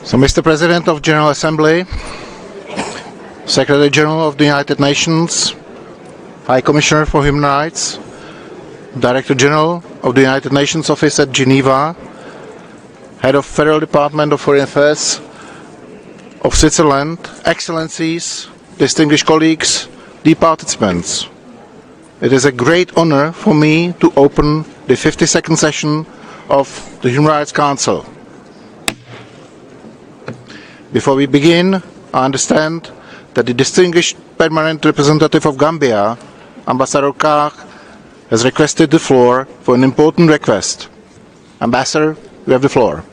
So, Mr. President of General Assembly, Secretary General of the United Nations, High Commissioner for Human Rights, Director General of the United Nations Office at Geneva, Head of Federal Department of Foreign Affairs of Switzerland, Excellencies, distinguished colleagues, dear participants. It is a great honor for me to open the 52nd session of the Human Rights Council. Before we begin, I understand that the distinguished permanent representative of Gambia, Ambassador Kah, has requested the floor for an important request. Ambassador, you have the floor.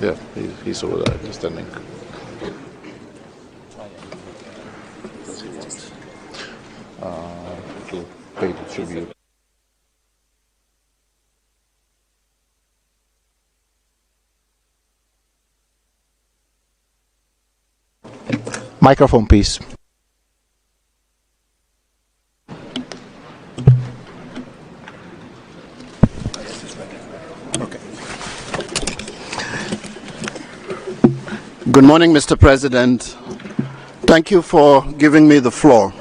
Yeah, he's over there, he's standing. To pay the tribute. Microphone, please. Good morning, Mr. President. Thank you for giving me the floor.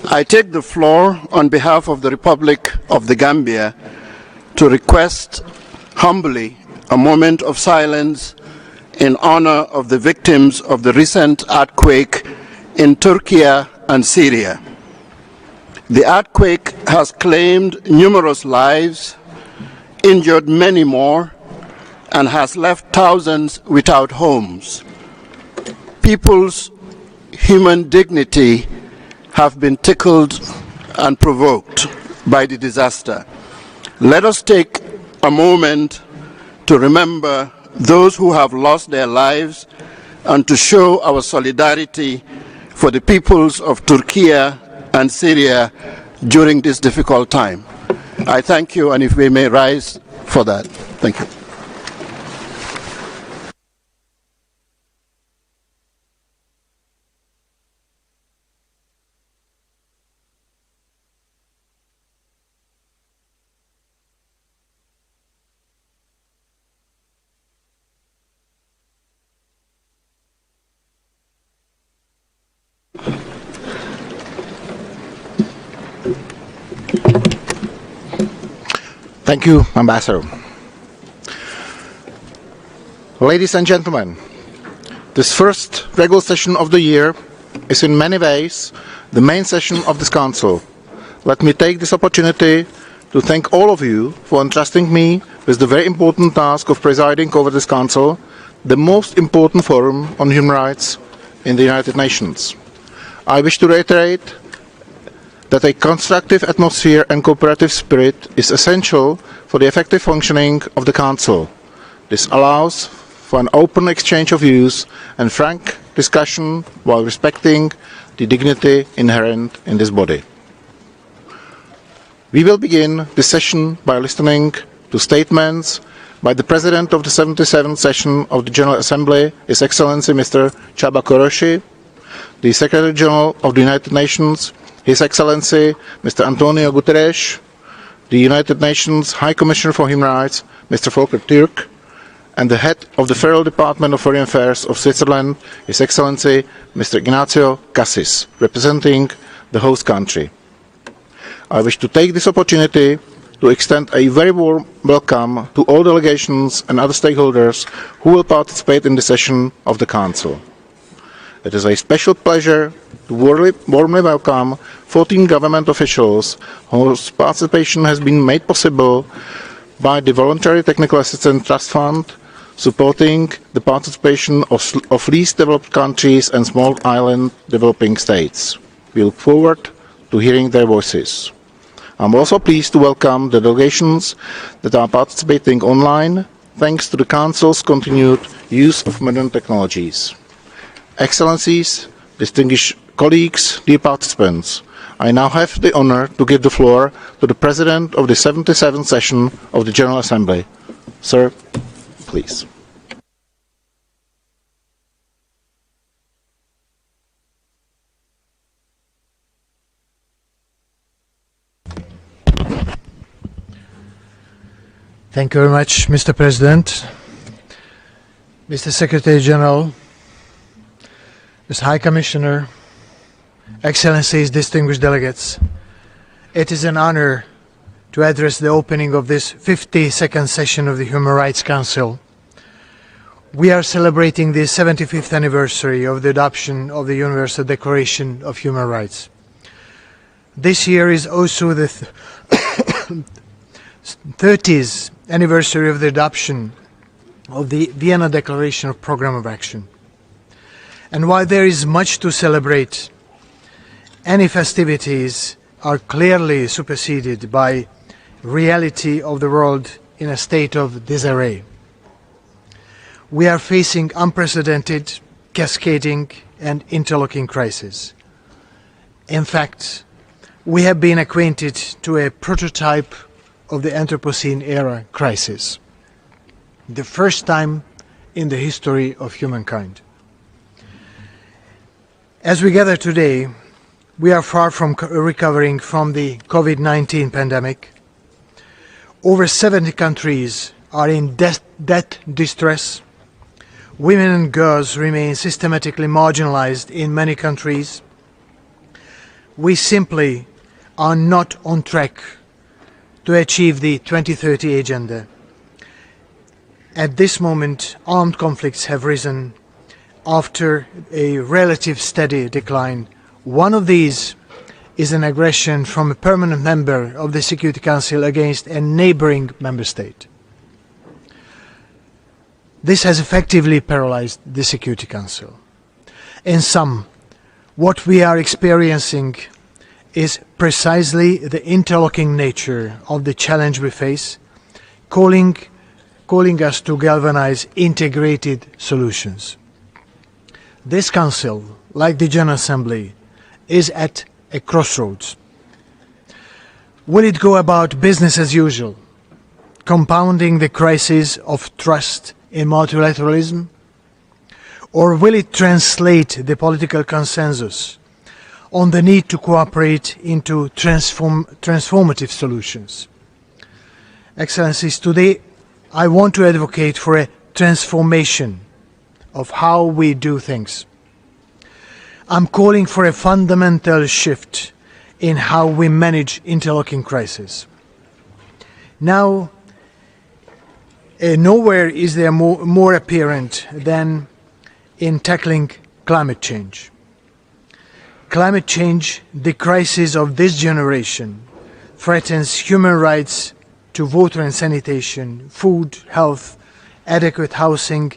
I take the floor on behalf of the Republic of the Gambia to request humbly a moment of silence in honor of the victims of the recent earthquake in Turkey and Syria. The earthquake has claimed numerous lives, injured many more, and has left thousands without homes. People's human dignity have been tickled and provoked by the disaster. Let us take a moment to remember those who have lost their lives and to show our solidarity for the peoples of Turkey and Syria during this difficult time. I thank you, and if we may rise for that. Thank you. Thank you, Ambassador. Ladies and gentlemen, this first regular session of the year is in many ways the main session of this Council. Let me take this opportunity to thank all of you for entrusting me with the very important task of presiding over this Council, the most important forum on human rights in the United Nations. I wish to reiterate that a constructive atmosphere and cooperative spirit is essential for the effective functioning of the Council. This allows for an open exchange of views and frank discussion while respecting the dignity inherent in this body. We will begin this session by listening to statements by the President of the 77th session of the General Assembly, His Excellency Mr. Csaba Kőrösi, the Secretary General of the United Nations, His Excellency Mr. Antonio Guterres, the United Nations High Commissioner for Human Rights, Mr. Volker Türk, and the Head of the Federal Department of Foreign Affairs of Switzerland, His Excellency Mr. Ignacio Cassis, representing the host country. I wish to take this opportunity to extend a very warm welcome to all delegations and other stakeholders who will participate in the session of the Council. It is a special pleasure to warmly welcome 14 government officials whose participation has been made possible by the Voluntary Technical Assistance Trust Fund, supporting the participation of least developed countries and small island developing states. We look forward to hearing their voices. I am also pleased to welcome the delegations that are participating online, thanks to the Council's continued use of modern technologies. Excellencies, distinguished colleagues, dear participants, I now have the honour to give the floor to the President of the 77th session of the General Assembly. Sir, please. Thank you very much, Mr. President, Mr. Secretary General, Mr. High Commissioner, Excellencies, distinguished delegates. It is an honor to address the opening of this 52nd session of the Human Rights Council. We are celebrating the 75th anniversary of the adoption of the Universal Declaration of Human Rights. This year is also the 30th anniversary of the adoption of the Vienna Declaration of Programme of Action. And while there is much to celebrate, any festivities are clearly superseded by reality of the world in a state of disarray. We are facing unprecedented, cascading and interlocking crises. In fact, we have been acquainted to a prototype of the Anthropocene era crisis, the first time in the history of humankind. As we gather today, we are far from recovering from the COVID-19 pandemic. Over 70 countries are in debt distress. Women and girls remain systematically marginalized in many countries. We simply are not on track to achieve the 2030 agenda. At this moment, armed conflicts have risen after a relative steady decline. One of these is an aggression from a permanent member of the Security Council against a neighboring member state. This has effectively paralyzed the Security Council. In sum, what we are experiencing is precisely the interlocking nature of the challenge we face, calling us to galvanize integrated solutions. This Council, like the General Assembly, is at a crossroads. Will it go about business as usual, compounding the crisis of trust in multilateralism? Or will it translate the political consensus on the need to cooperate into transformative solutions? Excellencies, today I want to advocate for a transformation of how we do things. I'm calling for a fundamental shift in how we manage interlocking crises. Now, nowhere is there more apparent than in tackling climate change. Climate change, the crisis of this generation, threatens human rights to water and sanitation, food, health, adequate housing,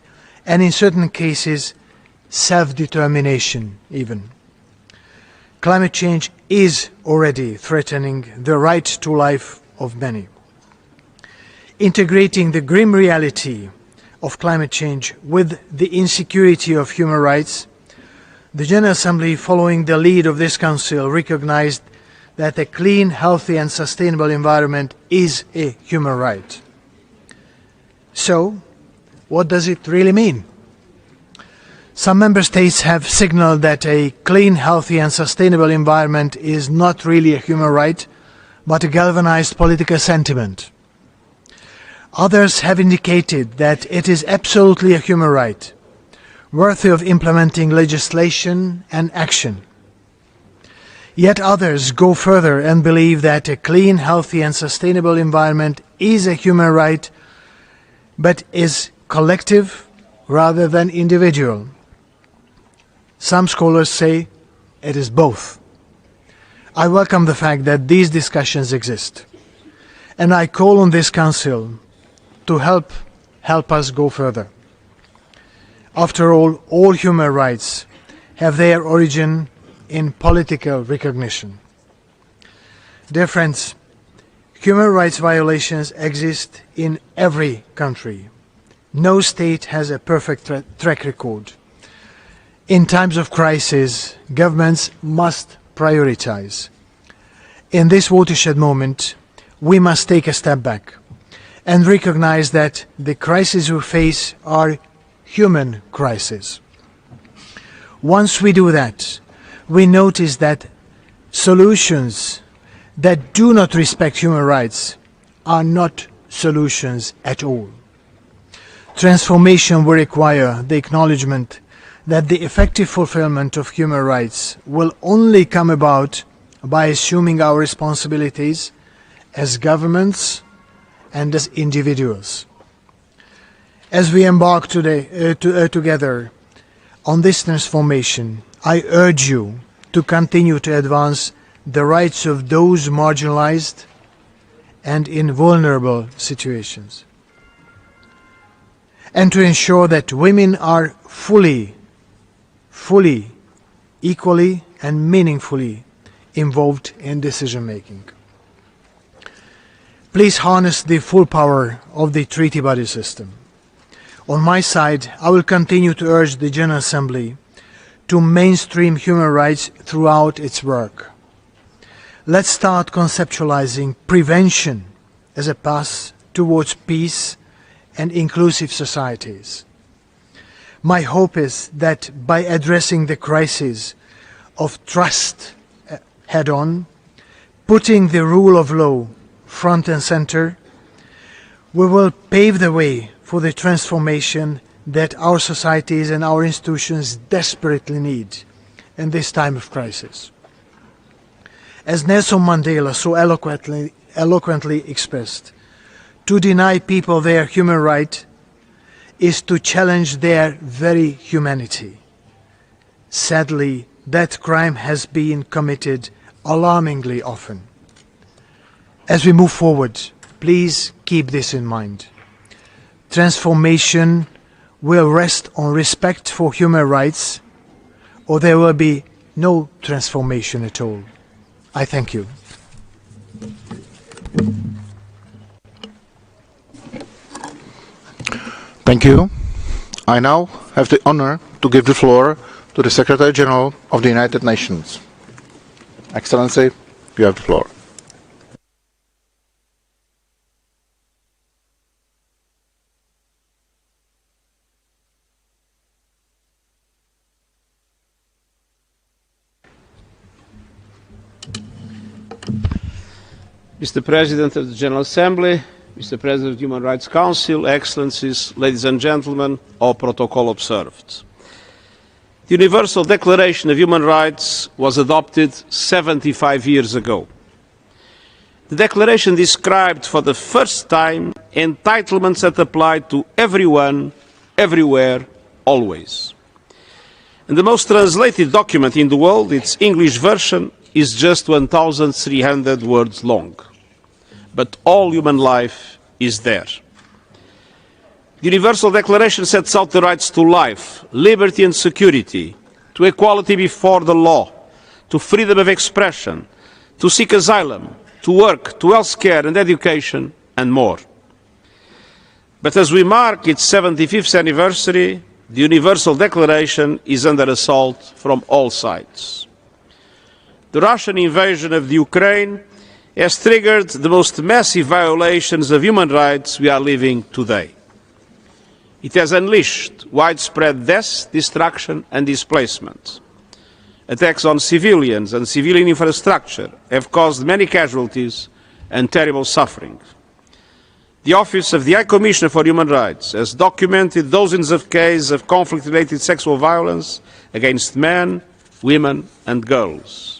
and in certain cases, self-determination even. Climate change is already threatening the right to life of many. Integrating the grim reality of climate change with the insecurity of human rights, the General Assembly, following the lead of this Council, recognized that a clean, healthy and sustainable environment is a human right. So, what does it really mean? Some member states have signaled that a clean, healthy and sustainable environment is not really a human right, but a galvanized political sentiment. Others have indicated that it is absolutely a human right, worthy of implementing legislation and action. Yet others go further and believe that a clean, healthy and sustainable environment is a human right, but is collective rather than individual. Some scholars say it is both. I welcome the fact that these discussions exist, and I call on this Council to help us go further. After all human rights have their origin in political recognition. Dear friends, human rights violations exist in every country. No state has a perfect track record. In times of crisis, governments must prioritize. In this watershed moment, we must take a step back and recognize that the crises we face are human crises. Once we do that, we notice that solutions that do not respect human rights are not solutions at all. Transformation will require the acknowledgement that the effective fulfillment of human rights will only come about by assuming our responsibilities as governments and as individuals. As we embark together on this transformation, I urge you to continue to advance the rights of those marginalized and in vulnerable situations, and to ensure that women are fully, equally and meaningfully involved in decision-making. Please harness the full power of the treaty body system. On my side, I will continue to urge the General Assembly to mainstream human rights throughout its work. Let's start conceptualizing prevention as a path towards peace and inclusive societies. My hope is that by addressing the crisis of trust head-on, putting the rule of law front and center, we will pave the way for the transformation that our societies and our institutions desperately need in this time of crisis. As Nelson Mandela so eloquently expressed, to deny people their human right is to challenge their very humanity. Sadly, that crime has been committed alarmingly often. As we move forward, please keep this in mind. Transformation will rest on respect for human rights, or there will be no transformation at all. I thank you. Thank you. I now have the honor to give the floor to the Secretary General of the United Nations. Excellency, you have the floor. Mr. President of the General Assembly, Mr. President of the Human Rights Council, Excellencies, ladies and gentlemen, all protocol observed. The Universal Declaration of Human Rights was adopted 75 years ago. The Declaration described for the first time entitlements that apply to everyone, everywhere, always. And the most translated document in the world, its English version, is just 1,300 words long. But all human life is there. The Universal Declaration sets out the rights to life, liberty and security, to equality before the law, to freedom of expression, to seek asylum, to work, to health care and education, and more. But as we mark its 75th anniversary, the Universal Declaration is under assault from all sides. the Russian invasion of the Ukraine has triggered the most massive violations of human rights we are living today. It has unleashed widespread death, destruction and displacement. Attacks on civilians and civilian infrastructure have caused many casualties and terrible suffering. The Office of the High Commissioner for Human Rights has documented dozens of cases of conflict-related sexual violence against men, women and girls,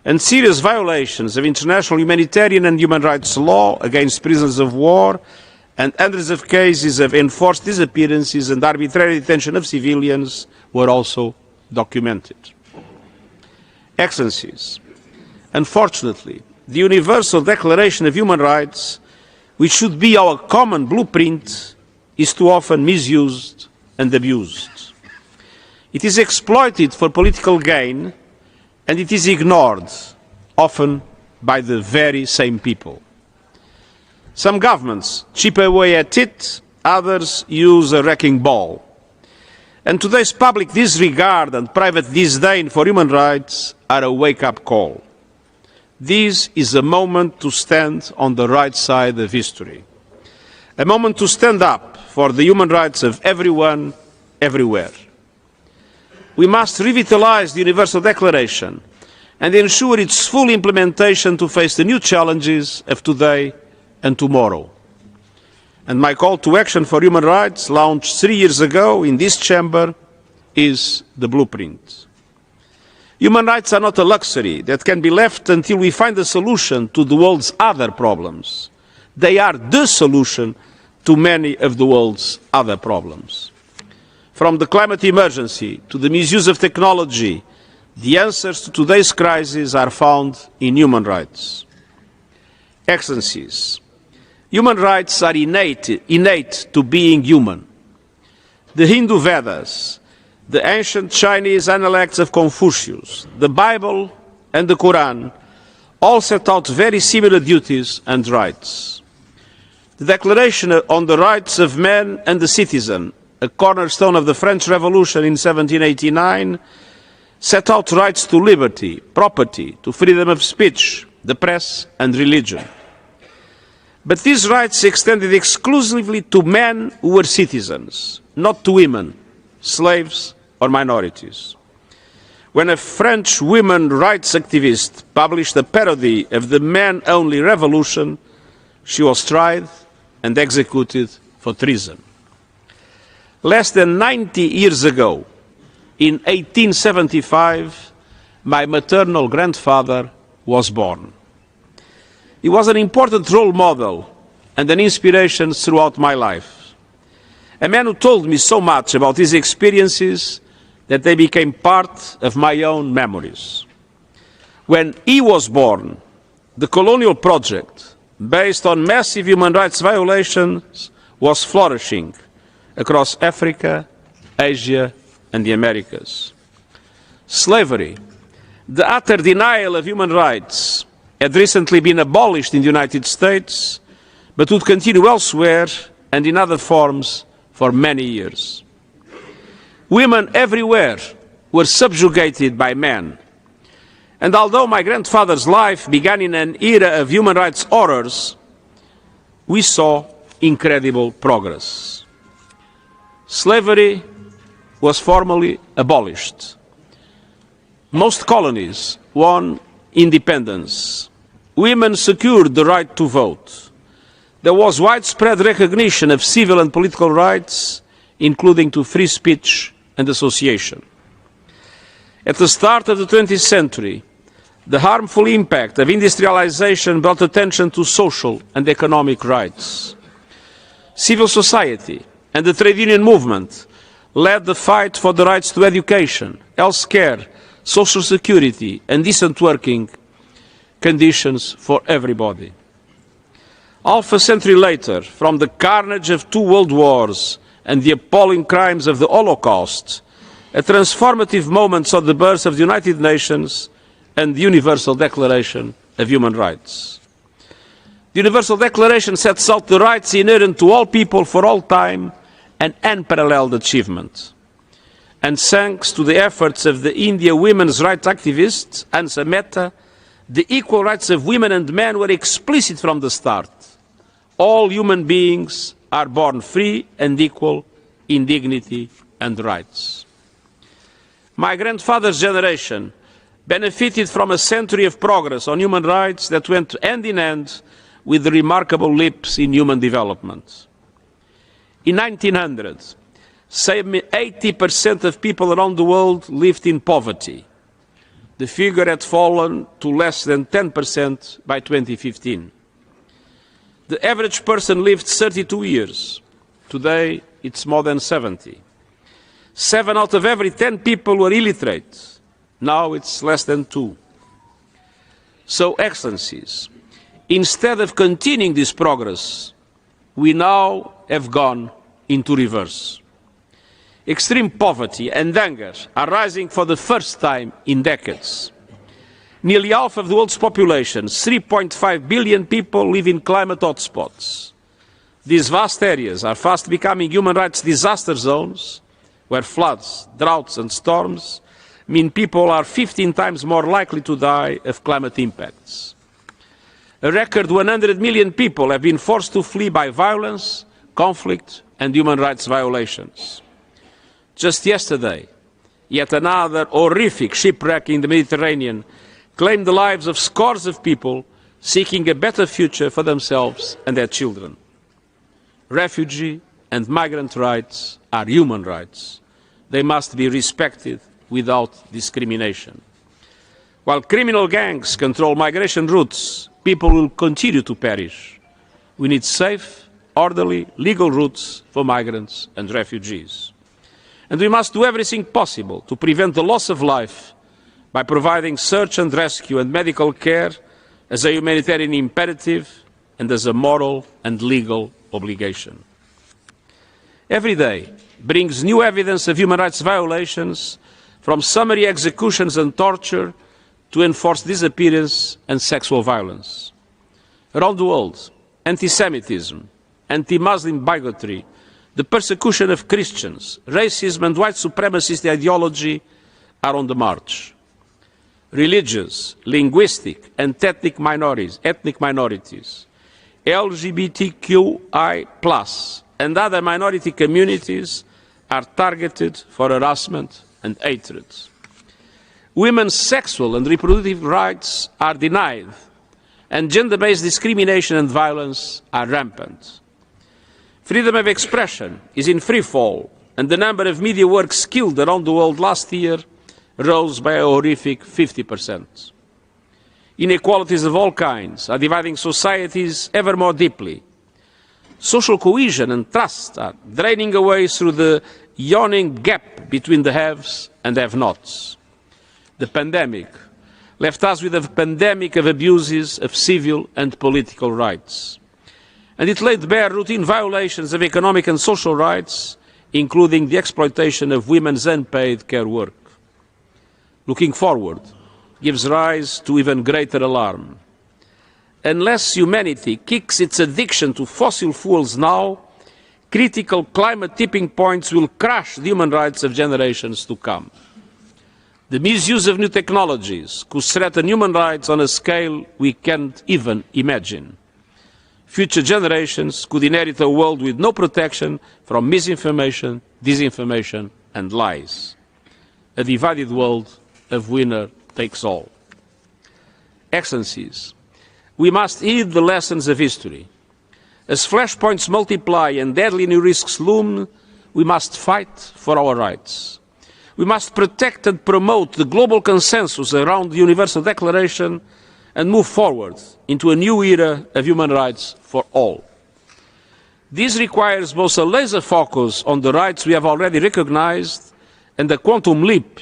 and serious violations of international humanitarian and human rights law against prisoners of war, and hundreds of cases of enforced disappearances and arbitrary detention of civilians were also documented. Excellencies, unfortunately, the Universal Declaration of Human Rights, which should be our common blueprint, is too often misused and abused. It is exploited for political gain, and it is ignored, often by the very same people. Some governments chip away at it, others use a wrecking ball. And today's public disregard and private disdain for human rights are a wake-up call. This is a moment to stand on the right side of history. A moment to stand up for the human rights of everyone, everywhere. We must revitalize the Universal Declaration and ensure its full implementation to face the new challenges of today and tomorrow. And my call to action for human rights, launched 3 years ago in this chamber, is the blueprint. Human rights are not a luxury that can be left until we find a solution to the world's other problems. They are the solution to many of the world's other problems. From the climate emergency to the misuse of technology, the answers to today's crisis are found in human rights. Excellencies, human rights are innate to being human. The Hindu Vedas, the ancient Chinese analects of Confucius, the Bible and the Quran all set out very similar duties and rights. The Declaration on the Rights of Man and the Citizen, a cornerstone of the French Revolution in 1789, set out rights to liberty, property, to freedom of speech, the press and religion. But these rights extended exclusively to men who were citizens, not to women, slaves or minorities. When a French women rights activist published a parody of the men-only revolution, she was tried and executed for treason. Less than 90 years ago, in 1875, my maternal grandfather was born. He was an important role model and an inspiration throughout my life. A man who told me so much about his experiences that they became part of my own memories. When he was born, the colonial project, based on massive human rights violations, was flourishing across Africa, Asia, and the Americas. Slavery, the utter denial of human rights, had recently been abolished in the United States, but would continue elsewhere and in other forms for many years. Women everywhere were subjugated by men. And although my grandfather's life began in an era of human rights horrors, we saw incredible progress. Slavery was formally abolished. Most colonies won independence. Women secured the right to vote. There was widespread recognition of civil and political rights, including to free speech and association. At the start of the 20th century, the harmful impact of industrialization brought attention to social and economic rights. Civil society and the trade union movement led the fight for the rights to education, health care, social security and decent working conditions for everybody. Half a century later, from the carnage of 2 world wars and the appalling crimes of the Holocaust, a transformative moment saw the birth of the United Nations and the Universal Declaration of Human Rights. The Universal Declaration sets out the rights inherent to all people for all time, an unparalleled achievement. And thanks to the efforts of the Indian women's rights activist, Ansa Mehta, the equal rights of women and men were explicit from the start. All human beings are born free and equal in dignity and rights. My grandfather's generation benefited from a century of progress on human rights that went hand in hand with the remarkable leaps in human development. In 1900, 80% of people around the world lived in poverty. The figure had fallen to less than 10% by 2015. The average person lived 32 years. Today, it's more than 70. 7 out of every 10 people were illiterate. Now it's less than 2. So, Excellencies, instead of continuing this progress, we now have gone into reverse. Extreme poverty and hunger are rising for the first time in decades. Nearly half of the world's population, 3.5 billion people, live in climate hotspots. These vast areas are fast becoming human rights disaster zones, where floods, droughts and storms mean people are 15 times more likely to die of climate impacts. A record 100 million people have been forced to flee by violence, conflict and human rights violations. Just yesterday, yet another horrific shipwreck in the Mediterranean claimed the lives of scores of people seeking a better future for themselves and their children. Refugee and migrant rights are human rights. They must be respected without discrimination. While criminal gangs control migration routes, people will continue to perish. We need safe, orderly, legal routes for migrants and refugees. And we must do everything possible to prevent the loss of life by providing search and rescue and medical care as a humanitarian imperative and as a moral and legal obligation. Every day brings new evidence of human rights violations, from summary executions and torture to enforced disappearance and sexual violence. Around the world, anti-Semitism, anti-Muslim bigotry, the persecution of Christians, racism and white supremacist ideology are on the march. Religious, linguistic and ethnic minorities, LGBTQI+, and other minority communities are targeted for harassment and hatred. Women's sexual and reproductive rights are denied, and gender-based discrimination and violence are rampant. Freedom of expression is in free fall, and the number of media works killed around the world last year rose by a horrific 50%. Inequalities of all kinds are dividing societies ever more deeply. Social cohesion and trust are draining away through the yawning gap between the haves and have-nots. The pandemic left us with a pandemic of abuses of civil and political rights. And it laid bare routine violations of economic and social rights, including the exploitation of women's unpaid care work. Looking forward gives rise to even greater alarm. Unless humanity kicks its addiction to fossil fuels now, critical climate tipping points will crush the human rights of generations to come. The misuse of new technologies could threaten human rights on a scale we can't even imagine. Future generations could inherit a world with no protection from misinformation, disinformation and lies. A divided world of winner takes all. Excellencies, we must heed the lessons of history. As flashpoints multiply and deadly new risks loom, we must fight for our rights. We must protect and promote the global consensus around the Universal Declaration and move forward into a new era of human rights for all. This requires both a laser focus on the rights we have already recognized and a quantum leap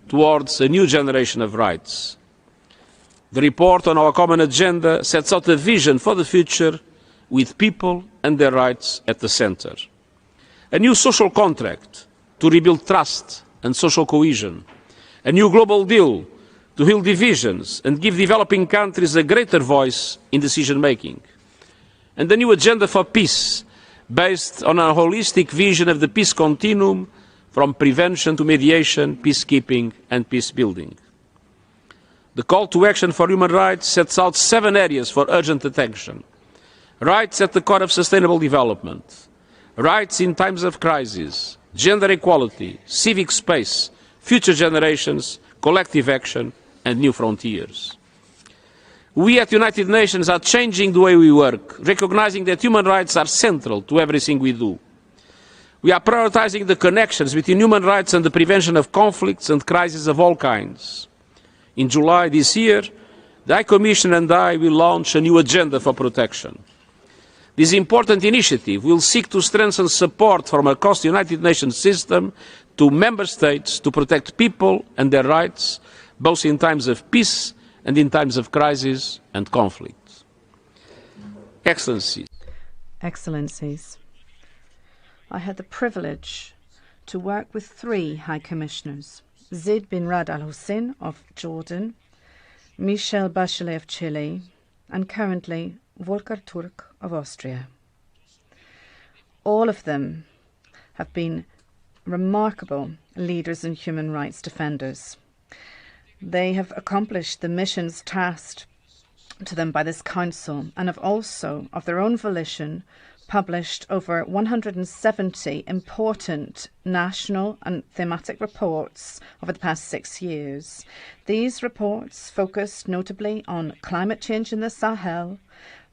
towards a new generation of rights. The report on our common agenda sets out a vision for the future with people and their rights at the centre. A new social contract to rebuild trust and social cohesion. A new global deal to heal divisions and give developing countries a greater voice in decision-making. And a new agenda for peace, based on a holistic vision of the peace continuum, from prevention to mediation, peacekeeping and peace building. The call to action for human rights sets out 7 areas for urgent attention. Rights at the core of sustainable development, rights in times of crisis, gender equality, civic space, future generations, collective action and new frontiers. We at the United Nations are changing the way we work, recognizing that human rights are central to everything we do. We are prioritizing the connections between human rights and the prevention of conflicts and crises of all kinds. In July this year, the High Commissioner and I will launch a new agenda for protection. This important initiative will seek to strengthen support from across the United Nations system to member states to protect people and their rights, both in times of peace and in times of crisis and conflict. Excellencies. Excellencies, I had the privilege to work with 3 High Commissioners, Zeid bin Rad Al Hussein of Jordan, Michelle Bachelet of Chile, and currently Volker Turk of Austria. All of them have been remarkable leaders and human rights defenders. They have accomplished the missions tasked to them by this Council and have also, of their own volition, published over 170 important national and thematic reports over the past 6 years. These reports focused notably on climate change in the Sahel,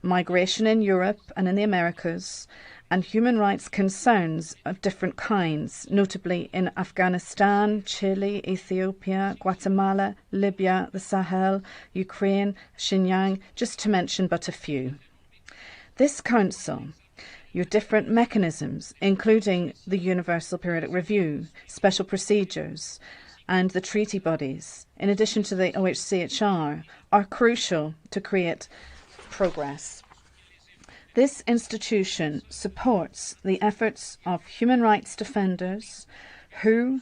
migration in Europe and in the Americas, and human rights concerns of different kinds, notably in Afghanistan, Chile, Ethiopia, Guatemala, Libya, the Sahel, Ukraine, Xinjiang, just to mention but a few. This Council, your different mechanisms, including the Universal Periodic Review, special procedures, and the treaty bodies, in addition to the OHCHR, are crucial to create progress. This institution supports the efforts of human rights defenders who,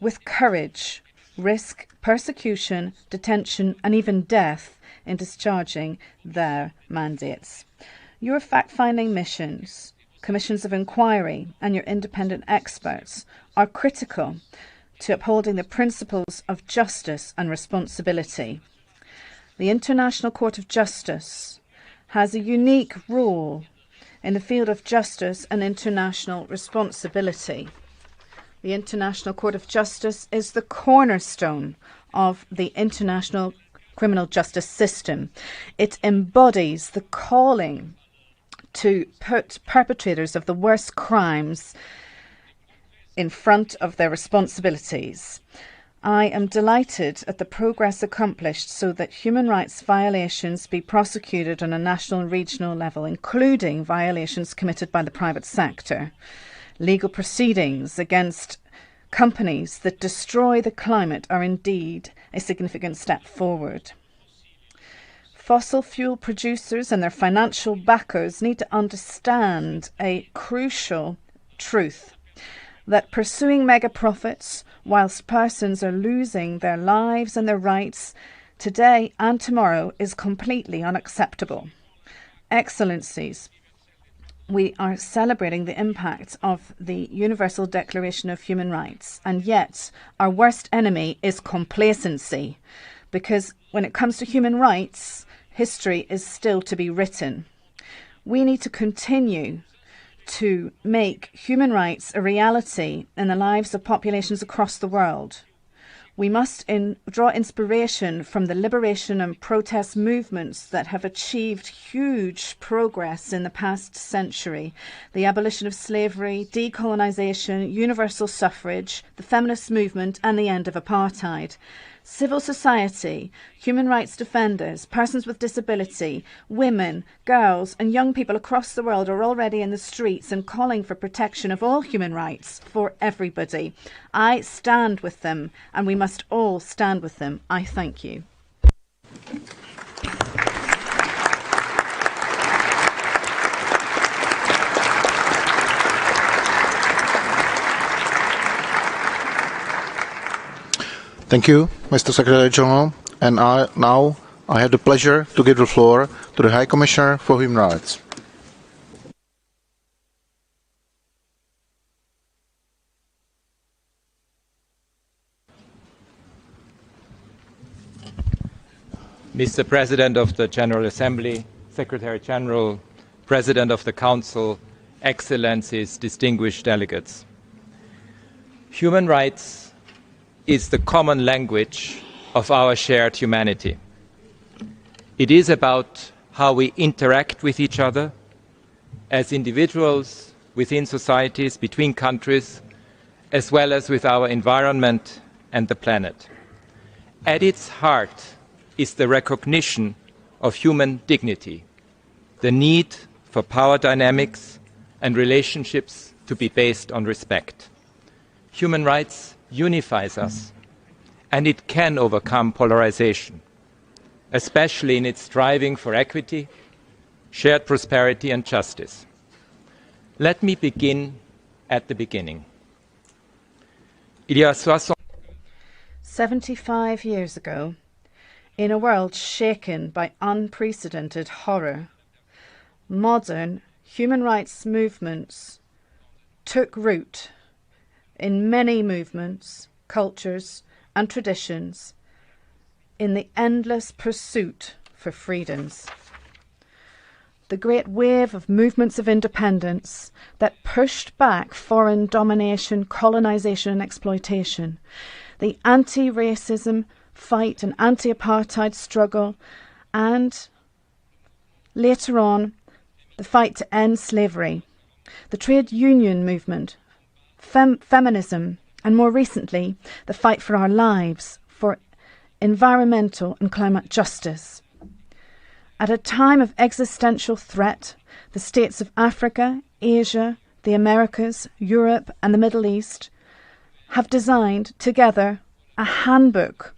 with courage, risk persecution, detention, and even death in discharging their mandates. Your fact-finding missions, commissions of inquiry, and your independent experts are critical to upholding the principles of justice and responsibility. The International Court of Justice has a unique role in the field of justice and international responsibility. The International Court of Justice is the cornerstone of the international criminal justice system. It embodies the calling to put perpetrators of the worst crimes in front of their responsibilities. I am delighted at the progress accomplished so that human rights violations be prosecuted on a national and regional level, including violations committed by the private sector. Legal proceedings against companies that destroy the climate are indeed a significant step forward. Fossil fuel producers and their financial backers need to understand a crucial truth, that pursuing mega profits whilst persons are losing their lives and their rights today and tomorrow is completely unacceptable. Excellencies, we are celebrating the impact of the Universal Declaration of Human Rights, and yet our worst enemy is complacency, because when it comes to human rights, history is still to be written. We need to continue to make human rights a reality in the lives of populations across the world. We must draw inspiration from the liberation and protest movements that have achieved huge progress in the past century. The abolition of slavery, decolonization, universal suffrage, the feminist movement, and the end of apartheid. Civil society, human rights defenders, persons with disability, women, girls, and young people across the world are already in the streets and calling for protection of all human rights for everybody. I stand with them, and we must all stand with them. I thank you. Thank you, Mr. Secretary General. And now I have the pleasure to give the floor to the High Commissioner for Human Rights. Mr. President of the General Assembly, Secretary General, President of the Council, Excellencies, distinguished delegates. Human rights is the common language of our shared humanity. It is about how we interact with each other as individuals, within societies, between countries, as well as with our environment and the planet. At its heart is the recognition of human dignity, the need for power dynamics and relationships to be based on respect. Human rights unifies us, and it can overcome polarization, especially in its striving for equity, shared prosperity and justice. Let me begin at the beginning. 75 years ago, in a world shaken by unprecedented horror, modern human rights movements took root in many movements, cultures, and traditions in the endless pursuit for freedoms. The great wave of movements of independence that pushed back foreign domination, colonization, and exploitation, the anti-racism fight and anti-apartheid struggle, and later on, the fight to end slavery, the trade union movement, feminism, and more recently, the fight for our lives, for environmental and climate justice. At a time of existential threat, the states of Africa, Asia, the Americas, Europe, and the Middle East have designed together a handbook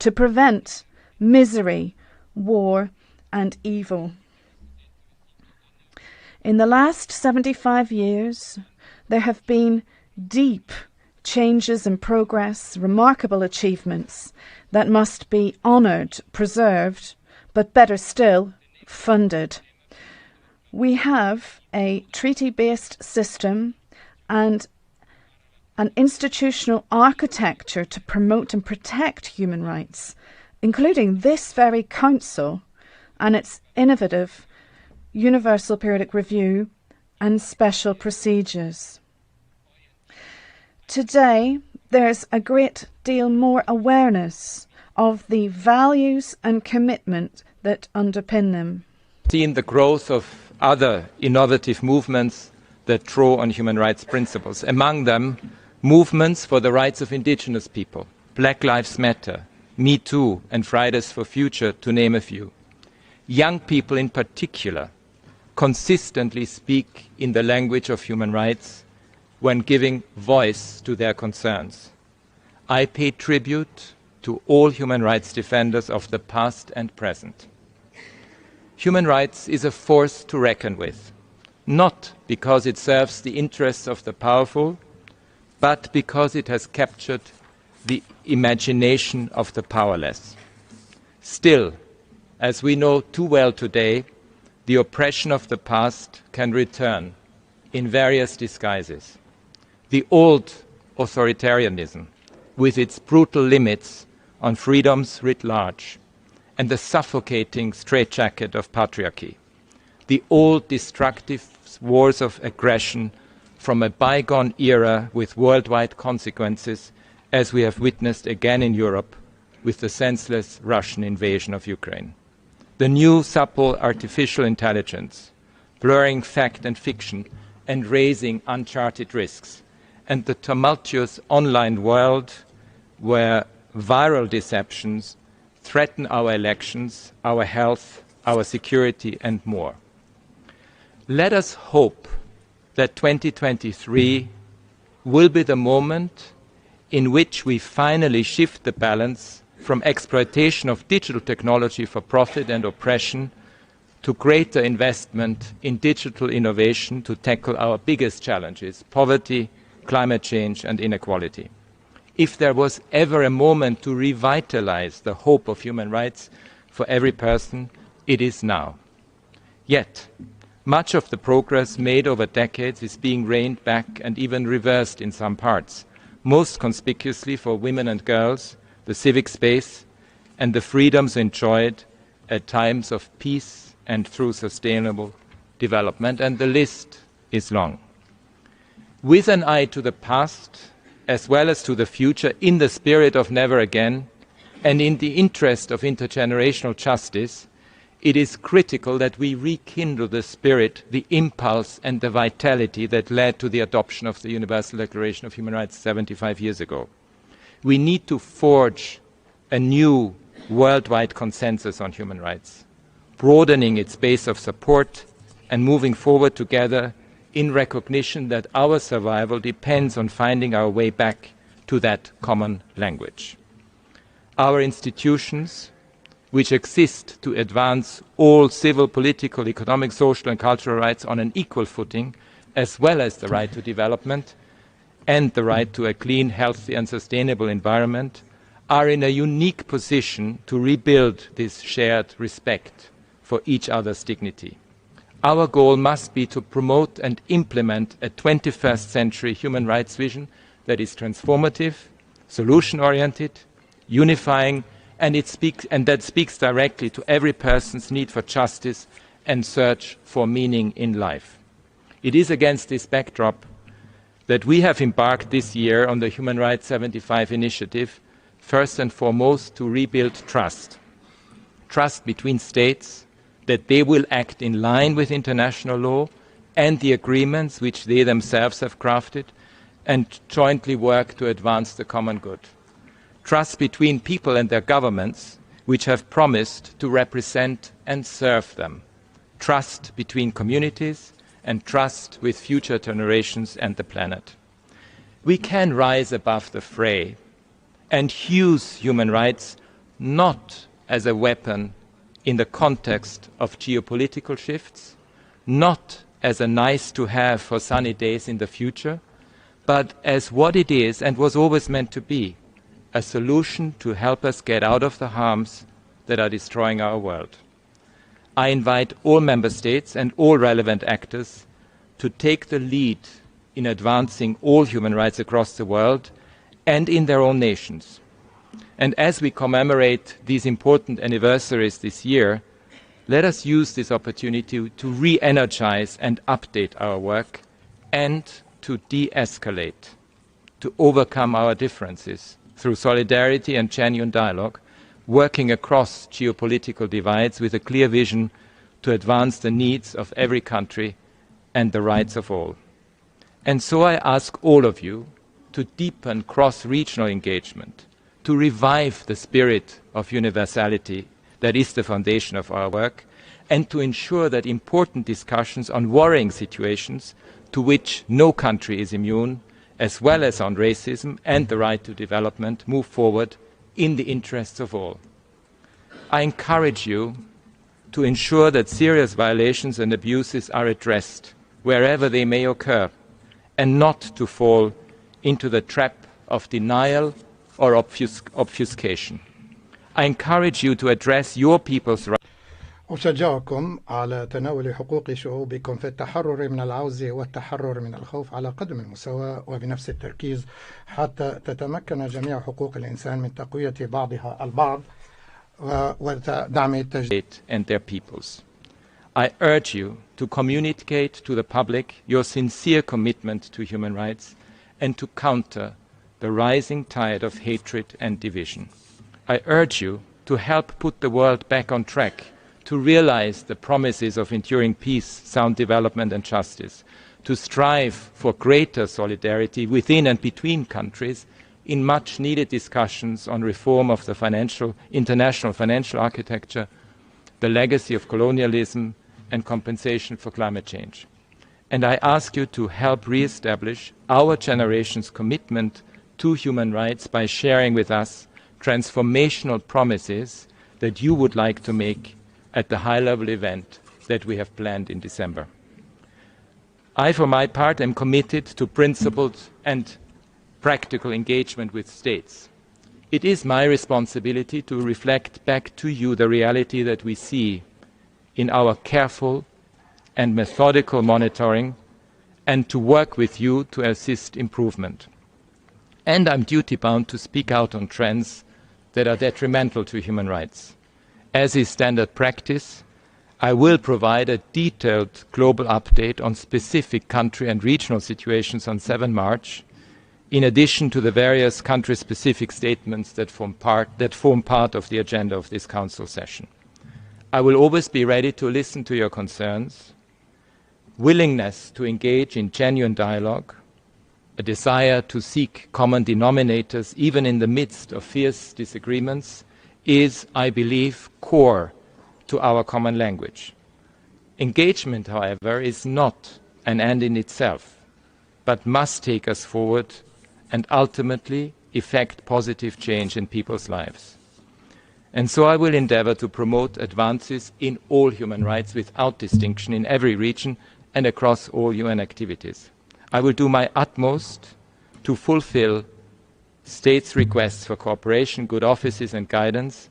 to prevent misery, war, and evil. In the last 75 years, there have been deep changes and progress, remarkable achievements that must be honoured, preserved, but better still, funded. We have a treaty-based system and an institutional architecture to promote and protect human rights, including this very Council and its innovative Universal Periodic Review and special procedures. Today, there's a great deal more awareness of the values and commitment that underpin them. Seen the growth of other innovative movements that draw on human rights principles, among them movements for the rights of indigenous people, Black Lives Matter, Me Too, and Fridays for Future, to name a few. Young people in particular consistently speak in the language of human rights when giving voice to their concerns. I pay tribute to all human rights defenders of the past and present. Human rights is a force to reckon with, not because it serves the interests of the powerful, but because it has captured the imagination of the powerless. Still, as we know too well today, the oppression of the past can return in various disguises. The old authoritarianism, with its brutal limits on freedoms writ large, and the suffocating straitjacket of patriarchy. The old destructive wars of aggression from a bygone era with worldwide consequences, as we have witnessed again in Europe with the senseless Russian invasion of Ukraine. The new supple artificial intelligence, blurring fact and fiction and raising uncharted risks, and the tumultuous online world where viral deceptions threaten our elections, our health, our security, and more. Let us hope that 2023 will be the moment in which we finally shift the balance from exploitation of digital technology for profit and oppression to greater investment in digital innovation to tackle our biggest challenges, poverty, climate change, and inequality. If there was ever a moment to revitalize the hope of human rights for every person, it is now. Yet, much of the progress made over decades is being reined back and even reversed in some parts, most conspicuously for women and girls, the civic space, and the freedoms enjoyed at times of peace and through sustainable development, and the list is long. With an eye to the past as well as to the future, in the spirit of never again, and in the interest of intergenerational justice, it is critical that we rekindle the spirit, the impulse and the vitality that led to the adoption of the Universal Declaration of Human Rights 75 years ago. We need to forge a new worldwide consensus on human rights, broadening its base of support and moving forward together in recognition that our survival depends on finding our way back to that common language. Our institutions, which exist to advance all civil, political, economic, social and cultural rights on an equal footing, as well as the right to development and the right to a clean, healthy and sustainable environment, are in a unique position to rebuild this shared respect for each other's dignity. Our goal must be to promote and implement a 21st century human rights vision that is transformative, solution-oriented, unifying, and that speaks directly to every person's need for justice and search for meaning in life. It is against this backdrop that we have embarked this year on the Human Rights 75 initiative, first and foremost to rebuild trust. Trust between states, that they will act in line with international law and the agreements which they themselves have crafted, and jointly work to advance the common good. Trust between people and their governments, which have promised to represent and serve them. Trust between communities and trust with future generations and the planet. We can rise above the fray and use human rights not as a weapon in the context of geopolitical shifts, not as a nice to have for sunny days in the future, but as what it is and was always meant to be, a solution to help us get out of the harms that are destroying our world. I invite all member states and all relevant actors to take the lead in advancing all human rights across the world and in their own nations. And as we commemorate these important anniversaries this year, let us use this opportunity to re-energize and update our work and to de-escalate, to overcome our differences through solidarity and genuine dialogue, working across geopolitical divides with a clear vision to advance the needs of every country and the rights of all. And so I ask all of you to deepen cross-regional engagement, to revive the spirit of universality that is the foundation of our work, and to ensure that important discussions on worrying situations to which no country is immune, as well as on racism and the right to development, move forward in the interests of all. I encourage you to ensure that serious violations and abuses are addressed wherever they may occur, and not to fall into the trap of denial or obfuscation. I encourage you to address your people's rights. أشجعكم على تناول حقوق شعوبكم في التحرر من العوز والتحرر من الخوف على قدم المساواة وبنفس التركيز حتى تتمكن جميع حقوق الإنسان من تقوية بعضها البعض ودعم التجديد. And their peoples. I urge you to communicate to the public your sincere commitment to human rights and to counter the rising tide of hatred and division. I urge you to help put the world back on track, to realize the promises of enduring peace, sound development and justice, to strive for greater solidarity within and between countries in much needed discussions on reform of the international financial architecture, the legacy of colonialism and compensation for climate change. And I ask you to help re-establish our generation's commitment to human rights by sharing with us transformational promises that you would like to make at the high-level event that we have planned in December. I, for my part, am committed to principled and practical engagement with states. It is my responsibility to reflect back to you the reality that we see in our careful and methodical monitoring, and to work with you to assist improvement. And I'm duty-bound to speak out on trends that are detrimental to human rights. As is standard practice, I will provide a detailed global update on specific country and regional situations on 7 March, in addition to the various country-specific statements that form part of the agenda of this Council session. I will always be ready to listen to your concerns. Willingness to engage in genuine dialogue, a desire to seek common denominators even in the midst of fierce disagreements is, I believe, core to our common language. Engagement, however, is not an end in itself, but must take us forward and ultimately effect positive change in people's lives. And so I will endeavour to promote advances in all human rights without distinction in every region and across all UN activities. I will do my utmost to fulfil states' requests for cooperation, good offices and guidance,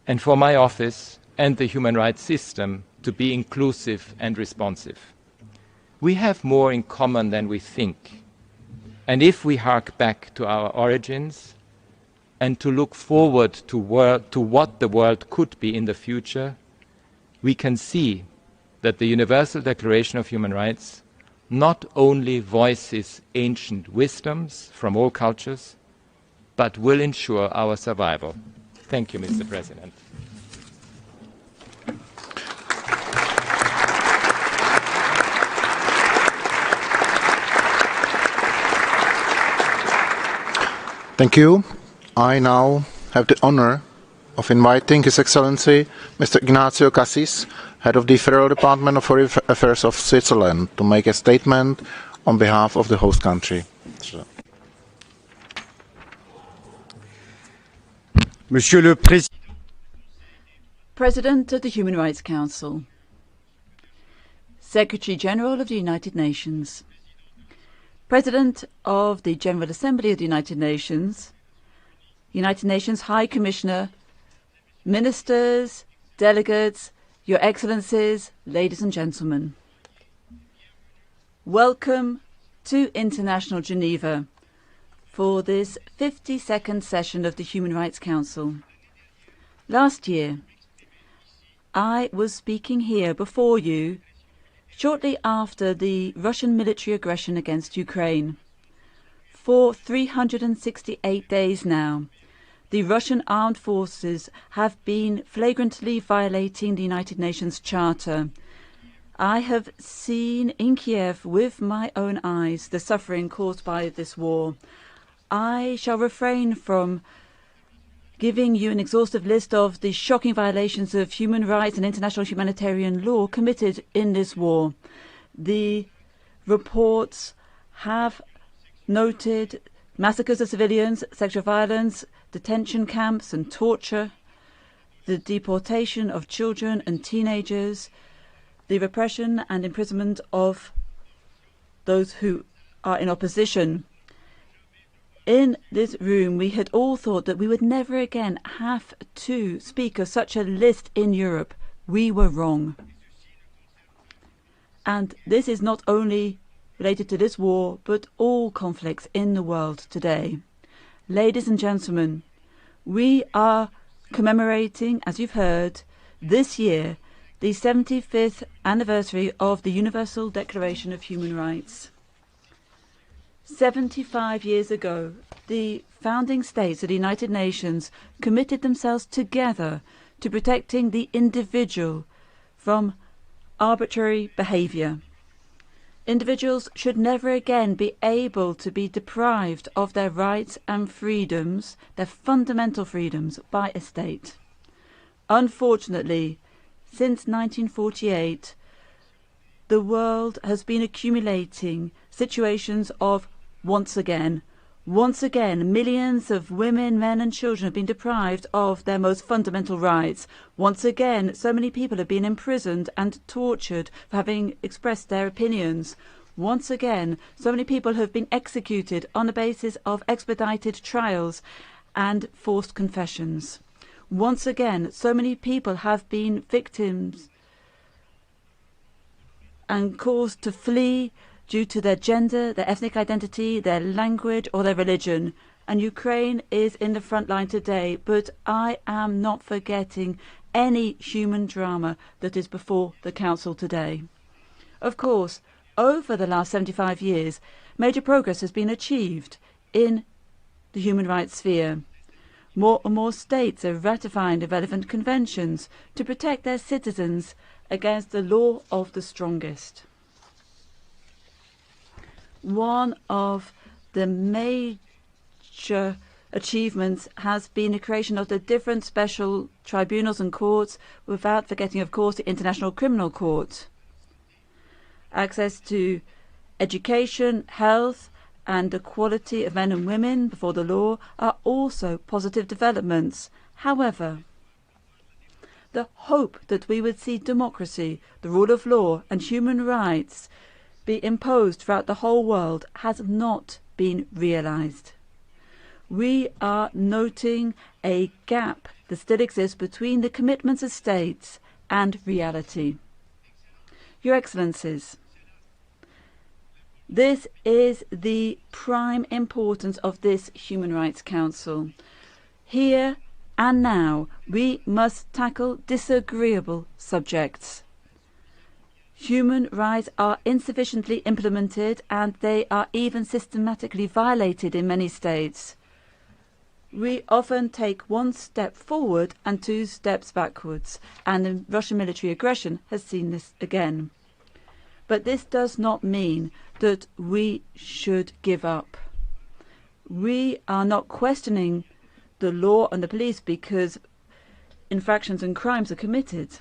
and for my office and the human rights system to be inclusive and responsive. We have more in common than we think. And if we hark back to our origins and to look forward to what the world could be in the future, we can see that the Universal Declaration of Human Rights not only voices ancient wisdoms from all cultures, but will ensure our survival. Thank you, Mr. President. Thank you. I now have the honor of inviting His Excellency Mr. Ignacio Cassis, Head of the Federal Department of Foreign Affairs of Switzerland, to make a statement on behalf of the host country. Monsieur le Président, President of the Human Rights Council, Secretary General of the United Nations, President of the General Assembly of the United Nations High Commissioner, Ministers, Delegates, Your Excellencies, ladies and gentlemen. Welcome to International Geneva for this 52nd session of the Human Rights Council. Last year, I was speaking here before you shortly after the Russian military aggression against Ukraine. For 368 days now, the Russian armed forces have been flagrantly violating the United Nations Charter. I have seen in Kiev with my own eyes the suffering caused by this war. I shall refrain from giving you an exhaustive list of the shocking violations of human rights and international humanitarian law committed in this war. The reports have noted massacres of civilians, sexual violence, detention camps and torture, the deportation of children and teenagers, the repression and imprisonment of those who are in opposition. In this room, we had all thought that we would never again have to speak of such a list in Europe. We were wrong. And this is not only related to this war, but all conflicts in the world today. Ladies and gentlemen, we are commemorating, as you've heard, this year, the 75th anniversary of the Universal Declaration of Human Rights. 75 years ago, the founding states of the United Nations committed themselves together to protecting the individual from arbitrary behavior. Individuals should never again be able to be deprived of their rights and freedoms, their fundamental freedoms, by a state. Unfortunately, since 1948, the world has been accumulating situations of once again, millions of women, men and children have been deprived of their most fundamental rights. Once again, so many people have been imprisoned and tortured for having expressed their opinions. Once again, so many people have been executed on the basis of expedited trials and forced confessions. Once again, so many people have been victims and caused to flee due to their gender, their ethnic identity, their language or their religion. And Ukraine is in the front line today, but I am not forgetting any human drama that is before the Council today. Of course, over the last 75 years, major progress has been achieved in the human rights sphere. More and more states are ratifying the relevant conventions to protect their citizens against the law of the strongest. One of the major achievements has been the creation of the different special tribunals and courts, without forgetting, of course, the International Criminal Court. Access to education, health, and equality of men and women before the law are also positive developments. However, the hope that we would see democracy, the rule of law, and human rights be imposed throughout the whole world has not been realized. We are noting a gap that still exists between the commitments of states and reality. Your Excellencies, this is the prime importance of this Human Rights Council. Here and now, we must tackle disagreeable subjects. Human rights are insufficiently implemented, and they are even systematically violated in many states. We often take one step forward and two steps backwards, and the Russian military aggression has seen this again. But this does not mean that we should give up. We are not questioning the law and the police because infractions and crimes are committed.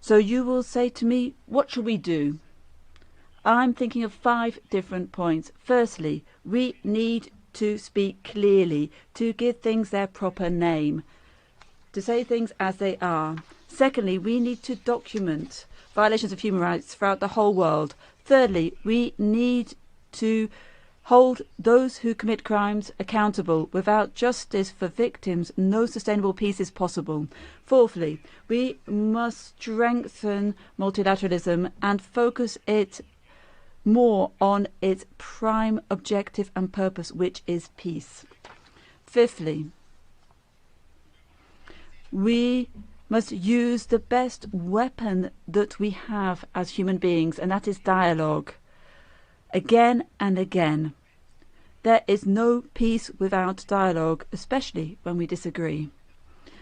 So you will say to me, what should we do? I'm thinking of 5 different points. Firstly, we need to speak clearly, to give things their proper name, to say things as they are. Secondly, we need to document violations of human rights throughout the whole world. Thirdly, we need to hold those who commit crimes accountable. Without justice for victims, no sustainable peace is possible. Fourthly, we must strengthen multilateralism and focus it more on its prime objective and purpose, which is peace. Fifthly, we must use the best weapon that we have as human beings, and that is dialogue. Again and again. There is no peace without dialogue, especially when we disagree.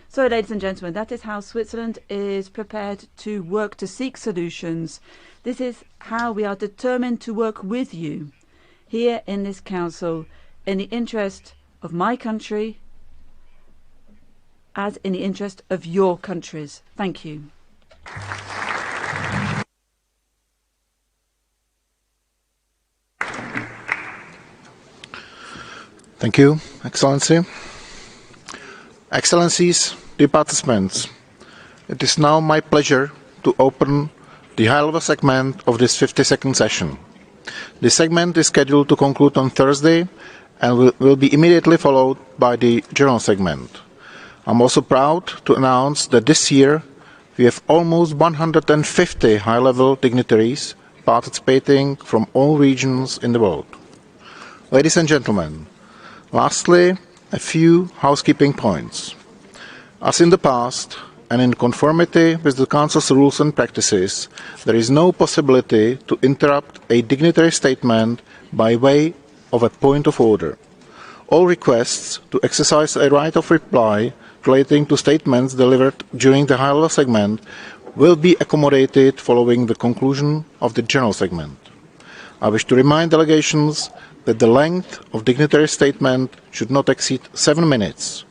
So, ladies and gentlemen, that is how Switzerland is prepared to work to seek solutions. This is how we are determined to work with you here in this Council in the interest of my country as in the interest of your countries. Thank you. Thank you, Excellency. Excellencies, dear participants, it is now my pleasure to open the high-level segment of this 50-second session. This segment is scheduled to conclude on Thursday and will be immediately followed by the general segment. I'm also proud to announce that this year we have almost 150 high-level dignitaries participating from all regions in the world. Ladies and gentlemen, lastly, a few housekeeping points. As in the past, and in conformity with the Council's rules and practices, there is no possibility to interrupt a dignitary statement by way of a point of order. All requests to exercise a right of reply relating to statements delivered during the high-level segment will be accommodated following the conclusion of the general segment. I wish to remind delegations that the length of dignitary statement should not exceed 7 minutes.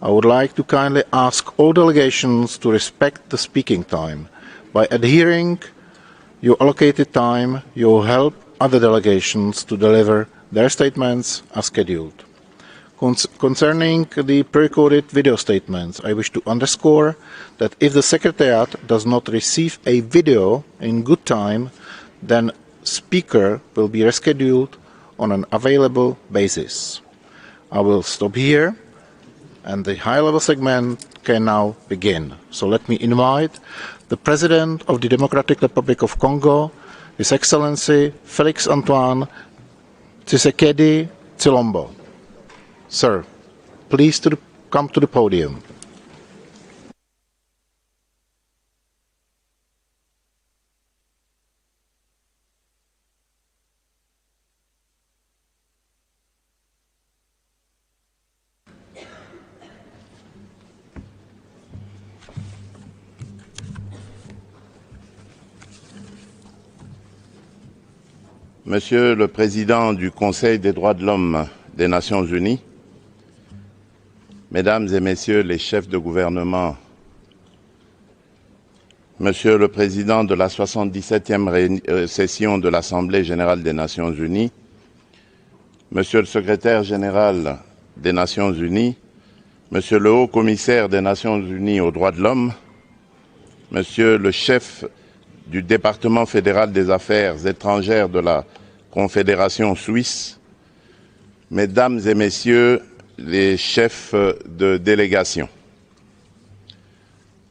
I would like to kindly ask all delegations to respect the speaking time. By adhering your allocated time, you will help other delegations to deliver their statements as scheduled. Concerning the pre-recorded video statements, I wish to underscore that if the Secretariat does not receive a video in good time, then speaker will be rescheduled on an available basis. I will stop here and the high-level segment can now begin. So let me invite the President of the Democratic Republic of Congo, His Excellency Félix Antoine Tshisekedi Tshilombo. Sir, please come come to the podium. Monsieur le Président du Conseil des droits de l'homme des Nations Unies, Mesdames et Messieurs les chefs de gouvernement, Monsieur le Président de la 77e session de l'Assemblée générale des Nations Unies, Monsieur le Secrétaire général des Nations Unies, Monsieur le Haut-Commissaire des Nations Unies aux droits de l'homme, Monsieur le chef du département fédéral des affaires étrangères de la Confédération suisse, Mesdames et Messieurs les chefs de délégation.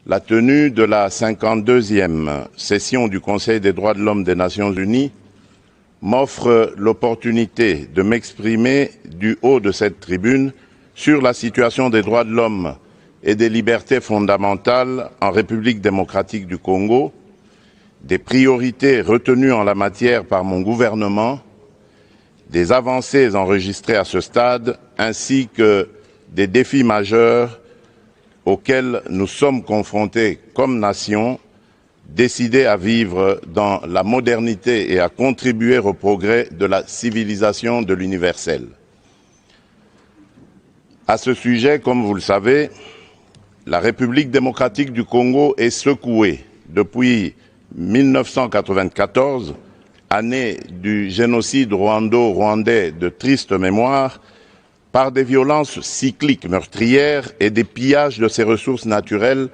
La tenue de la 52e session du Conseil des droits de l'homme des Nations Unies m'offre l'opportunité de m'exprimer du haut de cette tribune sur la situation des droits de l'homme et des libertés fondamentales en République démocratique du Congo, des priorités retenues en la matière par mon gouvernement, des avancées enregistrées à ce stade, ainsi que des défis majeurs auxquels nous sommes confrontés comme nation, décidés à vivre dans la modernité et à contribuer au progrès de la civilisation de l'universel. À ce sujet, comme vous le savez, la République démocratique du Congo est secouée depuis 1994, année du génocide rwando-rwandais de triste mémoire, par des violences cycliques meurtrières et des pillages de ses ressources naturelles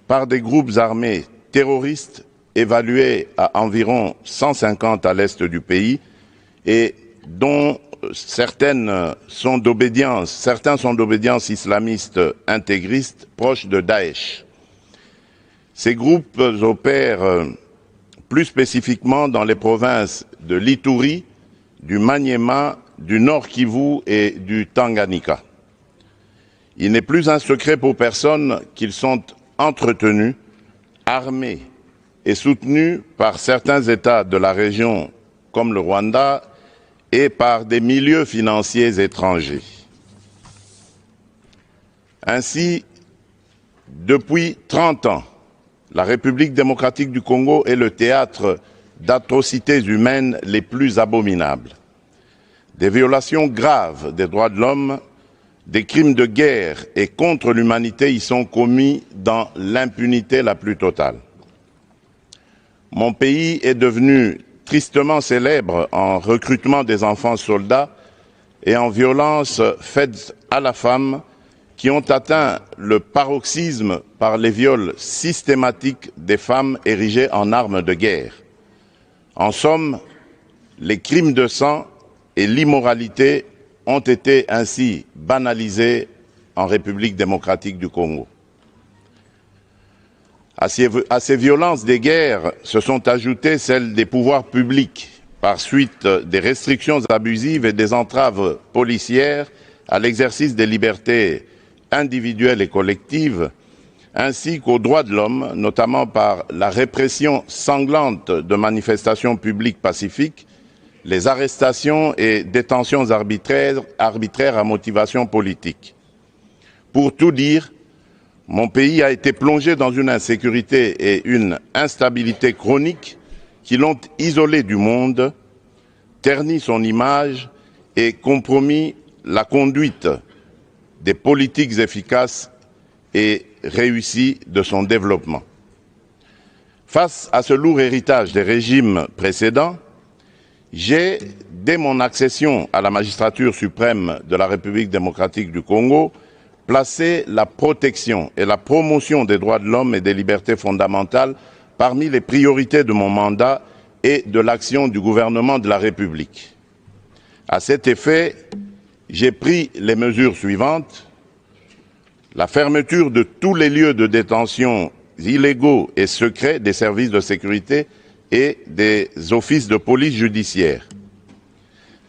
par des groupes armés terroristes évalués à environ 150 à l'est du pays et dont certains sont d'obédience islamiste intégriste proche de Daesh. Ces groupes opèrent plus spécifiquement dans les provinces de l'Ituri, du Maniema, du Nord Kivu et du Tanganyika. Il n'est plus un secret pour personne qu'ils sont entretenus, armés et soutenus par certains États de la région comme le Rwanda et par des milieux financiers étrangers. Ainsi, depuis 30 ans, la République démocratique du Congo est le théâtre d'atrocités humaines les plus abominables. Des violations graves des droits de l'homme, des crimes de guerre et contre l'humanité y sont commis dans l'impunité la plus totale. Mon pays est devenu tristement célèbre en recrutement des enfants soldats et en violences faites à la femme qui ont atteint le paroxysme par les viols systématiques des femmes érigées en armes de guerre. En somme, les crimes de sang et l'immoralité ont été ainsi banalisés en République démocratique du Congo. À ces violences des guerres se sont ajoutées celles des pouvoirs publics par suite des restrictions abusives et des entraves policières à l'exercice des libertés individuelles et collectives, ainsi qu'aux droits de l'homme, notamment par la répression sanglante de manifestations publiques pacifiques, les arrestations et détentions arbitraires à motivation politique. Pour tout dire, mon pays a été plongé dans une insécurité et une instabilité chroniques qui l'ont isolé du monde, terni son image et compromis la conduite des politiques efficaces et réussies de son développement. Face à ce lourd héritage des régimes précédents, j'ai, dès mon accession à la magistrature suprême de la République démocratique du Congo, placé la protection et la promotion des droits de l'homme et des libertés fondamentales parmi les priorités de mon mandat et de l'action du gouvernement de la République. À cet effet, j'ai pris les mesures suivantes: la fermeture de tous les lieux de détention illégaux et secrets des services de sécurité et des offices de police judiciaire,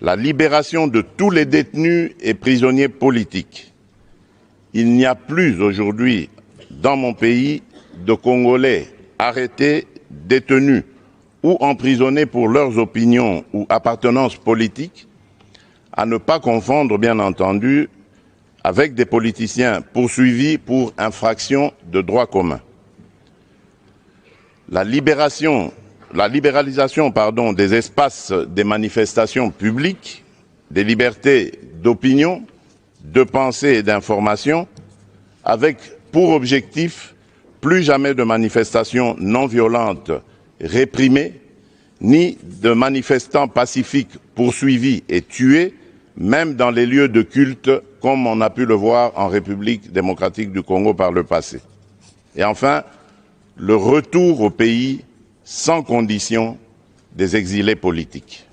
la libération de tous les détenus et prisonniers politiques, il n'y a plus aujourd'hui dans mon pays de Congolais arrêtés, détenus ou emprisonnés pour leurs opinions ou appartenances politiques, à ne pas confondre, bien entendu, avec des politiciens poursuivis pour infraction de droit commun. La libéralisation des espaces des manifestations publiques, des libertés d'opinion, de pensée et d'information, avec pour objectif plus jamais de manifestations non violentes réprimées, ni de manifestants pacifiques poursuivis et tués, même dans les lieux de culte, comme on a pu le voir en République démocratique du Congo par le passé. Et enfin, le retour au pays sans condition des exilés politiques.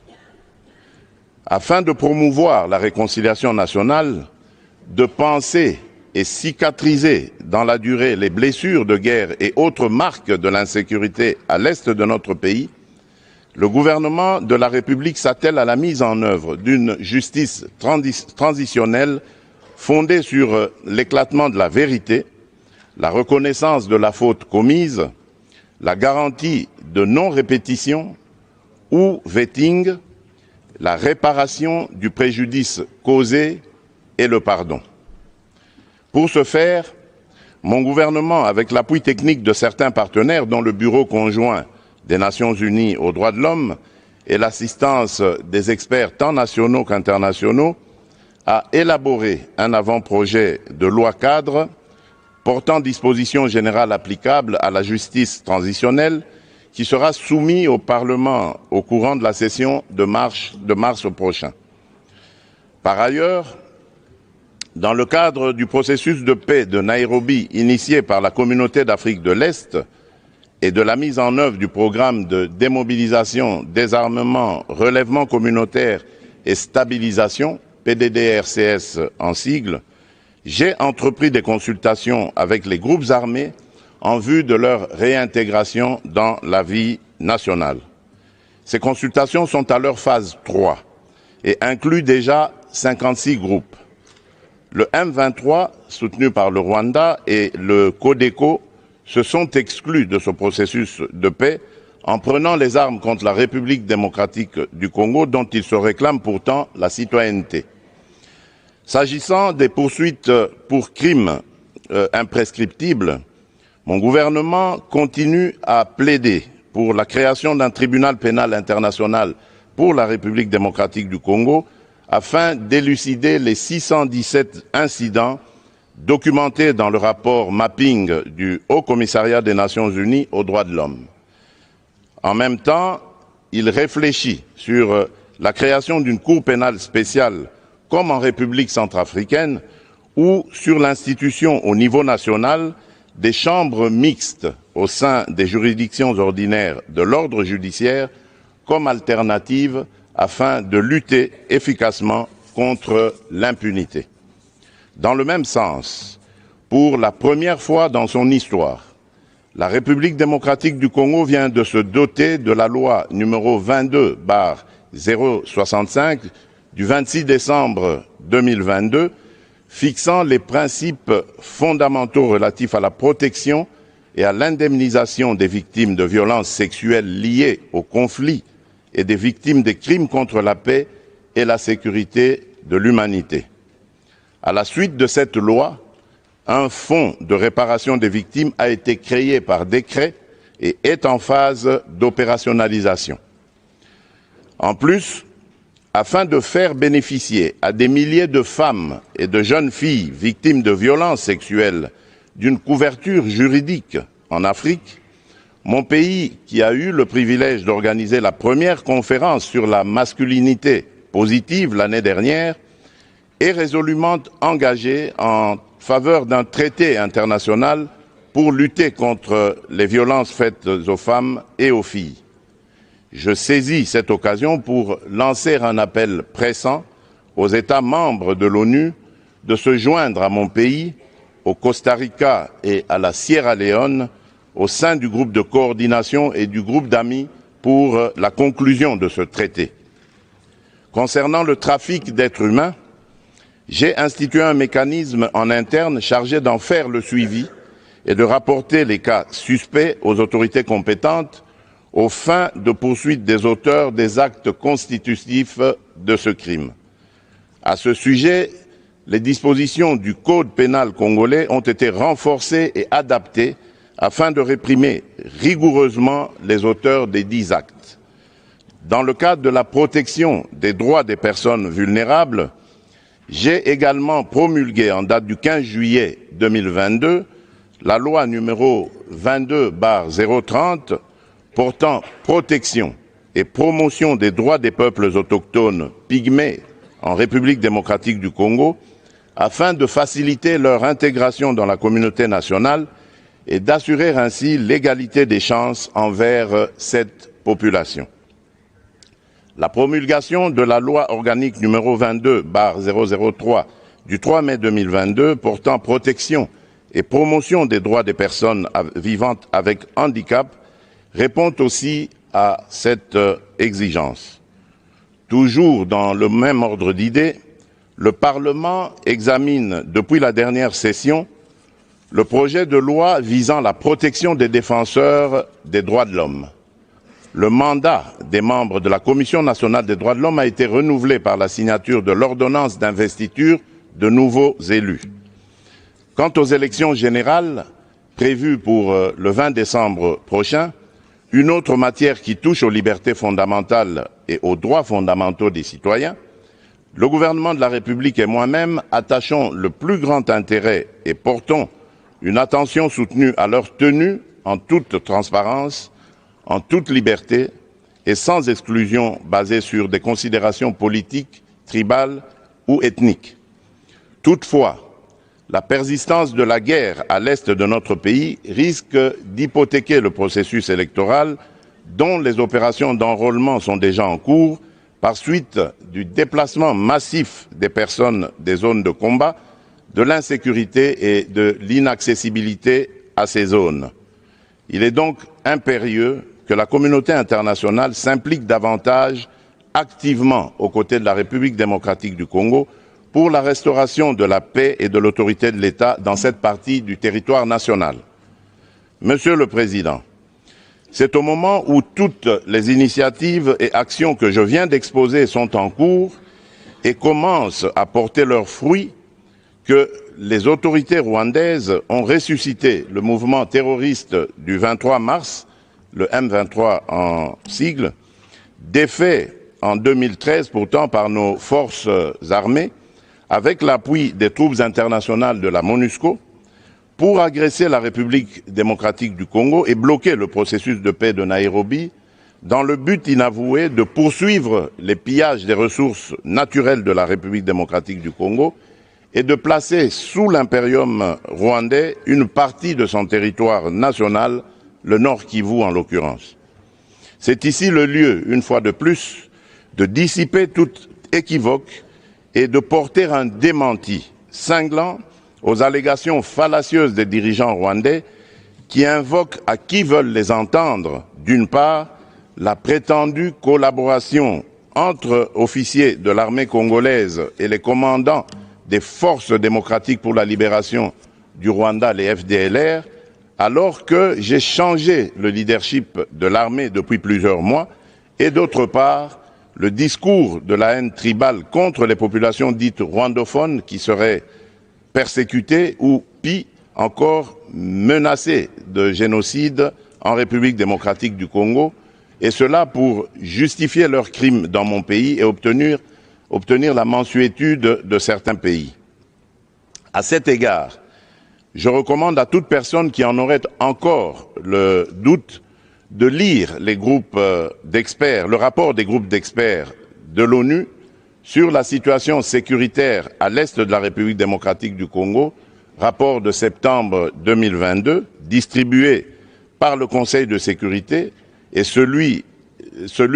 Afin de promouvoir la réconciliation nationale, de penser et cicatriser dans la durée les blessures de guerre et autres marques de l'insécurité à l'est de notre pays, le gouvernement de la République s'attelle à la mise en œuvre d'une justice transitionnelle fondée sur l'éclatement de la vérité, la reconnaissance de la faute commise, la garantie de non-répétition ou vetting, la réparation du préjudice causé et le pardon. Pour ce faire, mon gouvernement, avec l'appui technique de certains partenaires, dont le Bureau conjoint des Nations Unies aux droits de l'homme et l'assistance des experts tant nationaux qu'internationaux, a élaboré un avant-projet de loi cadre portant dispositions générales applicables à la justice transitionnelle qui sera soumis au Parlement au courant de la session de mars prochain. Par ailleurs, dans le cadre du processus de paix de Nairobi initié par la Communauté d'Afrique de l'Est et de la mise en œuvre du programme de démobilisation, désarmement, relèvement communautaire et stabilisation, PDDRCS en sigle, j'ai entrepris des consultations avec les groupes armés en vue de leur réintégration dans la vie nationale. Ces consultations sont à leur phase 3 et incluent déjà 56 groupes. Le M23, soutenu par le Rwanda, et le Codeco se sont exclus de ce processus de paix en prenant les armes contre la République démocratique du Congo, dont ils se réclament pourtant la citoyenneté. S'agissant des poursuites pour crimes imprescriptibles, mon gouvernement continue à plaider pour la création d'un tribunal pénal international pour la République démocratique du Congo afin d'élucider les 617 incidents documentés dans le rapport mapping du Haut Commissariat des Nations Unies aux droits de l'homme. En même temps, il réfléchit sur la création d'une cour pénale spéciale comme en République centrafricaine ou sur l'institution au niveau national des chambres mixtes au sein des juridictions ordinaires de l'ordre judiciaire comme alternative afin de lutter efficacement contre l'impunité. Dans le même sens, pour la première fois dans son histoire, la République démocratique du Congo vient de se doter de la loi numéro 22/065 du 26 décembre 2022 fixant les principes fondamentaux relatifs à la protection et à l'indemnisation des victimes de violences sexuelles liées au conflit et des victimes des crimes contre la paix et la sécurité de l'humanité. À la suite de cette loi, un fonds de réparation des victimes a été créé par décret et est en phase d'opérationnalisation. En plus, afin de faire bénéficier à des milliers de femmes et de jeunes filles victimes de violences sexuelles d'une couverture juridique en Afrique, mon pays, qui a eu le privilège d'organiser la première conférence sur la masculinité positive l'année dernière, est résolument engagé en faveur d'un traité international pour lutter contre les violences faites aux femmes et aux filles. Je saisis cette occasion pour lancer un appel pressant aux États membres de l'ONU de se joindre à mon pays, au Costa Rica et à la Sierra Leone, au sein du groupe de coordination et du groupe d'amis pour la conclusion de ce traité. Concernant le trafic d'êtres humains, j'ai institué un mécanisme en interne chargé d'en faire le suivi et de rapporter les cas suspects aux autorités compétentes aux fins de poursuite des auteurs des actes constitutifs de ce crime. À ce sujet, les dispositions du Code pénal congolais ont été renforcées et adaptées afin de réprimer rigoureusement les auteurs des dits actes. Dans le cadre de la protection des droits des personnes vulnérables, j'ai également promulgué en date du 15 juillet 2022 la loi numéro 22/030 portant protection et promotion des droits des peuples autochtones pygmées en République démocratique du Congo afin de faciliter leur intégration dans la communauté nationale et d'assurer ainsi l'égalité des chances envers cette population. La promulgation de la loi organique numéro 22/003 du 3 mai 2022 portant protection et promotion des droits des personnes vivantes avec handicap répond aussi à cette exigence. Toujours dans le même ordre d'idées, le Parlement examine depuis la dernière session le projet de loi visant la protection des défenseurs des droits de l'homme. Le mandat des membres de la Commission nationale des droits de l'homme a été renouvelé par la signature de l'ordonnance d'investiture de nouveaux élus. Quant aux élections générales prévues pour le 20 décembre prochain, une autre matière qui touche aux libertés fondamentales et aux droits fondamentaux des citoyens, le gouvernement de la République et moi-même attachons le plus grand intérêt et portons une attention soutenue à leur tenue en toute transparence, en toute liberté et sans exclusion basée sur des considérations politiques, tribales ou ethniques. Toutefois, la persistance de la guerre à l'est de notre pays risque d'hypothéquer le processus électoral dont les opérations d'enrôlement sont déjà en cours par suite du déplacement massif des personnes des zones de combat, de l'insécurité et de l'inaccessibilité à ces zones. Il est donc impérieux que la communauté internationale s'implique davantage activement aux côtés de la République démocratique du Congo pour la restauration de la paix et de l'autorité de l'État dans cette partie du territoire national. Monsieur le Président, c'est au moment où toutes les initiatives et actions que je viens d'exposer sont en cours et commencent à porter leurs fruits que les autorités rwandaises ont ressuscité le mouvement terroriste du 23 mars, le M23 en sigle, défait en 2013 pourtant par nos forces armées, avec l'appui des troupes internationales de la MONUSCO, pour agresser la République démocratique du Congo et bloquer le processus de paix de Nairobi, dans le but inavoué de poursuivre les pillages des ressources naturelles de la République démocratique du Congo et de placer sous l'impérium rwandais une partie de son territoire national, le Nord Kivu en l'occurrence. C'est ici le lieu, une fois de plus, de dissiper toute équivoque et de porter un démenti cinglant aux allégations fallacieuses des dirigeants rwandais qui invoquent à qui veulent les entendre, d'une part, la prétendue collaboration entre officiers de l'armée congolaise et les commandants des forces démocratiques pour la libération du Rwanda, les FDLR, alors que j'ai changé le leadership de l'armée depuis plusieurs mois, et d'autre part, le discours de la haine tribale contre les populations dites rwandophones qui seraient persécutées ou, pis encore, menacées de génocide en République démocratique du Congo, et cela pour justifier leurs crimes dans mon pays et obtenir la mansuétude de certains pays. À cet égard, je recommande à toute personne qui en aurait encore le doute de lire les groupes d'experts, le rapport des groupes d'experts de l'ONU sur la situation sécuritaire à l'est de la République démocratique du Congo, rapport de septembre 2022, distribué par le Conseil de sécurité, et celui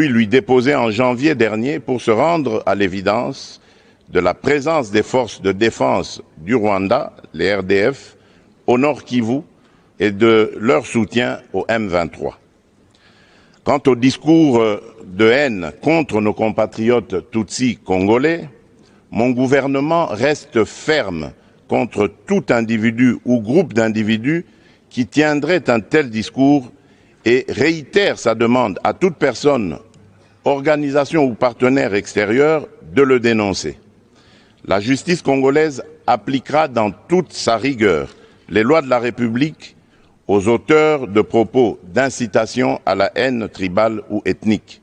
lui déposé en janvier dernier pour se rendre à l'évidence de la présence des forces de défense du Rwanda, les RDF, au Nord Kivu et de leur soutien au M23. Quant au discours de haine contre nos compatriotes Tutsis congolais, mon gouvernement reste ferme contre tout individu ou groupe d'individus qui tiendrait un tel discours et réitère sa demande à toute personne, organisation ou partenaire extérieur de le dénoncer. La justice congolaise appliquera dans toute sa rigueur les lois de la République aux auteurs de propos d'incitation à la haine tribale ou ethnique.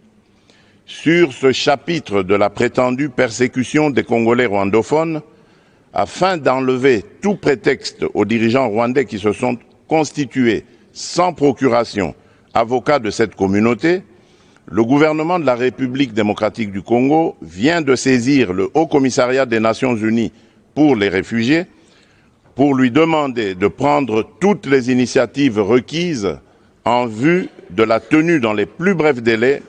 Sur ce chapitre de la prétendue persécution des Congolais rwandophones, afin d'enlever tout prétexte aux dirigeants rwandais qui se sont constitués sans procuration avocats de cette communauté, le gouvernement de la République démocratique du Congo vient de saisir le Haut Commissariat des Nations Unies pour les réfugiés pour lui demander de prendre toutes les initiatives requises en vue de la tenue dans les plus brefs délais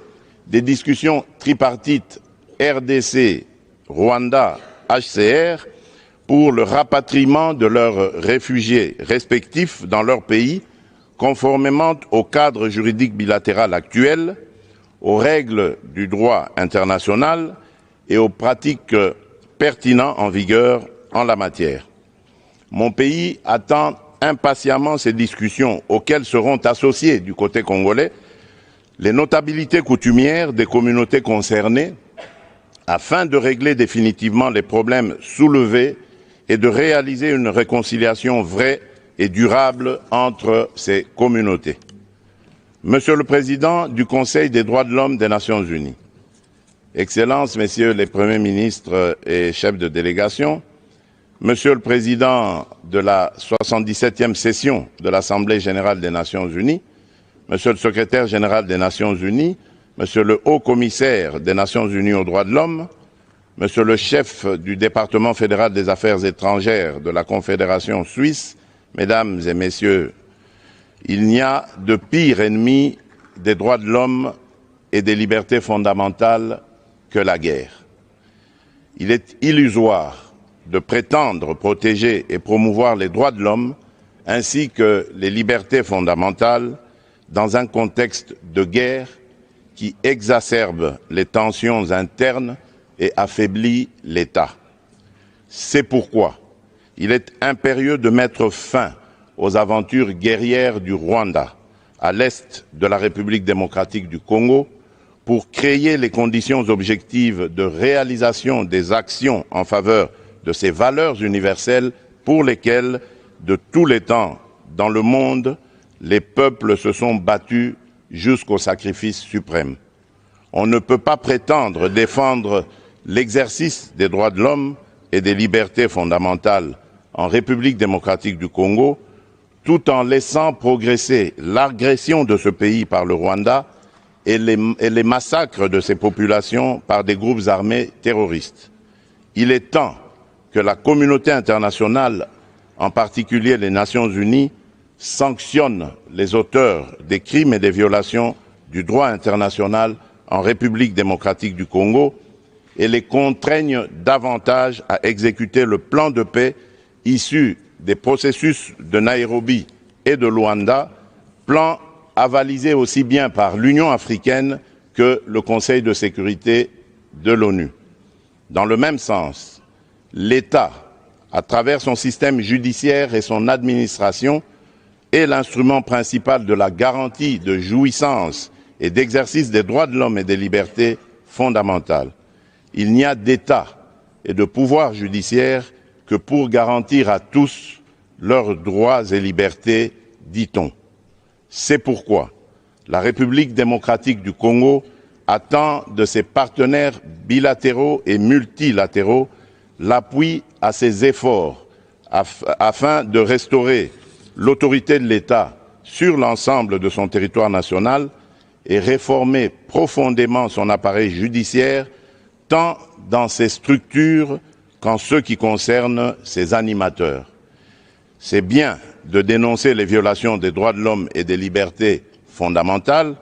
des discussions tripartites RDC, Rwanda, HCR pour le rapatriement de leurs réfugiés respectifs dans leur pays, conformément au cadre juridique bilatéral actuel, aux règles du droit international et aux pratiques pertinentes en vigueur en la matière. Mon pays attend impatiemment ces discussions auxquelles seront associées du côté congolais les notabilités coutumières des communautés concernées afin de régler définitivement les problèmes soulevés et de réaliser une réconciliation vraie et durable entre ces communautés. Monsieur le Président du Conseil des droits de l'homme des Nations Unies, Excellences, Messieurs les Premiers ministres et chefs de délégation, Monsieur le Président de la 77e session de l'Assemblée générale des Nations Unies, Monsieur le Secrétaire général des Nations Unies, Monsieur le Haut Commissaire des Nations Unies aux droits de l'homme, Monsieur le chef du département fédéral des affaires étrangères de la Confédération suisse, Mesdames et Messieurs, il n'y a de pire ennemi des droits de l'homme et des libertés fondamentales que la guerre. Il est illusoire de prétendre protéger et promouvoir les droits de l'homme ainsi que les libertés fondamentales dans un contexte de guerre qui exacerbe les tensions internes et affaiblit l'État. C'est pourquoi il est impérieux de mettre fin aux aventures guerrières du Rwanda, à l'est de la République démocratique du Congo, pour créer les conditions objectives de réalisation des actions en faveur de ces valeurs universelles pour lesquelles, de tous les temps dans le monde, les peuples se sont battus jusqu'au sacrifice suprême. On ne peut pas prétendre défendre l'exercice des droits de l'homme et des libertés fondamentales en République démocratique du Congo, tout en laissant progresser l'agression de ce pays par le Rwanda et les massacres de ses populations par des groupes armés terroristes. Il est temps que la communauté internationale, en particulier les Nations Unies, sanctionne les auteurs des crimes et des violations du droit international en République démocratique du Congo et les contraigne davantage à exécuter le plan de paix issu des processus de Nairobi et de Luanda, plan avalisé aussi bien par l'Union africaine que le Conseil de sécurité de l'ONU. Dans le même sens, l'État, à travers son système judiciaire et son administration, est l'instrument principal de la garantie de jouissance et d'exercice des droits de l'homme et des libertés fondamentales. Il n'y a d'État et de pouvoir judiciaire que pour garantir à tous leurs droits et libertés, dit-on. C'est pourquoi la République démocratique du Congo attend de ses partenaires bilatéraux et multilatéraux l'appui à ses efforts afin de restaurer l'autorité de l'État sur l'ensemble de son territoire national et réformer profondément son appareil judiciaire, tant dans ses structures qu'en ce qui concerne ses animateurs. C'est bien de dénoncer les violations des droits de l'homme et des libertés fondamentales,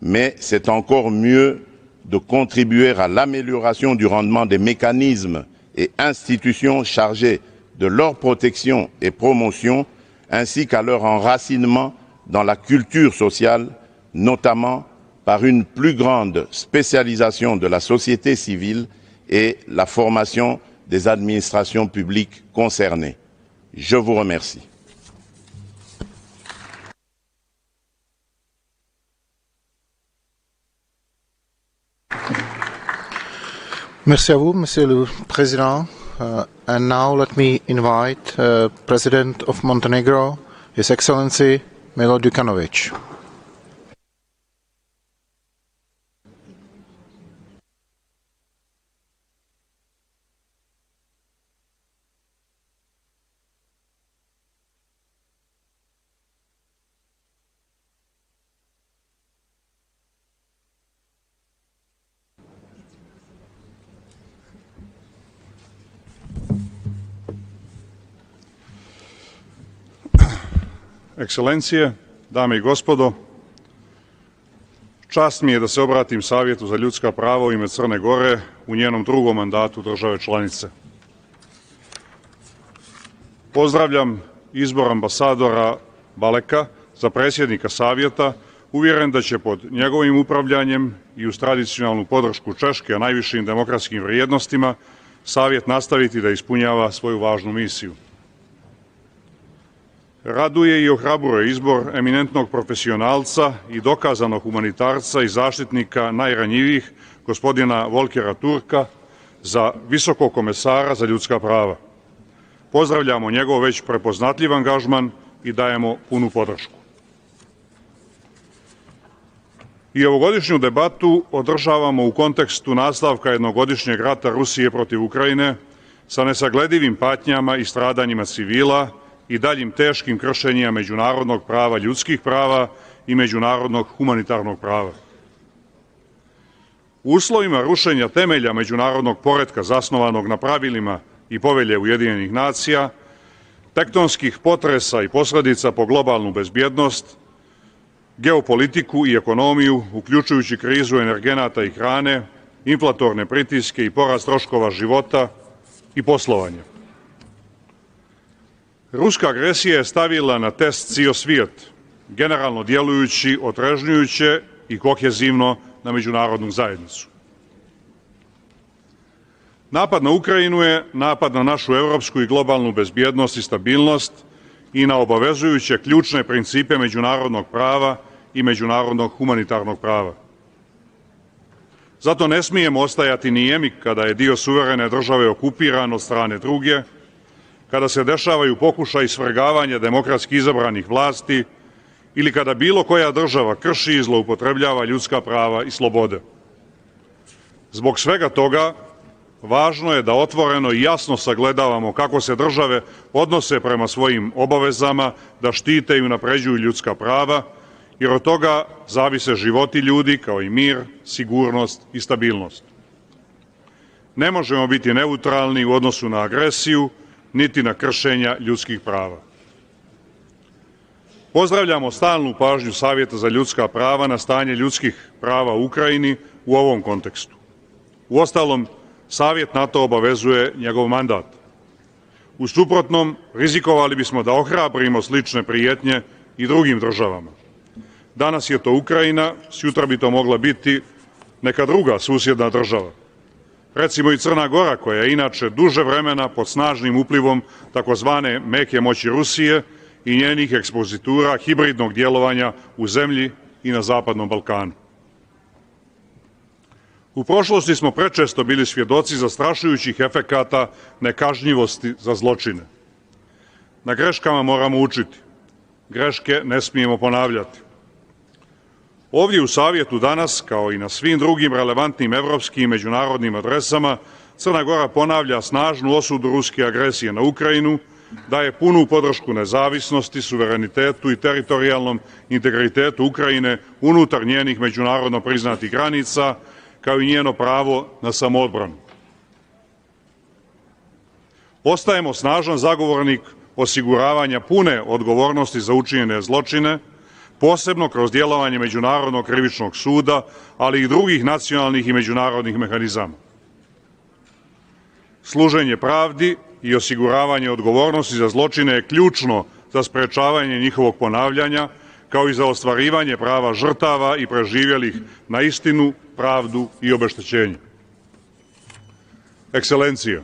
mais c'est encore mieux de contribuer à l'amélioration du rendement des mécanismes et institutions chargées de leur protection et promotion, ainsi qu'à leur enracinement dans la culture sociale, notamment par une plus grande spécialisation de la société civile et la formation des administrations publiques concernées. Je vous remercie. Merci à vous, Monsieur le Président. And now let me invite President of Montenegro, His Excellency Milo Đukanović. Ekscelencije, dame i gospodo, čast mi je da se obratim Savjetu za ljudska prava u ime Crne Gore u njenom drugom mandatu države članice. Pozdravljam izbor ambasadora Baleka za predsjednika Savjeta, uvjeren da će pod njegovim upravljanjem i uz tradicionalnu podršku Češke, a najvišim demokratskim vrijednostima, Savjet nastaviti da ispunjava svoju važnu misiju. Raduje i ohrabruje izbor eminentnog profesionalca i dokazanog humanitarca i zaštitnika najranjivijih, gospodina Volkera Turka, za visokog komesara za ljudska prava. Pozdravljamo njegov već prepoznatljiv angažman i dajemo punu podršku. I ovogodišnju debatu održavamo u kontekstu nastavka jednogodišnjeg rata Rusije protiv Ukrajine sa nesagledivim patnjama i stradanjima civila i daljim teškim kršenjima međunarodnog prava, ljudskih prava i međunarodnog humanitarnog prava. U uslovima rušenja temelja međunarodnog poretka zasnovanog na pravilima i povelje Ujedinjenih nacija, tektonskih potresa i posledica po globalnu bezbjednost, geopolitiku i ekonomiju, uključujući krizu energenata i hrane, inflatorne pritiske i porast troškova života i poslovanja. Ruska agresija je stavila na test cijel svijet, generalno djelujući otrežnjujuće i kohezivno na međunarodnu zajednicu. Napad na Ukrajinu je napad na našu evropsku i globalnu bezbjednost i stabilnost i na obavezujuće ključne principe međunarodnog prava i međunarodnog humanitarnog prava. Zato ne smijemo ostajati nijemi kada je dio suverene države okupiran od strane druge, kada se dešavaju pokušaji svrgavanja demokratski izabranih vlasti ili kada bilo koja država krši i zloupotrebljava ljudska prava i slobode. Zbog svega toga, važno je da otvoreno i jasno sagledavamo kako se države odnose prema svojim obavezama da štite i unapređuju ljudska prava, jer od toga zavise životi ljudi kao i mir, sigurnost i stabilnost. Ne možemo biti neutralni u odnosu na agresiju, niti na kršenja ljudskih prava. Pozdravljamo stalnu pažnju Savjeta za ljudska prava na stanje ljudskih prava u Ukrajini u ovom kontekstu. Uostalom, Savjet na to obavezuje njegov mandat. U suprotnom, rizikovali bismo da ohrabrimo slične prijetnje i drugim državama. Danas je to Ukrajina, sutra bi to mogla biti neka druga susjedna država. Recimo i Crna Gora, koja je inače duže vremena pod snažnim uplivom takozvane meke moći Rusije i njenih ekspozitura hibridnog djelovanja u zemlji i na Zapadnom Balkanu. U prošlosti smo prečesto bili svjedoci zastrašujućih efekata nekažnjivosti za zločine. Na greškama moramo učiti. Greške ne smijemo ponavljati. Ovdje u Savjetu danas, kao i na svim drugim relevantnim evropskim i međunarodnim adresama, Crna Gora ponavlja snažnu osudu ruske agresije na Ukrajinu, daje punu podršku nezavisnosti, suverenitetu i teritorijalnom integritetu Ukrajine unutar njenih međunarodno priznatih granica, kao i njeno pravo na samoodbranu. Ostajemo snažan zagovornik osiguravanja pune odgovornosti za učinjene zločine, posebno kroz djelovanje Međunarodnog krivičnog suda, ali i drugih nacionalnih i međunarodnih mehanizama. Služenje pravdi i osiguravanje odgovornosti za zločine je ključno za sprečavanje njihovog ponavljanja, kao i za ostvarivanje prava žrtava i preživjelih na istinu, pravdu i obeštećenje. Ekscelencija,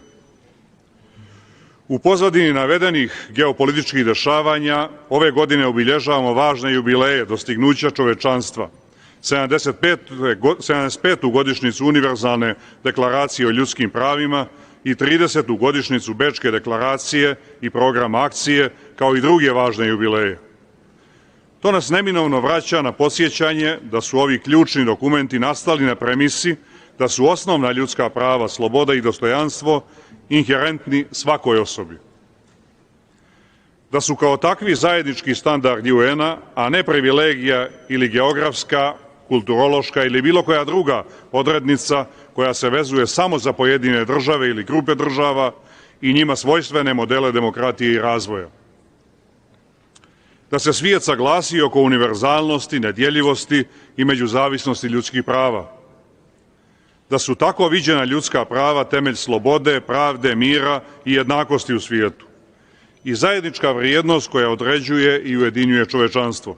U pozadini navedenih geopolitičkih dešavanja ove godine obilježavamo važne jubileje dostignuća čovečanstva. 75. godišnjicu Univerzalne deklaracije o ljudskim pravima i 30. godišnjicu Bečke deklaracije i program akcije, kao i druge važne jubileje. To nas neminovno vraća na podsjećanje da su ovi ključni dokumenti nastali na premisi da su osnovna ljudska prava, sloboda i dostojanstvo inherentni svakoj osobi. Da su kao takvi zajednički standardi UN-a, a ne privilegija ili geografska, kulturološka ili bilo koja druga odrednica koja se vezuje samo za pojedine države ili grupe država i njima svojstvene modele demokratije i razvoja. Da se svijet saglasi oko univerzalnosti, nedjeljivosti i međuzavisnosti ljudskih prava. Da su tako viđena ljudska prava temelj slobode, pravde, mira i jednakosti u svijetu i zajednička vrijednost koja određuje i ujedinjuje čovečanstvo.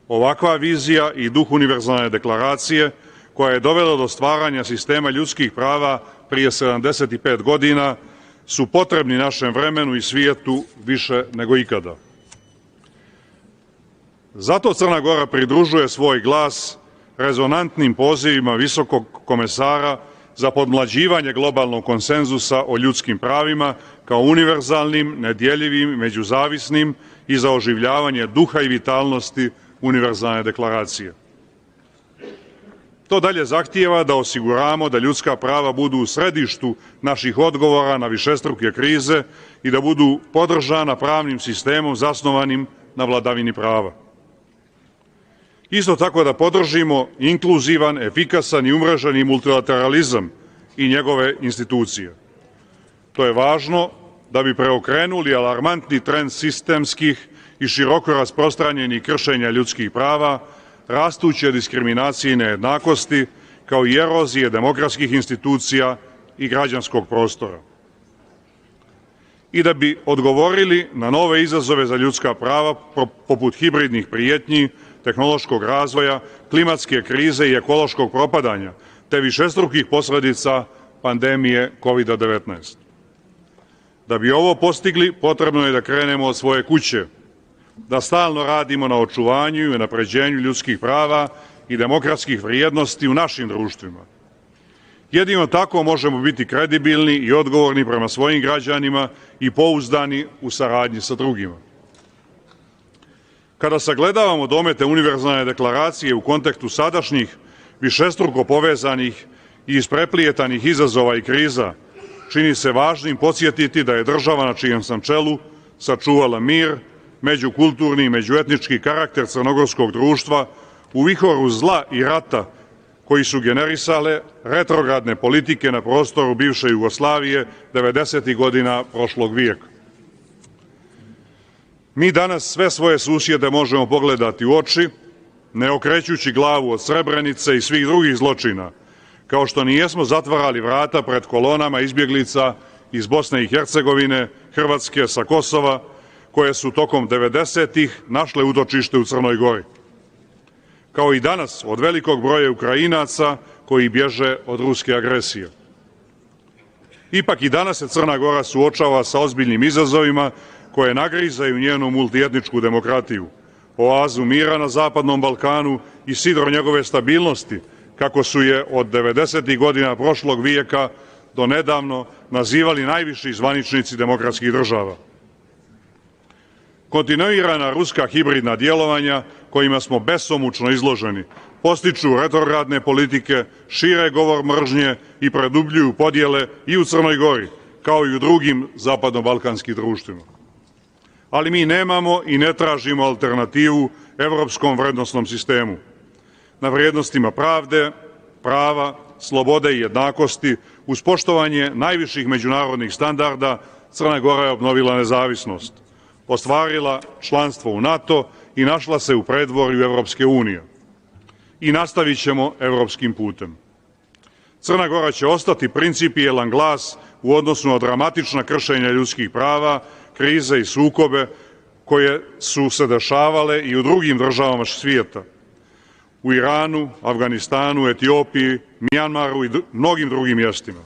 Ovakva vizija i duh univerzalne deklaracije, koja je dovela do stvaranja sistema ljudskih prava prije 75 godina, su potrebni našem vremenu i svijetu više nego ikada. Zato Crna Gora pridružuje svoj glas rezonantnim pozivima visokog komesara za podmlađivanje globalnog konsenzusa o ljudskim pravima kao univerzalnim, nedjeljivim, međuzavisnim i za oživljavanje duha i vitalnosti univerzalne deklaracije. To dalje zahtijeva da osiguramo da ljudska prava budu u središtu naših odgovora na višestruke krize i da budu podržana pravnim sistemom zasnovanim na vladavini prava. Isto tako da podržimo inkluzivan, efikasan i umreženi multilateralizam i njegove institucije. To je važno da bi preokrenuli alarmantni trend sistemskih i široko rasprostranjenih kršenja ljudskih prava, rastuće diskriminacije i nejednakosti, kao i erozije demokratskih institucija i građanskog prostora. I da bi odgovorili na nove izazove za ljudska prava poput hibridnih prijetnji, tehnološkog razvoja, klimatske krize i ekološkog propadanja, te višestrukih posledica pandemije COVID-19. Da bi ovo postigli, potrebno je da krenemo od svoje kuće, da stalno radimo na očuvanju i unapređenju ljudskih prava i demokratskih vrijednosti u našim društvima. Jedino tako možemo biti kredibilni i odgovorni prema svojim građanima i pouzdani u saradnji sa drugima. Kada sagledavamo domete univerzalne deklaracije u kontekstu sadašnjih, višestruko povezanih i ispreplijetanih izazova i kriza, čini se važnim podsjetiti da je država na čijem sam čelu sačuvala mir, međukulturni i međuetnički karakter crnogorskog društva u vihoru zla i rata koji su generisale retrogradne politike na prostoru bivše Jugoslavije 90. godina prošlog vijeka. Mi danas sve svoje susjede možemo pogledati u oči, ne okrećući glavu od Srebrenice i svih drugih zločina, kao što nijesmo zatvarali vrata pred kolonama izbjeglica iz Bosne i Hercegovine, Hrvatske, sa Kosova, koje su tokom 90-ih našle utočište u Crnoj Gori. Kao i danas od velikog broja Ukrajinaca koji bježe od ruske agresije. Ipak i danas se Crna Gora suočava sa ozbiljnim izazovima koje nagrizaju njenu multietničku demokratiju, oazu mira na Zapadnom Balkanu i sidro njegove stabilnosti, kako su je od 90. godina prošlog vijeka do nedavno nazivali najviši zvaničnici demokratskih država. Kontinuirana ruska hibridna djelovanja kojima smo besomučno izloženi postiču retrogradne politike, šire govor mržnje i produbljuju podjele i u Crnoj Gori, kao i u drugim zapadno-balkanskim društvima. Ali mi nemamo i ne tražimo alternativu evropskom vrednostnom sistemu. Na vrijednostima pravde, prava, slobode i jednakosti, uz poštovanje najviših međunarodnih standarda, Crna Gora je obnovila nezavisnost, ostvarila članstvo u NATO i našla se u predvorju Evropske unije. I nastavit ćemo evropskim putem. Crna Gora će ostati principijelan glas u odnosu na dramatična kršenja ljudskih prava, krize i sukobe koje su se dešavale i u drugim državama svijeta. U Iranu, Afganistanu, Etiopiji, Mjanmaru i mnogim drugim mjestima.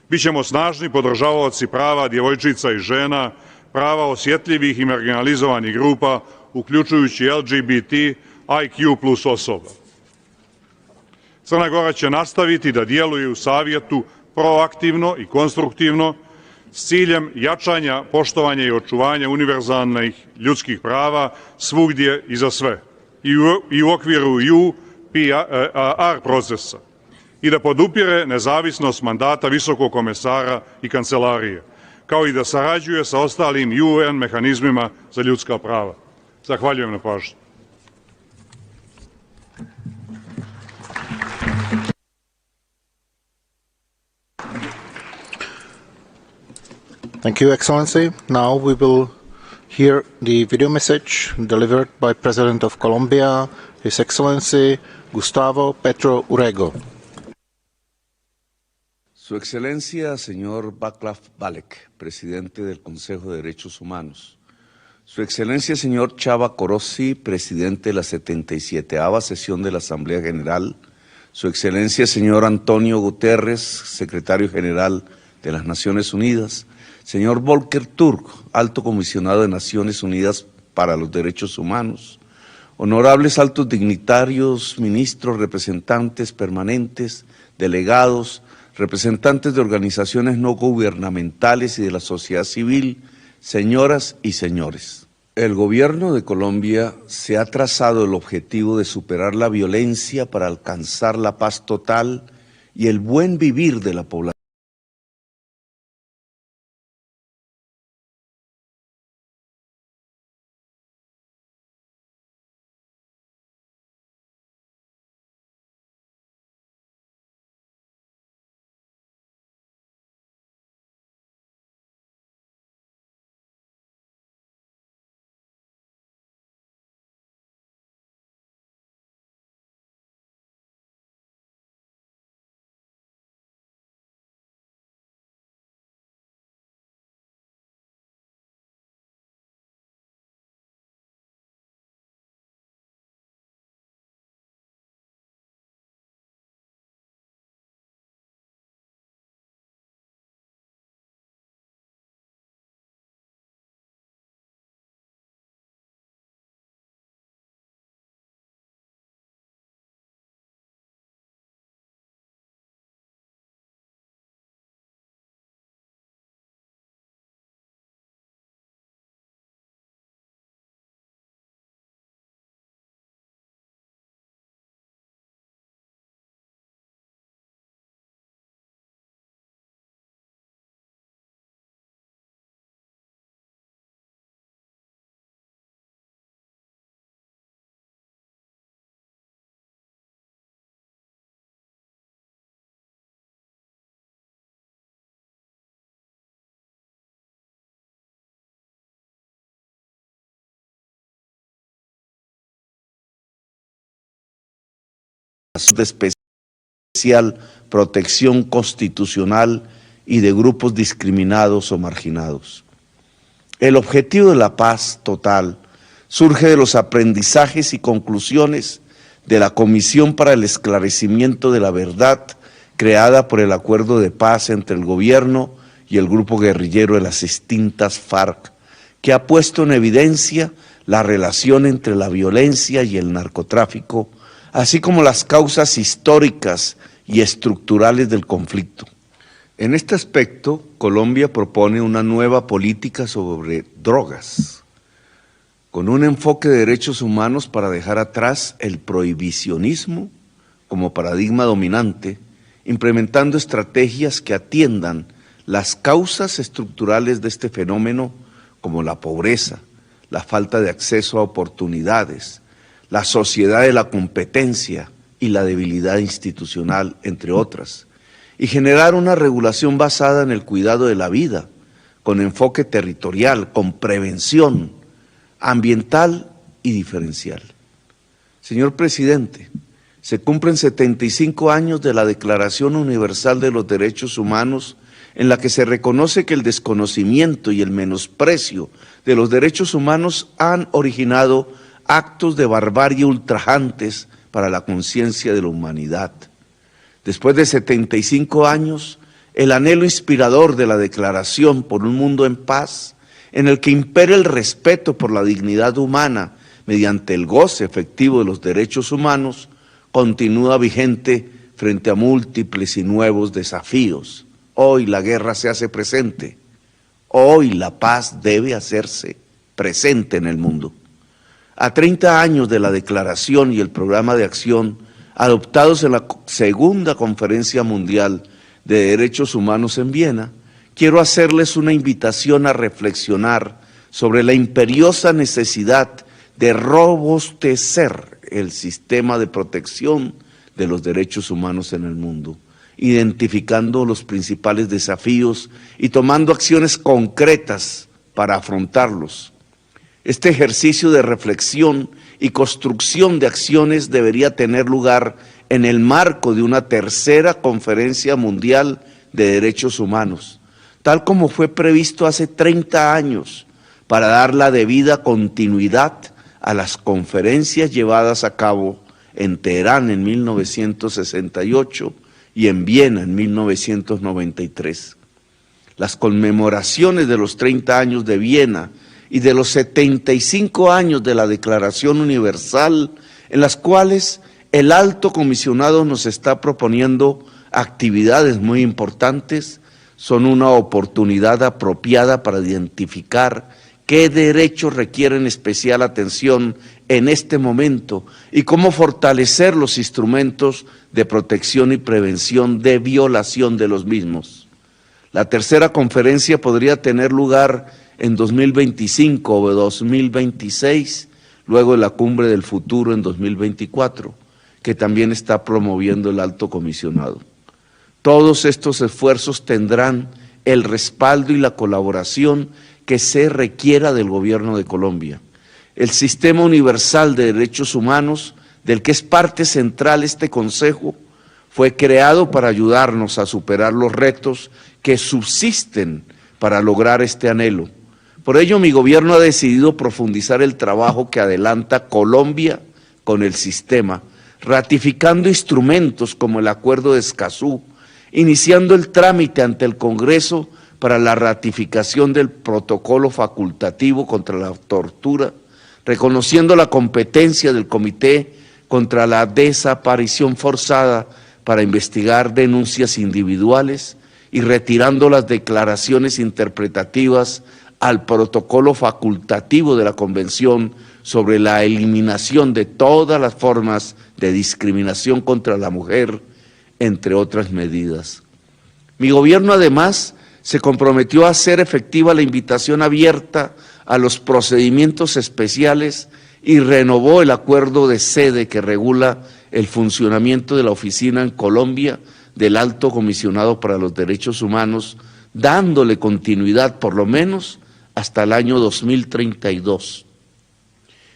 Bićemo snažni podržavaoci prava djevojčica i žena, prava osjetljivih i marginalizovanih grupa, uključujući LGBT, IQ plus osoba. Crna Gora će nastaviti da djeluje u Savjetu proaktivno i konstruktivno s ciljem jačanja, poštovanja i očuvanja univerzalnih ljudskih prava svugdje i za sve i u okviru UPR procesa i da podupire nezavisnost mandata visokog komesara i kancelarije, kao i da sarađuje sa ostalim UN mehanizmima za ljudska prava. Zahvaljujem na pažnji. Thank you, Excellency. Now we will hear the video message delivered by President of Colombia, His Excellency Gustavo Petro Urrego. Su Excelencia, señor Václav Valek, presidente del Consejo de Derechos Humanos. Su Excelencia, señor Chava Corozzi, presidente de la 77ª sesión de la Asamblea General. Su Excelencia, señor Antonio Guterres, secretario general de las Naciones Unidas. Señor Volker Turk, alto comisionado de Naciones Unidas para los Derechos Humanos. Honorables altos dignitarios, ministros, representantes permanentes, delegados, representantes de organizaciones no gubernamentales y de la sociedad civil, señoras y señores. El gobierno de Colombia se ha trazado el objetivo de superar la violencia para alcanzar la paz total y el buen vivir de la población. De especial protección constitucional y de grupos discriminados o marginados. El objetivo de la paz total surge de los aprendizajes y conclusiones de la Comisión para el Esclarecimiento de la Verdad, creada por el Acuerdo de Paz entre el gobierno y el grupo guerrillero de las extintas FARC, que ha puesto en evidencia la relación entre la violencia y el narcotráfico, así como las causas históricas y estructurales del conflicto. En este aspecto, Colombia propone una nueva política sobre drogas, con un enfoque de derechos humanos para dejar atrás el prohibicionismo como paradigma dominante, implementando estrategias que atiendan las causas estructurales de este fenómeno, como la pobreza, la falta de acceso a oportunidades, la sociedad de la competencia y la debilidad institucional, entre otras, y generar una regulación basada en el cuidado de la vida, con enfoque territorial, con prevención ambiental y diferencial. Señor Presidente, se cumplen 75 años de la Declaración Universal de los Derechos Humanos, en la que se reconoce que el desconocimiento y el menosprecio de los derechos humanos han originado actos de barbarie ultrajantes para la conciencia de la humanidad. Después de 75 años, el anhelo inspirador de la Declaración por un mundo en paz, en el que impera el respeto por la dignidad humana mediante el goce efectivo de los derechos humanos, continúa vigente frente a múltiples y nuevos desafíos. Hoy la guerra se hace presente, hoy la paz debe hacerse presente en el mundo. A 30 años de la Declaración y el programa de acción adoptados en la segunda Conferencia Mundial de Derechos Humanos en Viena, quiero hacerles una invitación a reflexionar sobre la imperiosa necesidad de robustecer el sistema de protección de los derechos humanos en el mundo, identificando los principales desafíos y tomando acciones concretas para afrontarlos. Este ejercicio de reflexión y construcción de acciones debería tener lugar en el marco de una tercera Conferencia Mundial de Derechos Humanos, tal como fue previsto hace 30 años, para dar la debida continuidad a las conferencias llevadas a cabo en Teherán en 1968 y en Viena en 1993. Las conmemoraciones de los 30 años de Viena y de los 75 años de la Declaración Universal, en las cuales el Alto Comisionado nos está proponiendo actividades muy importantes, son una oportunidad apropiada para identificar qué derechos requieren especial atención en este momento y cómo fortalecer los instrumentos de protección y prevención de violación de los mismos. La tercera conferencia podría tener lugar en 2025 o 2026, luego de la Cumbre del Futuro en 2024, que también está promoviendo el Alto Comisionado. Todos estos esfuerzos tendrán el respaldo y la colaboración que se requiera del Gobierno de Colombia. El Sistema Universal de Derechos Humanos, del que es parte central este Consejo, fue creado para ayudarnos a superar los retos que subsisten para lograr este anhelo. Por ello, mi gobierno ha decidido profundizar el trabajo que adelanta Colombia con el sistema, ratificando instrumentos como el Acuerdo de Escazú, iniciando el trámite ante el Congreso para la ratificación del protocolo facultativo contra la tortura, reconociendo la competencia del Comité contra la Desaparición Forzada para investigar denuncias individuales y retirando las declaraciones interpretativas al protocolo facultativo de la Convención sobre la eliminación de todas las formas de discriminación contra la mujer, entre otras medidas. Mi gobierno además se comprometió a hacer efectiva la invitación abierta a los procedimientos especiales y renovó el acuerdo de sede que regula el funcionamiento de la oficina en Colombia del Alto Comisionado para los Derechos Humanos, dándole continuidad por lo menos hasta el año 2032.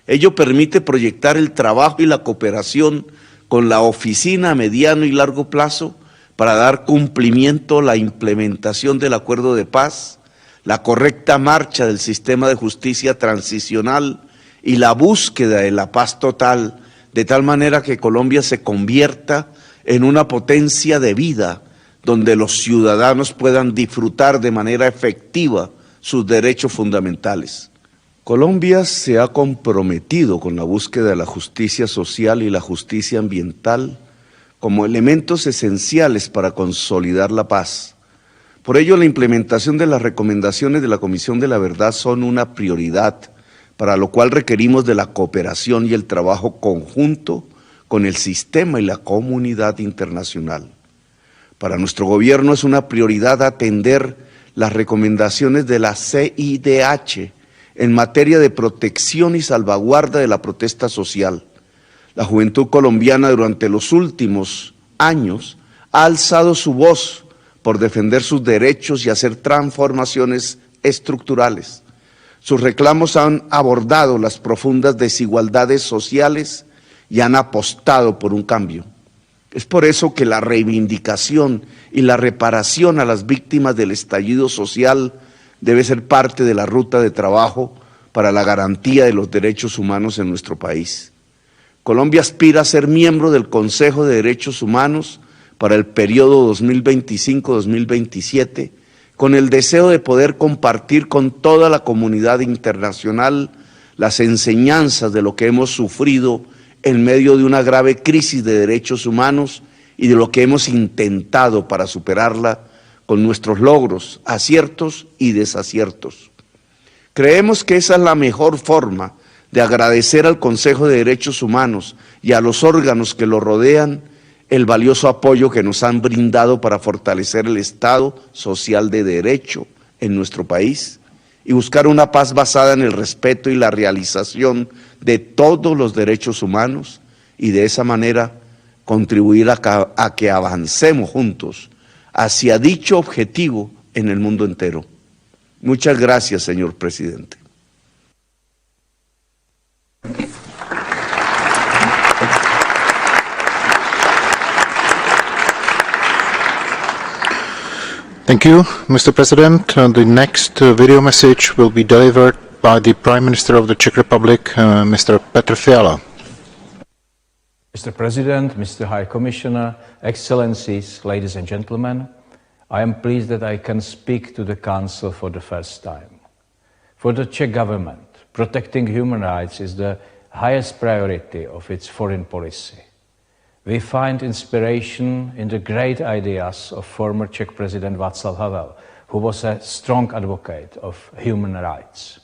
Ello permite proyectar el trabajo y la cooperación con la oficina a mediano y largo plazo para dar cumplimiento a la implementación del acuerdo de paz, la correcta marcha del sistema de justicia transicional y la búsqueda de la paz total, de tal manera que Colombia se convierta en una potencia de vida, donde los ciudadanos puedan disfrutar de manera efectiva sus derechos fundamentales. Colombia se ha comprometido con la búsqueda de la justicia social y la justicia ambiental como elementos esenciales para consolidar la paz. Por ello, la implementación de las recomendaciones de la Comisión de la Verdad son una prioridad, para lo cual requerimos de la cooperación y el trabajo conjunto con el sistema y la comunidad internacional. Para nuestro gobierno es una prioridad atender las recomendaciones de la CIDH en materia de protección y salvaguarda de la protesta social. La juventud colombiana durante los últimos años ha alzado su voz por defender sus derechos y hacer transformaciones estructurales. Sus reclamos han abordado las profundas desigualdades sociales y han apostado por un cambio. Es por eso que la reivindicación y la reparación a las víctimas del estallido social debe ser parte de la ruta de trabajo para la garantía de los derechos humanos en nuestro país. Colombia aspira a ser miembro del Consejo de Derechos Humanos para el periodo 2025-2027, con el deseo de poder compartir con toda la comunidad internacional las enseñanzas de lo que hemos sufrido en medio de una grave crisis de derechos humanos y de lo que hemos intentado para superarla con nuestros logros, aciertos y desaciertos. Creemos que esa es la mejor forma de agradecer al Consejo de Derechos Humanos y a los órganos que lo rodean el valioso apoyo que nos han brindado para fortalecer el Estado social de derecho en nuestro país y buscar una paz basada en el respeto y la realización de todos los derechos humanos y de esa manera contribuir a que avancemos juntos hacia dicho objetivo en el mundo entero. Muchas gracias, señor presidente. Thank you, Mr. President. The next video message will be delivered by the Prime Minister of the Czech Republic, Mr. Petr Fiala. Mr. President, Mr. High Commissioner, Excellencies, ladies and gentlemen, I am pleased that I can speak to the Council for the first time. For the Czech government, protecting human rights is the highest priority of its foreign policy. We find inspiration in the great ideas of former Czech President Václav Havel, who was a strong advocate of human rights.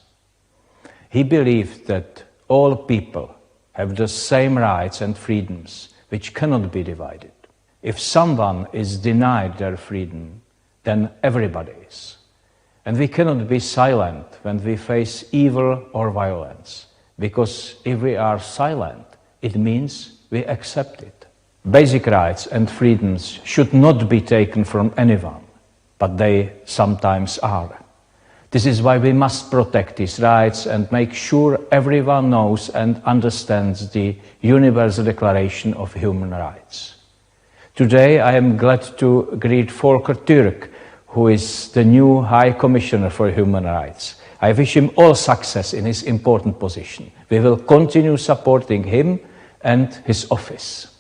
He believed that all people have the same rights and freedoms which cannot be divided. If someone is denied their freedom, then everybody is. And we cannot be silent when we face evil or violence, because if we are silent, it means we accept it. Basic rights and freedoms should not be taken from anyone, but they sometimes are. This is why we must protect these rights and make sure everyone knows and understands the Universal Declaration of Human Rights. Today I am glad to greet Volker Türk, who is the new High Commissioner for Human Rights. I wish him all success in his important position. We will continue supporting him and his office.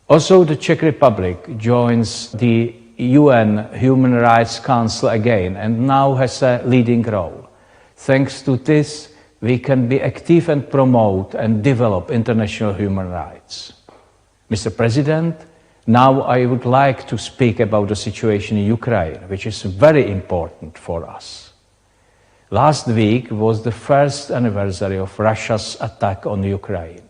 Also, the Czech Republic joins the UN Human Rights Council again and now has a leading role. Thanks to this, we can be active and promote and develop international human rights. Mr. President, now I would like to speak about the situation in Ukraine, which is very important for us. Last week was the first anniversary of Russia's attack on Ukraine.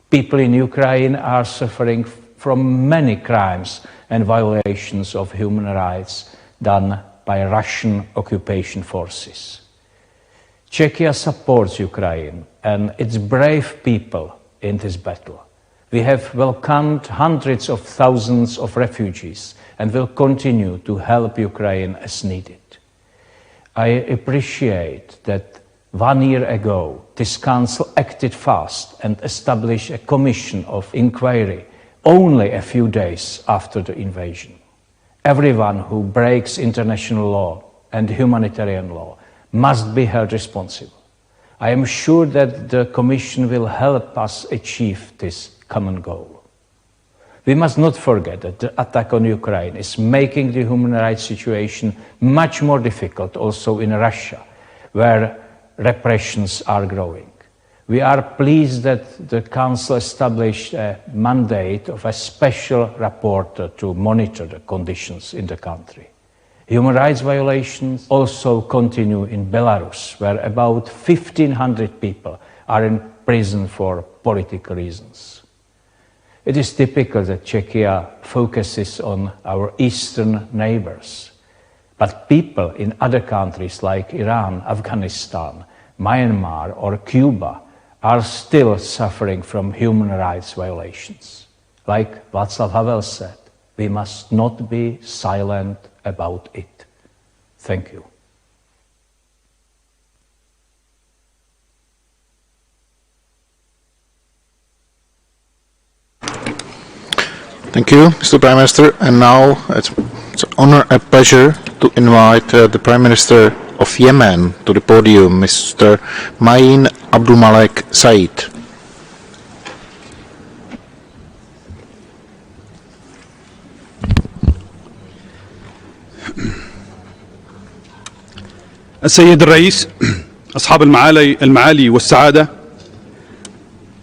People in Ukraine are suffering from many crimes and violations of human rights done by Russian occupation forces. Czechia supports Ukraine and its brave people in this battle. We have welcomed hundreds of thousands of refugees and will continue to help Ukraine as needed. I appreciate that 1 year ago, this Council acted fast and established a commission of inquiry only a few days after the invasion. Everyone who breaks international law and humanitarian law must be held responsible. I am sure that the Commission will help us achieve this common goal. We must not forget that the attack on Ukraine is making the human rights situation much more difficult also in Russia, where repressions are growing. We are pleased that the Council established a mandate of a special rapporteur to monitor the conditions in the country. Human rights violations also continue in Belarus, where about 1,500 people are in prison for political reasons. It is typical that Czechia focuses on our eastern neighbors, but people in other countries like Iran, Afghanistan, Myanmar or Cuba are still suffering from human rights violations. Like Václav Havel said, we must not be silent about it. Thank you. Thank you, Mr. Prime Minister. And now it's an honor and pleasure to invite the Prime Minister of Yemen to the podium, Mr. Main Abdulmalek Said. السيد الرئيس، أصحاب المعالي والسعادة،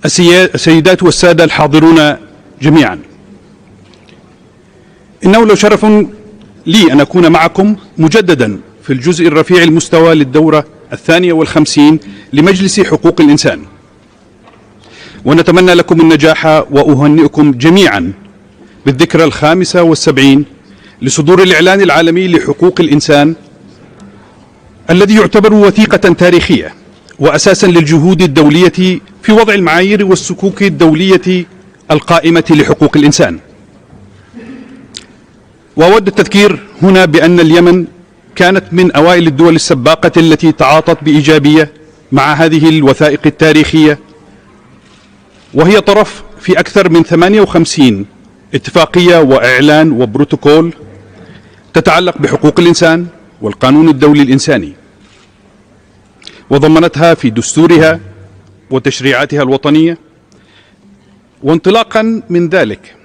السيدات والسادة الحاضرون جميعا، إنه لو شرف لي أن أكون معكم مجددا في الجزء الرفيع المستوى للدورة 52 لمجلس حقوق الإنسان، ونتمنى لكم النجاح وأهنئكم جميعا بالذكرى 75 لصدور الإعلان العالمي لحقوق الإنسان، الذي يعتبر وثيقة تاريخية وأساسا للجهود الدولية في وضع المعايير والسكوك الدولية القائمة لحقوق الإنسان. وأود التذكير هنا بأن اليمن كانت من أوائل الدول السباقة التي تعاطت بإيجابية مع هذه الوثائق التاريخية، وهي طرف في أكثر من 58 اتفاقية وإعلان وبروتوكول تتعلق بحقوق الإنسان والقانون الدولي الإنساني، وضمنتها في دستورها وتشريعاتها الوطنية. وانطلاقا من ذلك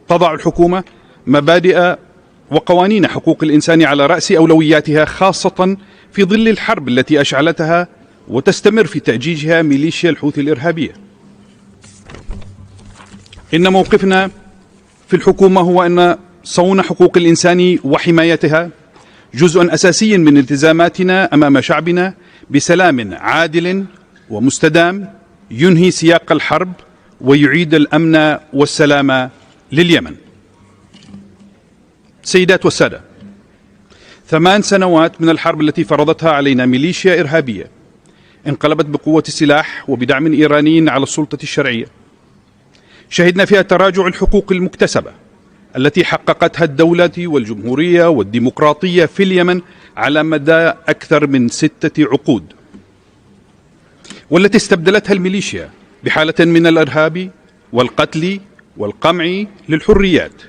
تضع الحكومة مبادئ وقوانين حقوق الإنسان على رأس أولوياتها، خاصة في ظل الحرب التي أشعلتها وتستمر في تأجيجها ميليشيا الحوثي الإرهابية. إن موقفنا في الحكومة هو أن صون حقوق الإنسان وحمايتها جزء أساسي من التزاماتنا أمام شعبنا بسلام عادل ومستدام ينهي سياق الحرب ويعيد الأمن والسلام لليمن. سيدات والسادة، 8 سنوات من الحرب التي فرضتها علينا ميليشيا إرهابية انقلبت بقوة السلاح وبدعم إيراني على السلطة الشرعية، شهدنا فيها تراجع الحقوق المكتسبة التي حققتها الدولة والجمهورية والديمقراطية في اليمن على مدى أكثر من 6 عقود، والتي استبدلتها الميليشيا بحالة من الإرهاب والقتل والقمع للحريات،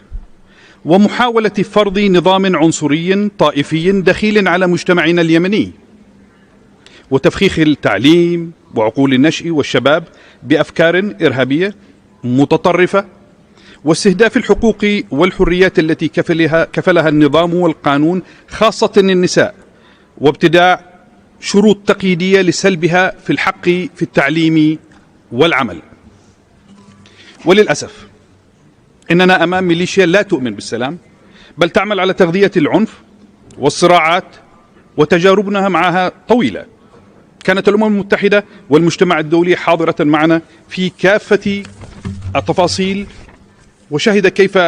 ومحاولة فرض نظام عنصري طائفي دخيل على مجتمعنا اليمني، وتفخيخ التعليم وعقول النشء والشباب بأفكار إرهابية متطرفة، واستهداف الحقوق والحريات التي كفلها النظام والقانون خاصة النساء، وابتداع شروط تقييدية لسلبها في الحق في التعليم والعمل. وللأسف إننا أمام ميليشيا لا تؤمن بالسلام، بل تعمل على تغذية العنف والصراعات، وتجاربنا معها طويلة. كانت الأمم المتحدة والمجتمع الدولي حاضرة معنا في كافة التفاصيل، وشهد كيف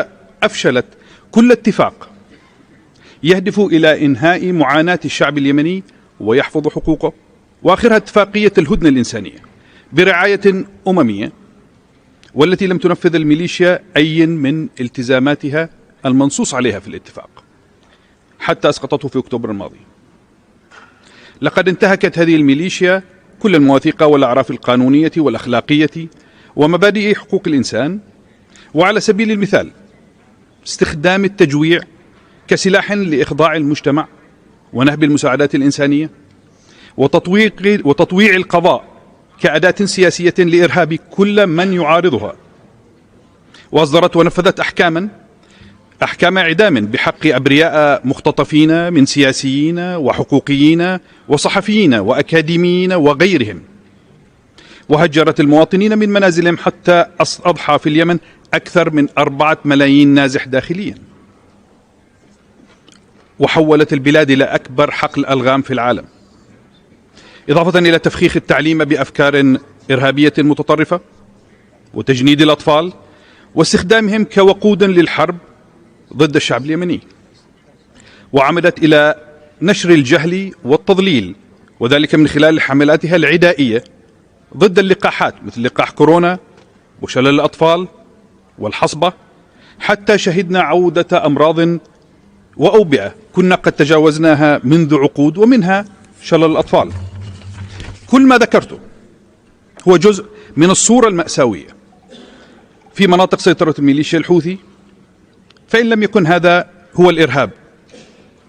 أفشلت كل اتفاق يهدف إلى إنهاء معاناة الشعب اليمني ويحفظ حقوقه، وآخرها اتفاقية الهدنة الإنسانية برعاية أممية، والتي لم تنفذ الميليشيا أي من التزاماتها المنصوص عليها في الاتفاق حتى أسقطته في أكتوبر الماضي. لقد انتهكت هذه الميليشيا كل المواثيق والأعراف القانونية والأخلاقية ومبادئ حقوق الإنسان، وعلى سبيل المثال استخدام التجويع كسلاح لإخضاع المجتمع ونهب المساعدات الإنسانية، وتطويع القضاء كأداة سياسية لإرهاب كل من يعارضها، وأصدرت ونفذت أحكام إعدام بحق أبرياء مختطفين من سياسيين وحقوقيين وصحفيين وأكاديميين وغيرهم، وهجرت المواطنين من منازلهم حتى أضحى في اليمن أكثر من 4 ملايين نازح داخليا، وحولت البلاد إلى أكبر حقل ألغام في العالم، إضافة إلى تفخيخ التعليم بأفكار إرهابية متطرفة وتجنيد الأطفال واستخدامهم كوقود للحرب ضد الشعب اليمني، وعمدت إلى نشر الجهل والتضليل، وذلك من خلال حملاتها العدائية ضد اللقاحات مثل لقاح كورونا وشلل الأطفال والحصبة، حتى شهدنا عودة أمراض وأوبئة كنا قد تجاوزناها منذ عقود، ومنها شلل الأطفال. كل ما ذكرته هو جزء من الصورة المأساوية في مناطق سيطرة الميليشيا الحوثي، فإن لم يكن هذا هو الإرهاب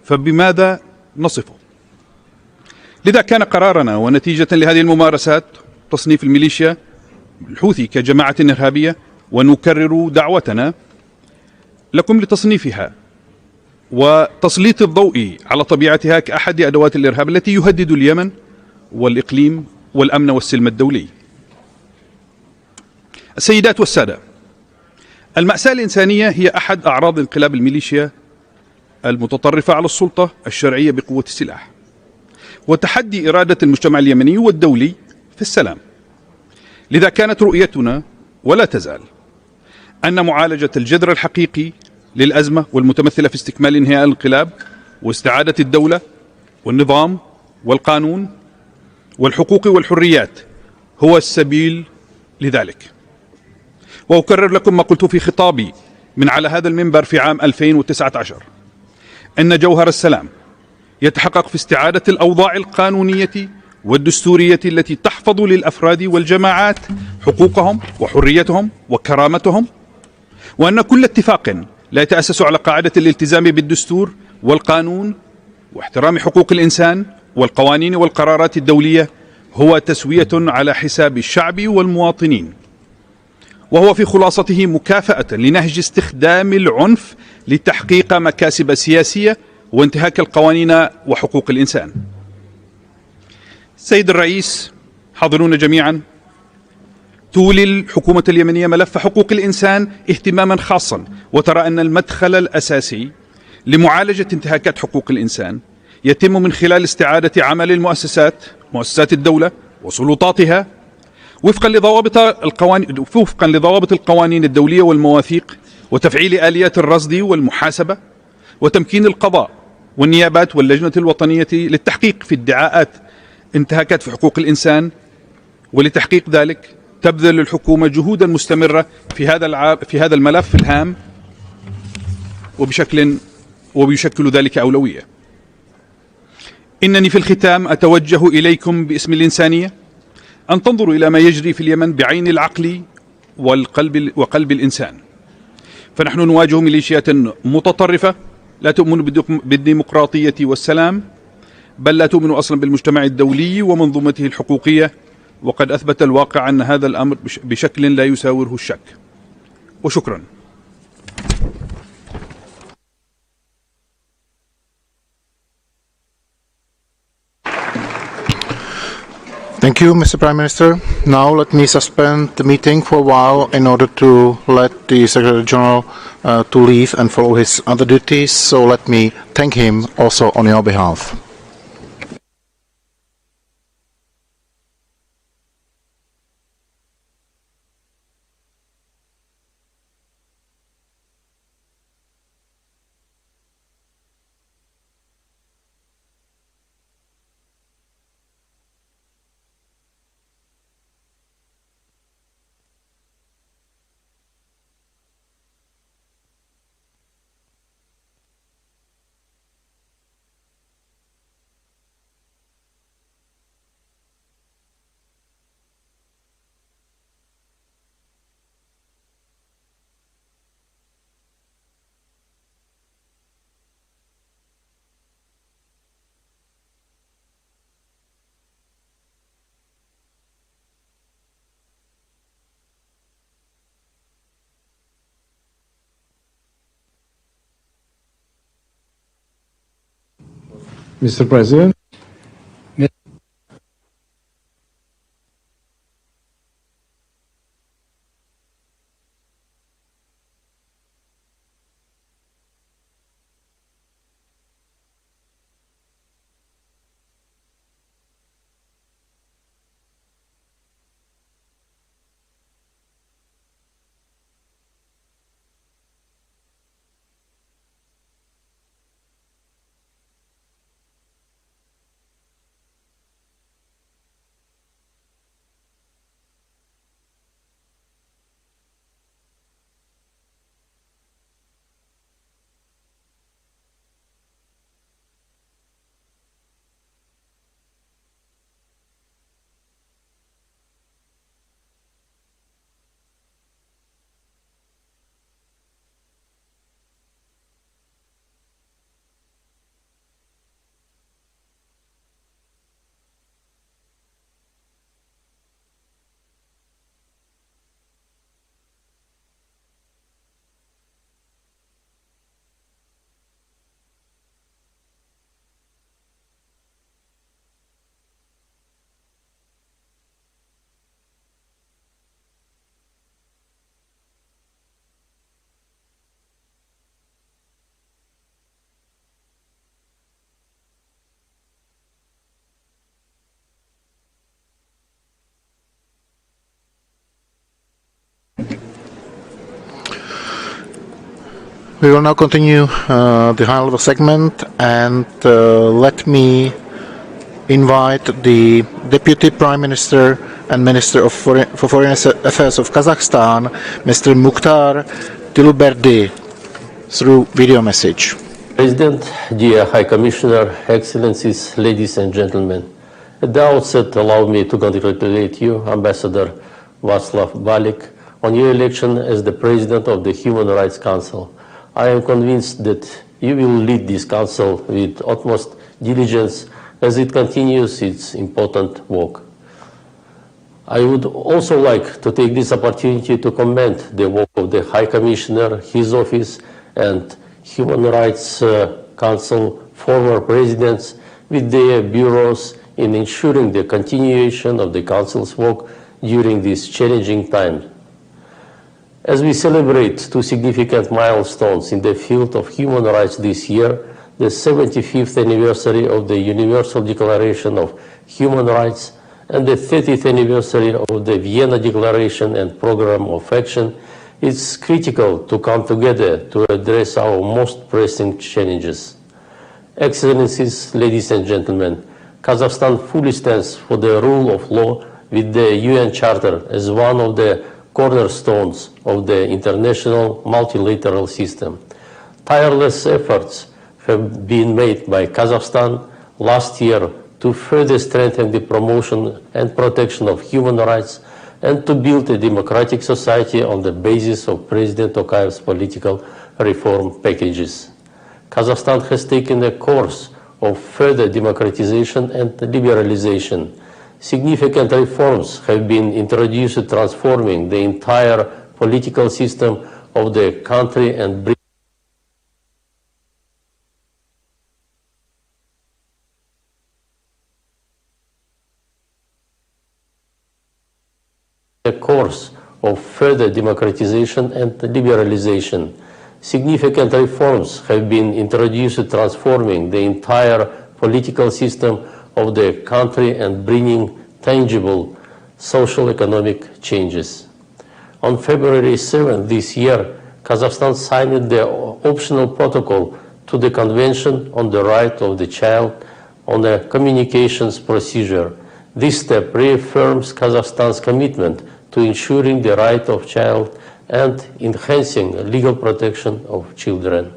فبماذا نصفه؟ لذا كان قرارنا ونتيجة لهذه الممارسات تصنيف الميليشيا الحوثي كجماعة إرهابية، ونكرر دعوتنا لكم لتصنيفها وتسليط الضوء على طبيعتها كأحد أدوات الإرهاب التي يهدد اليمن والإقليم والأمن والسلم الدولي. السيدات والسادة، المأساة الإنسانية هي أحد أعراض انقلاب الميليشيا المتطرفة على السلطة الشرعية بقوة السلاح، وتحدي إرادة المجتمع اليمني والدولي في السلام. لذا كانت رؤيتنا ولا تزال أن معالجة الجذر الحقيقي للأزمة والمتمثلة في استكمال انهياء الانقلاب واستعادة الدولة والنظام والقانون والحقوق والحريات هو السبيل لذلك. وأكرر لكم ما قلت في خطابي من على هذا المنبر في عام 2019 أن جوهر السلام يتحقق في استعادة الأوضاع القانونية والدستورية التي تحفظ للأفراد والجماعات حقوقهم وحريتهم وكرامتهم، وأن كل اتفاق لا يتأسس على قاعدة الالتزام بالدستور والقانون واحترام حقوق الإنسان والقوانين والقرارات الدولية هو تسوية على حساب الشعب والمواطنين، وهو في خلاصته مكافأة لنهج استخدام العنف لتحقيق مكاسب سياسية وانتهاك القوانين وحقوق الإنسان. سيد الرئيس، حاضرون جميعا، تولي الحكومة اليمنية ملف حقوق الإنسان اهتماما خاصا، وترى أن المدخل الأساسي لمعالجة انتهاكات حقوق الإنسان يتم من خلال استعادة عمل مؤسسات الدولة وسلطاتها وفقا لضوابط القوانين الدولية والمواثيق، وتفعيل آليات الرصد والمحاسبة، وتمكين القضاء والنيابات واللجنة الوطنية للتحقيق في ادعاءات انتهاكات في حقوق الإنسان. ولتحقيق ذلك تبذل الحكومة جهودا مستمرة في هذا الملف الهام، وبيشكل ذلك أولوية. إنني في الختام أتوجه إليكم باسم الإنسانية أن تنظروا إلى ما يجري في اليمن بعين العقل وقلب الإنسان، فنحن نواجه ميليشيات متطرفة لا تؤمن بالديمقراطية والسلام، بل لا تؤمن أصلا بالمجتمع الدولي ومنظومته الحقوقية، وقد أثبت الواقع أن هذا الأمر بشكل لا يساوره الشك. وشكرا. Thank you, Mr. Prime Minister. Now let me suspend the meeting for a while in order to let the Secretary General to leave and follow his other duties. So let me thank him also on your behalf. Mr. President. We will now continue the high-level segment, and let me invite the Deputy Prime Minister and Minister for Foreign Affairs of Kazakhstan, Mr. Mukhtar Tiluberdi, through video message. President, dear High Commissioner, Excellencies, ladies and gentlemen, at the outset, allow me to congratulate you, Ambassador Václav Balik, on your election as the President of the Human Rights Council. I am convinced that you will lead this Council with utmost diligence as it continues its important work. I would also like to take this opportunity to commend the work of the High Commissioner, his office, and Human Rights Council former presidents with their bureaus in ensuring the continuation of the Council's work during these challenging times. As we celebrate two significant milestones in the field of human rights this year, the 75th anniversary of the Universal Declaration of Human Rights and the 30th anniversary of the Vienna Declaration and Program of Action, it's critical to come together to address our most pressing challenges. Excellencies, ladies and gentlemen, Kazakhstan fully stands for the rule of law with the UN Charter as one of the cornerstones of the international multilateral system. Tireless efforts have been made by Kazakhstan last year to further strengthen the promotion and protection of human rights and to build a democratic society on the basis of President Tokayev's political reform packages. Kazakhstan has taken a course of further democratization and liberalization. Significant reforms have been introduced, transforming the entire political system of the country and bringing a course of further democratization and liberalization. Significant reforms have been introduced, transforming the entire political system of the country and bringing tangible social economic changes. On February 7 this year, Kazakhstan signed the optional protocol to the Convention on the Right of the Child on a communications procedure. This step reaffirms Kazakhstan's commitment to ensuring the right of child and enhancing legal protection of children.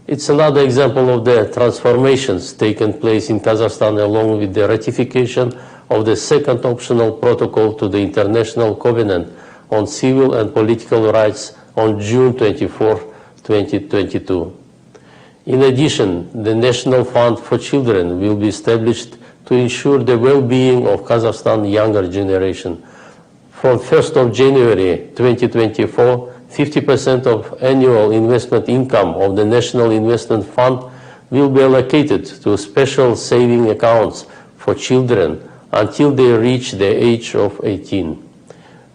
It's another example of the transformations taking place in Kazakhstan, along with the ratification of the second optional protocol to the International Covenant on Civil and Political Rights on June 24, 2022. In addition, the National Fund for Children will be established to ensure the well-being of Kazakhstan's younger generation. From 1st of January 2024, 50% of annual investment income of the National Investment Fund will be allocated to special saving accounts for children until they reach the age of 18.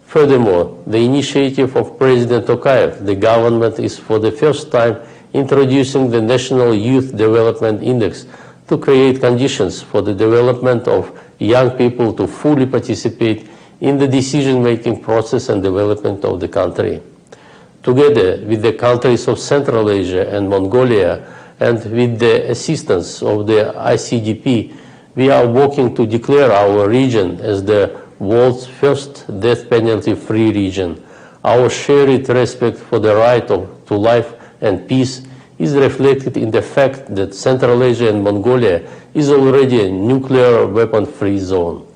Furthermore, the initiative of President Tokayev, the government is for the first time introducing the National Youth Development Index to create conditions for the development of young people to fully participate in the decision-making process and development of the country. Together with the countries of Central Asia and Mongolia, and with the assistance of the ICDP, we are working to declare our region as the world's first death penalty-free region. Our shared respect for the right to life and peace is reflected in the fact that Central Asia and Mongolia is already a nuclear weapon-free zone.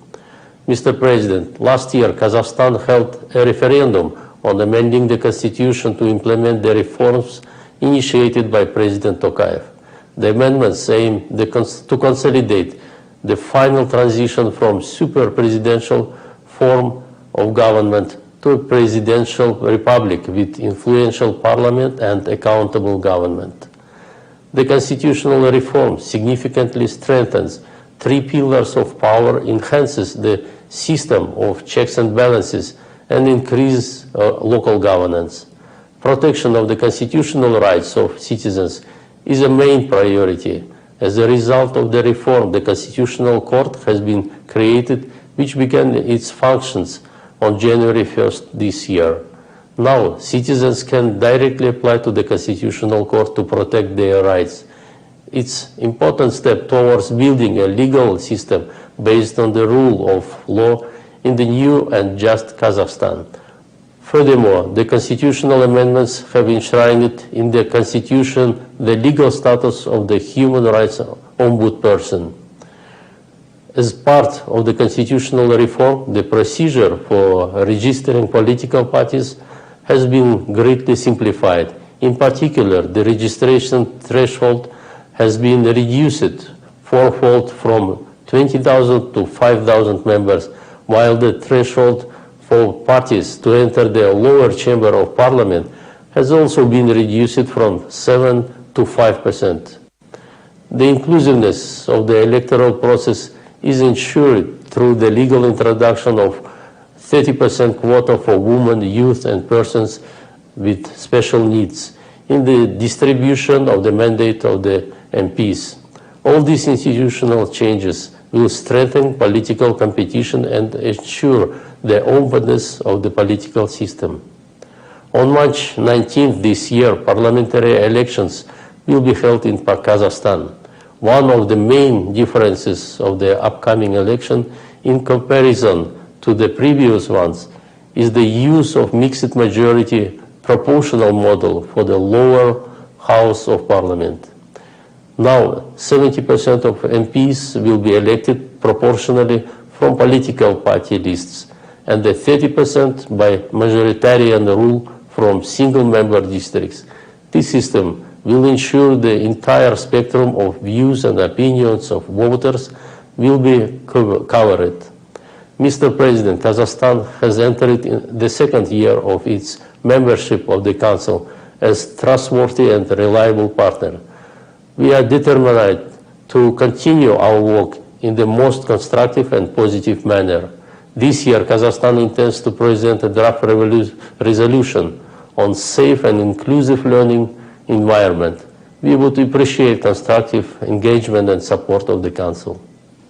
Mr. President, last year Kazakhstan held a referendum on amending the constitution to implement the reforms initiated by President Tokayev. The amendments aim to consolidate the final transition from super-presidential form of government to a presidential republic with influential parliament and accountable government. The constitutional reform significantly strengthens three pillars of power, enhances the system of checks and balances, and increase local governance. Protection of the constitutional rights of citizens is a main priority. As a result of the reform, the Constitutional Court has been created, which began its functions on January 1st this year. Now, citizens can directly apply to the Constitutional Court to protect their rights. It's an important step towards building a legal system based on the rule of law in the new and just Kazakhstan. Furthermore, the constitutional amendments have enshrined in the Constitution the legal status of the human rights ombudsperson. As part of the constitutional reform, the procedure for registering political parties has been greatly simplified. In particular, the registration threshold has been reduced fourfold from 20,000 to 5,000 members, while the threshold for parties to enter the lower chamber of parliament has also been reduced from 7 to 5%. The inclusiveness of the electoral process is ensured through the legal introduction of 30% quota for women, youth, and persons with special needs in the distribution of the mandate of the MPs. All these institutional changes will strengthen political competition and ensure the openness of the political system. On March 19th this year, parliamentary elections will be held in Kazakhstan. One of the main differences of the upcoming election in comparison to the previous ones is the use of mixed majority proportional model for the lower house of parliament. Now, 70% of MPs will be elected proportionally from political party lists, and the 30% by majoritarian rule from single-member districts. This system will ensure the entire spectrum of views and opinions of voters will be covered. Mr. President, Kazakhstan has entered in the second year of its membership of the Council as trustworthy and reliable partner. We are determined to continue our work in the most constructive and positive manner. This year, Kazakhstan intends to present a draft resolution on safe and inclusive learning environment. We would appreciate constructive engagement and support of the Council.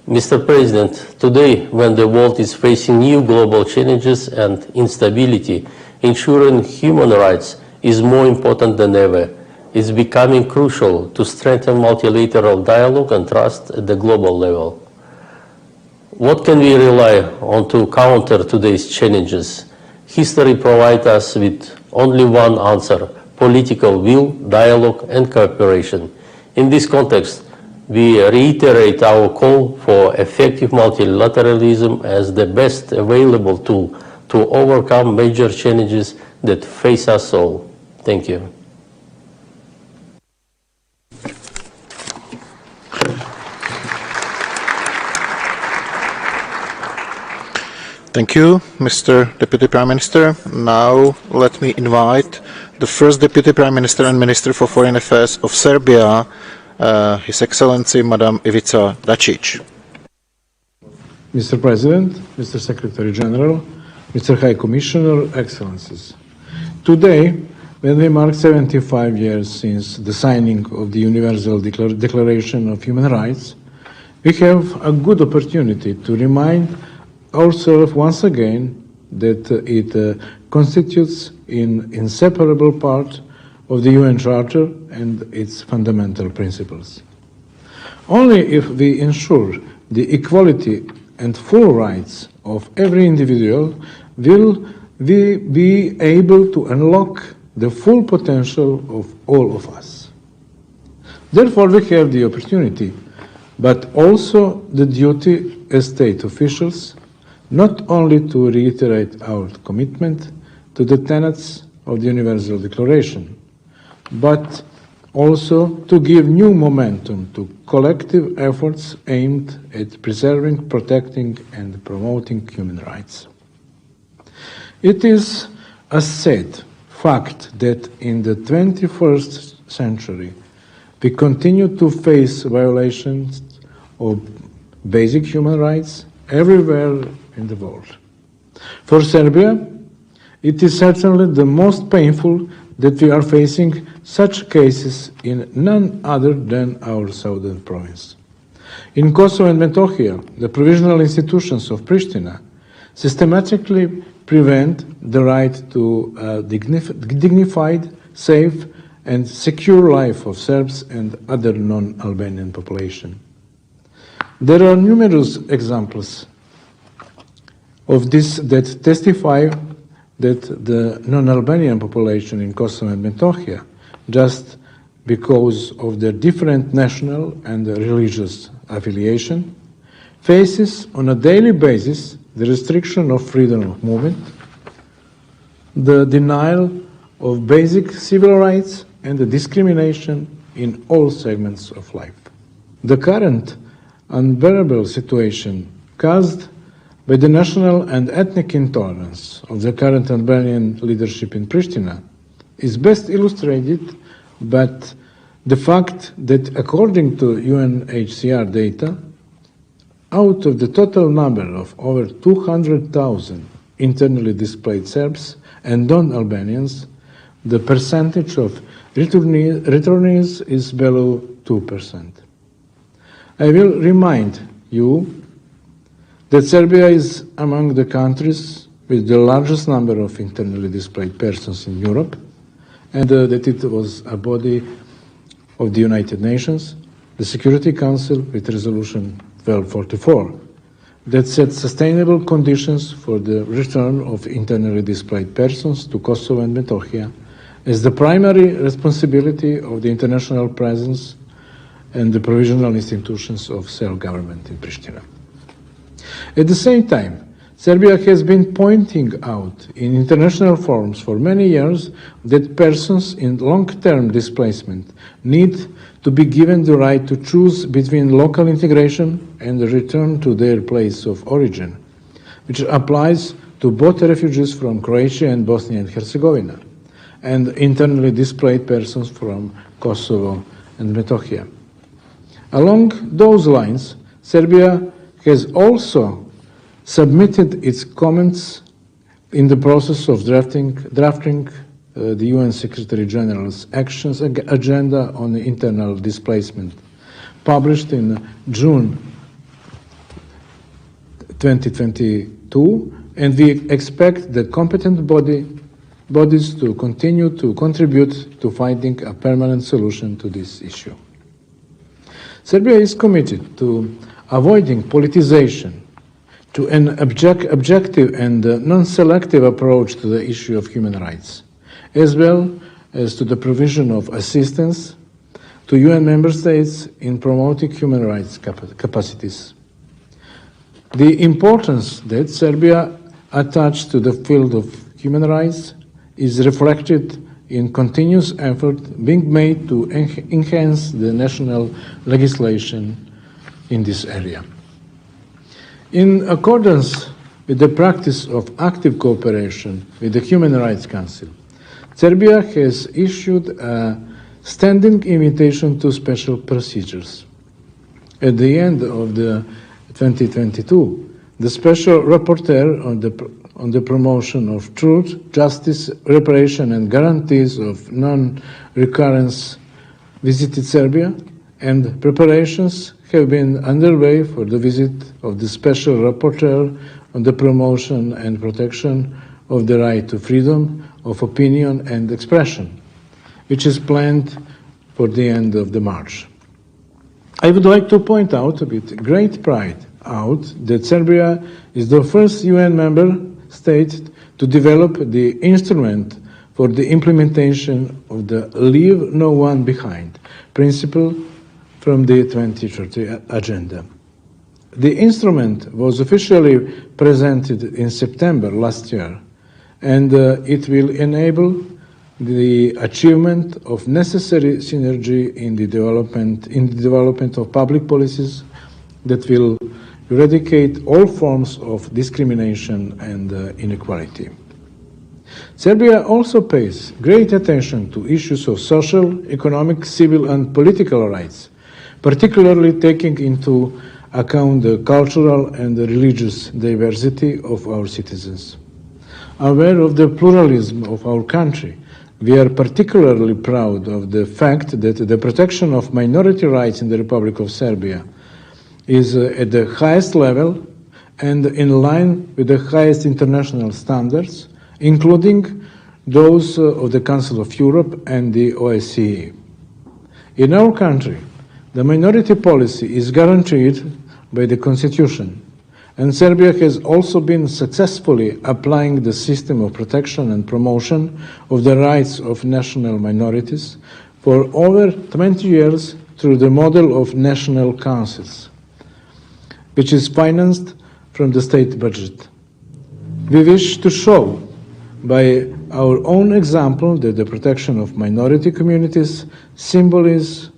Mr. President, today, when the world is facing new global challenges and instability, ensuring human rights is more important than ever. It's becoming crucial to strengthen multilateral dialogue and trust at the global level. What can we rely on to counter today's challenges? History provides us with only one answer: political will, dialogue, and cooperation. In this context, we reiterate our call for effective multilateralism as the best available tool to overcome major challenges that face us all. Thank you. Thank you, Mr. Deputy Prime Minister. Now let me invite the first Deputy Prime Minister and Minister for Foreign Affairs of Serbia, His Excellency Madam Ivica Dačić. Mr. President, Mr. Secretary General, Mr. High Commissioner, Excellencies. Today, when we mark 75 years since the signing of the Universal Declaration of Human Rights, we have a good opportunity to remind ourselves once again that it constitutes an inseparable part of the UN Charter and its fundamental principles. Only if we ensure the equality and full rights of every individual will we be able to unlock the full potential of all of us. Therefore, we have the opportunity, but also the duty as state officials, not only to reiterate our commitment to the tenets of the Universal Declaration, but also to give new momentum to collective efforts aimed at preserving, protecting, and promoting human rights. It is a sad fact that in the 21st century, we continue to face violations of basic human rights everywhere in the world. For Serbia, it is certainly the most painful that we are facing such cases in none other than our southern province. In Kosovo and Metohija, the provisional institutions of Pristina systematically prevent the right to a dignified, safe, and secure life of Serbs and other non-Albanian population. There are numerous examples of this that testify that the non-Albanian population in Kosovo and Metohija, just because of their different national and religious affiliation, faces on a daily basis the restriction of freedom of movement, the denial of basic civil rights, and the discrimination in all segments of life. The current unbearable situation caused by the national and ethnic intolerance of the current Albanian leadership in Pristina is best illustrated by the fact that, according to UNHCR data, out of the total number of over 200,000 internally displaced Serbs and non-Albanians, the percentage of returnees is below 2%. I will remind you that Serbia is among the countries with the largest number of internally displaced persons in Europe, and that it was a body of the United Nations, the Security Council, with Resolution 1244, that set sustainable conditions for the return of internally displaced persons to Kosovo and Metohija as the primary responsibility of the international presence and the provisional institutions of self-government in Pristina. At the same time, Serbia has been pointing out in international forums for many years that persons in long-term displacement need to be given the right to choose between local integration and the return to their place of origin, which applies to both refugees from Croatia and Bosnia and Herzegovina, and internally displaced persons from Kosovo and Metohija. Along those lines, Serbia has also submitted its comments in the process of drafting the UN Secretary General's Actions Agenda on Internal Displacement, published in June 2022, and we expect the competent bodies to continue to contribute to finding a permanent solution to this issue. Serbia is committed to avoiding politicization, to an objective and non-selective approach to the issue of human rights, as well as to the provision of assistance to UN member states in promoting human rights capacities. The importance that Serbia attached to the field of human rights is reflected in continuous effort being made to enhance the national legislation in this area. In accordance with the practice of active cooperation with the Human Rights Council, Serbia has issued a standing invitation to special procedures. At the end of the 2022, the Special Rapporteur on the promotion of truth, justice, reparation and guarantees of non-recurrence visited Serbia, and preparations have been underway for the visit of the Special Rapporteur on the promotion and protection of the right to freedom of opinion and expression, which is planned for the end of March. I would like to point out with great pride that Serbia is the first UN member state to develop the instrument for the implementation of the Leave No One Behind principle from the 2030 Agenda. The instrument was officially presented in September last year, and it will enable the achievement of necessary synergy in the development of public policies that will eradicate all forms of discrimination and inequality. Serbia also pays great attention to issues of social, economic, civil and political rights, particularly taking into account the cultural and the religious diversity of our citizens. Aware of the pluralism of our country, we are particularly proud of the fact that the protection of minority rights in the Republic of Serbia is at the highest level and in line with the highest international standards, including those of the Council of Europe and the OSCE. In our country, the minority policy is guaranteed by the Constitution, and Serbia has also been successfully applying the system of protection and promotion of the rights of national minorities for over 20 years through the model of national councils, which is financed from the state budget. We wish to show by our own example that the protection of minority communities symbolize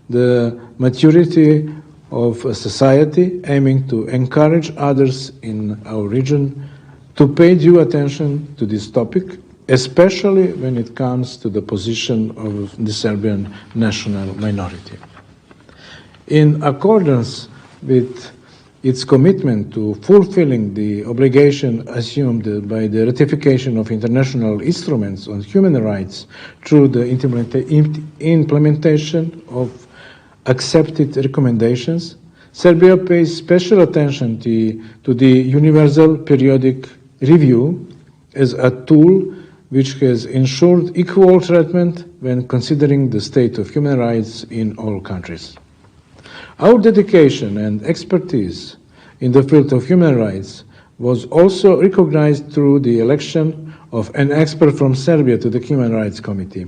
the maturity of a society aiming to encourage others in our region to pay due attention to this topic, especially when it comes to the position of the Serbian national minority. In accordance with its commitment to fulfilling the obligation assumed by the ratification of international instruments on human rights through the implementation of accepted recommendations, Serbia pays special attention to the Universal Periodic Review as a tool which has ensured equal treatment when considering the state of human rights in all countries. Our dedication and expertise in the field of human rights was also recognized through the election of an expert from Serbia to the Human Rights Committee.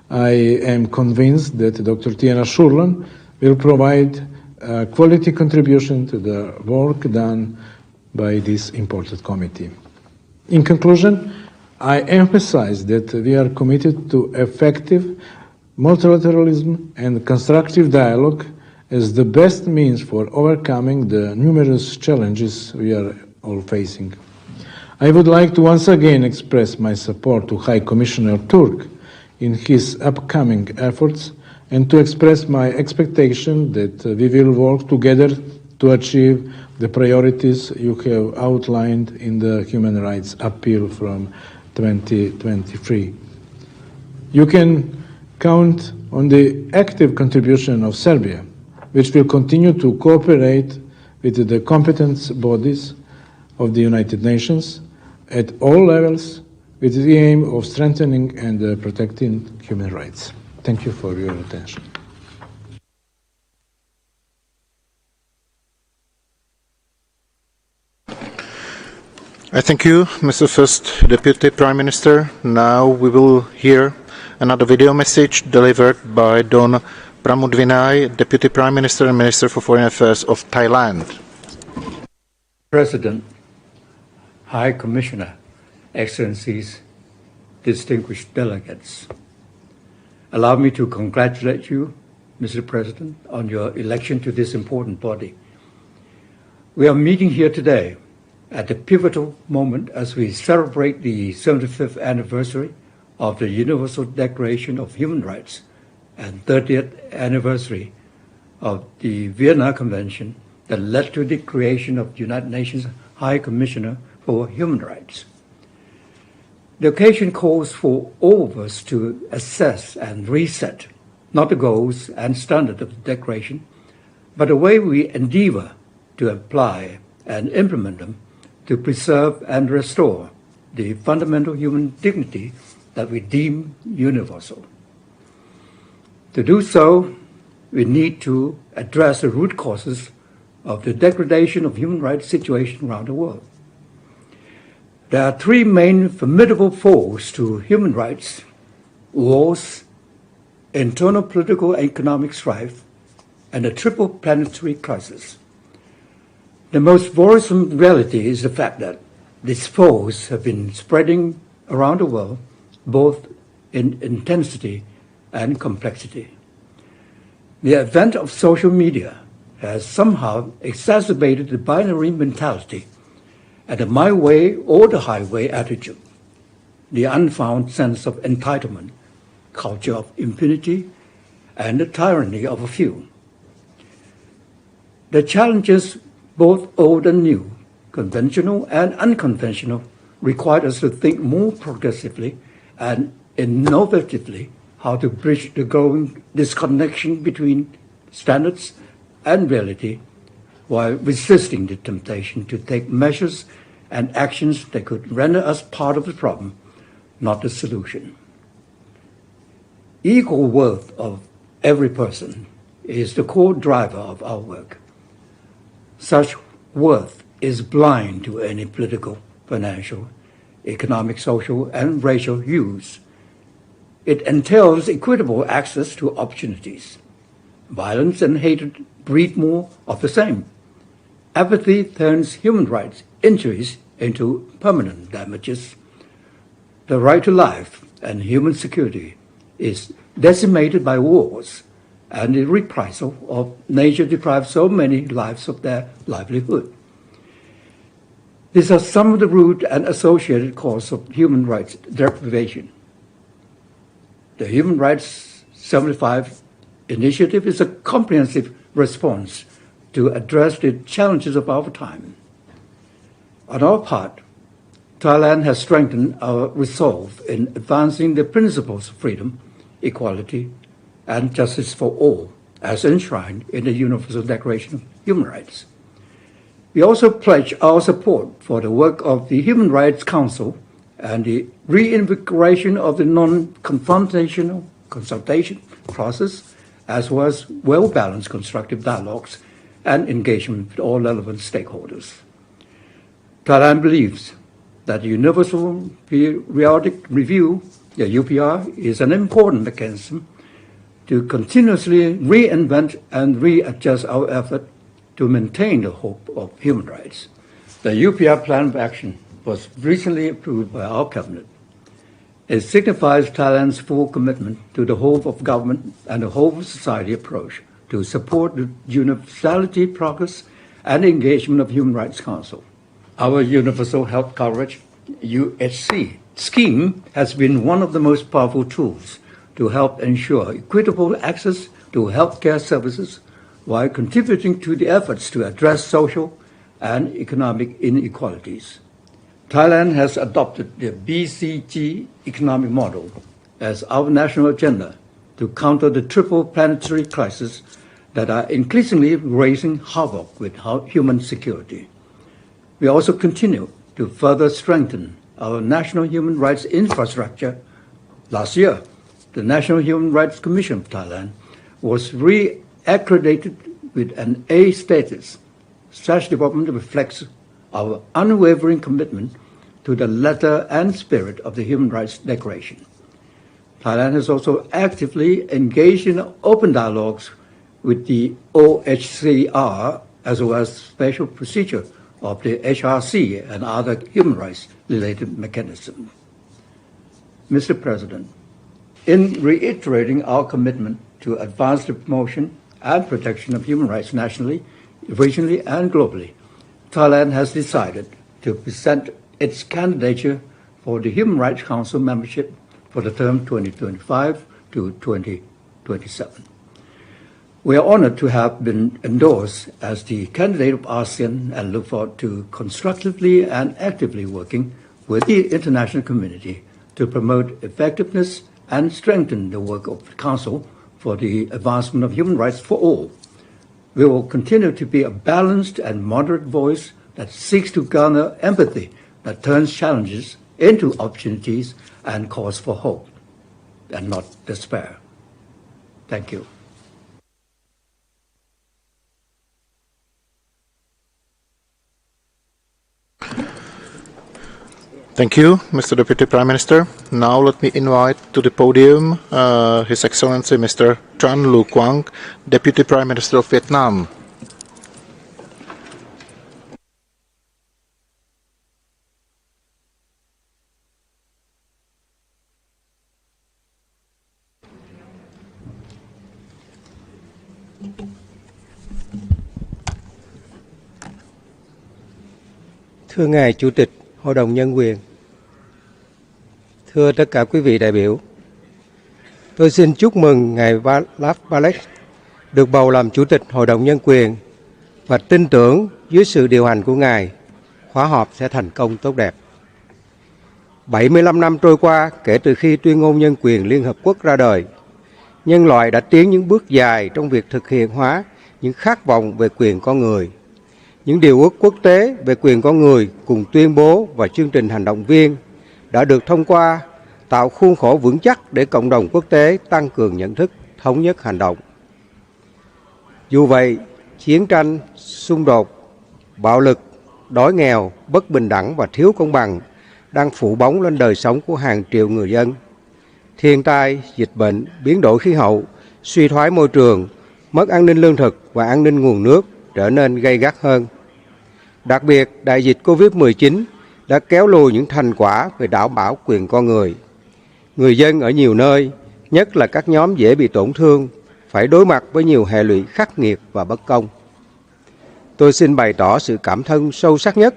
I am convinced that Dr. Tijana Šurlan will provide a quality contribution to the work done by this important committee. In conclusion, I emphasize that we are committed to effective multilateralism and constructive dialogue as the best means for overcoming the numerous challenges we are all facing. I would like to once again express my support to High Commissioner Turk in his upcoming efforts and to express my expectation that we will work together to achieve the priorities you have outlined in the Human Rights Appeal from 2023. You can count on the active contribution of Serbia, which will continue to cooperate with the competent bodies of the United Nations at all levels with the aim of strengthening and protecting human rights. Thank you for your attention. I thank you, Mr. First Deputy Prime Minister. Now we will hear another video message delivered by Don Pramudwinai, Deputy Prime Minister and Minister for Foreign Affairs of Thailand. President, High Commissioner, Excellencies, distinguished delegates, allow me to congratulate you, Mr. President, on your election to this important body. We are meeting here today at a pivotal moment as we celebrate the 75th anniversary of the Universal Declaration of Human Rights and 30th anniversary of the Vienna Convention that led to the creation of the United Nations High Commissioner for Human Rights. The occasion calls for all of us to assess and reset not the goals and standards of the Declaration, but the way we endeavor to apply and implement them to preserve and restore the fundamental human dignity that we deem universal. To do so, we need to address the root causes of the degradation of human rights situation around the world. There are three main formidable foes to human rights: wars, internal political and economic strife, and a triple planetary crisis. The most worrisome reality is the fact that these foes have been spreading around the world, both in intensity and complexity. The advent of social media has somehow exacerbated the binary mentality and the my way or the highway attitude, the unfound sense of entitlement, culture of impunity, and the tyranny of a few. The challenges, both old and new, conventional and unconventional, require us to think more progressively and innovatively how to bridge the growing disconnection between standards and reality while resisting the temptation to take measures and actions that could render us part of the problem, not the solution. Equal worth of every person is the core driver of our work. Such worth is blind to any political, financial, economic, social, and racial views. It entails equitable access to opportunities. Violence and hatred breed more of the same. Apathy turns human rights injuries into permanent damages. The right to life and human security is decimated by wars, and the reprisal of nature deprives so many lives of their livelihood. These are some of the root and associated causes of human rights deprivation. The Human Rights 75 initiative is a comprehensive response to address the challenges of our time. On our part, Thailand has strengthened our resolve in advancing the principles of freedom, equality, and justice for all, as enshrined in the Universal Declaration of Human Rights. We also pledge our support for the work of the Human Rights Council and the reinvigoration of the non-confrontational consultation process, as well as well-balanced constructive dialogues and engagement with all relevant stakeholders. Thailand believes that the Universal Periodic Review, the UPR, is an important mechanism to continuously reinvent and readjust our effort to maintain the hope of human rights. The UPR Plan of Action was recently approved by our Cabinet. It signifies Thailand's full commitment to the whole of government and the whole of society approach to support the universality, progress, and engagement of Human Rights Council. Our Universal Health Coverage, UHC, scheme has been one of the most powerful tools to help ensure equitable access to healthcare services while contributing to the efforts to address social and economic inequalities. Thailand has adopted the BCG economic model as our national agenda to counter the triple planetary crises that are increasingly raising havoc with human security. We also continue to further strengthen our national human rights infrastructure. Last year, the National Human Rights Commission of Thailand was re-accredited with an A status. Such development reflects our unwavering commitment to the letter and spirit of the Human Rights Declaration. Thailand has also actively engaged in open dialogues with the OHCR as well as special procedure of the HRC and other human rights-related mechanisms. Mr. President, in reiterating our commitment to advance the promotion and protection of human rights nationally, regionally, and globally, Thailand has decided to present its candidature for the Human Rights Council membership for the term 2025 to 2027. We are honored to have been endorsed as the candidate of ASEAN and look forward to constructively and actively working with the international community to promote effectiveness and strengthen the work of the Council for the advancement of human rights for all. We will continue to be a balanced and moderate voice that seeks to garner empathy that turns challenges into opportunities and cause for hope and not despair. Thank you. Thank you, Mr. Deputy Prime Minister. Now let me invite to the podium His Excellency Mr. Tran Lu Quang, Deputy Prime Minister of Vietnam. Thưa Ngài Chủ tịch Hội đồng Nhân quyền, thưa tất cả quý vị đại biểu, tôi xin chúc mừng Ngài Václav Havel được bầu làm Chủ tịch Hội đồng Nhân quyền và tin tưởng dưới sự điều hành của Ngài, khóa họp sẽ thành công tốt đẹp. 75 năm trôi qua kể từ khi tuyên ngôn nhân quyền Liên Hợp Quốc ra đời, nhân loại đã tiến những bước dài trong việc thực hiện hóa những khát vọng về quyền con người, Những điều ước quốc tế về quyền con người cùng tuyên bố và chương trình hành động viên đã được thông qua, tạo khuôn khổ vững chắc để cộng đồng quốc tế tăng cường nhận thức, thống nhất hành động. Dù vậy, chiến tranh, xung đột, bạo lực, đói nghèo, bất bình đẳng và thiếu công bằng đang phủ bóng lên đời sống của hàng triệu người dân. Thiên tai, dịch bệnh, biến đổi khí hậu, suy thoái môi trường, mất an ninh lương thực và an ninh nguồn nước trở nên gay gắt hơn. Đặc biệt, đại dịch Covid-19 đã kéo lùi những thành quả về đảm bảo quyền con người. Người dân ở nhiều nơi, nhất là các nhóm dễ bị tổn thương, phải đối mặt với nhiều hệ lụy khắc nghiệt và bất công. Tôi xin bày tỏ sự cảm thông sâu sắc nhất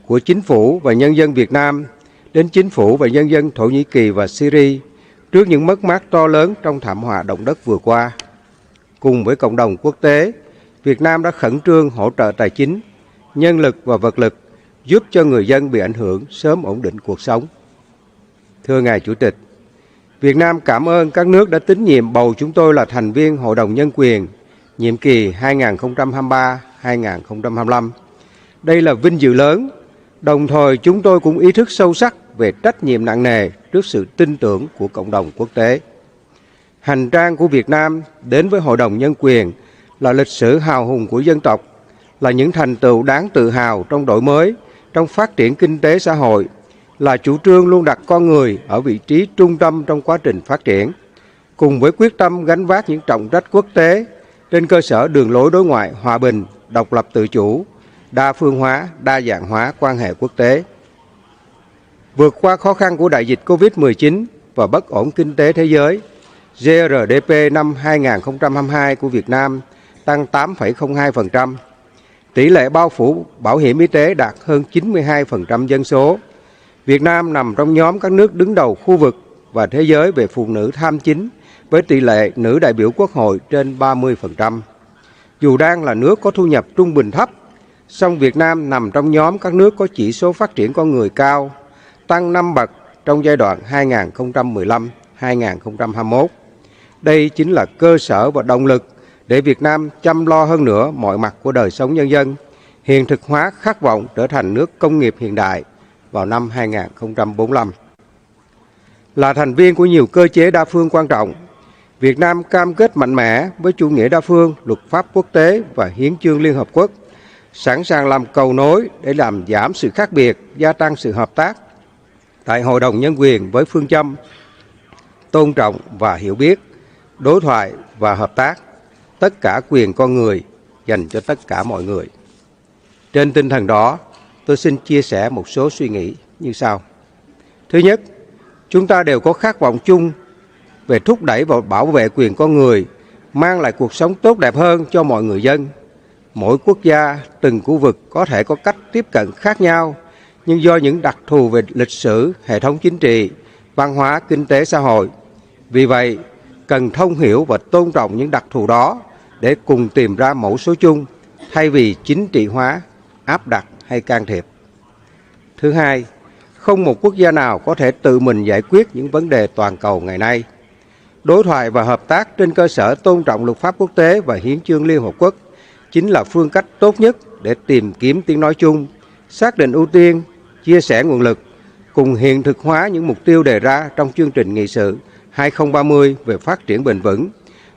của chính phủ và nhân dân Việt Nam đến chính phủ và nhân dân Thổ Nhĩ Kỳ và Syria trước những mất mát to lớn trong thảm họa động đất vừa qua. Cùng với cộng đồng quốc tế, Việt Nam đã khẩn trương hỗ trợ tài chính, nhân lực và vật lực giúp cho người dân bị ảnh hưởng sớm ổn định cuộc sống. Thưa Ngài Chủ tịch, Việt Nam cảm ơn các nước đã tín nhiệm bầu chúng tôi là thành viên Hội đồng Nhân quyền nhiệm kỳ 2023-2025. Đây là vinh dự lớn, đồng thời chúng tôi cũng ý thức sâu sắc về trách nhiệm nặng nề trước sự tin tưởng của cộng đồng quốc tế. Hành trang của Việt Nam đến với Hội đồng Nhân quyền là lịch sử hào hùng của dân tộc, là những thành tựu đáng tự hào trong đổi mới, trong phát triển kinh tế xã hội, là chủ trương luôn đặt con người ở vị trí trung tâm trong quá trình phát triển, cùng với quyết tâm gánh vác những trọng trách quốc tế trên cơ sở đường lối đối ngoại hòa bình, độc lập tự chủ, đa phương hóa, đa dạng hóa quan hệ quốc tế. Vượt qua khó khăn của đại dịch Covid-19 và bất ổn kinh tế thế giới, GRDP năm 2022 của Việt Nam tăng 8,02%, tỷ lệ bao phủ bảo hiểm y tế đạt hơn 92% dân số. Việt Nam nằm trong nhóm các nước đứng đầu khu vực và thế giới về phụ nữ tham chính với tỷ lệ nữ đại biểu quốc hội trên 30%. Dù đang là nước có thu nhập trung bình thấp, song Việt Nam nằm trong nhóm các nước có chỉ số phát triển con người cao, tăng 5 bậc trong giai đoạn 2015-2021. Đây chính là cơ sở và động lực để Việt Nam chăm lo hơn nữa mọi mặt của đời sống nhân dân, hiện thực hóa khát vọng trở thành nước công nghiệp hiện đại vào năm 2045. Là thành viên của nhiều cơ chế đa phương quan trọng, Việt Nam cam kết mạnh mẽ với chủ nghĩa đa phương, luật pháp quốc tế và hiến chương Liên Hợp Quốc, sẵn sàng làm cầu nối để làm giảm sự khác biệt, gia tăng sự hợp tác tại Hội đồng Nhân quyền với phương châm tôn trọng và hiểu biết, đối thoại và hợp tác, tất cả quyền con người dành cho tất cả mọi người. Trên tinh thần đó, tôi xin chia sẻ một số suy nghĩ như sau. Thứ nhất, chúng ta đều có khát vọng chung về thúc đẩy và bảo vệ quyền con người, mang lại cuộc sống tốt đẹp hơn cho mọi người dân. Mỗi quốc gia, từng khu vực có thể có cách tiếp cận khác nhau, nhưng do những đặc thù về lịch sử, hệ thống chính trị, văn hóa, kinh tế, xã hội. Vì vậy, cần thông hiểu và tôn trọng những đặc thù đó để cùng tìm ra mẫu số chung, thay vì chính trị hóa, áp đặt hay can thiệp. Thứ hai, không một quốc gia nào có thể tự mình giải quyết những vấn đề toàn cầu ngày nay. Đối thoại và hợp tác trên cơ sở tôn trọng luật pháp quốc tế và hiến chương Liên Hợp Quốc chính là phương cách tốt nhất để tìm kiếm tiếng nói chung, xác định ưu tiên, chia sẻ nguồn lực, cùng hiện thực hóa những mục tiêu đề ra trong chương trình nghị sự 2030 về phát triển bền vững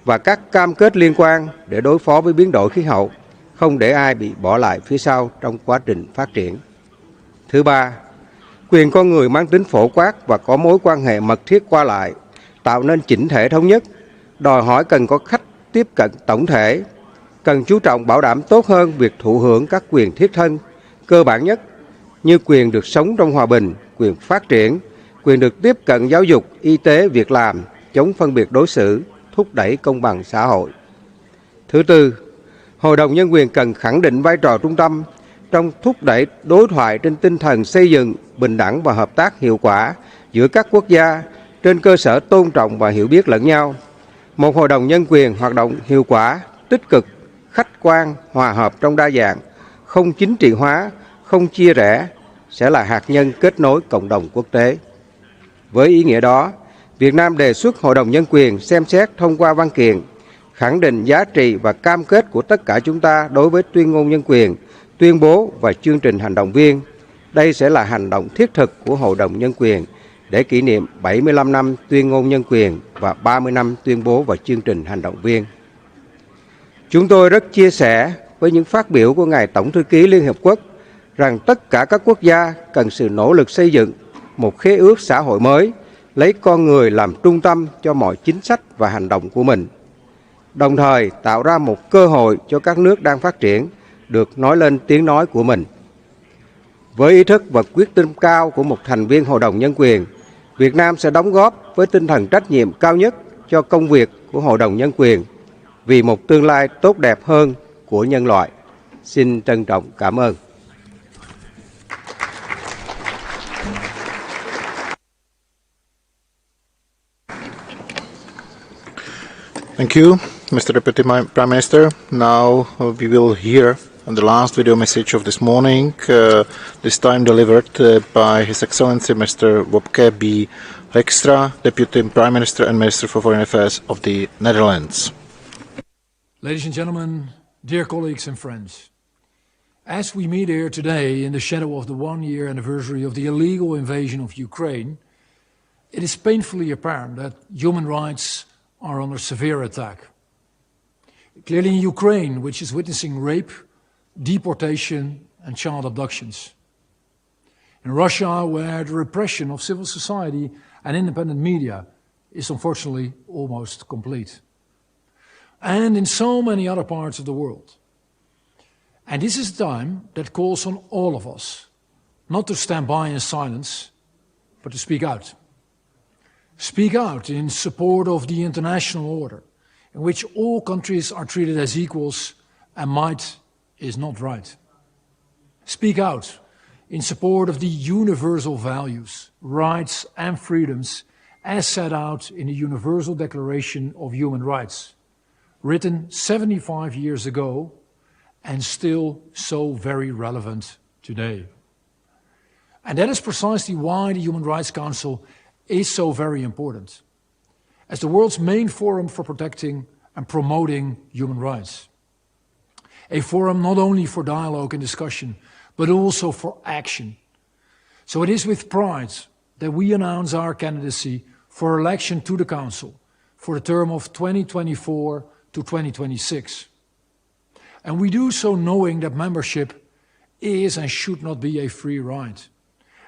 và các cam kết liên quan để đối phó với biến đổi khí hậu, không để ai bị bỏ lại phía sau trong quá trình phát triển. Thứ ba, quyền con người mang tính phổ quát và có mối quan hệ mật thiết qua lại, tạo nên chỉnh thể thống nhất, đòi hỏi cần có cách tiếp cận tổng thể, cần chú trọng bảo đảm tốt hơn việc thụ hưởng các quyền thiết thân, cơ bản nhất như quyền được sống trong hòa bình, quyền phát triển, quyền được tiếp cận giáo dục, y tế, việc làm, chống phân biệt đối xử, thúc đẩy công bằng xã hội. Thứ tư, Hội đồng Nhân quyền cần khẳng định vai trò trung tâm trong thúc đẩy đối thoại trên tinh thần xây dựng, bình đẳng và hợp tác hiệu quả giữa các quốc gia trên cơ sở tôn trọng và hiểu biết lẫn nhau. Một Hội đồng Nhân quyền hoạt động hiệu quả, tích cực, khách quan, hòa hợp trong đa dạng, không chính trị hóa, không chia rẽ, sẽ là hạt nhân kết nối cộng đồng quốc tế. Với ý nghĩa đó, Việt Nam đề xuất Hội đồng Nhân quyền xem xét thông qua văn kiện, khẳng định giá trị và cam kết của tất cả chúng ta đối với tuyên ngôn nhân quyền, tuyên bố và chương trình hành động viên. Đây sẽ là hành động thiết thực của Hội đồng Nhân quyền để kỷ niệm 75 năm tuyên ngôn nhân quyền và 30 năm tuyên bố và chương trình hành động viên. Chúng tôi rất chia sẻ với những phát biểu của Ngài Tổng thư ký Liên Hợp Quốc rằng tất cả các quốc gia cần sự nỗ lực xây dựng một khế ước xã hội mới, lấy con người làm trung tâm cho mọi chính sách và hành động của mình, đồng thời tạo ra một cơ hội cho các nước đang phát triển được nói lên tiếng nói của mình. Với ý thức và quyết tâm cao của một thành viên Hội đồng Nhân quyền, Việt Nam sẽ đóng góp với tinh thần trách nhiệm cao nhất cho công việc của Hội đồng Nhân quyền vì một tương lai tốt đẹp hơn của nhân loại. Xin trân trọng cảm ơn. Thank you, Mr. Deputy Prime Minister. Now we will hear the last video message of this morning, this time delivered by His Excellency Mr. Wopke B. Hoekstra, Deputy Prime Minister and Minister for Foreign Affairs of the Netherlands. Ladies and gentlemen, dear colleagues and friends, as we meet here today in the shadow of the one-year anniversary of the illegal invasion of Ukraine, it is painfully apparent that human rights are under severe attack. Clearly in Ukraine, which is witnessing rape, deportation and child abductions. In Russia, where the repression of civil society and independent media is unfortunately almost complete. And in so many other parts of the world. And this is a time that calls on all of us, not to stand by in silence, but to speak out. Speak out in support of the international order, in which all countries are treated as equals and might is not right. Speak out in support of the universal values, rights and freedoms as set out in the Universal Declaration of Human Rights, written 75 years ago and still so very relevant today. And that is precisely why the Human Rights Council is so very important, as the world's main forum for protecting and promoting human rights. A forum not only for dialogue and discussion, but also for action. So it is with pride that we announce our candidacy for election to the Council for the term of 2024 to 2026. And we do so knowing that membership is and should not be a free ride,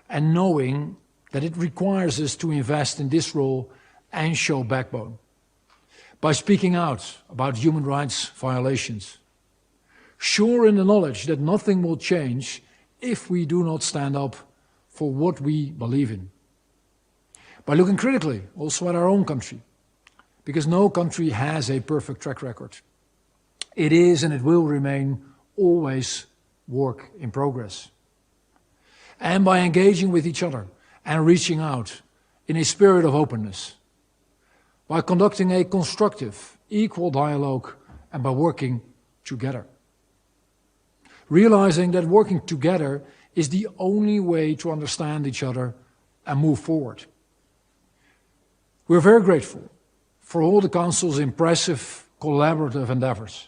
and knowing that it requires us to invest in this role and show backbone by speaking out about human rights violations, sure in the knowledge that nothing will change if we do not stand up for what we believe in, by looking critically also at our own country, because no country has a perfect track record. It is and it will remain always work in progress. And by engaging with each other and reaching out in a spirit of openness, by conducting a constructive, equal dialogue, and by working together. Realizing that working together is the only way to understand each other and move forward. We're very grateful for all the Council's impressive collaborative endeavors,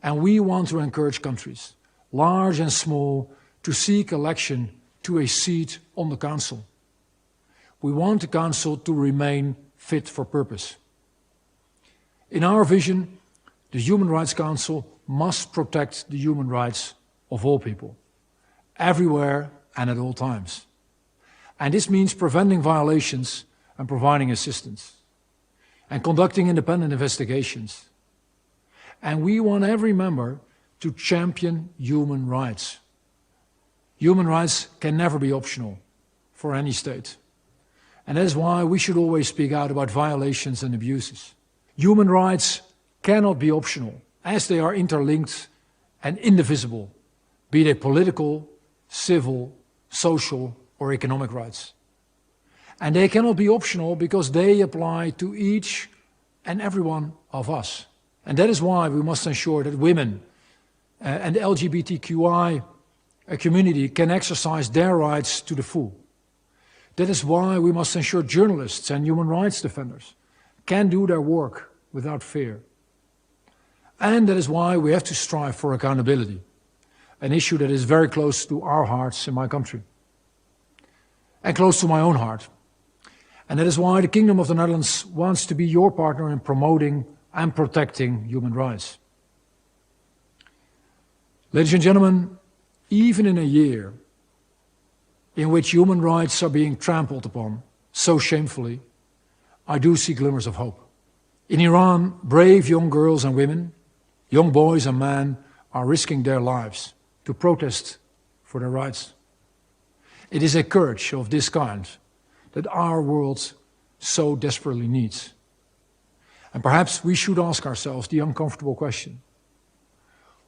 and we want to encourage countries, large and small, to seek election to a seat on the Council. We want the Council to remain fit for purpose. In our vision, the Human Rights Council must protect the human rights of all people, everywhere and at all times. And this means preventing violations and providing assistance, and conducting independent investigations. And we want every member to champion human rights. Human rights can never be optional for any state. And that is why we should always speak out about violations and abuses. Human rights cannot be optional, as they are interlinked and indivisible, be they political, civil, social, or economic rights. And they cannot be optional because they apply to each and every one of us. And that is why we must ensure that women and the LGBTQI community can exercise their rights to the full. That is why we must ensure journalists and human rights defenders can do their work without fear. And that is why we have to strive for accountability. an issue that is very close to our hearts in my country and close to my own heart. And that is why the Kingdom of the Netherlands wants to be your partner in promoting and protecting human rights. Ladies and gentlemen, even in a year in which human rights are being trampled upon so shamefully, I do see glimmers of hope. In Iran, brave young girls and women, young boys and men are risking their lives to protest for their rights. It is a courage of this kind that our world so desperately needs. And perhaps we should ask ourselves the uncomfortable question: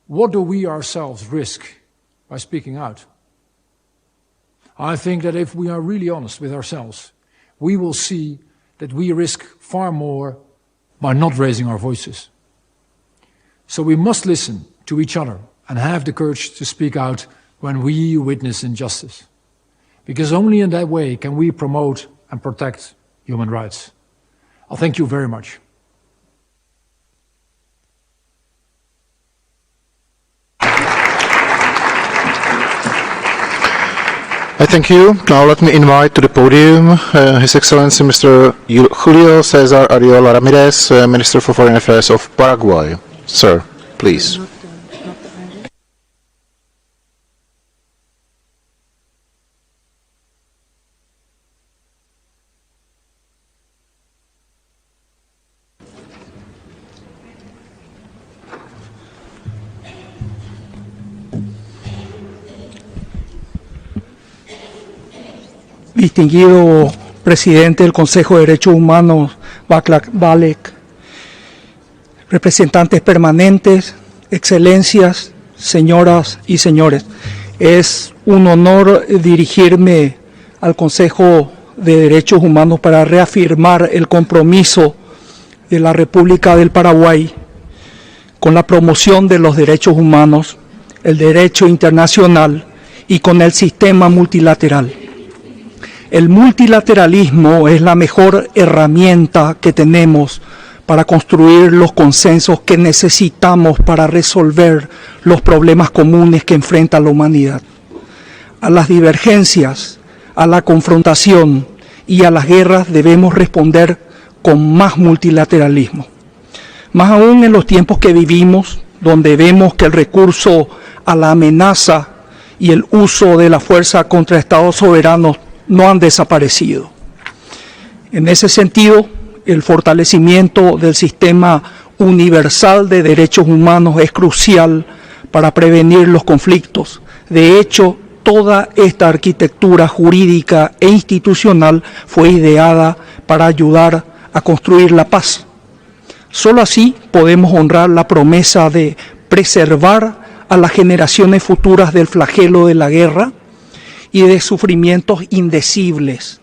what do we ourselves risk by speaking out? I think that if we are really honest with ourselves, we will see that we risk far more by not raising our voices. So we must listen to each other and have the courage to speak out when we witness injustice. Because only in that way can we promote and protect human rights. I'll thank you very much. I thank you. Now let me invite to the podium His Excellency Mr. Julio Cesar Ariola Ramirez, Minister for Foreign Affairs of Paraguay. Sir, please. Distinguido presidente del Consejo de Derechos Humanos, Václav Valek, representantes permanentes, excelencias, señoras y señores, es un honor dirigirme al Consejo de Derechos Humanos para reafirmar el compromiso de la República del Paraguay con la promoción de los derechos humanos, el derecho internacional y con el sistema multilateral. El multilateralismo es la mejor herramienta que tenemos para construir los consensos que necesitamos para resolver los problemas comunes que enfrenta la humanidad. A las divergencias, a la confrontación y a las guerras debemos responder con más multilateralismo. Más aún en los tiempos que vivimos, donde vemos que el recurso a la amenaza y el uso de la fuerza contra estados soberanos no han desaparecido. En ese sentido, el fortalecimiento del sistema universal de derechos humanos es crucial para prevenir los conflictos. De hecho, toda esta arquitectura jurídica e institucional fue ideada para ayudar a construir la paz. Solo así podemos honrar la promesa de preservar a las generaciones futuras del flagelo de la guerra y de sufrimientos indecibles,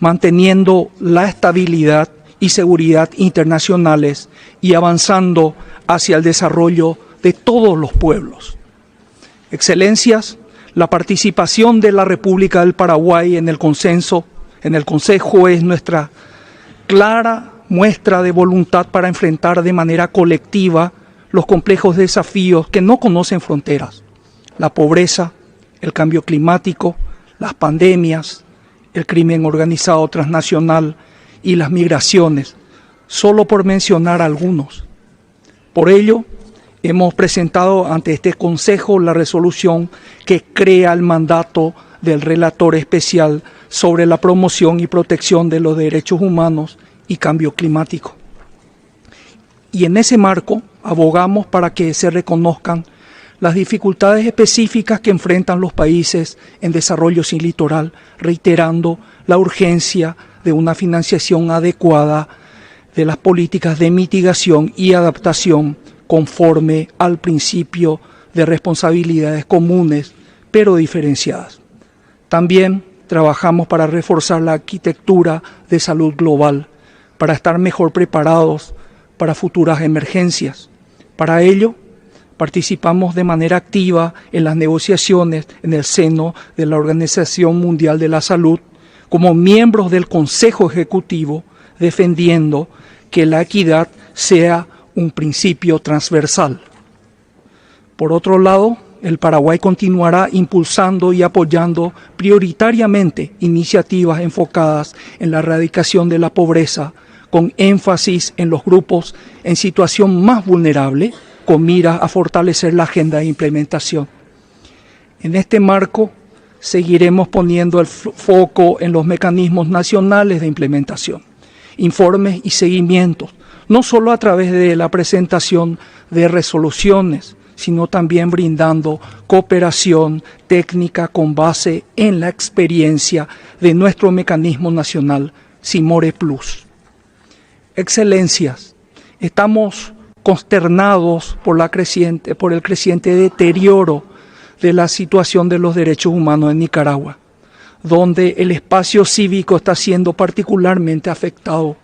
manteniendo la estabilidad y seguridad internacionales y avanzando hacia el desarrollo de todos los pueblos. Excelencias, la participación de la República del Paraguay en el Consejo es nuestra clara muestra de voluntad para enfrentar de manera colectiva los complejos desafíos que no conocen fronteras: la pobreza, el cambio climático, las pandemias, el crimen organizado transnacional y las migraciones, solo por mencionar algunos. Por ello, hemos presentado ante este Consejo la resolución que crea el mandato del relator especial sobre la promoción y protección de los derechos humanos y cambio climático. Y en ese marco abogamos para que se reconozcan las dificultades específicas que enfrentan los países en desarrollo sin litoral, reiterando la urgencia de una financiación adecuada de las políticas de mitigación y adaptación conforme al principio de responsabilidades comunes, pero diferenciadas. También trabajamos para reforzar la arquitectura de salud global, para estar mejor preparados para futuras emergencias. Para ello, participamos de manera activa en las negociaciones en el seno de la Organización Mundial de la Salud como miembros del Consejo Ejecutivo, defendiendo que la equidad sea un principio transversal. Por otro lado, el Paraguay continuará impulsando y apoyando prioritariamente iniciativas enfocadas en la erradicación de la pobreza, con énfasis en los grupos en situación más vulnerable, con miras a fortalecer la agenda de implementación. En este marco, seguiremos poniendo el foco en los mecanismos nacionales de implementación, informes y seguimientos, no solo a través de la presentación de resoluciones, sino también brindando cooperación técnica con base en la experiencia de nuestro mecanismo nacional Simore Plus. Excelencias, estamos consternados por el creciente deterioro de la situación de los derechos humanos en Nicaragua, donde el espacio cívico está siendo particularmente afectado,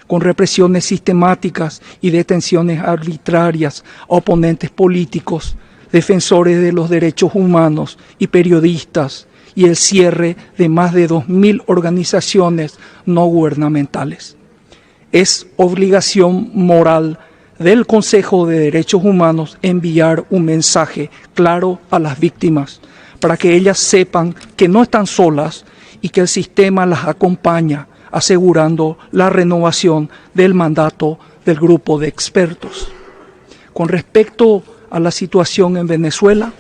con represiones sistemáticas y detenciones arbitrarias a oponentes políticos, defensores de los derechos humanos y periodistas, y el cierre de más de 2.000 organizaciones no gubernamentales. Es obligación moral del Consejo de Derechos Humanos enviar un mensaje claro a las víctimas para que ellas sepan que no están solas y que el sistema las acompaña, asegurando la renovación del mandato del grupo de expertos. Con respecto a la situación en Venezuela,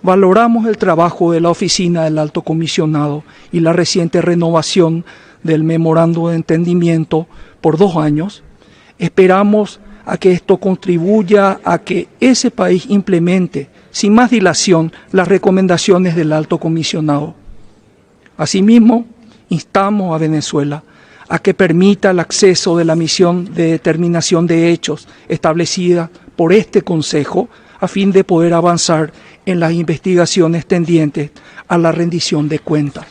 valoramos el trabajo de la Oficina del Alto Comisionado y la reciente renovación del Memorando de Entendimiento por 2 años. Esperamos a que esto contribuya a que ese país implemente sin más dilación las recomendaciones del Alto Comisionado. Asimismo, instamos a Venezuela a que permita el acceso de la misión de determinación de hechos establecida por este Consejo a fin de poder avanzar en las investigaciones tendientes a la rendición de cuentas.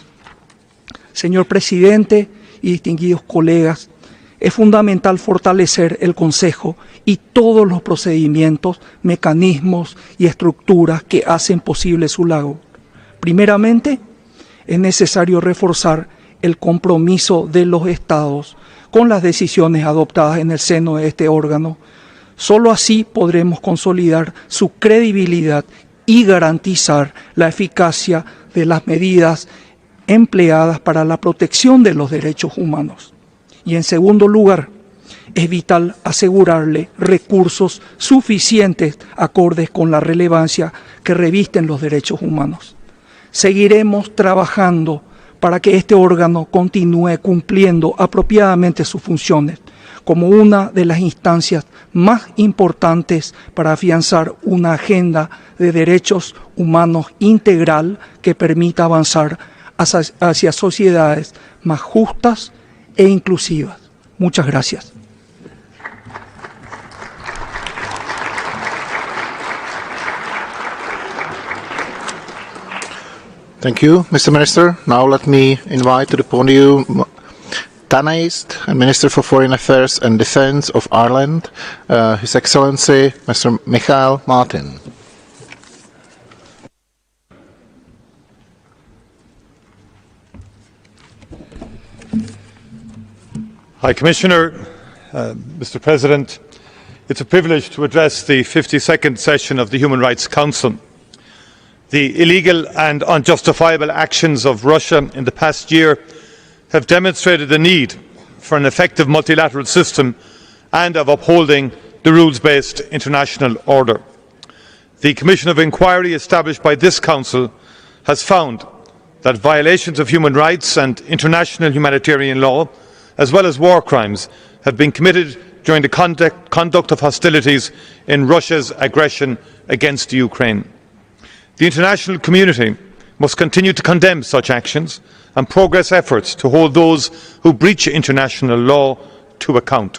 Señor Presidente y distinguidos colegas, es fundamental fortalecer el Consejo y todos los procedimientos, mecanismos y estructuras que hacen posible su labor. Primeramente, es necesario reforzar el compromiso de los Estados con las decisiones adoptadas en el seno de este órgano. Solo así podremos consolidar su credibilidad y garantizar la eficacia de las medidas empleadas para la protección de los derechos humanos. Y en segundo lugar, es vital asegurarle recursos suficientes acordes con la relevancia que revisten los derechos humanos. Seguiremos trabajando para que este órgano continúe cumpliendo apropiadamente sus funciones como una de las instancias más importantes para afianzar una agenda de derechos humanos integral que permita avanzar hacia sociedades más justas e inclusivas. Muchas gracias. Thank you, Mr. Minister. Now let me invite to the podium Tanaist, Minister for Foreign Affairs and Defence of Ireland, His Excellency Mr. Michael Martin. High Commissioner, Mr. President, it's a privilege to address the 52nd session of the Human Rights Council. The illegal and unjustifiable actions of Russia in the past year have demonstrated the need for an effective multilateral system and of upholding the rules-based international order. The Commission of Inquiry established by this Council has found that violations of human rights and international humanitarian law, as well as war crimes, have been committed during the conduct of hostilities in Russia's aggression against Ukraine. The international community must continue to condemn such actions and progress efforts to hold those who breach international law to account.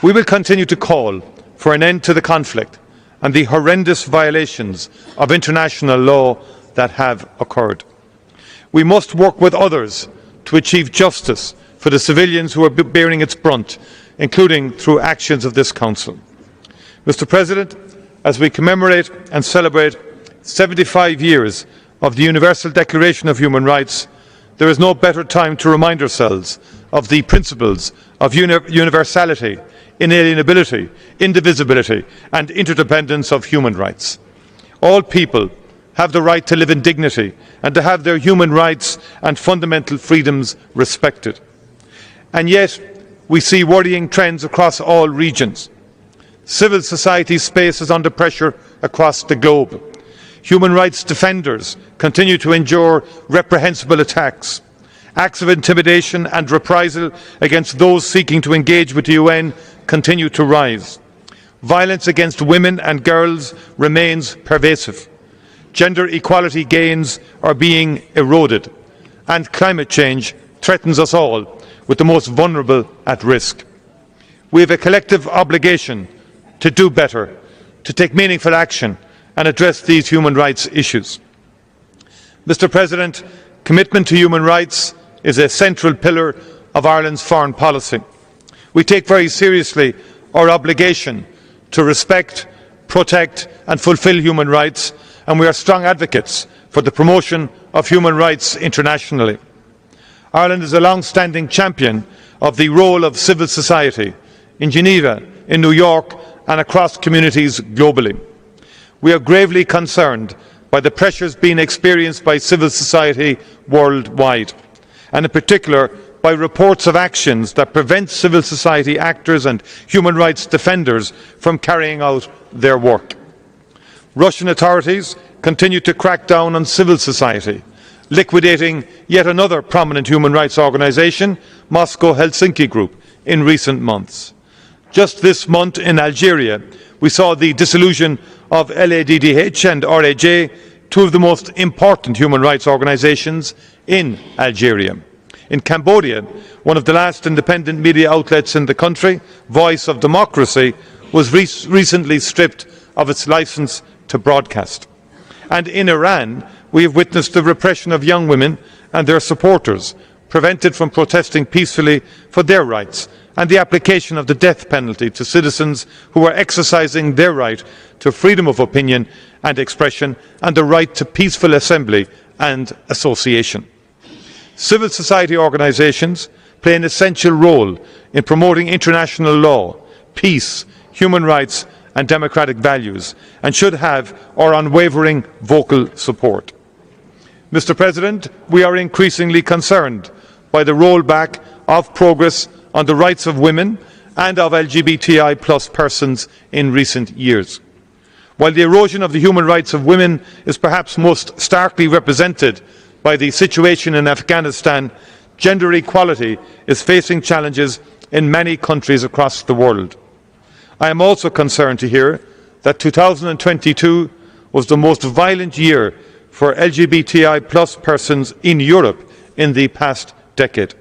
We will continue to call for an end to the conflict and the horrendous violations of international law that have occurred. We must work with others to achieve justice for the civilians who are bearing its brunt, including through actions of this Council. Mr. President, as we commemorate and celebrate 75 years of the Universal Declaration of Human Rights, there is no better time to remind ourselves of the principles of universality, inalienability, indivisibility and interdependence of human rights. All people have the right to live in dignity and to have their human rights and fundamental freedoms respected. And yet, we see worrying trends across all regions. Civil society space is under pressure across the globe. Human rights defenders continue to endure reprehensible attacks. Acts of intimidation and reprisal against those seeking to engage with the UN continue to rise. Violence against women and girls remains pervasive. Gender equality gains are being eroded, and climate change threatens us all, with the most vulnerable at risk. We have a collective obligation to do better, to take meaningful action and address these human rights issues. Mr. President, commitment to human rights is a central pillar of Ireland's foreign policy. We take very seriously our obligation to respect, protect and fulfil human rights, and we are strong advocates for the promotion of human rights internationally. Ireland is a long-standing champion of the role of civil society in Geneva, in New York and across communities globally. We are gravely concerned by the pressures being experienced by civil society worldwide, and in particular by reports of actions that prevent civil society actors and human rights defenders from carrying out their work. Russian authorities continue to crack down on civil society, liquidating yet another prominent human rights organisation, Moscow Helsinki Group, in recent months. Just this month in Algeria, we saw the dissolution of LADDH and RAJ, two of the most important human rights organisations in Algeria. In Cambodia, one of the last independent media outlets in the country, Voice of Democracy, was recently stripped of its licence to broadcast. And in Iran, we have witnessed the repression of young women and their supporters, prevented from protesting peacefully for their rights, and the application of the death penalty to citizens who are exercising their right to freedom of opinion and expression and the right to peaceful assembly and association. Civil society organisations play an essential role in promoting international law, peace, human rights and democratic values, and should have our unwavering vocal support. Mr. President, we are increasingly concerned by the rollback of progress on the rights of women and of LGBTI+ persons in recent years. While the erosion of the human rights of women is perhaps most starkly represented by the situation in Afghanistan, gender equality is facing challenges in many countries across the world. I am also concerned to hear that 2022 was the most violent year for LGBTI+ persons in Europe in the past decade.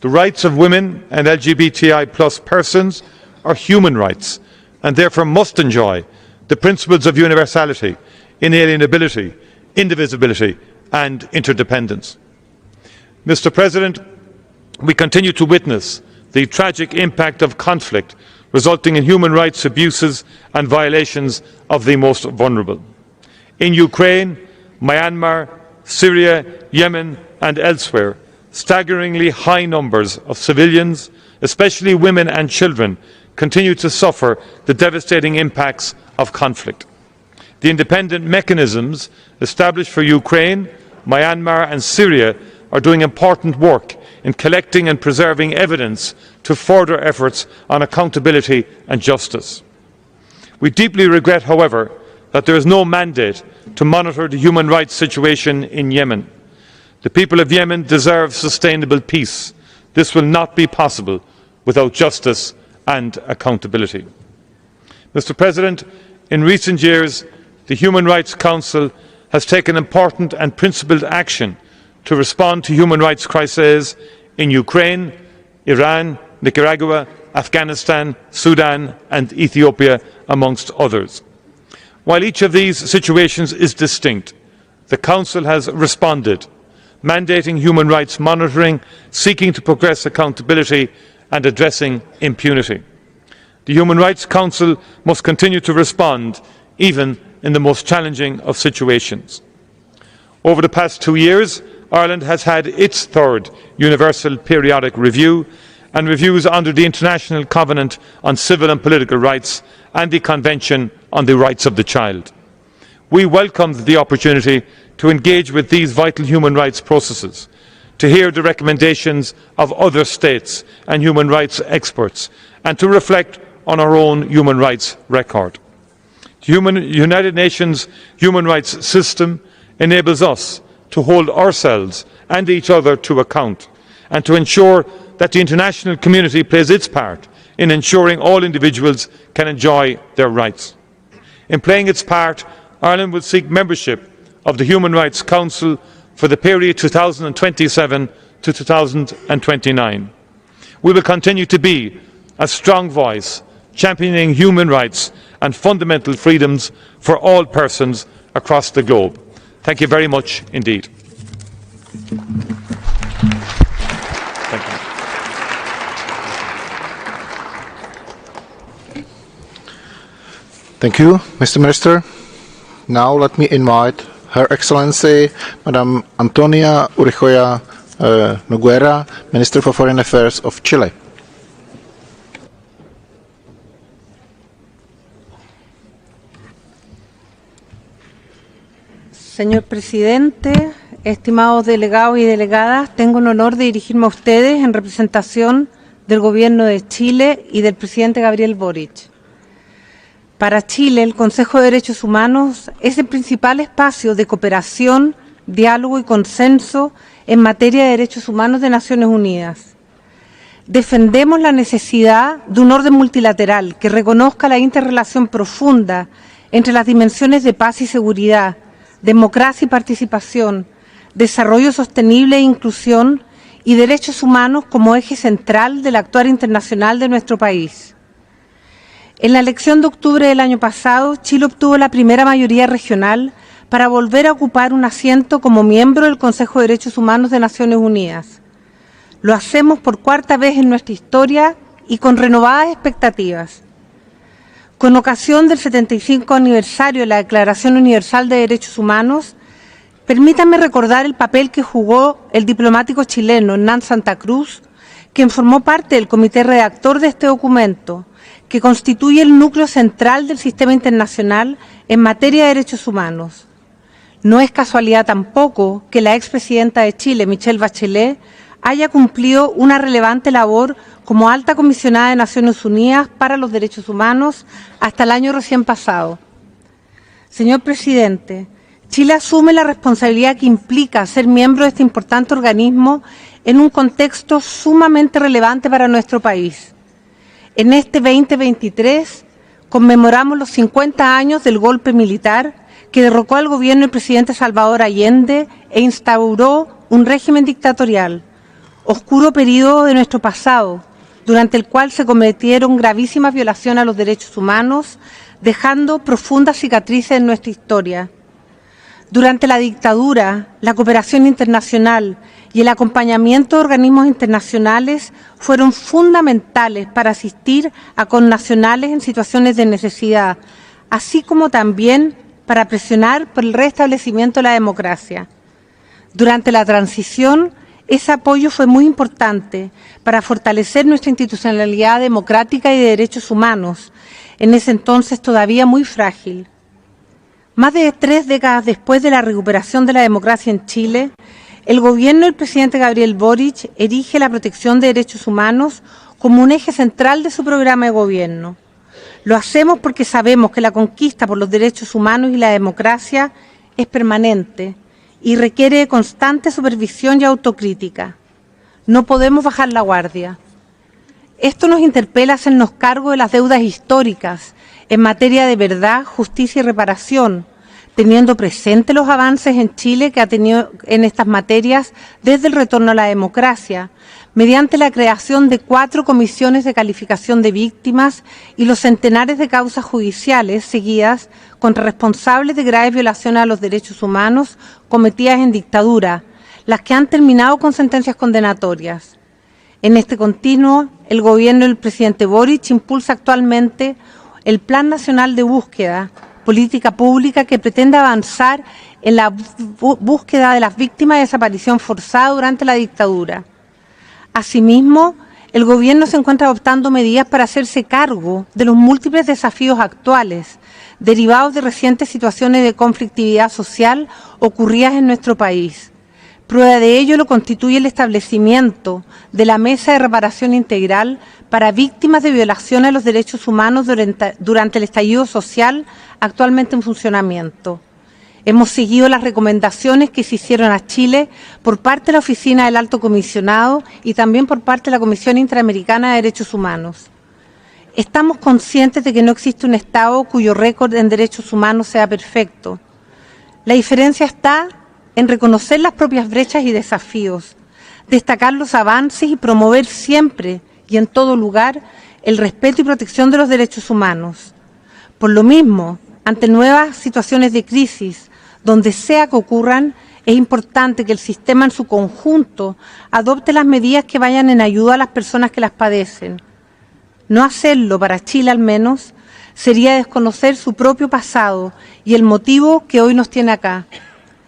The rights of women and LGBTI+ persons are human rights and therefore must enjoy the principles of universality, inalienability, indivisibility and interdependence. Mr. President, we continue to witness the tragic impact of conflict resulting in human rights abuses and violations of the most vulnerable. In Ukraine, Myanmar, Syria, Yemen and elsewhere, staggeringly high numbers of civilians, especially women and children, continue to suffer the devastating impacts of conflict. The independent mechanisms established for Ukraine, Myanmar and Syria are doing important work in collecting and preserving evidence to further efforts on accountability and justice. We deeply regret, however, that there is no mandate to monitor the human rights situation in Yemen. The people of Yemen deserve sustainable peace. This will not be possible without justice and accountability. Mr. President, in recent years, the Human Rights Council has taken important and principled action to respond to human rights crises in Ukraine, Iran, Nicaragua, Afghanistan, Sudan and Ethiopia, amongst others. While each of these situations is distinct, the Council has responded, mandating human rights monitoring, seeking to progress accountability and addressing impunity. The Human Rights Council must continue to respond, even in the most challenging of situations. Over the past 2 years, Ireland has had its third Universal Periodic Review and reviews under the International Covenant on Civil and Political Rights and the Convention on the Rights of the Child. we welcomed the opportunity to engage with these vital human rights processes, to hear the recommendations of other states and human rights experts, and to reflect on our own human rights record. The United Nations human rights system enables us to hold ourselves and each other to account, and to ensure that the international community plays its part in ensuring all individuals can enjoy their rights. In playing its part, Ireland will seek membership of the Human Rights Council for the period 2027 to 2029. We will continue to be a strong voice championing human rights and fundamental freedoms for all persons across the globe. Thank you very much indeed. Thank you. Thank you, Mr. Minister. Now let me invite Her Excellency Madam Antonia Urijoya Noguera, Minister for Foreign Affairs of Chile. Señor Presidente, estimados delegados y delegadas, tengo el honor de dirigirme a ustedes en representación del Gobierno de Chile y del presidente Gabriel Boric. Para Chile, el Consejo de Derechos Humanos es el principal espacio de cooperación, diálogo y consenso en materia de derechos humanos de Naciones Unidas. Defendemos la necesidad de un orden multilateral que reconozca la interrelación profunda entre las dimensiones de paz y seguridad, democracia y participación, desarrollo sostenible e inclusión y derechos humanos como eje central del actuar internacional de nuestro país. En la elección de octubre del año pasado, Chile obtuvo la primera mayoría regional para volver a ocupar un asiento como miembro del Consejo de Derechos Humanos de Naciones Unidas. Lo hacemos por cuarta vez en nuestra historia y con renovadas expectativas. Con ocasión del 75 aniversario de la Declaración Universal de Derechos Humanos, permítanme recordar el papel que jugó el diplomático chileno Hernán Santa Cruz, quien formó parte del comité redactor de este documento, que constituye el núcleo central del sistema internacional en materia de derechos humanos. No es casualidad tampoco que la expresidenta de Chile, Michelle Bachelet, haya cumplido una relevante labor como alta comisionada de Naciones Unidas para los Derechos Humanos hasta el año recién pasado. Señor Presidente, Chile asume la responsabilidad que implica ser miembro de este importante organismo en un contexto sumamente relevante para nuestro país. En este 2023 conmemoramos los 50 años del golpe militar que derrocó al gobierno del presidente Salvador Allende e instauró un régimen dictatorial, oscuro periodo de nuestro pasado, durante el cual se cometieron gravísimas violaciones a los derechos humanos, dejando profundas cicatrices en nuestra historia. Durante la dictadura, la cooperación internacional y el acompañamiento de organismos internacionales fueron fundamentales para asistir a connacionales en situaciones de necesidad, así como también para presionar por el restablecimiento de la democracia. Durante la transición, ese apoyo fue muy importante para fortalecer nuestra institucionalidad democrática y de derechos humanos, en ese entonces todavía muy frágil. Más de 3 décadas después de la recuperación de la democracia en Chile, el gobierno del presidente Gabriel Boric erige la protección de derechos humanos como un eje central de su programa de gobierno. Lo hacemos porque sabemos que la conquista por los derechos humanos y la democracia es permanente y requiere de constante supervisión y autocrítica. No podemos bajar la guardia. Esto nos interpela a hacernos cargo de las deudas históricas en materia de verdad, justicia y reparación, teniendo presente los avances en Chile que ha tenido en estas materias desde el retorno a la democracia, mediante la creación de 4 comisiones de calificación de víctimas y los centenares de causas judiciales seguidas contra responsables de graves violaciones a los derechos humanos cometidas en dictadura, las que han terminado con sentencias condenatorias. En este continuo, el gobierno del presidente Boric impulsa actualmente el Plan Nacional de Búsqueda, política pública que pretende avanzar en la búsqueda de las víctimas de desaparición forzada durante la dictadura. Asimismo, el Gobierno se encuentra adoptando medidas para hacerse cargo de los múltiples desafíos actuales, derivados de recientes situaciones de conflictividad social ocurridas en nuestro país. Prueba de ello lo constituye el establecimiento de la Mesa de Reparación Integral para víctimas de violación a los derechos humanos durante el estallido social actualmente en funcionamiento. Hemos seguido las recomendaciones que se hicieron a Chile por parte de la Oficina del Alto Comisionado y también por parte de la Comisión Interamericana de Derechos Humanos. Estamos conscientes de que no existe un Estado cuyo récord en derechos humanos sea perfecto. La diferencia está en reconocer las propias brechas y desafíos, destacar los avances y promover siempre y en todo lugar el respeto y protección de los derechos humanos. Por lo mismo, ante nuevas situaciones de crisis, donde sea que ocurran, es importante que el sistema en su conjunto adopte las medidas que vayan en ayuda a las personas que las padecen. No hacerlo, para Chile al menos, sería desconocer su propio pasado y el motivo que hoy nos tiene acá.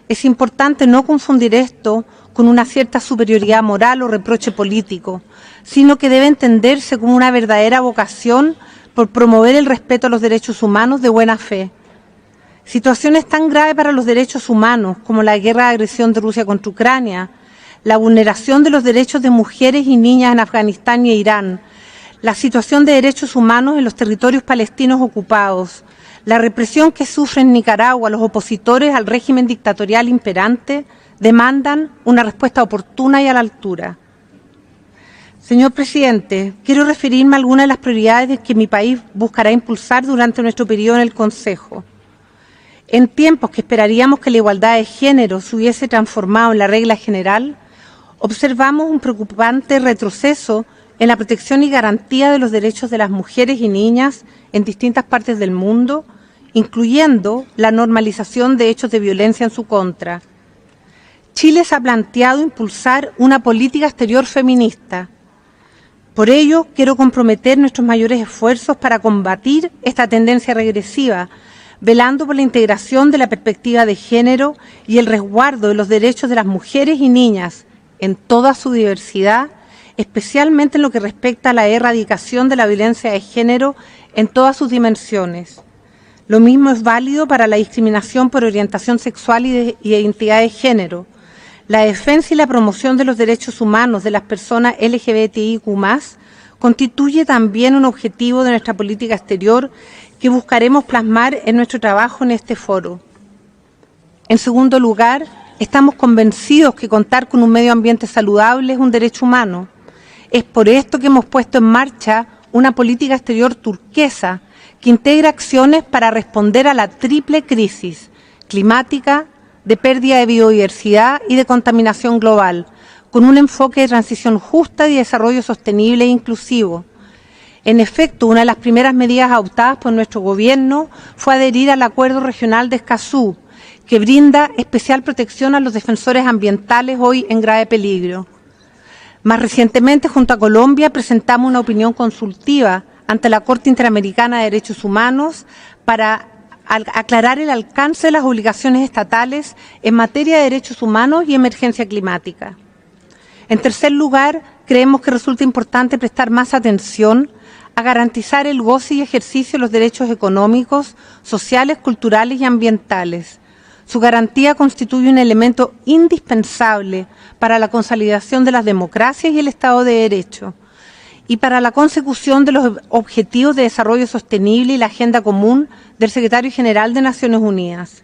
Es importante no confundir esto con una cierta superioridad moral o reproche político, sino que debe entenderse como una verdadera vocación por promover el respeto a los derechos humanos de buena fe. Situaciones tan graves para los derechos humanos como la guerra de agresión de Rusia contra Ucrania, la vulneración de los derechos de mujeres y niñas en Afganistán y Irán, la situación de derechos humanos en los territorios palestinos ocupados, la represión que sufren en Nicaragua los opositores al régimen dictatorial imperante, demandan una respuesta oportuna y a la altura. Señor Presidente, quiero referirme a algunas de las prioridades que mi país buscará impulsar durante nuestro periodo en el Consejo. En tiempos que esperaríamos que la igualdad de género se hubiese transformado en la regla general, observamos un preocupante retroceso en la protección y garantía de los derechos de las mujeres y niñas en distintas partes del mundo, incluyendo la normalización de hechos de violencia en su contra. Chile se ha planteado impulsar una política exterior feminista. Por ello, quiero comprometer nuestros mayores esfuerzos para combatir esta tendencia regresiva, velando por la integración de la perspectiva de género y el resguardo de los derechos de las mujeres y niñas en toda su diversidad, especialmente en lo que respecta a la erradicación de la violencia de género en todas sus dimensiones. Lo mismo es válido para la discriminación por orientación sexual y identidad de género. La defensa y la promoción de los derechos humanos de las personas LGBTIQ+, constituye también un objetivo de nuestra política exterior que buscaremos plasmar en nuestro trabajo en este foro. En segundo lugar, estamos convencidos que contar con un medio ambiente saludable es un derecho humano. Es por esto que hemos puesto en marcha una política exterior turquesa que integra acciones para responder a la triple crisis climática, de pérdida de biodiversidad y de contaminación global, con un enfoque de transición justa y desarrollo sostenible e inclusivo. En efecto, una de las primeras medidas adoptadas por nuestro Gobierno fue adherir al Acuerdo Regional de Escazú, que brinda especial protección a los defensores ambientales hoy en grave peligro. Más recientemente, junto a Colombia, presentamos una opinión consultiva ante la Corte Interamericana de Derechos Humanos para aclarar el alcance de las obligaciones estatales en materia de derechos humanos y emergencia climática. En tercer lugar, creemos que resulta importante prestar más atención a garantizar el goce y ejercicio de los derechos económicos, sociales, culturales y ambientales. Su garantía constituye un elemento indispensable para la consolidación de las democracias y el Estado de Derecho, y para la consecución de los Objetivos de Desarrollo Sostenible y la Agenda Común del Secretario General de Naciones Unidas.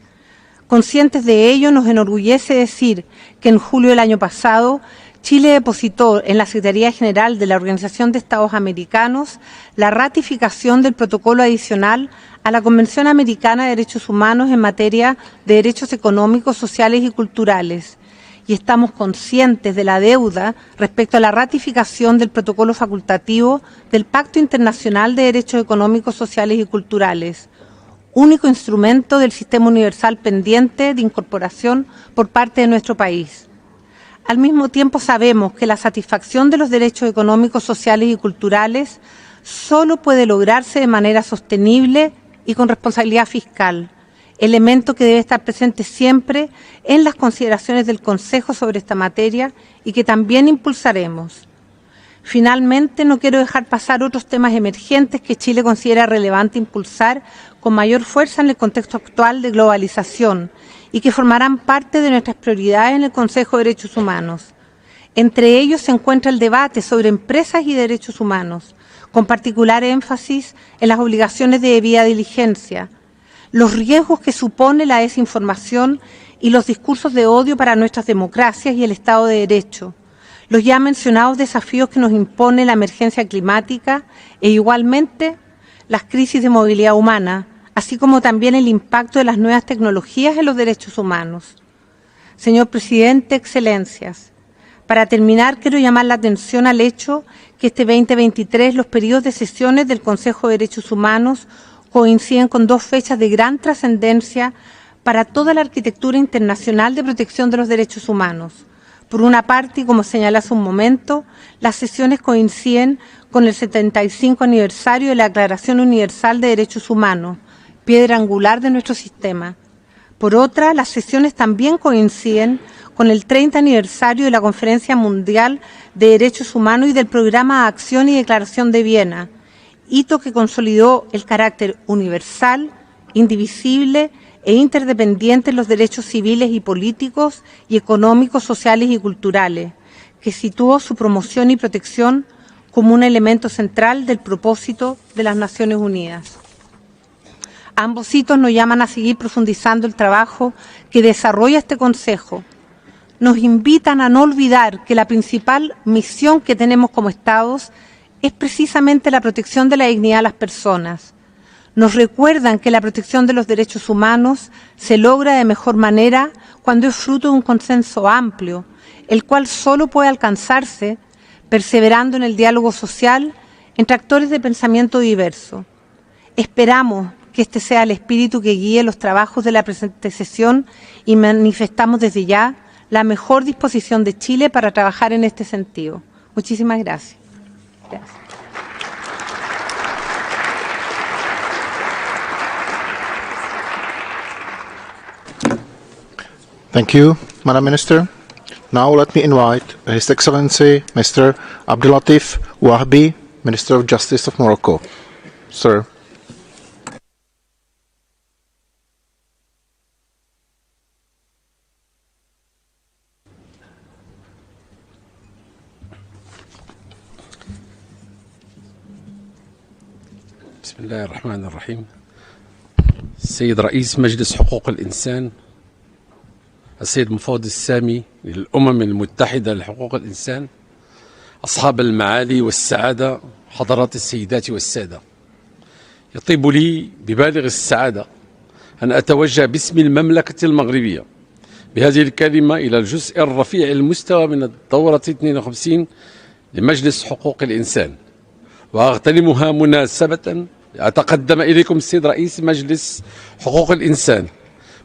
Conscientes de ello, nos enorgullece decir que en julio del año pasado, Chile depositó en la Secretaría General de la Organización de Estados Americanos la ratificación del protocolo adicional a la Convención Americana de Derechos Humanos en materia de derechos económicos, sociales y culturales. Y estamos conscientes de la deuda respecto a la ratificación del protocolo facultativo del Pacto Internacional de Derechos Económicos, Sociales y Culturales, único instrumento del sistema universal pendiente de incorporación por parte de nuestro país. Al mismo tiempo sabemos que la satisfacción de los derechos económicos, sociales y culturales solo puede lograrse de manera sostenible y con responsabilidad fiscal, elemento que debe estar presente siempre en las consideraciones del Consejo sobre esta materia y que también impulsaremos. Finalmente, no quiero dejar pasar otros temas emergentes que Chile considera relevante impulsar con mayor fuerza en el contexto actual de globalización y que formarán parte de nuestras prioridades en el Consejo de Derechos Humanos. Entre ellos se encuentra el debate sobre empresas y derechos humanos, con particular énfasis en las obligaciones de debida diligencia, los riesgos que supone la desinformación y los discursos de odio para nuestras democracias y el Estado de Derecho, los ya mencionados desafíos que nos impone la emergencia climática e igualmente las crisis de movilidad humana, así como también el impacto de las nuevas tecnologías en los derechos humanos. Señor Presidente, Excelencias, para terminar quiero llamar la atención al hecho que este 2023 los periodos de sesiones del Consejo de Derechos Humanos coinciden con dos fechas de gran trascendencia para toda la arquitectura internacional de protección de los derechos humanos. Por una parte, y como señalé hace un momento, las sesiones coinciden con el 75 aniversario de la Declaración Universal de Derechos Humanos, piedra angular de nuestro sistema. Por otra, las sesiones también coinciden con el 30 aniversario de la Conferencia Mundial de Derechos Humanos y del Programa de Acción y Declaración de Viena, hito que consolidó el carácter universal, indivisible e interdependiente en los derechos civiles y políticos y económicos, sociales y culturales, que situó su promoción y protección como un elemento central del propósito de las Naciones Unidas. Ambos hitos nos llaman a seguir profundizando el trabajo que desarrolla este Consejo. Nos invitan a no olvidar que la principal misión que tenemos como Estados es precisamente la protección de la dignidad de las personas. Nos recuerdan que la protección de los derechos humanos se logra de mejor manera cuando es fruto de un consenso amplio, el cual solo puede alcanzarse perseverando en el diálogo social entre actores de pensamiento diverso. Esperamos que este sea el espíritu que guíe los trabajos de la presente sesión y manifestamos desde ya la mejor disposición de Chile para trabajar en este sentido. Muchísimas gracias. Gracias. Thank you, Madam Minister. Now let me invite His Excellency Mr. Abdelatif Wahbi, Minister of Justice of Morocco. Sir. بسم الله الرحمن الرحيم. السيد رئيس مجلس حقوق الإنسان، السيد مفوض السامي للأمم المتحدة لحقوق الإنسان، أصحاب المعالي والسعادة، حضرات السيدات والسادة، يطيب لي ببالغ السعادة أن أتوجه باسم المملكة المغربية بهذه الكلمة إلى الجزء الرفيع المستوى من الدورة 52 لمجلس حقوق الإنسان، وأغتنمها مناسبة أتقدم إليكم السيد رئيس مجلس حقوق الإنسان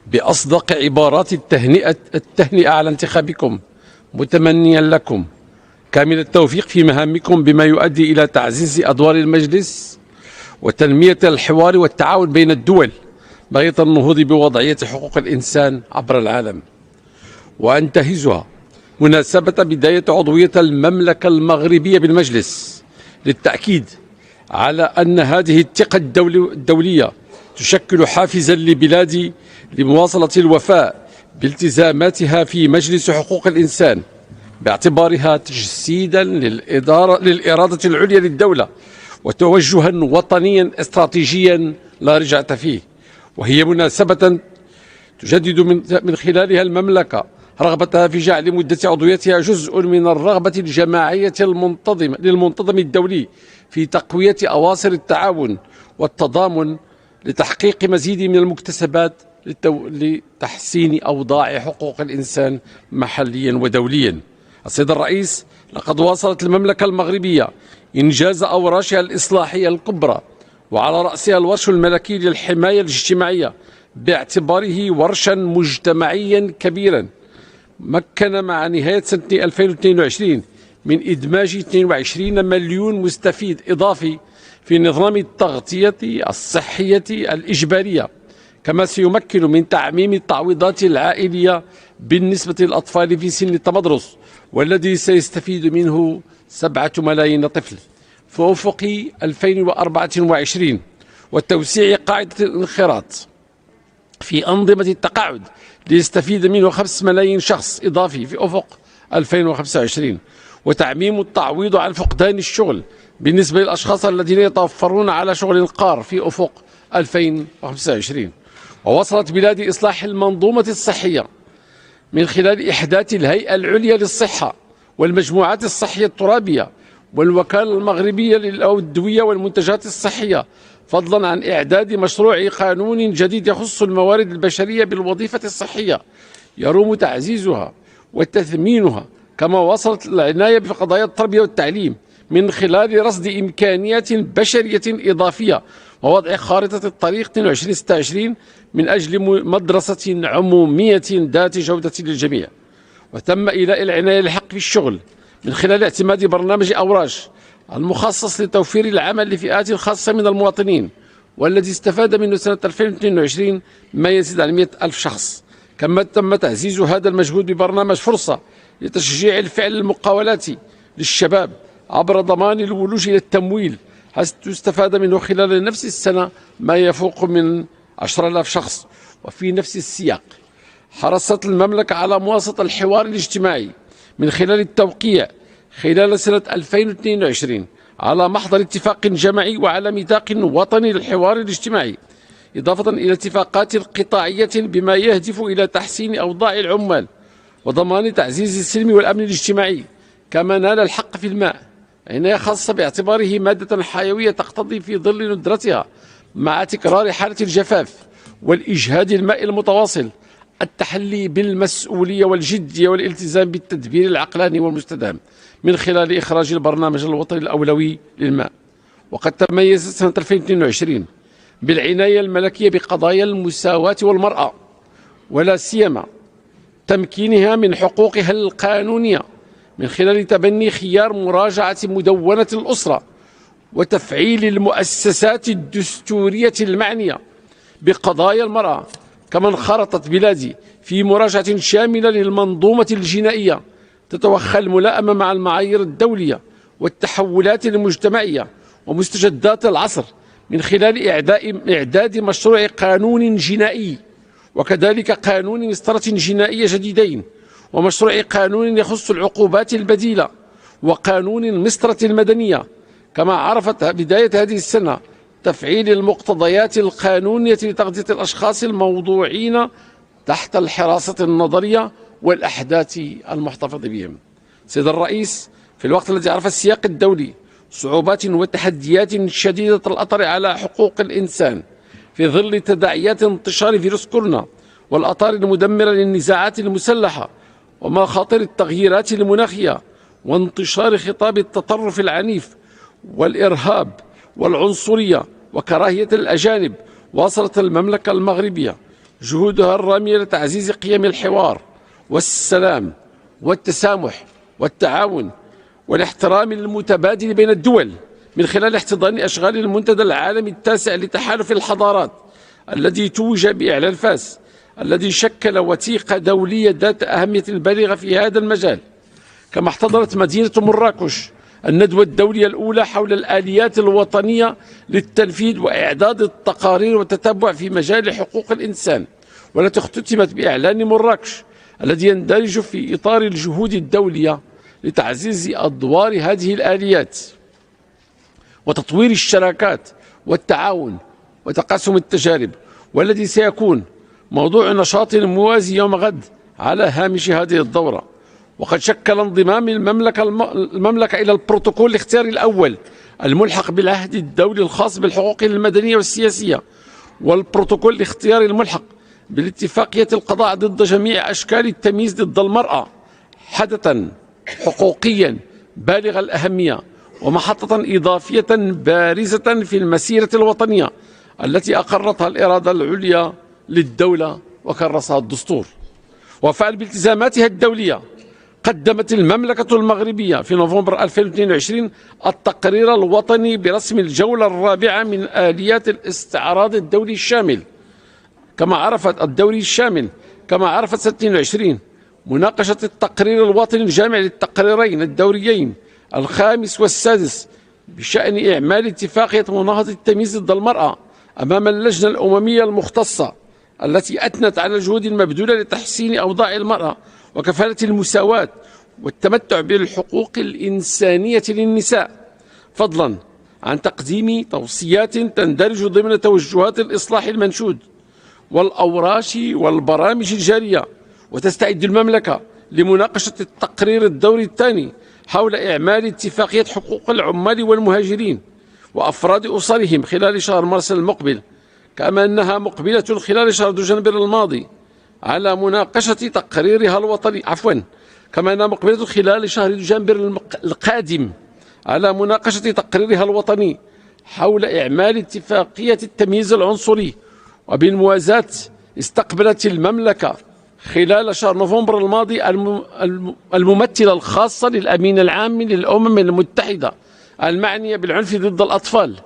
بأصدق عبارات التهنئة على انتخابكم، متمنيا لكم كامل التوفيق في مهامكم بما يؤدي إلى تعزيز أدوار المجلس وتنمية الحوار والتعاون بين الدول بغية النهوض بوضعية حقوق الإنسان عبر العالم، وأنتهزها مناسبة بداية عضوية المملكة المغربية بالمجلس للتأكيد على أن هذه الثقة الدولية تشكل حافزا لبلادي لمواصلة الوفاء بالتزاماتها في مجلس حقوق الإنسان باعتبارها تجسيدا للإرادة العليا للدولة وتوجها وطنيا استراتيجيا لا رجعة فيه، وهي مناسبة تجدد من خلالها المملكة رغبتها في جعل مدة عضويتها جزء من الرغبة الجماعية للمنتظم الدولي في تقوية أواصر التعاون والتضامن لتحقيق مزيد من المكتسبات لتحسين أوضاع حقوق الإنسان محليا ودوليا. السيد الرئيس، لقد واصلت المملكة المغربية إنجاز أوراشها الإصلاحية الكبرى، وعلى رأسها الورش الملكي للحماية الاجتماعية باعتباره ورشا مجتمعيا كبيرا مكن مع نهاية سنة 2022 من إدماج 22 مليون مستفيد إضافي في نظام التغطية الصحية الإجبارية، كما سيمكن من تعميم التعويضات العائلية بالنسبة للأطفال في سن التمدرس، والذي سيستفيد منه 7 ملايين طفل في أفق 2024 وتوسيع قاعدة الانخراط في أنظمة التقاعد ليستفيد منه 5 ملايين شخص إضافي في أفق 2025 وتعميم التعويض عن فقدان الشغل بالنسبة للأشخاص الذين يتوفرون على شغل قار في أفق 2025. ووصلت بلاد إصلاح المنظومة الصحية من خلال إحداث الهيئة العليا للصحة والمجموعات الصحية الترابية والوكالة المغربية للأدوية والمنتجات الصحية، فضلا عن إعداد مشروع قانون جديد يخص الموارد البشرية بالوظيفة الصحية يروم تعزيزها وتثمينها. كما وصلت العناية بقضايا التربية والتعليم من خلال رصد إمكانيات بشرية إضافية ووضع خارطة الطريق 2226 من أجل مدرسة عمومية ذات جودة للجميع. وتم إيلاء العناية للحق في الشغل من خلال اعتماد برنامج أوراج المخصص لتوفير العمل لفئات خاصة من المواطنين، والذي استفاد منه سنة 2022 ما يزيد عن 100,000 شخص. كما تم تعزيز هذا المجهود ببرنامج فرصة لتشجيع الفعل المقاولاتي للشباب عبر ضمان الولوج إلى التمويل، حيث استفاد منه خلال نفس السنة ما يفوق من 10,000 شخص. وفي نفس السياق حرصت المملكة على مواصلة الحوار الاجتماعي من خلال التوقيع خلال سنة 2022 على محضر اتفاق جمعي وعلى ميثاق وطني للحوار الاجتماعي، إضافة إلى اتفاقات قطاعية بما يهدف إلى تحسين أوضاع العمال وضمان تعزيز السلم والأمن الاجتماعي. كما نال الحق في الماء عناية خاصة باعتباره مادة حيوية تقتضي في ظل ندرتها مع تكرار حالة الجفاف والإجهاد المائي المتواصل التحلي بالمسؤولية والجدية والالتزام بالتدبير العقلاني والمستدام من خلال إخراج البرنامج الوطني الأولوي للماء. وقد تميزت سنة 2022 بالعناية الملكية بقضايا المساواة والمرأة، ولا سيما تمكينها من حقوقها القانونية من خلال تبني خيار مراجعة مدونة الأسرة وتفعيل المؤسسات الدستورية المعنية بقضايا المرأة. كما انخرطت بلادي في مراجعة شاملة للمنظومة الجنائية تتوخى الملائمة مع المعايير الدولية والتحولات المجتمعية ومستجدات العصر من خلال إعداد مشروع قانون جنائي وكذلك قانون مسطرة جنائية جديدين ومشروع قانون يخص العقوبات البديلة وقانون المسطرة المدنية. كما عرفت بداية هذه السنة تفعيل المقتضيات القانونية لتغذية الأشخاص الموضوعين تحت الحراسة النظرية والأحداث المحتفظ بهم. سيد الرئيس، في الوقت الذي عرف السياق الدولي صعوبات وتحديات شديدة الأثر على حقوق الإنسان في ظل تداعيات انتشار فيروس كورونا والآثار المدمرة للنزاعات المسلحة ومخاطر التغييرات المناخية وانتشار خطاب التطرف العنيف والإرهاب والعنصرية وكراهية الأجانب، واصلت المملكة المغربية جهودها الرامية لتعزيز قيم الحوار والسلام والتسامح والتعاون والاحترام المتبادل بين الدول من خلال احتضان أشغال المنتدى العالمي التاسع لتحالف الحضارات الذي توج بإعلان فاس، الذي شكل وثيقة دولية ذات أهمية بالغة في هذا المجال. كما احتضنت مدينة مراكش الندوة الدولية الأولى حول الآليات الوطنية للتنفيذ وإعداد التقارير والتتبع في مجال حقوق الإنسان، والتي اختتمت بإعلان مراكش الذي يندرج في إطار الجهود الدولية لتعزيز أدوار هذه الآليات وتطوير الشراكات والتعاون وتقاسم التجارب، والذي سيكون موضوع نشاط موازي يوم غد على هامش هذه الدورة. وقد شكل انضمام المملكة إلى البروتوكول الاختياري الأول الملحق بالعهد الدولي الخاص بالحقوق المدنية والسياسية والبروتوكول الاختياري الملحق بالاتفاقية القضاء ضد جميع أشكال التمييز ضد المرأة حدثا حقوقيا بالغ الأهمية ومحطة إضافية بارزة في المسيرة الوطنية التي أقرتها الإرادة العليا للدولة وكرسها الدستور. وفعل بالتزاماتها الدولية قدمت المملكة المغربية في نوفمبر 2022 التقرير الوطني برسم الجولة الرابعة من آليات الاستعراض الدولي الشامل. كما عرفت سنة 22 مناقشة التقرير الوطني الجامع للتقريرين الدوريين الخامس والسادس بشأن إعمال اتفاقية مناهضة التمييز ضد المرأة أمام اللجنة الأممية المختصة التي أثنت على الجهود المبذولة لتحسين أوضاع المرأة وكفالة المساواة والتمتع بالحقوق الإنسانية للنساء، فضلا عن تقديم توصيات تندرج ضمن توجهات الإصلاح المنشود والأوراش والبرامج الجارية. وتستعد المملكة لمناقشة التقرير الدوري الثاني حول إعمال اتفاقية حقوق العمال والمهاجرين وأفراد أسرهم خلال شهر مارس المقبل، كما أنها مقبلة خلال شهر دجنبر الماضي على مناقشة تقريرها الوطني كما أنها مقبلة خلال شهر دجنبر القادم على مناقشة تقريرها الوطني حول إعمال اتفاقية التمييز العنصري. وبالموازاة استقبلت المملكة خلال شهر نوفمبر الماضي الممثلة الخاصة للأمين العام للأمم المتحدة المعنية بالعنف ضد الأطفال،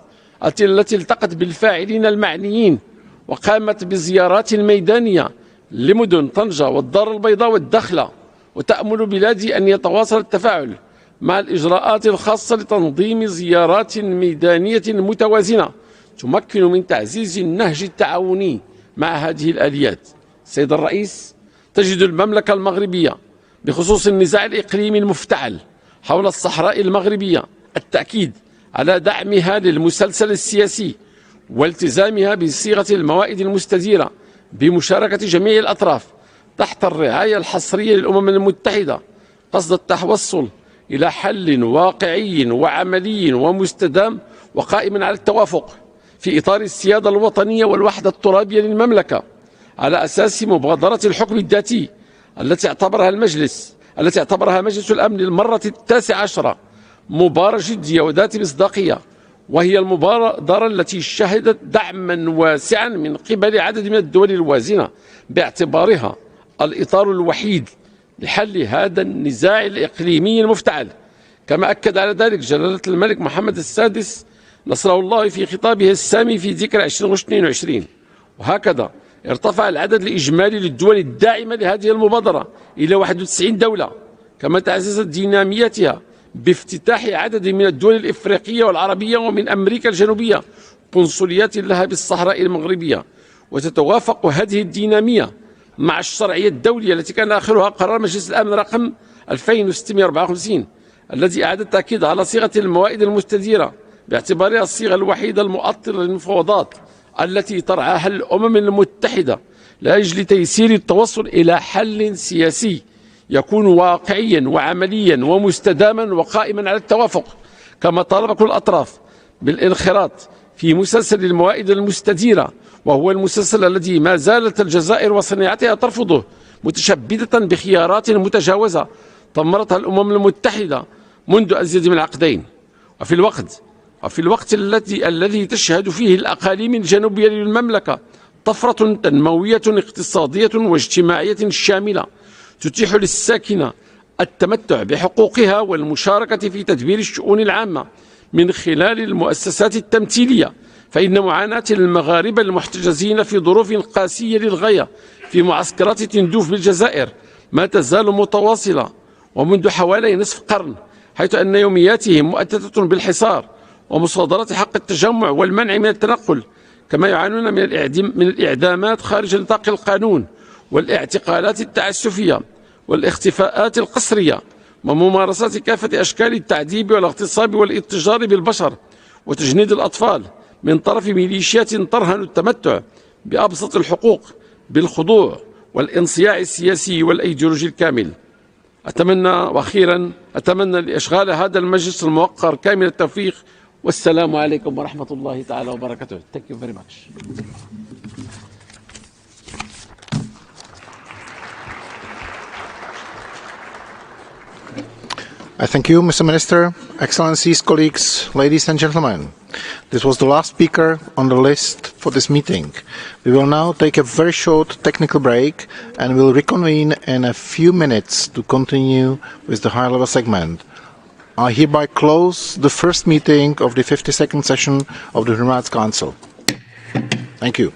التي التقت بالفاعلين المعنيين وقامت بزيارات ميدانية لمدن طنجة والدار البيضاء والدخلة، وتأمل بلادي أن يتواصل التفاعل مع الإجراءات الخاصة لتنظيم زيارات ميدانية متوازنة تمكن من تعزيز النهج التعاوني مع هذه الآليات. سيد الرئيس، تجد المملكة المغربية بخصوص النزاع الإقليمي المفتعل حول الصحراء المغربية التأكيد على دعمها للمسلسل السياسي والتزامها بصيغة الموائد المستديرة بمشاركة جميع الأطراف تحت الرعاية الحصرية للأمم المتحدة قصد التوصل إلى حل واقعي وعملي ومستدام وقائم على التوافق في إطار السيادة الوطنية والوحدة الترابية للمملكة على أساس مبادرة الحكم الذاتي التي اعتبرها مجلس الأمن للمرة 19 مبادرة جدية وذات مصداقية، وهي المبادرة التي شهدت دعما واسعا من قبل عدد من الدول الوازنة باعتبارها الإطار الوحيد لحل هذا النزاع الإقليمي المفتعل. كما أكد على ذلك جلالة الملك محمد السادس نصره الله في خطابه السامي في ذكرى 2022. وهكذا ارتفع العدد الإجمالي للدول الداعمة لهذه المبادرة إلى 91 دولة، كما تعززت ديناميتها بافتتاح عدد من الدول الإفريقية والعربية ومن أمريكا الجنوبية قنصليات لها بالصحراء المغربية. وتتوافق هذه الدينامية مع الشرعية الدولية التي كان آخرها قرار مجلس الأمن رقم 2654 الذي أعاد التأكيد على صيغة الموائد المستديرة باعتبارها الصيغة الوحيدة المؤطرة للمفاوضات التي ترعاها الأمم المتحدة لأجل تيسير التوصل إلى حل سياسي يكون واقعيا وعمليا ومستداما وقائما على التوافق. كما طالب كل الأطراف بالانخراط في مسلسل الموائد المستديرة، وهو المسلسل الذي ما زالت الجزائر وصناعتها ترفضه متشبثة بخيارات متجاوزة طمرتها الأمم المتحدة منذ أزيد من عقدين. وفي الوقت الذي تشهد فيه الأقاليم الجنوبية للمملكة طفرة تنموية اقتصادية واجتماعية شاملة تتيح للساكنة التمتع بحقوقها والمشاركة في تدبير الشؤون العامة من خلال المؤسسات التمثيلية، فإن معاناة المغاربة المحتجزين في ظروف قاسية للغاية في معسكرات تندوف بالجزائر ما تزال متواصلة ومنذ حوالي نصف قرن، حيث أن يومياتهم مؤددة بالحصار ومصادرة حق التجمع والمنع من التنقل، كما يعانون من الإعدامات خارج نطاق القانون والاعتقالات التعسفية والاختفاءات القسرية وممارسات كافة أشكال التعذيب والاغتصاب والاتجار بالبشر وتجنيد الأطفال من طرف ميليشيات ترهن التمتع بأبسط الحقوق بالخضوع والانصياع السياسي والأيديولوجي الكامل. أتمنى لإشغال هذا المجلس الموقر كامل التوفيق، والسلام عليكم ورحمة الله تعالى وبركاته. Thank you very much. I thank you, Mr. Minister, Excellencies, colleagues, ladies and gentlemen. This was the last speaker on the list for this meeting. We will now take a very short technical break and will reconvene in a few minutes to continue with the high-level segment. I hereby close the first meeting of the 52nd session of the Human Rights Council. Thank you.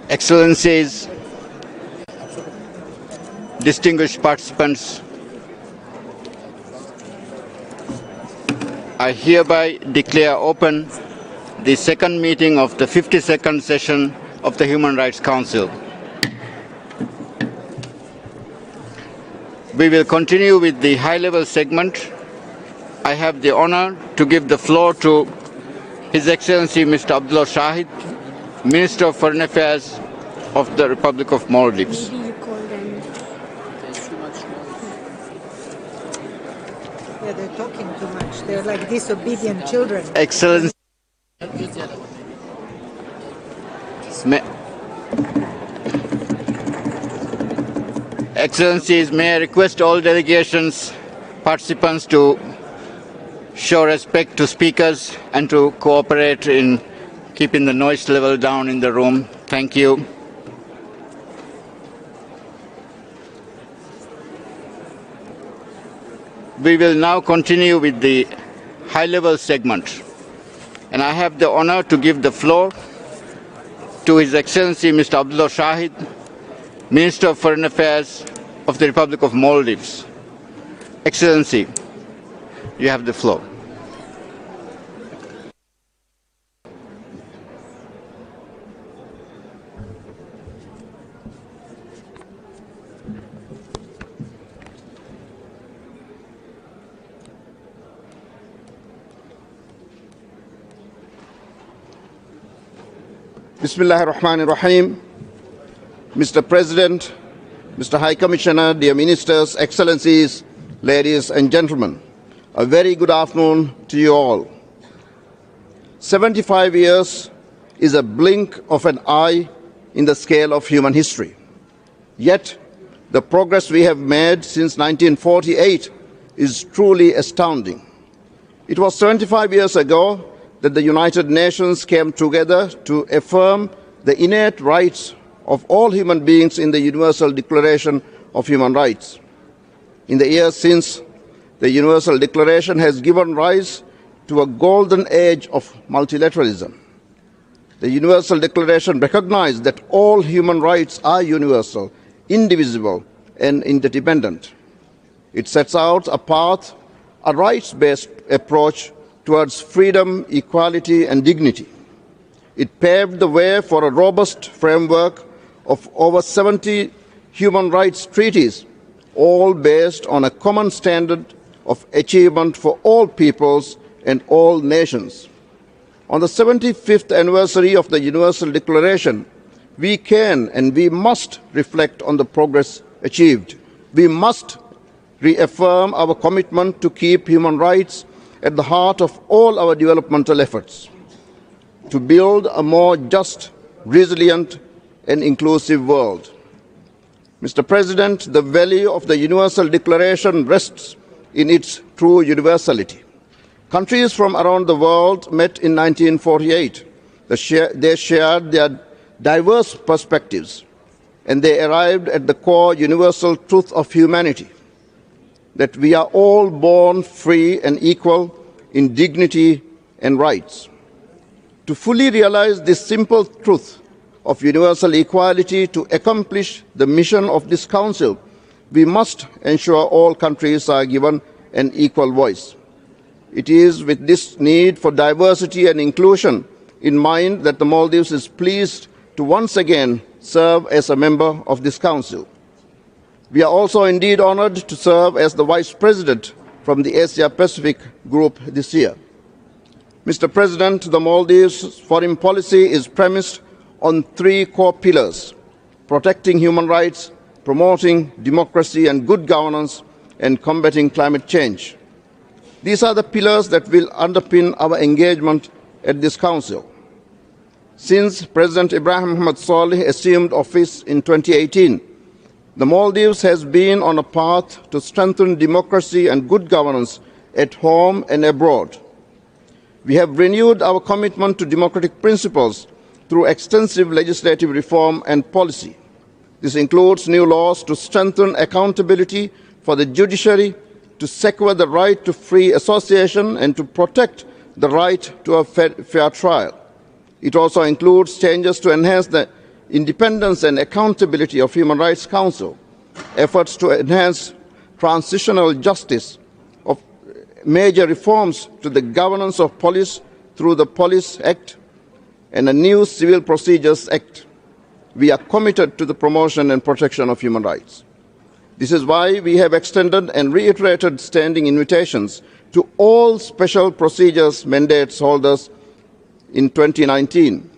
Excellencies, distinguished participants, I hereby declare open the second meeting of the 52nd session of the Human Rights Council. We will continue with the high-level segment. I have the honor to give the floor to His Excellency Mr. Abdullah Shahid, Minister of Foreign Affairs of the Republic of Maldives. Maybe you call them. Yeah, they're talking too much. They're like disobedient children. Excellency, Excellencies, may I request all delegations, participants to show respect to speakers and to cooperate in keeping the noise level down in the room. Thank you. We will now continue with the high-level segment, and I have the honor to give the floor to His Excellency Mr. Abdullah Shahid, Minister of Foreign Affairs of the Republic of Maldives. Excellency, you have the floor. Bismillah ar-Rahman ar-Rahim. Mr. President, Mr. High Commissioner, dear Ministers, Excellencies, ladies and gentlemen, a very good afternoon to you all. 75 years is a blink of an eye in the scale of human history. Yet, the progress we have made since 1948 is truly astounding. It was 75 years ago that the United Nations came together to affirm the innate rights of all human beings in the Universal Declaration of Human Rights. In the years since, the Universal Declaration has given rise to a golden age of multilateralism. The Universal Declaration recognized that all human rights are universal, indivisible, and interdependent. It sets out a path, a rights-based approach towards freedom, equality, and dignity. It paved the way for a robust framework of over 70 human rights treaties, all based on a common standard of achievement for all peoples and all nations. On the 75th anniversary of the Universal Declaration, we can and we must reflect on the progress achieved. We must reaffirm our commitment to keep human rights at the heart of all our developmental efforts, to build a more just, resilient, and inclusive world. Mr. President, the value of the Universal Declaration rests in its true universality. Countries from around the world met in 1948. They shared their diverse perspectives, and they arrived at the core universal truth of humanity, that we are all born free and equal in dignity and rights. To fully realize this simple truth of universal equality, to accomplish the mission of this Council, we must ensure all countries are given an equal voice. It is with this need for diversity and inclusion in mind that the Maldives is pleased to once again serve as a member of this Council. We are also indeed honored to serve as the Vice President from the Asia-Pacific Group this year. Mr. President, the Maldives' foreign policy is premised on three core pillars: protecting human rights, promoting democracy and good governance, and combating climate change. These are the pillars that will underpin our engagement at this Council. Since President Ibrahim Muhammad Saleh assumed office in 2018, the Maldives has been on a path to strengthen democracy and good governance at home and abroad. We have renewed our commitment to democratic principles through extensive legislative reform and policy. This includes new laws to strengthen accountability for the judiciary, to secure the right to free association, and to protect the right to a fair trial. It also includes changes to enhance the independence and accountability of Human Rights Council, efforts to enhance transitional justice, of major reforms to the governance of police through the Police Act and a new Civil Procedures Act. We are committed to the promotion and protection of human rights. This is why we have extended and reiterated standing invitations to all special procedures mandates holders in 2019.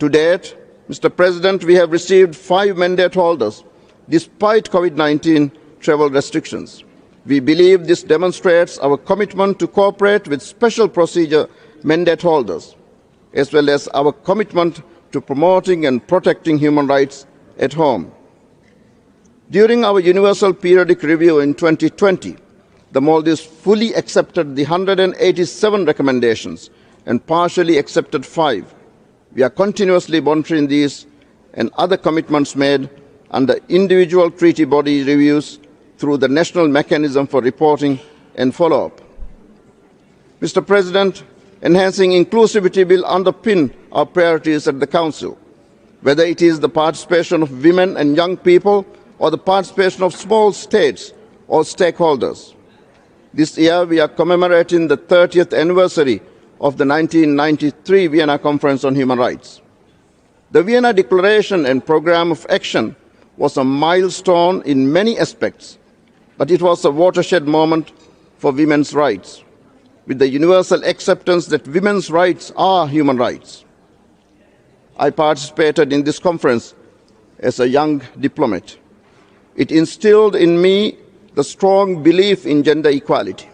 To date, Mr. President, we have received 5 mandate holders despite COVID-19 travel restrictions. We believe this demonstrates our commitment to cooperate with special procedure mandate holders, as well as our commitment to promoting and protecting human rights at home. During our Universal Periodic Review in 2020, the Maldives fully accepted the 187 recommendations and partially accepted 5. We are continuously monitoring these and other commitments made under individual treaty body reviews through the National Mechanism for Reporting and Follow-up. Mr. President, enhancing inclusivity will underpin our priorities at the Council, whether it is the participation of women and young people or the participation of small states or stakeholders. This year we are commemorating the 30th anniversary of the 1993 Vienna Conference on Human Rights. The Vienna Declaration and Programme of Action was a milestone in many aspects, but it was a watershed moment for women's rights, with the universal acceptance that women's rights are human rights. I participated in this conference as a young diplomat. It instilled in me the strong belief in gender equality.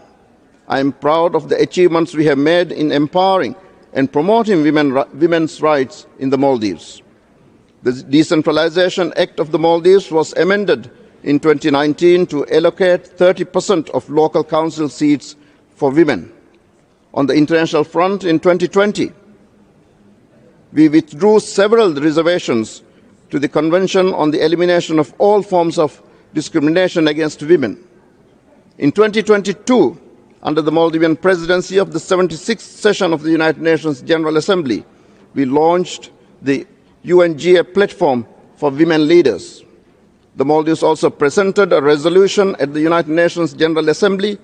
I am proud of the achievements we have made in empowering and promoting women's rights in the Maldives. The Decentralization Act of the Maldives was amended in 2019 to allocate 30% of local council seats for women. On the international front in 2020, we withdrew several reservations to the Convention on the Elimination of All Forms of Discrimination against Women. In 2022, under the Maldivian presidency of the 76th session of the United Nations General Assembly, we launched the UNGA platform for women leaders. The Maldives also presented a resolution at the United Nations General Assembly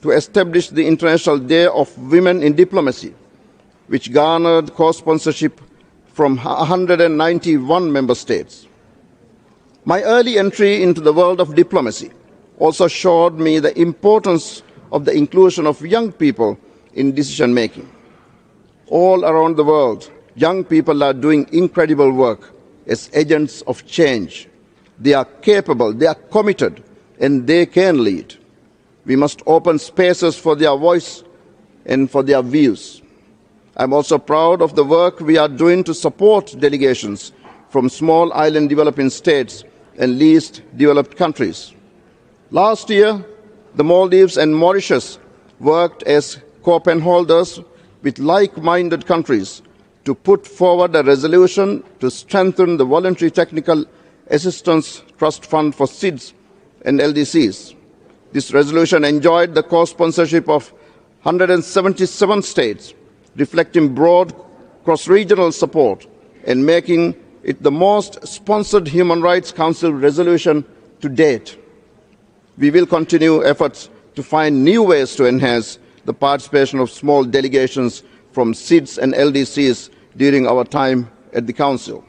to establish the International Day of Women in Diplomacy, which garnered co-sponsorship from 191 member states. My early entry into the world of diplomacy also showed me the importance of the inclusion of young people in decision-making. All around the world, young people are doing incredible work as agents of change. They are capable, they are committed, and they can lead. We must open spaces for their voice and for their views. I'm also proud of the work we are doing to support delegations from small island developing states and least developed countries. Last year, the Maldives and Mauritius worked as co-pen holders with like-minded countries to put forward a resolution to strengthen the Voluntary Technical Assistance Trust Fund for SIDS and LDCs. This resolution enjoyed the co-sponsorship of 177 states, reflecting broad cross-regional support and making it the most sponsored Human Rights Council resolution to date. We will continue efforts to find new ways to enhance the participation of small delegations from SIDS and LDCs during our time at the Council.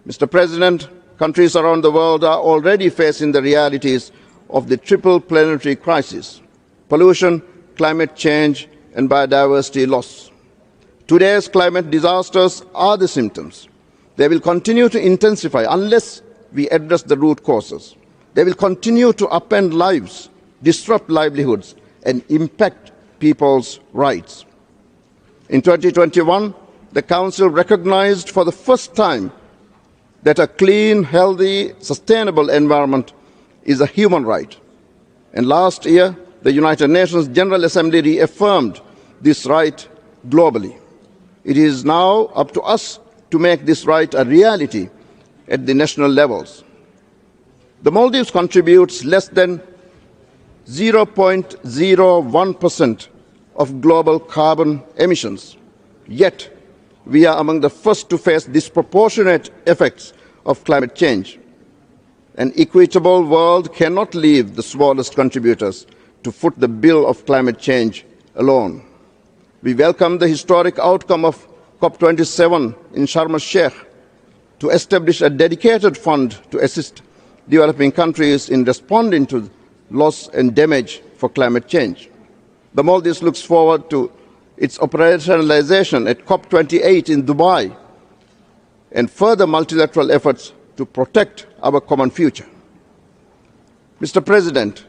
Mr. President, countries around the world are already facing the realities of the triple planetary crisis: pollution, climate change, and biodiversity loss. Today's climate disasters are the symptoms. They will continue to intensify unless we address the root causes. They will continue to upend lives, disrupt livelihoods, and impact people's rights. In 2021, the Council recognized for the first time that a clean, healthy, sustainable environment is a human right. And last year, the United Nations General Assembly reaffirmed this right globally. It is now up to us to make this right a reality at the national levels. The Maldives contributes less than 0.01% of global carbon emissions. Yet, we are among the first to face disproportionate effects of climate change. An equitable world cannot leave the smallest contributors to foot the bill of climate change alone. We welcome the historic outcome of COP27 in Sharm el-Sheikh to establish a dedicated fund to assist developing countries in responding to loss and damage for climate change. The Maldives looks forward to its operationalization at COP28 in Dubai and further multilateral efforts to protect our common future. Mr. President,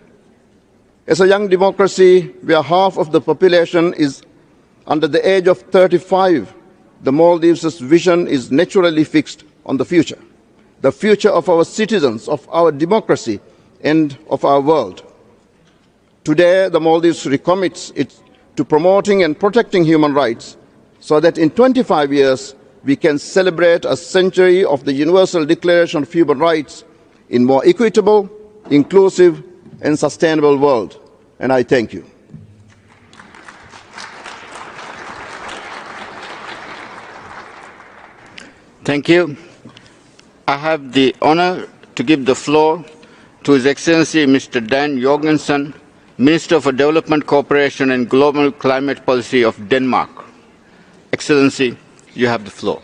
as a young democracy where half of the population is under the age of 35, the Maldives' vision is naturally fixed on the future of our citizens, of our democracy, and of our world. Today, the Maldives recommits it to promoting and protecting human rights so that in 25 years we can celebrate a century of the Universal Declaration of Human Rights in a more equitable, inclusive, and sustainable world. And I thank you. Thank you. I have the honor to give the floor to His Excellency Mr. Dan Jorgensen, Minister for Development Cooperation and Global Climate Policy of Denmark. Excellency, you have the floor.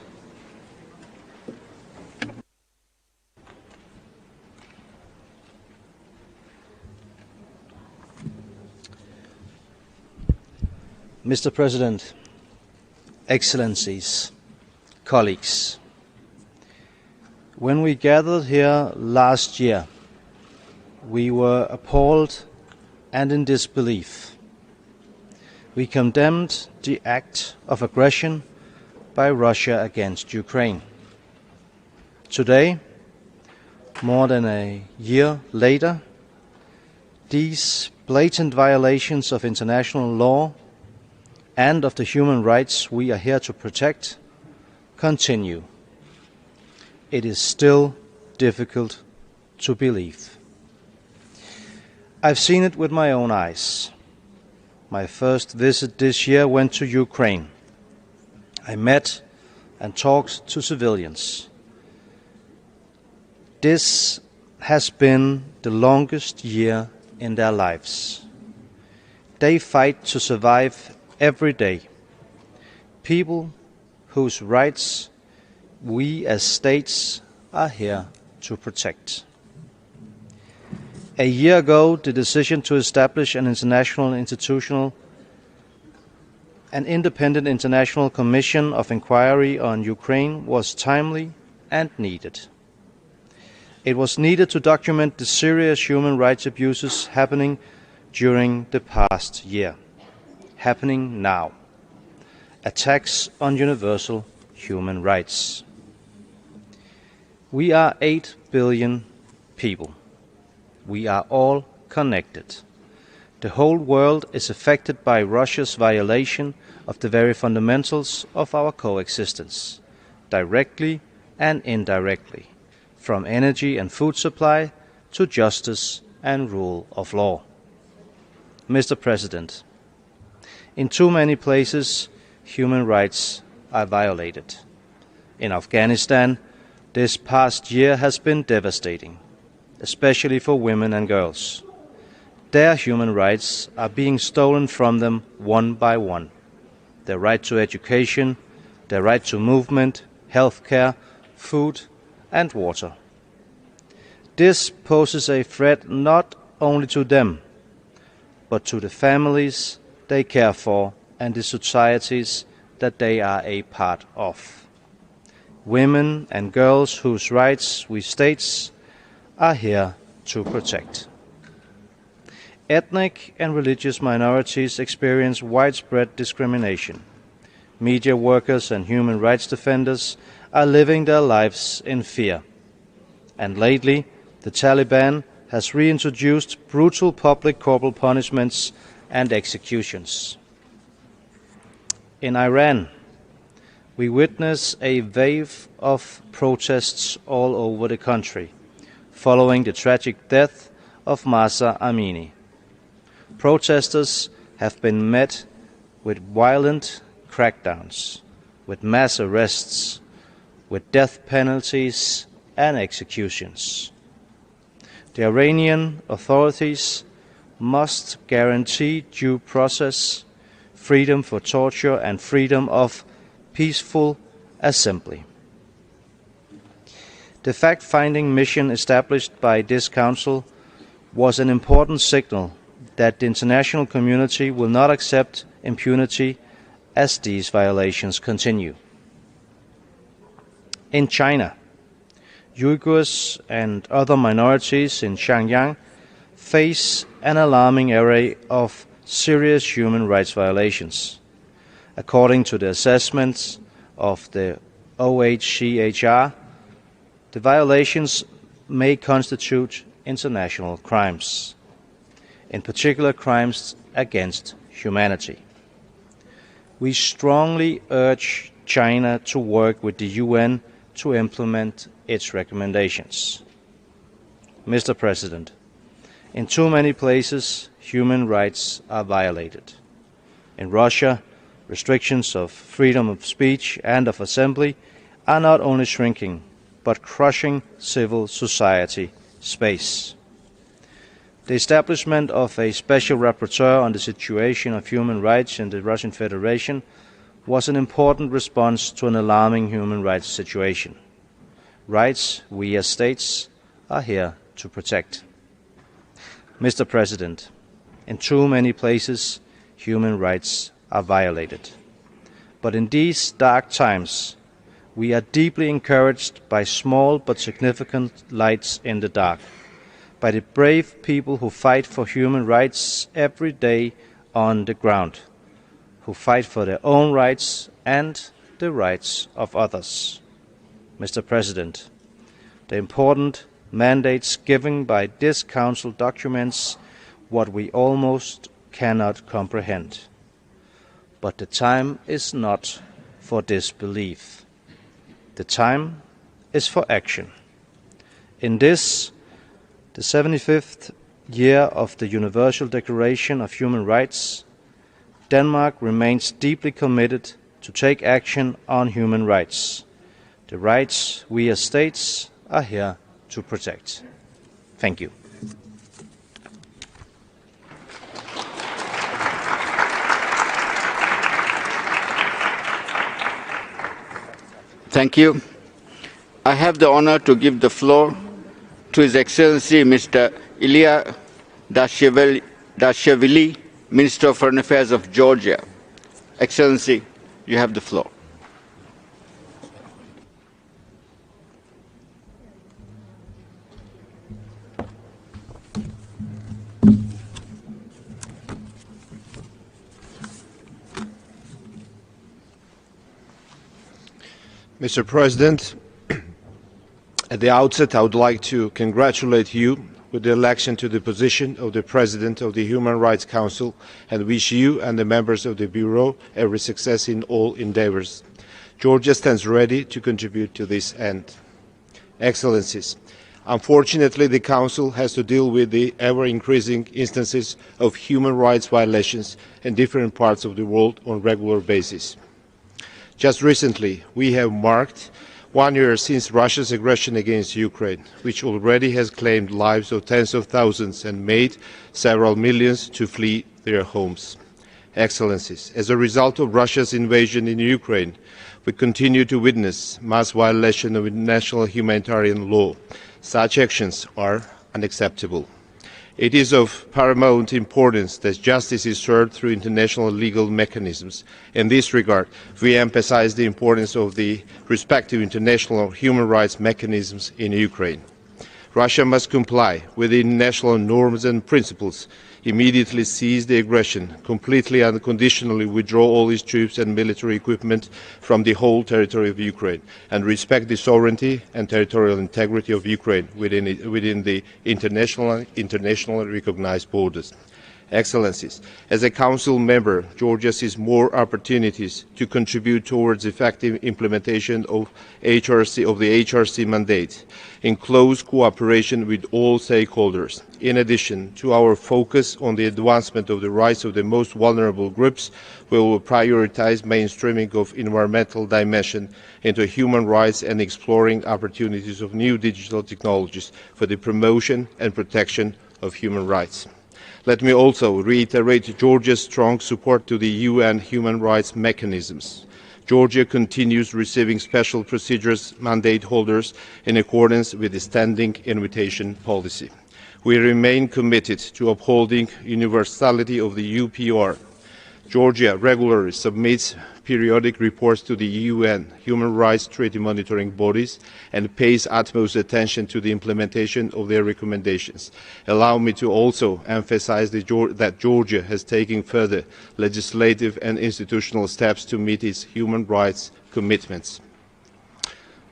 Mr. President, Excellencies, colleagues, when we gathered here last year, we were appalled and in disbelief. We condemned the act of aggression by Russia against Ukraine. Today, more than a year later, these blatant violations of international law and of the human rights we are here to protect continue. It is still difficult to believe. I've seen it with my own eyes. My first visit this year went to Ukraine. I met and talked to civilians. This has been the longest year in their lives. They fight to survive every day. People whose rights we as states are here to protect. A year ago, the decision to establish an independent international commission of inquiry on Ukraine was timely and needed. It was needed to document the serious human rights abuses happening during the past year, happening now. Attacks on universal human rights. We are 8 billion people. We are all connected. The whole world is affected by Russia's violation of the very fundamentals of our coexistence, directly and indirectly, from energy and food supply to justice and rule of law. Mr. President, in too many places, human rights are violated. In Afghanistan, this past year has been devastating, especially for women and girls. Their human rights are being stolen from them one by one. Their right to education, their right to movement, health care, food and water. This poses a threat not only to them, but to the families they care for and the societies that they are a part of. Women and girls whose rights we states are here to protect. Ethnic and religious minorities experience widespread discrimination. Media workers and human rights defenders are living their lives in fear. And lately, the Taliban has reintroduced brutal public corporal punishments and executions. In Iran, we witness a wave of protests all over the country, following the tragic death of Mahsa Amini. Protesters have been met with violent crackdowns, with mass arrests, with death penalties and executions. The Iranian authorities must guarantee due process, freedom for torture and freedom of peaceful assembly. The fact-finding mission established by this Council was an important signal that the international community will not accept impunity as these violations continue. In China, Uyghurs and other minorities in Xinjiang face an alarming array of serious human rights violations. According to the assessments of the OHCHR, the violations may constitute international crimes, in particular crimes against humanity. We strongly urge China to work with the UN to implement its recommendations. Mr. President, in too many places, human rights are violated. In Russia, restrictions of freedom of speech and of assembly are not only shrinking, but crushing civil society space. The establishment of a special rapporteur on the situation of human rights in the Russian Federation was an important response to an alarming human rights situation. Rights we as states are here to protect. Mr. President, in too many places, human rights are violated. But in these dark times, we are deeply encouraged by small but significant lights in the dark, by the brave people who fight for human rights every day on the ground, who fight for their own rights and the rights of others. Mr. President, the important mandates given by this Council documents what we almost cannot comprehend. But the time is not for disbelief. The time is for action. In this, the 75th year of the Universal Declaration of Human Rights, Denmark remains deeply committed to take action on human rights, the rights we as states are here to protect. Thank you. Thank you. I have the honor to give the floor to His Excellency Mr. Ilya Dashevili, Minister of Foreign Affairs of Georgia. Excellency, you have the floor. Mr. President, at the outset, I would like to congratulate you with the election to the position of the President of the Human Rights Council and wish you and the members of the Bureau every success in all endeavours. Georgia stands ready to contribute to this end. Excellencies, unfortunately, the Council has to deal with the ever-increasing instances of human rights violations in different parts of the world on a regular basis. Just recently, we have marked 1 year since Russia's aggression against Ukraine, which already has claimed lives of tens of thousands and made several millions to flee their homes. Excellencies, as a result of Russia's invasion in Ukraine, we continue to witness mass violation of international humanitarian law. Such actions are unacceptable. It is of paramount importance that justice is served through international legal mechanisms. In this regard, we emphasize the importance of the respective international human rights mechanisms in Ukraine. Russia must comply with the international norms and principles, immediately cease the aggression, completely and unconditionally withdraw all its troops and military equipment from the whole territory of Ukraine, and respect the sovereignty and territorial integrity of Ukraine within the internationally recognized borders. Excellencies, as a Council member, Georgia sees more opportunities to contribute towards effective implementation of the HRC mandate in close cooperation with all stakeholders. In addition to our focus on the advancement of the rights of the most vulnerable groups, we will prioritize mainstreaming of environmental dimension into human rights and exploring opportunities of new digital technologies for the promotion and protection of human rights. Let me also reiterate Georgia's strong support to the UN human rights mechanisms. Georgia continues receiving special procedures mandate holders in accordance with the standing invitation policy. We remain committed to upholding universality of the UPR. Georgia regularly submits periodic reports to the UN human rights treaty monitoring bodies and pays utmost attention to the implementation of their recommendations. Allow me to also emphasize that Georgia has taken further legislative and institutional steps to meet its human rights commitments.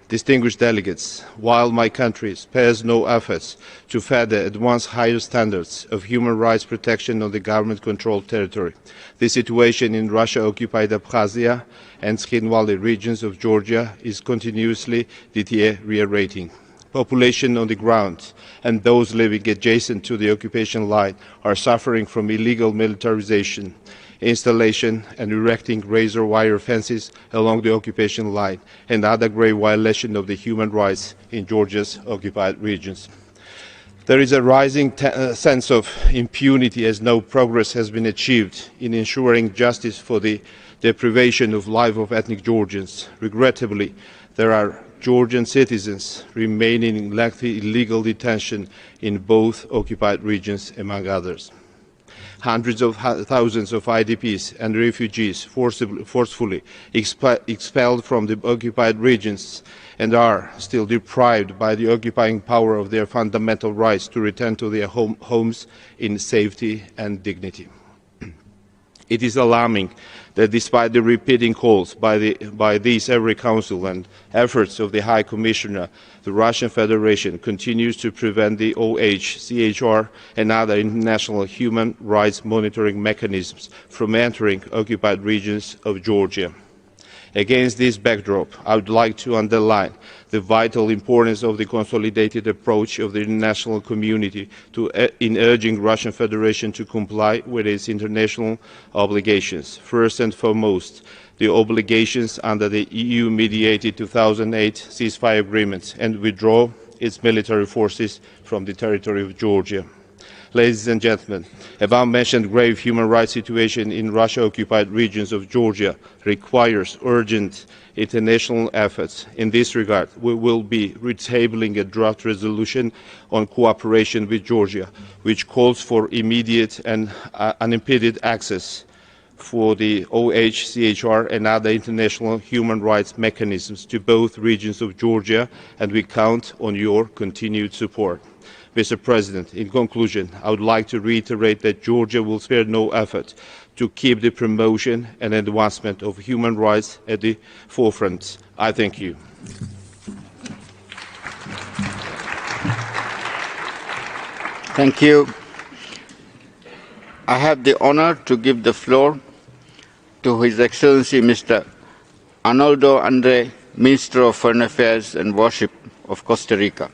Distinguished delegates, while my country spares no efforts to further advance higher standards of human rights protection on the government-controlled territory, the situation in Russia-occupied Abkhazia and Tskhinvali regions of Georgia is continuously deteriorating. Population on the ground and those living adjacent to the occupation line are suffering from illegal militarization, installation and erecting razor wire fences along the occupation line and other grave violations of the human rights in Georgia's occupied regions. There is a rising sense of impunity as no progress has been achieved in ensuring justice for the deprivation of life of ethnic Georgians. Regrettably, there are Georgian citizens remaining in lengthy illegal detention in both occupied regions, among others. Hundreds of thousands of IDPs and refugees forcefully expelled from the occupied regions and are still deprived by the occupying power of their fundamental rights to return to their homes in safety and dignity. It is alarming that despite the repeating calls by this every Council and efforts of the High Commissioner, the Russian Federation continues to prevent the OHCHR and other international human rights monitoring mechanisms from entering occupied regions of Georgia. Against this backdrop, I would like to underline the vital importance of the consolidated approach of the international community in urging Russian Federation to comply with its international obligations. First and foremost, the obligations under the EU-mediated 2008 ceasefire agreement and withdraw its military forces from the territory of Georgia. Ladies and gentlemen, above-mentioned grave human rights situation in Russia-occupied regions of Georgia requires urgent international efforts. In this regard, we will be retabling a draft resolution on cooperation with Georgia, which calls for immediate and unimpeded access for the OHCHR and other international human rights mechanisms to both regions of Georgia, and we count on your continued support. Mr. President, in conclusion, I would like to reiterate that Georgia will spare no effort to keep the promotion and advancement of human rights at the forefront. I thank you. Thank you. I have the honor to give the floor to His Excellency Mr. Arnoldo Andre, Minister of Foreign Affairs and Worship of Costa Rica.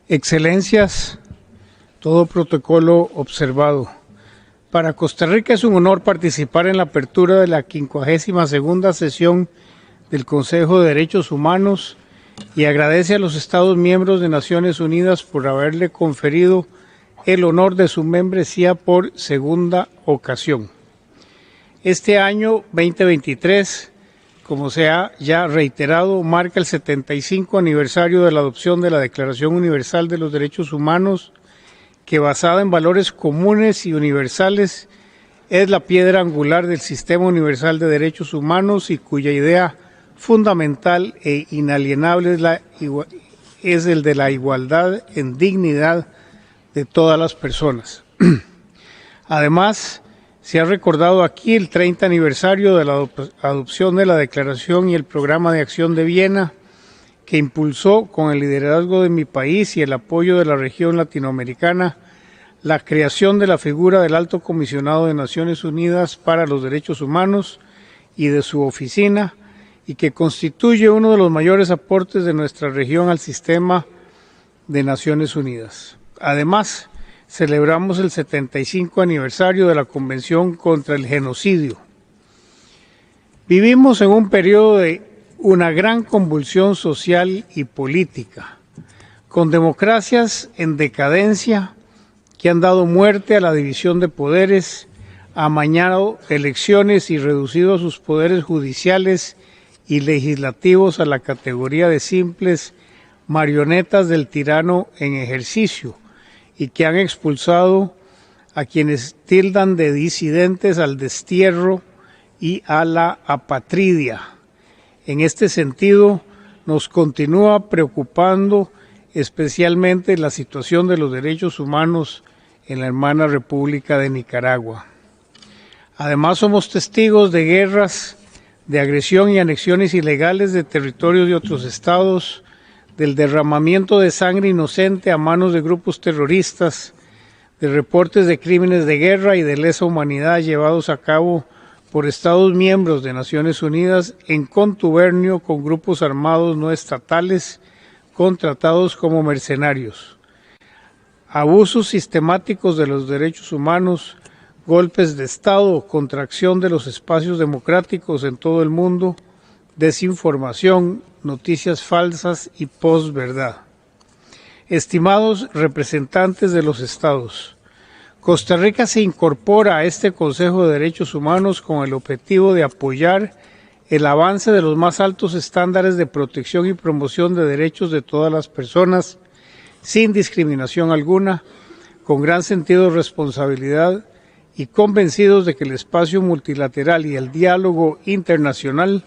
Excelencias, todo protocolo observado. Para Costa Rica es un honor participar en la apertura de la 52ª sesión del Consejo de Derechos Humanos y agradece a los Estados miembros de Naciones Unidas por haberle conferido el honor de su membresía por segunda ocasión. Este año 2023, como se ha ya reiterado, marca el 75 aniversario de la adopción de la Declaración Universal de los Derechos Humanos, que basada en valores comunes y universales es la piedra angular del Sistema Universal de Derechos Humanos y cuya idea fundamental e inalienable es el de la igualdad en dignidad de todas las personas. Además, Se ha recordado aquí el 30 aniversario de la adopción de la Declaración y el Programa de Acción de Viena, que impulsó, con el liderazgo de mi país y el apoyo de la región latinoamericana, la creación de la figura del Alto Comisionado de Naciones Unidas para los Derechos Humanos y de su oficina, y que constituye uno de los mayores aportes de nuestra región al sistema de Naciones Unidas. Además, celebramos el 75 aniversario de la Convención contra el Genocidio. Vivimos en un periodo de una gran convulsión social y política, con democracias en decadencia que han dado muerte a la división de poderes, amañado elecciones y reducido sus poderes judiciales y legislativos a la categoría de simples marionetas del tirano en ejercicio, y que han expulsado a quienes tildan de disidentes al destierro y a la apatridia. En este sentido, nos continúa preocupando especialmente la situación de los derechos humanos en la hermana República de Nicaragua. Además, somos testigos de guerras, de agresión y anexiones ilegales de territorios de otros estados, del derramamiento de sangre inocente a manos de grupos terroristas, de reportes de crímenes de guerra y de lesa humanidad llevados a cabo por Estados miembros de Naciones Unidas en contubernio con grupos armados no estatales contratados como mercenarios. Abusos sistemáticos de los derechos humanos, golpes de Estado, contracción de los espacios democráticos en todo el mundo, desinformación, noticias falsas y posverdad. Estimados representantes de los estados, Costa Rica se incorpora a este Consejo de Derechos Humanos con el objetivo de apoyar el avance de los más altos estándares de protección y promoción de derechos de todas las personas, sin discriminación alguna, con gran sentido de responsabilidad y convencidos de que el espacio multilateral y el diálogo internacional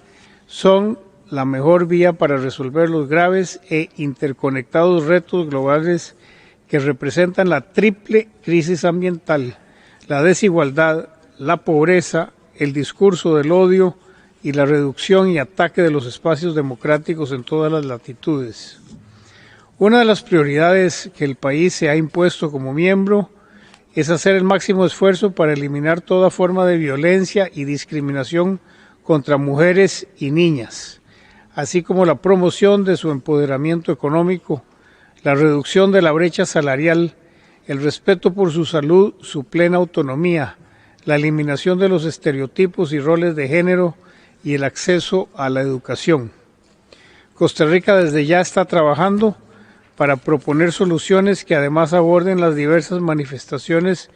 son la mejor vía para resolver los graves e interconectados retos globales que representan la triple crisis ambiental, la desigualdad, la pobreza, el discurso del odio y la reducción y ataque de los espacios democráticos en todas las latitudes. Una de las prioridades que el país se ha impuesto como miembro es hacer el máximo esfuerzo para eliminar toda forma de violencia y discriminación contra mujeres y niñas, así como la promoción de su empoderamiento económico, la reducción de la brecha salarial, el respeto por su salud, su plena autonomía, la eliminación de los estereotipos y roles de género y el acceso a la educación. Costa Rica desde ya está trabajando para proponer soluciones que además aborden las diversas manifestaciones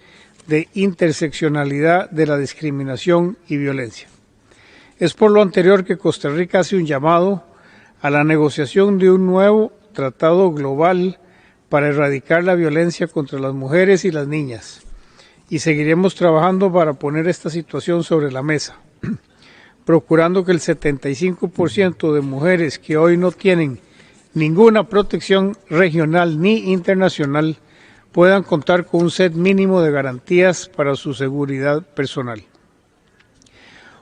de interseccionalidad de la discriminación y violencia. Es por lo anterior que Costa Rica hace un llamado a la negociación de un nuevo tratado global para erradicar la violencia contra las mujeres y las niñas, y seguiremos trabajando para poner esta situación sobre la mesa, procurando que el 75% de mujeres que hoy no tienen ninguna protección regional ni internacional puedan contar con un set mínimo de garantías para su seguridad personal.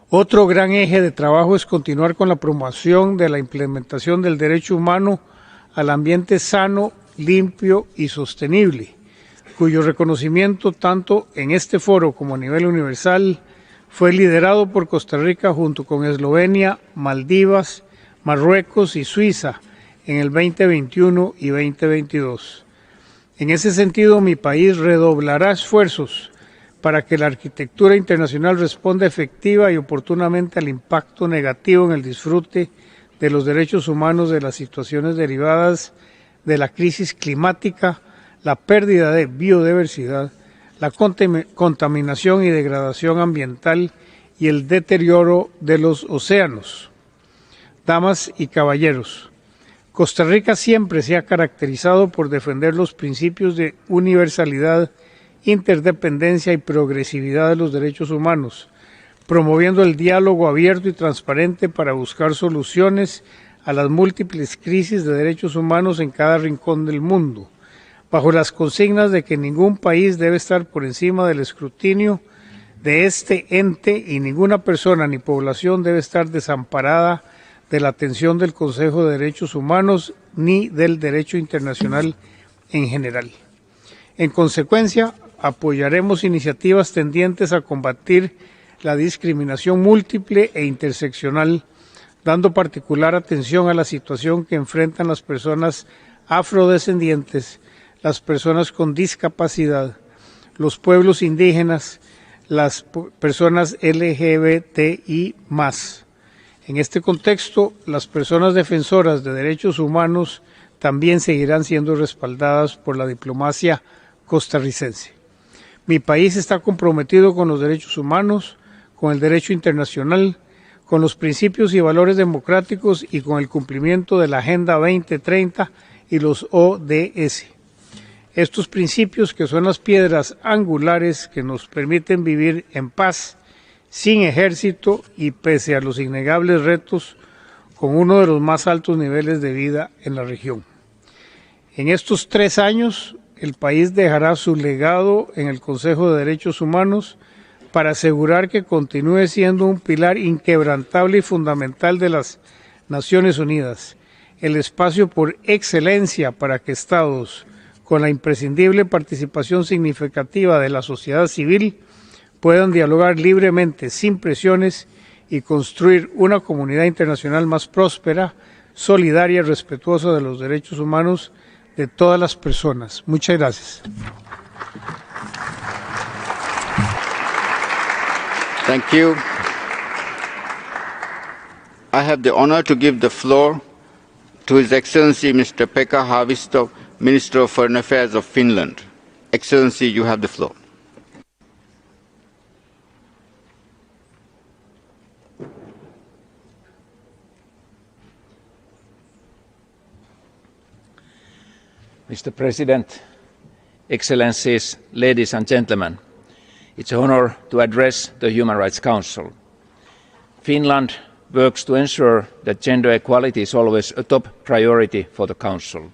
Otro gran eje de trabajo es continuar con la promoción de la implementación del derecho humano al ambiente sano, limpio y sostenible, cuyo reconocimiento tanto en este foro como a nivel universal fue liderado por Costa Rica junto con Eslovenia, Maldivas, Marruecos y Suiza en el 2021 y 2022. En ese sentido, mi país redoblará esfuerzos para que la arquitectura internacional responda efectiva y oportunamente al impacto negativo en el disfrute de los derechos humanos de las situaciones derivadas de la crisis climática, la pérdida de biodiversidad, la contaminación y degradación ambiental y el deterioro de los océanos. Damas y caballeros, Costa Rica siempre se ha caracterizado por defender los principios de universalidad, interdependencia y progresividad de los derechos humanos, promoviendo el diálogo abierto y transparente para buscar soluciones a las múltiples crisis de derechos humanos en cada rincón del mundo, bajo las consignas de que ningún país debe estar por encima del escrutinio de este ente y ninguna persona ni población debe estar desamparada de la atención del Consejo de Derechos Humanos ni del derecho internacional en general. En consecuencia, apoyaremos iniciativas tendientes a combatir la discriminación múltiple e interseccional, dando particular atención a la situación que enfrentan las personas afrodescendientes, las personas con discapacidad, los pueblos indígenas, las personas LGBTI+. En este contexto, las personas defensoras de derechos humanos también seguirán siendo respaldadas por la diplomacia costarricense. Mi país está comprometido con los derechos humanos, con el derecho internacional, con los principios y valores democráticos y con el cumplimiento de la Agenda 2030 y los ODS. Estos principios, que son las piedras angulares que nos permiten vivir en paz, sin ejército y pese a los innegables retos, con uno de los más altos niveles de vida en la región. En estos 3 años, el país dejará su legado en el Consejo de Derechos Humanos para asegurar que continúe siendo un pilar inquebrantable y fundamental de las Naciones Unidas, el espacio por excelencia para que Estados, con la imprescindible participación significativa de la sociedad civil, puedan dialogar libremente, sin presiones, y construir una comunidad internacional más próspera, solidaria y respetuosa de los derechos humanos de todas las personas. Muchas gracias. Thank you. I have the honor to give the floor to His Excellency Mr. Pekka Haavisto, Minister of Foreign Affairs of Finland. Excellency, you have the floor. Mr. President, Excellencies, ladies and gentlemen, it's an honor to address the Human Rights Council. Finland works to ensure that gender equality is always a top priority for the Council.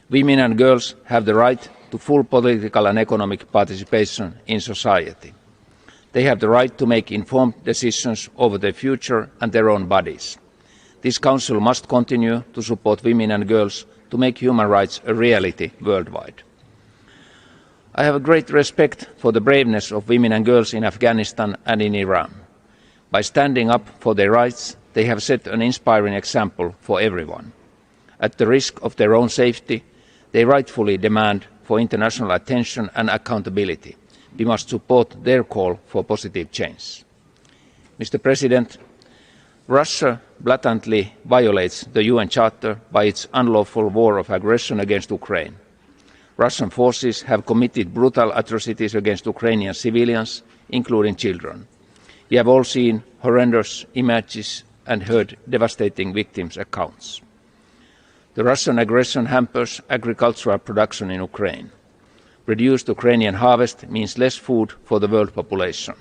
Women and girls have the right to full political and economic participation in society. They have the right to make informed decisions over their future and their own bodies. This Council must continue to support women and girls to make human rights a reality worldwide. I have a great respect for the braveness of women and girls in Afghanistan and in Iran. By standing up for their rights, they have set an inspiring example for everyone. At the risk of their own safety, they rightfully demand for international attention and accountability. We must support their call for positive change. Mr. President, Russia blatantly violates the UN Charter by its unlawful war of aggression against Ukraine. Russian forces have committed brutal atrocities against Ukrainian civilians, including children. We have all seen horrendous images and heard devastating victims' accounts. The Russian aggression hampers agricultural production in Ukraine. Reduced Ukrainian harvest means less food for the world population.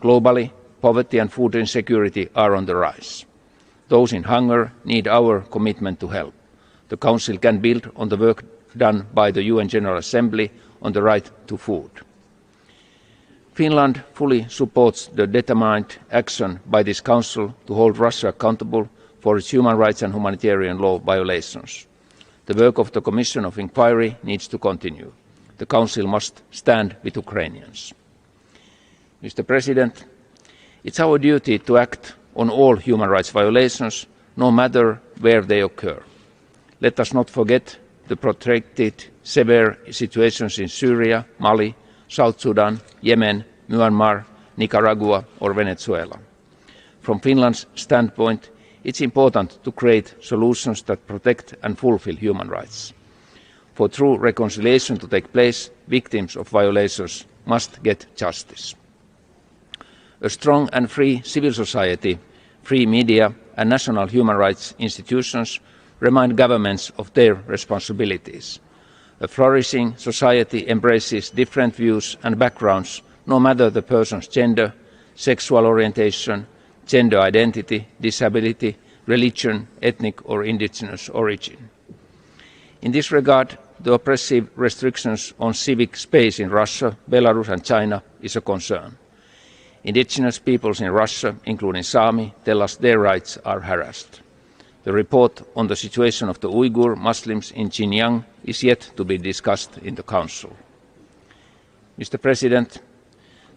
Globally, poverty and food insecurity are on the rise. Those in hunger need our commitment to help. The Council can build on the work done by the UN General Assembly on the right to food. Finland fully supports the determined action by this Council to hold Russia accountable for its human rights and humanitarian law violations. The work of the Commission of Inquiry needs to continue. The Council must stand with Ukrainians. Mr. President, it's our duty to act on all human rights violations, no matter where they occur. Let us not forget the protracted, severe situations in Syria, Mali, South Sudan, Yemen, Myanmar, Nicaragua or Venezuela. From Finland's standpoint, it's important to create solutions that protect and fulfil human rights. For true reconciliation to take place, victims of violations must get justice. A strong and free civil society, free media and national human rights institutions remind governments of their responsibilities. A flourishing society embraces different views and backgrounds, no matter the person's gender, sexual orientation, gender identity, disability, religion, ethnic or indigenous origin. In this regard, the oppressive restrictions on civic space in Russia, Belarus and China is a concern. Indigenous peoples in Russia, including Sami, tell us their rights are harassed. The report on the situation of the Uyghur Muslims in Xinjiang is yet to be discussed in the Council. Mr. President,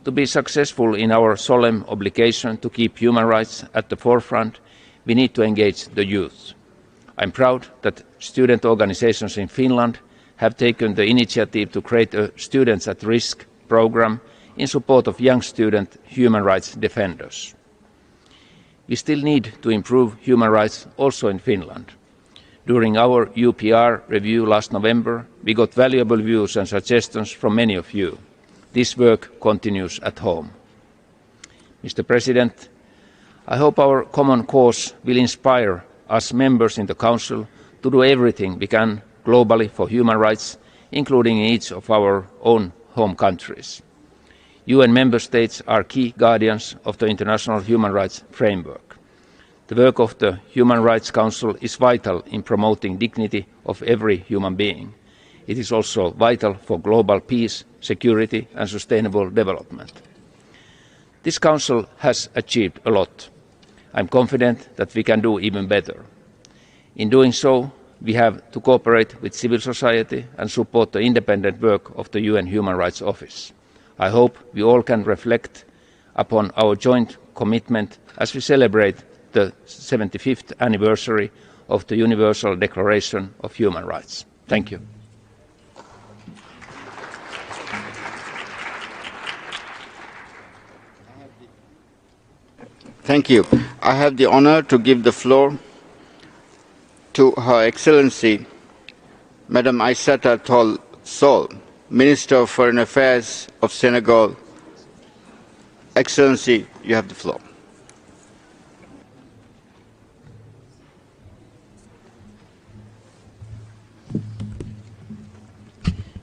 to be successful in our solemn obligation to keep human rights at the forefront, we need to engage the youth. I am proud that student organizations in Finland have taken the initiative to create a Students at Risk program in support of young student human rights defenders. We still need to improve human rights also in Finland. During our UPR review last November, we got valuable views and suggestions from many of you. This work continues at home. Mr. President, I hope our common cause will inspire us members in the Council to do everything we can globally for human rights, including in each of our own home countries. UN member states are key guardians of the international human rights framework. The work of the Human Rights Council is vital in promoting dignity of every human being. It is also vital for global peace, security and sustainable development. This Council has achieved a lot. I am confident that we can do even better. In doing so, we have to cooperate with civil society and support the independent work of the UN Human Rights Office. I hope we all can reflect upon our joint commitment as we celebrate the 75th anniversary of the Universal Declaration of Human Rights. Thank you. Thank you. I have the honor to give the floor to Her Excellency, Madam Aissata Tall Sall, Minister of Foreign Affairs of Senegal. Excellency, you have the floor.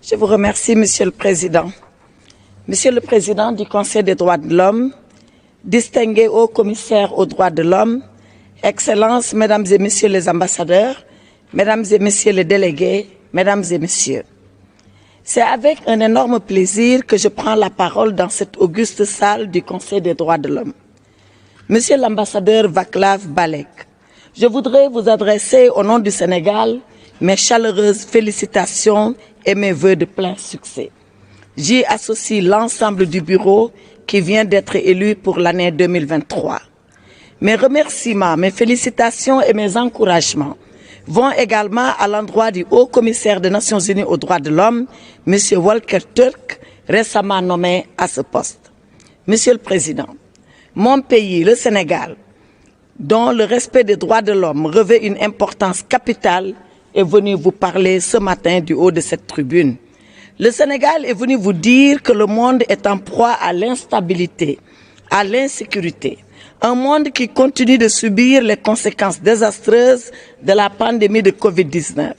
Je vous remercie, Monsieur le Président. Monsieur le Président du Conseil des droits de l'homme, distingué haut commissaire aux droits de l'homme, Excellences, Mesdames et Messieurs les ambassadeurs, Mesdames et Messieurs les délégués, Mesdames et Messieurs. C'est avec un énorme plaisir que je prends la parole dans cette auguste salle du Conseil des droits de l'homme. Monsieur l'ambassadeur Václav Balek, je voudrais vous adresser au nom du Sénégal mes chaleureuses félicitations et mes vœux de plein succès. J'y associe l'ensemble du bureau qui vient d'être élu pour l'année 2023. Mes remerciements, mes félicitations et mes encouragements vont également à l'endroit du haut commissaire des Nations Unies aux droits de l'homme, M. Volker Türk, récemment nommé à ce poste. Monsieur le Président, mon pays, le Sénégal, dont le respect des droits de l'homme revêt une importance capitale, est venu vous parler ce matin du haut de cette tribune. Le Sénégal est venu vous dire que le monde est en proie à l'instabilité, à l'insécurité. Un monde qui continue de subir les conséquences désastreuses de la pandémie de Covid-19.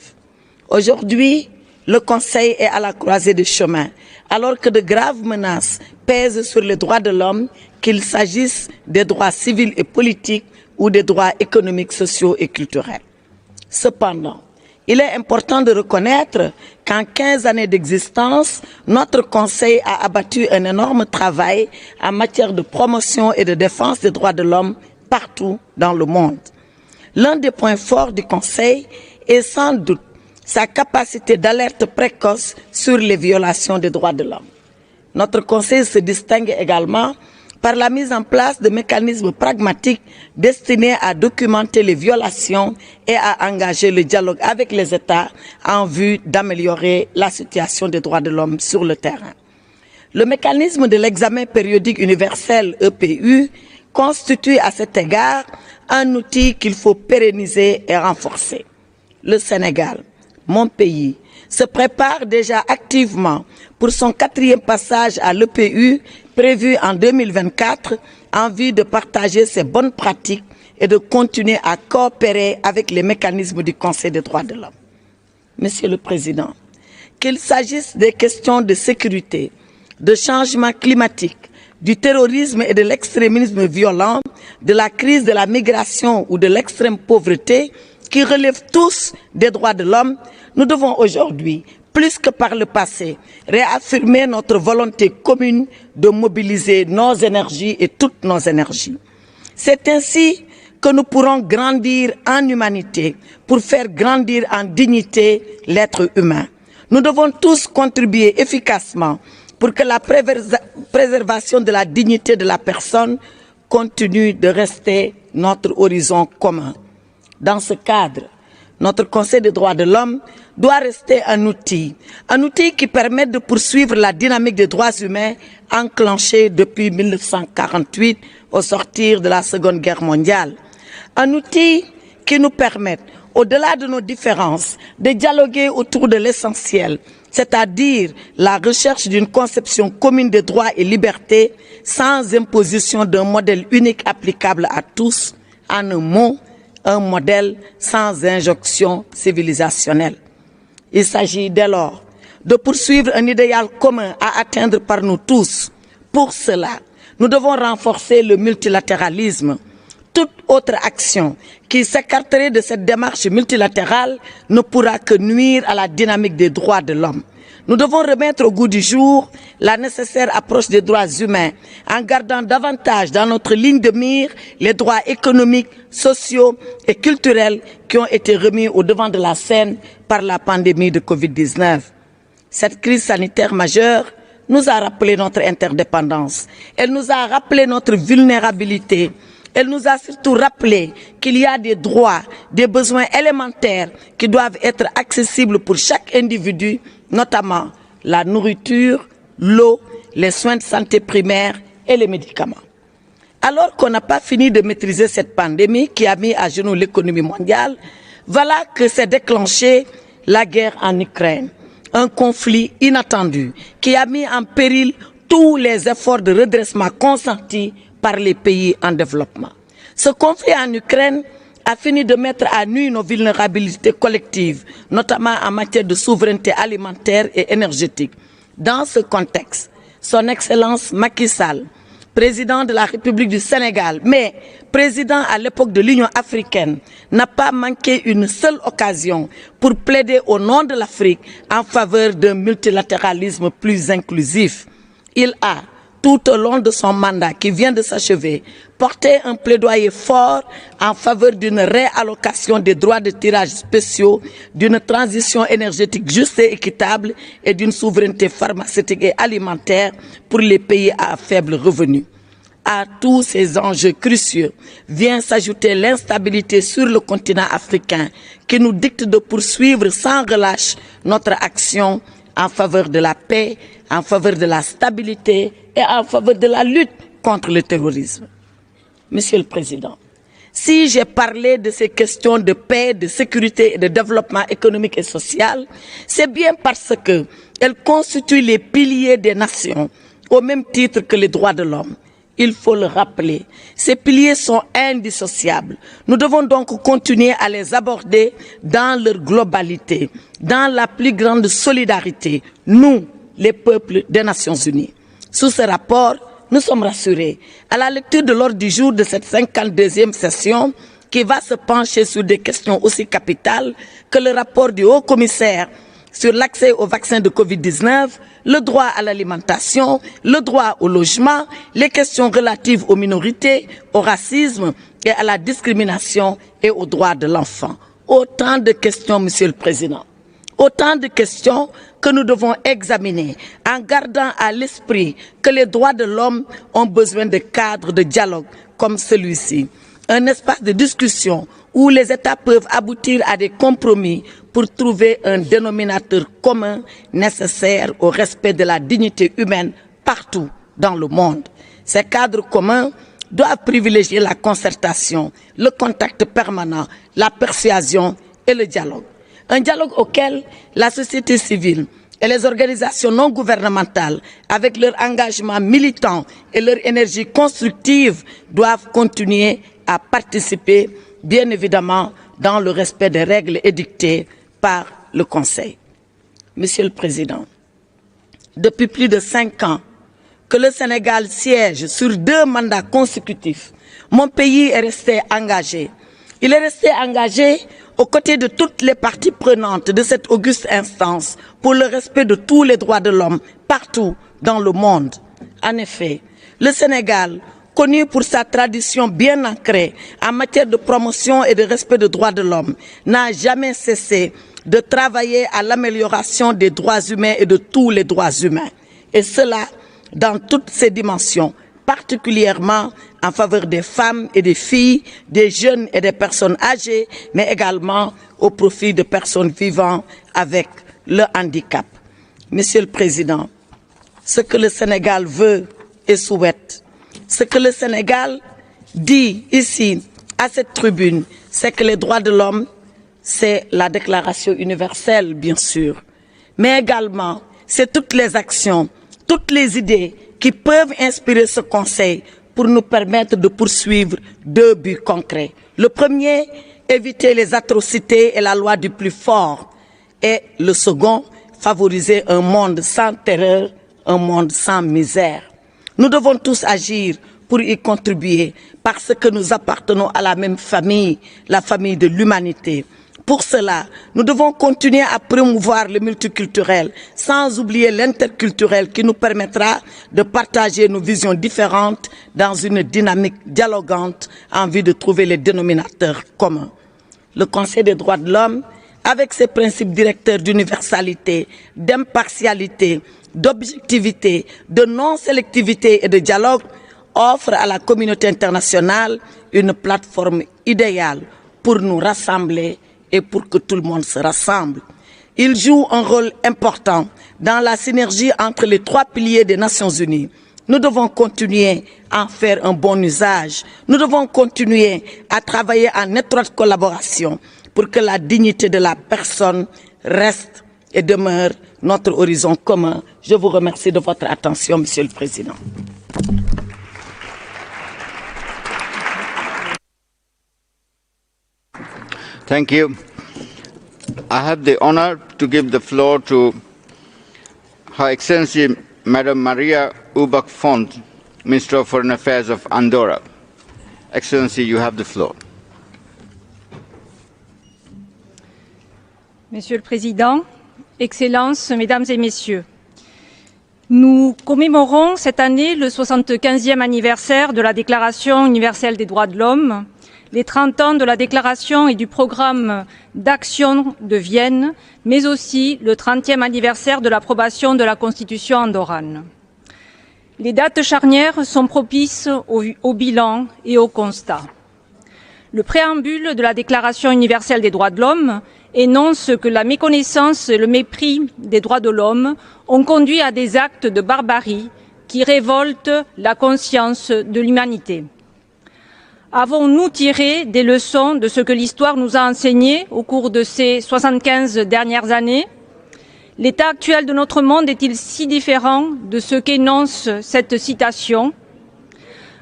Aujourd'hui, le Conseil est à la croisée des chemins, alors que de graves menaces pèsent sur les droits de l'homme, qu'il s'agisse des droits civils et politiques ou des droits économiques, sociaux et culturels. Cependant, il est important de reconnaître qu'en 15 années d'existence, notre Conseil a abattu un énorme travail en matière de promotion et de défense des droits de l'homme partout dans le monde. L'un des points forts du Conseil est sans doute sa capacité d'alerte précoce sur les violations des droits de l'homme. Notre Conseil se distingue également par la mise en place de mécanismes pragmatiques destinés à documenter les violations et à engager le dialogue avec les États en vue d'améliorer la situation des droits de l'homme sur le terrain. Le mécanisme de l'examen périodique universel EPU constitue à cet égard un outil qu'il faut pérenniser et renforcer. Le Sénégal, mon pays, se prépare déjà activement pour son 4e passage à l'EPU prévu en 2024 en vue de partager ses bonnes pratiques et de continuer à coopérer avec les mécanismes du Conseil des droits de l'homme. Monsieur le Président, qu'il s'agisse des questions de sécurité, de changement climatique, du terrorisme et de l'extrémisme violent, de la crise de la migration ou de l'extrême pauvreté, qui relèvent tous des droits de l'homme, nous devons aujourd'hui plus que par le passé, réaffirmer notre volonté commune de mobiliser nos énergies et toutes nos énergies. C'est ainsi que nous pourrons grandir en humanité pour faire grandir en dignité l'être humain. Nous devons tous contribuer efficacement pour que la préservation de la dignité de la personne continue de rester notre horizon commun. Dans ce cadre, notre Conseil des droits de l'homme doit rester un outil qui permet de poursuivre la dynamique des droits humains enclenchée depuis 1948 au sortir de la Seconde Guerre mondiale. Un outil qui nous permette, au-delà de nos différences, de dialoguer autour de l'essentiel, c'est-à-dire la recherche d'une conception commune des droits et libertés sans imposition d'un modèle unique applicable à tous, en un mot, un modèle sans injonction civilisationnelle. Il s'agit dès lors de poursuivre un idéal commun à atteindre par nous tous. Pour cela, nous devons renforcer le multilatéralisme. Toute autre action qui s'écarterait de cette démarche multilatérale ne pourra que nuire à la dynamique des droits de l'homme. Nous devons remettre au goût du jour la nécessaire approche des droits humains en gardant davantage dans notre ligne de mire les droits économiques, sociaux et culturels qui ont été remis au devant de la scène par la pandémie de Covid-19. Cette crise sanitaire majeure nous a rappelé notre interdépendance. Elle nous a rappelé notre vulnérabilité. Elle nous a surtout rappelé qu'il y a des droits, des besoins élémentaires qui doivent être accessibles pour chaque individu, notamment la nourriture, l'eau, les soins de santé primaires et les médicaments. Alors qu'on n'a pas fini de maîtriser cette pandémie qui a mis à genoux l'économie mondiale, voilà que s'est déclenchée la guerre en Ukraine, un conflit inattendu qui a mis en péril tous les efforts de redressement consentis par les pays en développement. Ce conflit en Ukraine a fini de mettre à nu nos vulnérabilités collectives, notamment en matière de souveraineté alimentaire et énergétique. Dans ce contexte, Son Excellence Macky Sall, président de la République du Sénégal, mais président à l'époque de l'Union africaine, n'a pas manqué une seule occasion pour plaider au nom de l'Afrique en faveur d'un multilatéralisme plus inclusif. Il a, tout au long de son mandat qui vient de s'achever, porté un plaidoyer fort en faveur d'une réallocation des droits de tirage spéciaux, d'une transition énergétique juste et équitable et d'une souveraineté pharmaceutique et alimentaire pour les pays à faible revenu. À tous ces enjeux cruciaux vient s'ajouter l'instabilité sur le continent africain qui nous dicte de poursuivre sans relâche notre action en faveur de la paix, en faveur de la stabilité et en faveur de la lutte contre le terrorisme. Monsieur le Président, si j'ai parlé de ces questions de paix, de sécurité et de développement économique et social, c'est bien parce qu'elles constituent les piliers des nations au même titre que les droits de l'homme. Il faut le rappeler, ces piliers sont indissociables. Nous devons donc continuer à les aborder dans leur globalité, dans la plus grande solidarité, nous, les peuples des Nations Unies. Sous ce rapport, nous sommes rassurés à la lecture de l'ordre du jour de cette 52e session qui va se pencher sur des questions aussi capitales que le rapport du Haut-Commissaire sur l'accès aux vaccins de Covid-19, le droit à l'alimentation, le droit au logement, les questions relatives aux minorités, au racisme et à la discrimination et aux droits de l'enfant. Autant de questions, Monsieur le Président. Autant de questions que nous devons examiner en gardant à l'esprit que les droits de l'homme ont besoin de cadres de dialogue comme celui-ci. Un espace de discussion où les États peuvent aboutir à des compromis pour trouver un dénominateur commun nécessaire au respect de la dignité humaine partout dans le monde. Ces cadres communs doivent privilégier la concertation, le contact permanent, la persuasion et le dialogue. Un dialogue auquel la société civile et les organisations non gouvernementales, avec leur engagement militant et leur énergie constructive, doivent continuer à participer, bien évidemment, dans le respect des règles édictées par le Conseil. Monsieur le Président, depuis plus de 5 ans que le Sénégal siège sur 2 mandats consécutifs, mon pays est resté engagé. Il est resté engagé aux côtés de toutes les parties prenantes de cette auguste instance pour le respect de tous les droits de l'homme partout dans le monde. En effet, le Sénégal, connu pour sa tradition bien ancrée en matière de promotion et de respect des droits de l'homme, n'a jamais cessé de travailler à l'amélioration des droits humains et de tous les droits humains. Et cela dans toutes ses dimensions, particulièrement en faveur des femmes et des filles, des jeunes et des personnes âgées, mais également au profit de personnes vivant avec le handicap. Monsieur le Président, ce que le Sénégal veut et souhaite, ce que le Sénégal dit ici, à cette tribune, c'est que les droits de l'homme, c'est la Déclaration universelle, bien sûr, mais également, c'est toutes les actions, toutes les idées qui peuvent inspirer ce Conseil pour nous permettre de poursuivre deux buts concrets. Le premier, éviter les atrocités et la loi du plus fort. Et le second, favoriser un monde sans terreur, un monde sans misère. Nous devons tous agir pour y contribuer parce que nous appartenons à la même famille, la famille de l'humanité. Pour cela, nous devons continuer à promouvoir le multiculturel, sans oublier l'interculturel qui nous permettra de partager nos visions différentes dans une dynamique dialogante en vue de trouver les dénominateurs communs. Le Conseil des droits de l'homme, avec ses principes directeurs d'universalité, d'impartialité, d'objectivité, de non-sélectivité et de dialogue, offre à la communauté internationale une plateforme idéale pour nous rassembler et pour que tout le monde se rassemble. Il joue un rôle important dans la synergie entre les trois piliers des Nations Unies. Nous devons continuer à en faire un bon usage. Nous devons continuer à travailler en étroite collaboration pour que la dignité de la personne reste et demeure notre horizon commun. Je vous remercie de votre attention, Monsieur le Président. Thank you. I have the honor to give the floor to Her Excellency Madam Maria Ubach Font, Minister of Foreign Affairs of Andorra. Excellency, you have the floor. Monsieur le Président, Excellences, Mesdames et Messieurs, nous commémorons cette année le 75e anniversaire de la Déclaration universelle des droits de l'homme, les 30 ans de la Déclaration et du programme d'action de Vienne, mais aussi le 30e anniversaire de l'approbation de la Constitution andorrane. Les dates charnières sont propices au bilan et au constat. Le préambule de la Déclaration universelle des droits de l'homme énonce que la méconnaissance et le mépris des droits de l'homme ont conduit à des actes de barbarie qui révoltent la conscience de l'humanité. Avons-nous tiré des leçons de ce que l'histoire nous a enseigné au cours de ces 75 dernières années? L'état actuel de notre monde est-il si différent de ce qu'énonce cette citation?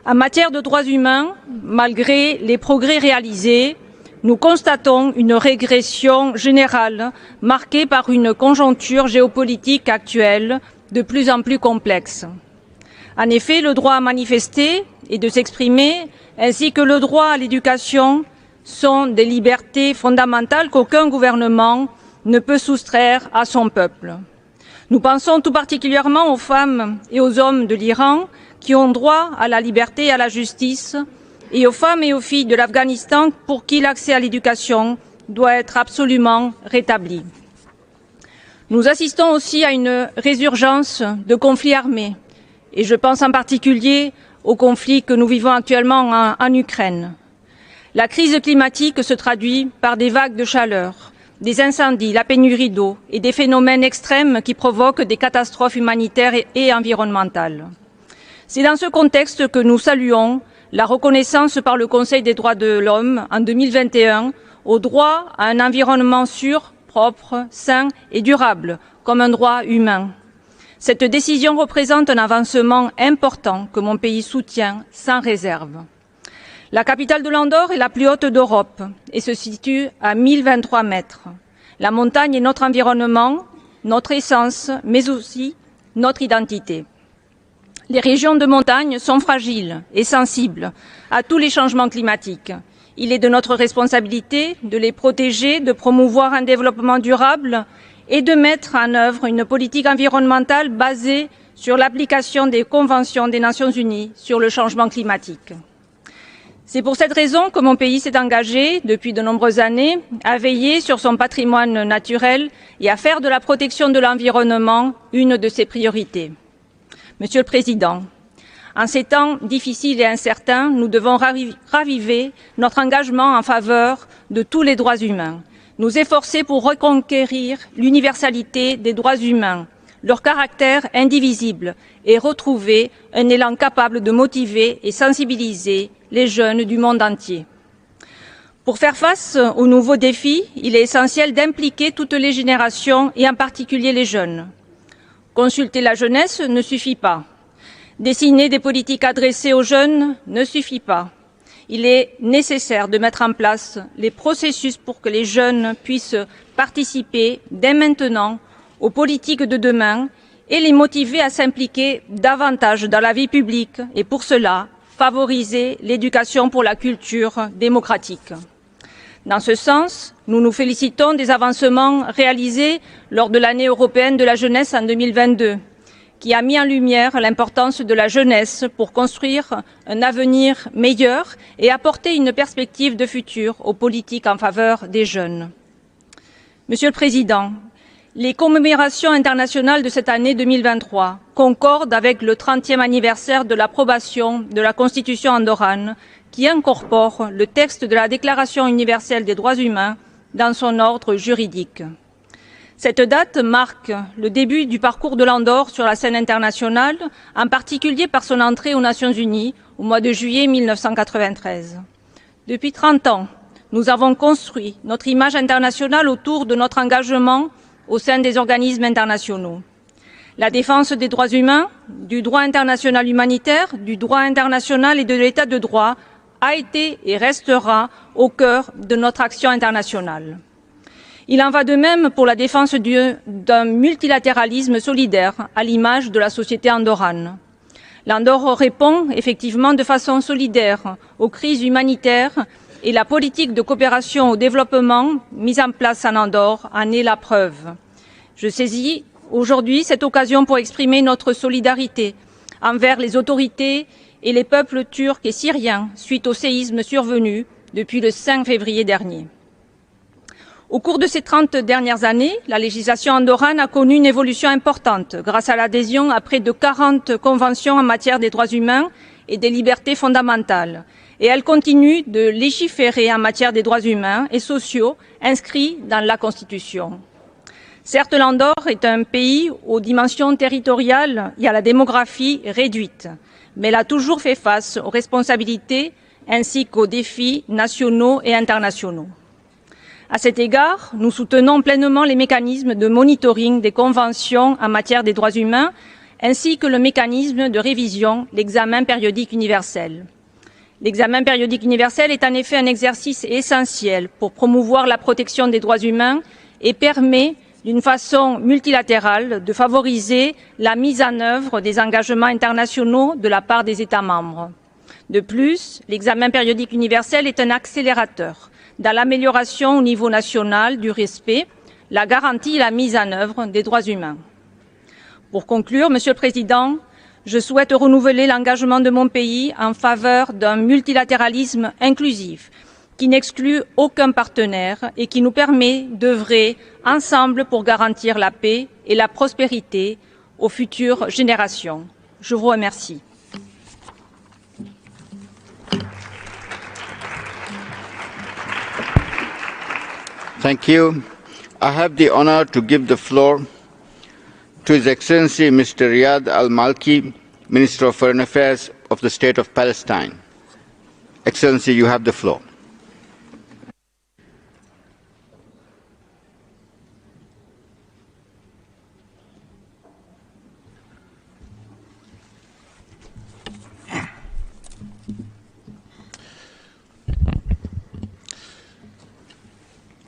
En matière de droits humains, malgré les progrès réalisés, nous constatons une régression générale marquée par une conjoncture géopolitique actuelle de plus en plus complexe. En effet, le droit à manifester et de s'exprimer, ainsi que le droit à l'éducation, sont des libertés fondamentales qu'aucun gouvernement ne peut soustraire à son peuple. Nous pensons tout particulièrement aux femmes et aux hommes de l'Iran qui ont droit à la liberté et à la justice, et aux femmes et aux filles de l'Afghanistan pour qui l'accès à l'éducation doit être absolument rétabli. Nous assistons aussi à une résurgence de conflits armés, et je pense en particulier au conflit que nous vivons actuellement en Ukraine. La crise climatique se traduit par des vagues de chaleur, des incendies, la pénurie d'eau et des phénomènes extrêmes qui provoquent des catastrophes humanitaires et environnementales. C'est dans ce contexte que nous saluons la reconnaissance par le Conseil des droits de l'homme en 2021 au droit à un environnement sûr, propre, sain et durable comme un droit humain. Cette décision représente un avancement important que mon pays soutient sans réserve. La capitale de l'Andorre est la plus haute d'Europe et se situe à 1023 mètres. La montagne est notre environnement, notre essence, mais aussi notre identité. Les régions de montagne sont fragiles et sensibles à tous les changements climatiques. Il est de notre responsabilité de les protéger, de promouvoir un développement durable et de mettre en œuvre une politique environnementale basée sur l'application des conventions des Nations Unies sur le changement climatique. C'est pour cette raison que mon pays s'est engagé, depuis de nombreuses années, à veiller sur son patrimoine naturel et à faire de la protection de l'environnement une de ses priorités. Monsieur le Président, en ces temps difficiles et incertains, nous devons raviver notre engagement en faveur de tous les droits humains, nous efforcer pour reconquérir l'universalité des droits humains, leur caractère indivisible et retrouver un élan capable de motiver et sensibiliser les jeunes du monde entier. Pour faire face aux nouveaux défis, il est essentiel d'impliquer toutes les générations et en particulier les jeunes. Consulter la jeunesse ne suffit pas. Dessiner des politiques adressées aux jeunes ne suffit pas. Il est nécessaire de mettre en place les processus pour que les jeunes puissent participer dès maintenant aux politiques de demain et les motiver à s'impliquer davantage dans la vie publique et pour cela favoriser l'éducation pour la culture démocratique. Dans ce sens, nous nous félicitons des avancements réalisés lors de l'année européenne de la jeunesse en 2022, qui a mis en lumière l'importance de la jeunesse pour construire un avenir meilleur et apporter une perspective de futur aux politiques en faveur des jeunes. Monsieur le Président, les commémorations internationales de cette année 2023 concordent avec le 30e anniversaire de l'approbation de la Constitution andorrane qui incorpore le texte de la Déclaration universelle des droits humains dans son ordre juridique. Cette date marque le début du parcours de l'Andorre sur la scène internationale, en particulier par son entrée aux Nations Unies au mois de juillet 1993. Depuis 30 ans, nous avons construit notre image internationale autour de notre engagement au sein des organismes internationaux. La défense des droits humains, du droit international humanitaire, du droit international et de l'état de droit a été et restera au cœur de notre action internationale. Il en va de même pour la défense d'un multilatéralisme solidaire à l'image de la société andorrane. L'Andorre répond effectivement de façon solidaire aux crises humanitaires et la politique de coopération au développement mise en place en Andorre en est la preuve. Je saisis aujourd'hui cette occasion pour exprimer notre solidarité envers les autorités et les peuples turcs et syriens suite au séisme survenu depuis le 5 février dernier. Au cours de ces 30 dernières années, la législation andorrane a connu une évolution importante grâce à l'adhésion à près de 40 conventions en matière des droits humains et des libertés fondamentales. Et elle continue de légiférer en matière des droits humains et sociaux inscrits dans la Constitution. Certes, l'Andorre est un pays aux dimensions territoriales et à la démographie réduite, mais elle a toujours fait face aux responsabilités ainsi qu'aux défis nationaux et internationaux. À cet égard, nous soutenons pleinement les mécanismes de monitoring des conventions en matière des droits humains ainsi que le mécanisme de révision, l'examen périodique universel. L'examen périodique universel est en effet un exercice essentiel pour promouvoir la protection des droits humains et permet d'une façon multilatérale de favoriser la mise en œuvre des engagements internationaux de la part des États membres. De plus, l'examen périodique universel est un accélérateur dans l'amélioration au niveau national du respect, la garantie et la mise en œuvre des droits humains. Pour conclure, Monsieur le Président, je souhaite renouveler l'engagement de mon pays en faveur d'un multilatéralisme inclusif qui n'exclut aucun partenaire et qui nous permet d'œuvrer ensemble pour garantir la paix et la prospérité aux futures générations. Je vous remercie. Thank you. I have the honor to give the floor to His Excellency Mr. Riyad Al-Malki, Minister of Foreign Affairs of the State of Palestine. Excellency, you have the floor.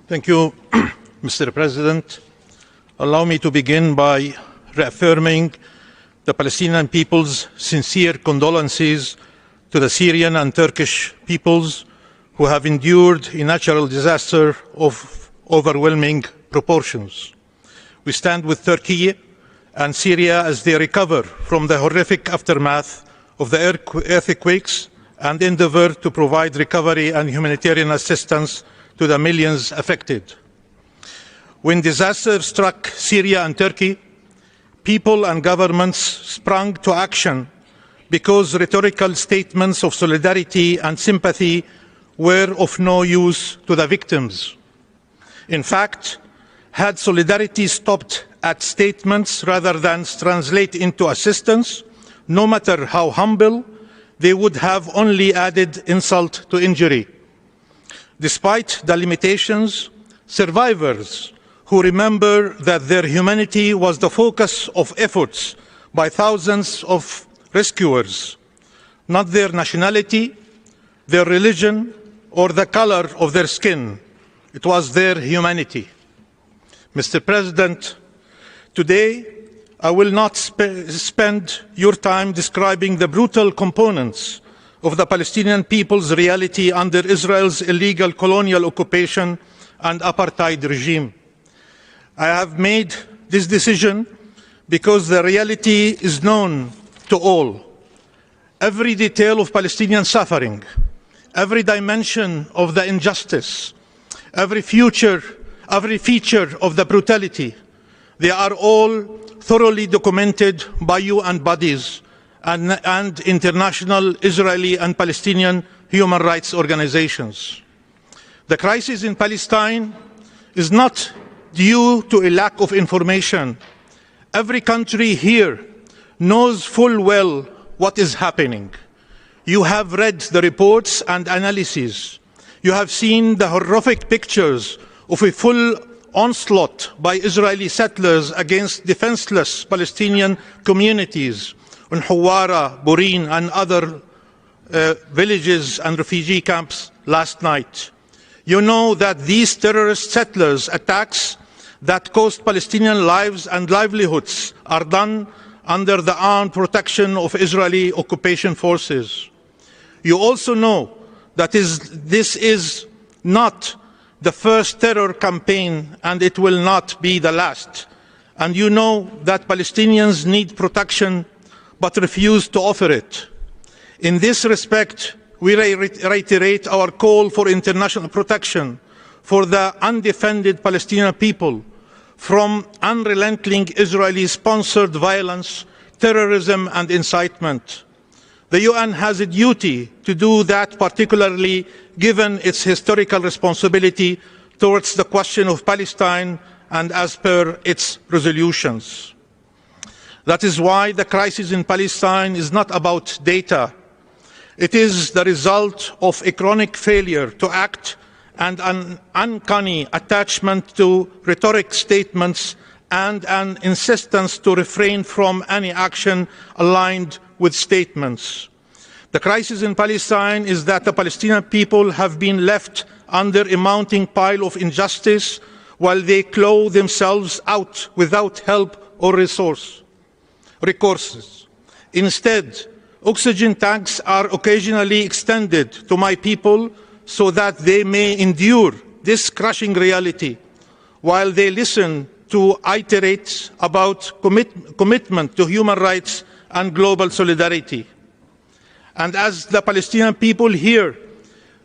Thank you, Mr. President. Allow me to begin by reaffirming the Palestinian people's sincere condolences to the Syrian and Turkish peoples who have endured a natural disaster of overwhelming proportions. We stand with Turkey and Syria as they recover from the horrific aftermath of the earthquakes and endeavour to provide recovery and humanitarian assistance to the millions affected. When disaster struck Syria and Turkey, people and governments sprang to action because rhetorical statements of solidarity and sympathy were of no use to the victims. In fact, had solidarity stopped at statements rather than translate into assistance, no matter how humble, they would have only added insult to injury. Despite the limitations, survivors who remember that their humanity was the focus of efforts by thousands of rescuers, not their nationality, their religion, or the color of their skin. It was their humanity. Mr. President, today I will not spend your time describing the brutal components of the Palestinian people's reality under Israel's illegal colonial occupation and apartheid regime. I have made this decision because the reality is known to all. Every detail of Palestinian suffering, every dimension of the injustice, every feature of the brutality, they are all thoroughly documented by UN bodies and international Israeli and Palestinian human rights organizations. The crisis in Palestine is not due to a lack of information. Every country here knows full well what is happening. You have read the reports and analyses. You have seen the horrific pictures of a full onslaught by Israeli settlers against defenseless Palestinian communities in Hawara, Burin, and other villages and refugee camps last night. You know that these terrorist settlers' attacks that cost Palestinian lives and livelihoods are done under the armed protection of Israeli occupation forces. You also know that this is not the first terror campaign and it will not be the last. And you know that Palestinians need protection but refuse to offer it. In this respect, we reiterate our call for international protection for the undefended Palestinian people from unrelenting Israeli-sponsored violence, terrorism and incitement. The UN has a duty to do that, particularly given its historical responsibility towards the question of Palestine and as per its resolutions. That is why the crisis in Palestine is not about data. It is the result of a chronic failure to act and an uncanny attachment to rhetoric statements and an insistence to refrain from any action aligned with statements. The crisis in Palestine is that the Palestinian people have been left under a mounting pile of injustice while they claw themselves out without help or recourses. Instead, oxygen tanks are occasionally extended to my people so that they may endure this crushing reality while they listen to iterate about commitment to human rights and global solidarity. And as the Palestinian people hear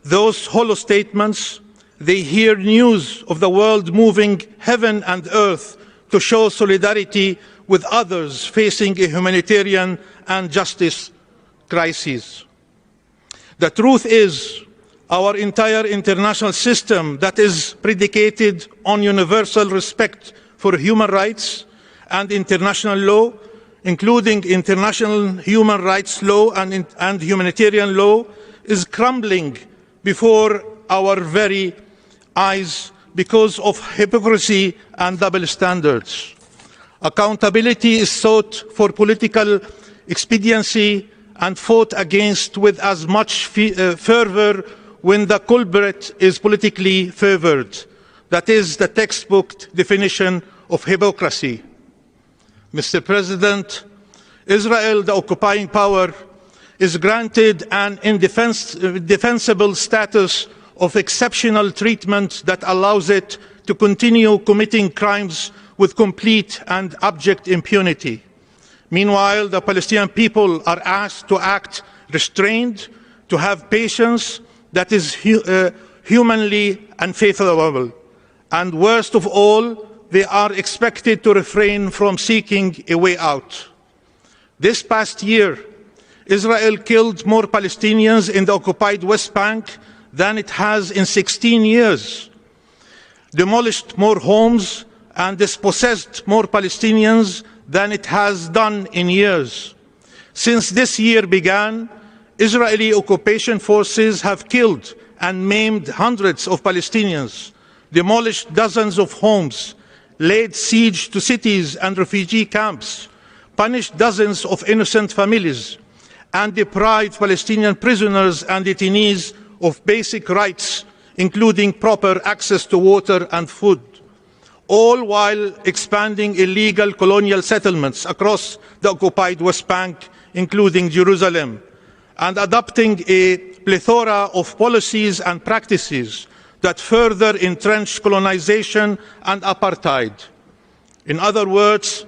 those hollow statements, they hear news of the world moving heaven and earth to show solidarity with others facing a humanitarian and justice crisis. The truth is, our entire international system that is predicated on universal respect for human rights and international law, including international human rights law and humanitarian law, is crumbling before our very eyes because of hypocrisy and double standards. Accountability is sought for political expediency and fought against with as much fervor when the culprit is politically favored. That is the textbook definition of hypocrisy. Mr. President, Israel, the occupying power, is granted an indefensible status of exceptional treatment that allows it to continue committing crimes with complete and abject impunity. Meanwhile, the Palestinian people are asked to act restrained, to have patience that is humanly unfathomable. And worst of all, they are expected to refrain from seeking a way out. This past year, Israel killed more Palestinians in the occupied West Bank than it has in 16 years, demolished more homes and dispossessed more Palestinians than it has done in years. Since this year began, Israeli occupation forces have killed and maimed hundreds of Palestinians, demolished dozens of homes, laid siege to cities and refugee camps, punished dozens of innocent families, and deprived Palestinian prisoners and detainees of basic rights, including proper access to water and food, all while expanding illegal colonial settlements across the occupied West Bank, including Jerusalem, and adopting a plethora of policies and practices that further entrench colonization and apartheid. In other words,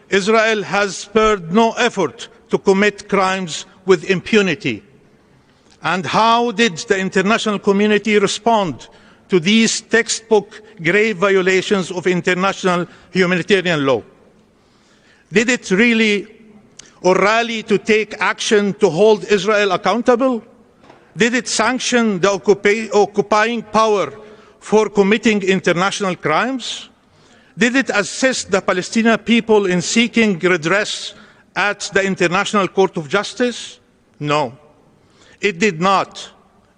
Israel has spared no effort to commit crimes with impunity. And how did the international community respond to these textbook grave violations of international humanitarian law? Did it really or rally to take action to hold Israel accountable? Did it sanction the occupying power for committing international crimes? Did it assist the Palestinian people in seeking redress at the International Court of Justice? No, it did not.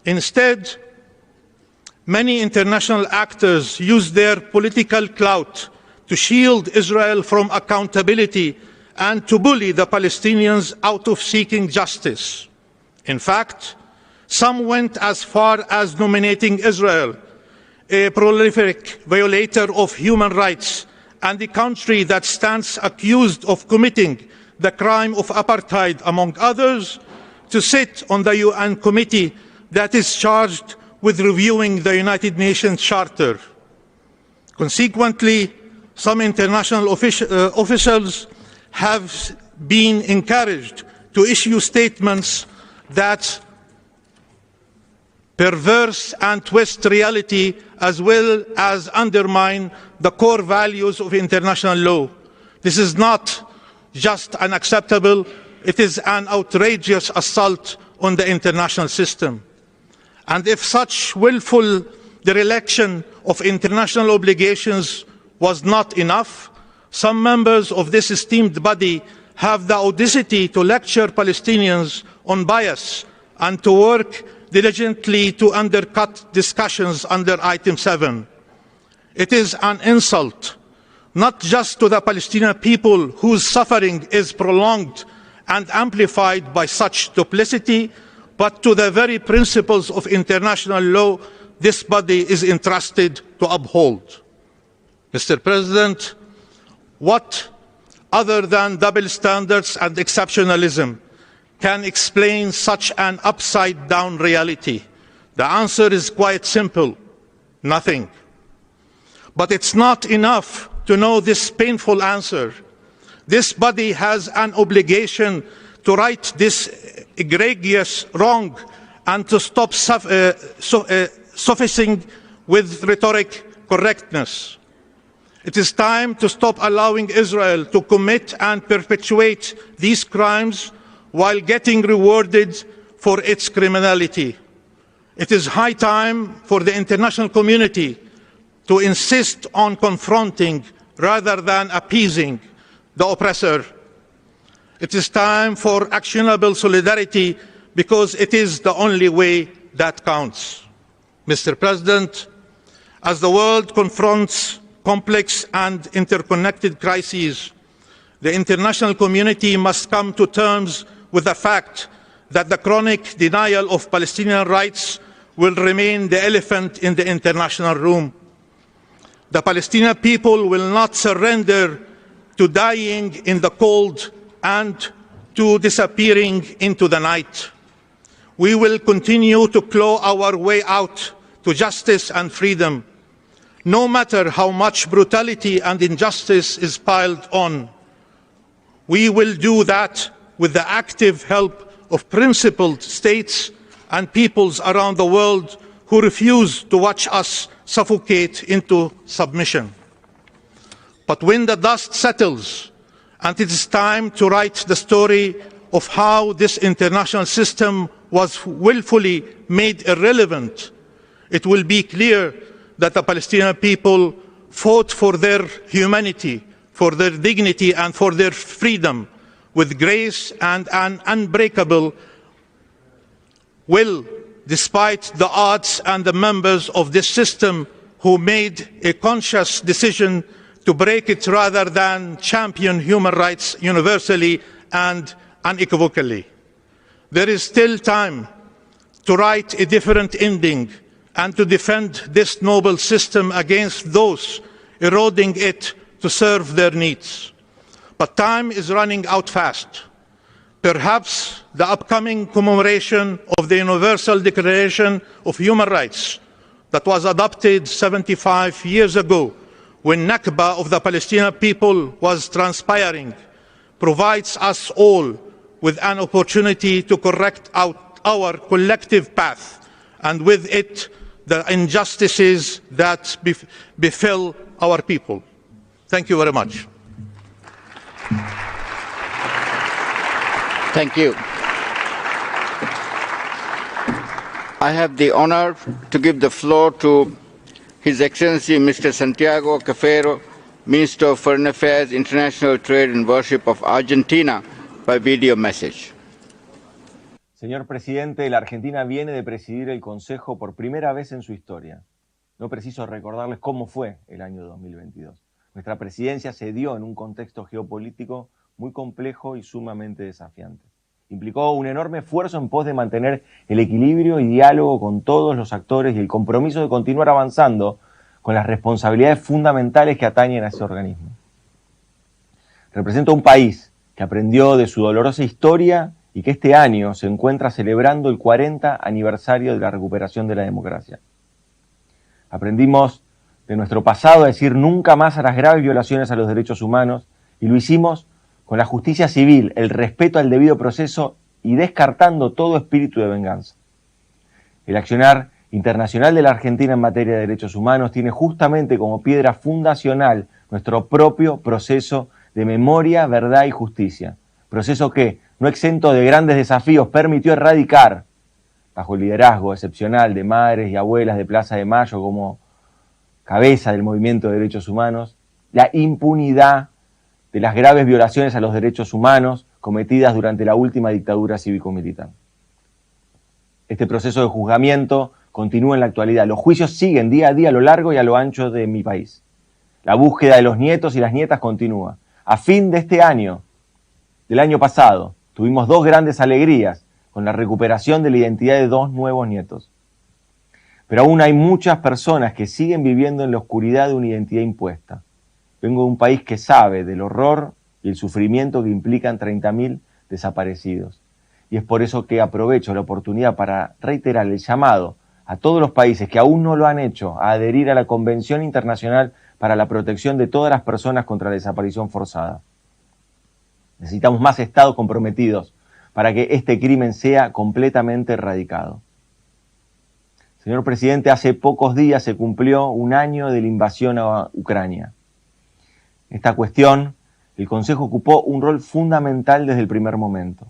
Instead, many international actors used their political clout to shield Israel from accountability and to bully the Palestinians out of seeking justice. In fact, some went as far as nominating Israel a prolific violator of human rights and the country that stands accused of committing the crime of apartheid, among others, to sit on the UN committee that is charged with reviewing the United Nations Charter. Consequently, some international officials have been encouraged to issue statements that perverse and twist reality as well as undermine the core values of international law. This is not just unacceptable, it is an outrageous assault on the international system. And if such willful dereliction of international obligations was not enough, some members of this esteemed body have the audacity to lecture Palestinians on bias and to work diligently to undercut discussions under Item 7. It is an insult, not just to the Palestinian people whose suffering is prolonged and amplified by such duplicity, but to the very principles of international law this body is entrusted to uphold. Mr. President, what other than double standards and exceptionalism can explain such an upside-down reality? The answer is quite simple: nothing. But it's not enough to know this painful answer. This body has an obligation to right this egregious wrong and to stop sufficing with rhetoric correctness. It is time to stop allowing Israel to commit and perpetuate these crimes while getting rewarded for its criminality. It is high time for the international community to insist on confronting rather than appeasing the oppressor. It is time for actionable solidarity because it is the only way that counts. Mr. President, as the world confronts complex and interconnected crises, the international community must come to terms with the fact that the chronic denial of Palestinian rights will remain the elephant in the international room. The Palestinian people will not surrender to dying in the cold and to disappearing into the night. We will continue to claw our way out to justice and freedom, no matter how much brutality and injustice is piled on. We will do that with the active help of principled states and peoples around the world who refuse to watch us suffocate into submission. But when the dust settles and it is time to write the story of how this international system was willfully made irrelevant, it will be clear that the Palestinian people fought for their humanity, for their dignity and for their freedom with grace and an unbreakable will, despite the odds and the members of this system who made a conscious decision to break it rather than champion human rights universally and unequivocally. There is still time to write a different ending and to defend this noble system against those eroding it to serve their needs. But time is running out fast. Perhaps the upcoming commemoration of the Universal Declaration of Human Rights that was adopted 75 years ago, when Nakba of the Palestinian people was transpiring, provides us all with an opportunity to correct our collective path, and with it the injustices that befell our people. Thank you very much. Thank you. I have the honor to give the floor to His Excellency Mr. Santiago Cafiero, Minister of Foreign Affairs, International Trade and Worship of Argentina, by video message. Señor presidente, la Argentina viene de presidir el Consejo por primera vez en su historia. No preciso recordarles cómo fue el año 2022. Nuestra presidencia se dio en un contexto geopolítico muy complejo y sumamente desafiante. Implicó un enorme esfuerzo en pos de mantener el equilibrio y diálogo con todos los actores y el compromiso de continuar avanzando con las responsabilidades fundamentales que atañen a ese organismo. Represento un país que aprendió de su dolorosa historia y que este año se encuentra celebrando el 40 aniversario de la recuperación de la democracia. Aprendimos de nuestro pasado a decir nunca más a las graves violaciones a los derechos humanos, y lo hicimos con la justicia civil, el respeto al debido proceso y descartando todo espíritu de venganza. El accionar internacional de la Argentina en materia de derechos humanos tiene justamente como piedra fundacional nuestro propio proceso de memoria, verdad y justicia. Proceso que, no exento de grandes desafíos, permitió erradicar, bajo el liderazgo excepcional de madres y abuelas de Plaza de Mayo como cabeza del movimiento de derechos humanos, la impunidad de las graves violaciones a los derechos humanos cometidas durante la última dictadura cívico-militar. Este proceso de juzgamiento continúa en la actualidad. Los juicios siguen día a día a lo largo y a lo ancho de mi país. La búsqueda de los nietos y las nietas continúa. A fin de este año, del año pasado, tuvimos dos grandes alegrías con la recuperación de la identidad de dos nuevos nietos. Pero aún hay muchas personas que siguen viviendo en la oscuridad de una identidad impuesta. Vengo de un país que sabe del horror y el sufrimiento que implican 30.000 desaparecidos. Y es por eso que aprovecho la oportunidad para reiterar el llamado a todos los países que aún no lo han hecho a adherir a la Convención Internacional para la Protección de todas las personas contra la desaparición forzada. Necesitamos más estados comprometidos para que este crimen sea completamente erradicado. Señor presidente, hace pocos días se cumplió un año de la invasión a Ucrania. En esta cuestión, el Consejo ocupó un rol fundamental desde el primer momento.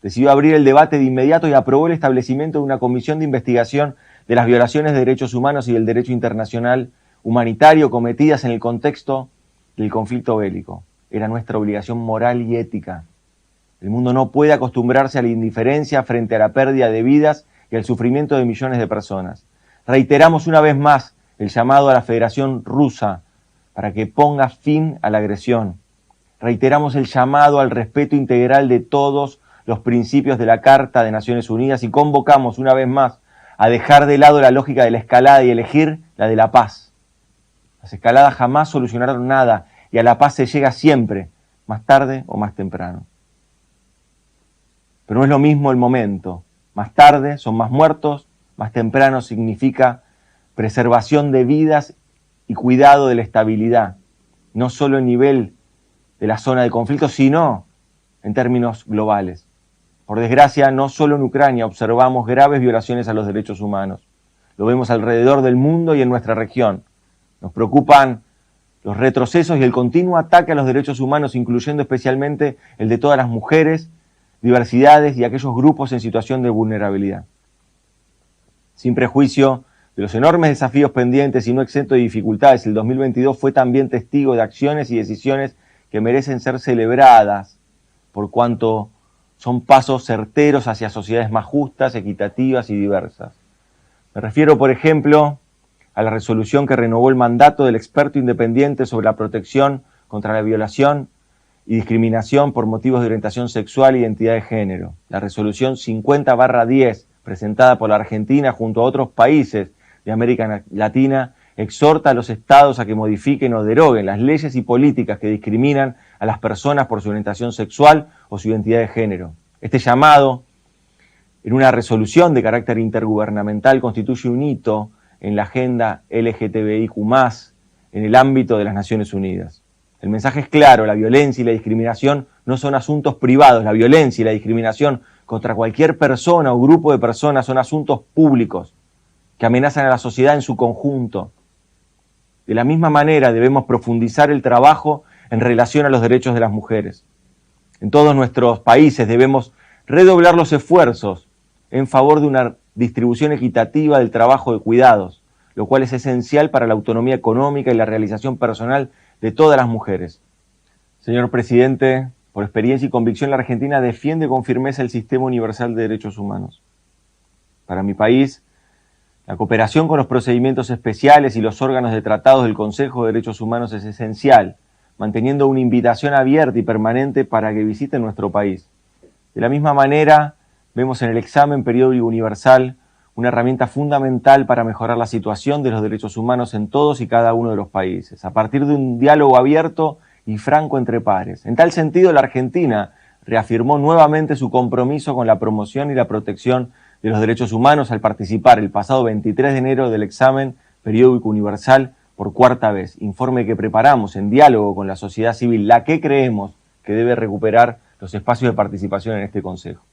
Decidió abrir el debate de inmediato y aprobó el establecimiento de una comisión de investigación de las violaciones de derechos humanos y del derecho internacional humanitario cometidas en el contexto del conflicto bélico. Era nuestra obligación moral y ética. El mundo no puede acostumbrarse a la indiferencia frente a la pérdida de vidas y al sufrimiento de millones de personas. Reiteramos una vez más el llamado a la Federación Rusa para que ponga fin a la agresión. Reiteramos el llamado al respeto integral de todos los principios de la Carta de Naciones Unidas y convocamos una vez más a dejar de lado la lógica de la escalada y elegir la de la paz. Las escaladas jamás solucionaron nada y a la paz se llega siempre, más tarde o más temprano. Pero no es lo mismo el momento. Más tarde son más muertos, más temprano significa preservación de vidas y cuidado de la estabilidad, no solo a nivel de la zona de conflicto, sino en términos globales. Por desgracia, no solo en Ucrania observamos graves violaciones a los derechos humanos. Lo vemos alrededor del mundo y en nuestra región. Nos preocupan los retrocesos y el continuo ataque a los derechos humanos, incluyendo especialmente el de todas las mujeres, diversidades y aquellos grupos en situación de vulnerabilidad. Sin prejuicio de los enormes desafíos pendientes y no exento de dificultades, el 2022 fue también testigo de acciones y decisiones que merecen ser celebradas por cuanto son pasos certeros hacia sociedades más justas, equitativas y diversas. Me refiero, por ejemplo, a la resolución que renovó el mandato del experto independiente sobre la protección contra la violación y discriminación por motivos de orientación sexual e identidad de género. La resolución 50/10, presentada por la Argentina junto a otros países de América Latina, exhorta a los estados a que modifiquen o deroguen las leyes y políticas que discriminan a las personas por su orientación sexual o su identidad de género. Este llamado, en una resolución de carácter intergubernamental, constituye un hito en la agenda LGTBIQ+, en el ámbito de las Naciones Unidas. El mensaje es claro: la violencia y la discriminación no son asuntos privados. La violencia y la discriminación contra cualquier persona o grupo de personas son asuntos públicos que amenazan a la sociedad en su conjunto. De la misma manera, debemos profundizar el trabajo en relación a los derechos de las mujeres. En todos nuestros países debemos redoblar los esfuerzos en favor de una distribución equitativa del trabajo de cuidados, lo cual es esencial para la autonomía económica y la realización personal de todas las mujeres. Señor presidente, por experiencia y convicción, la Argentina defiende con firmeza el sistema universal de derechos humanos. Para mi país, la cooperación con los procedimientos especiales y los órganos de tratados del Consejo de Derechos Humanos es esencial, manteniendo una invitación abierta y permanente para que visiten nuestro país. De la misma manera, vemos en el examen periódico universal una herramienta fundamental para mejorar la situación de los derechos humanos en todos y cada uno de los países, a partir de un diálogo abierto y franco entre pares. En tal sentido, la Argentina reafirmó nuevamente su compromiso con la promoción y la protección de los derechos humanos al participar el pasado 23 de enero del examen periódico universal por cuarta vez, informe que preparamos en diálogo con la sociedad civil, la que creemos que debe recuperar los espacios de participación en este Consejo.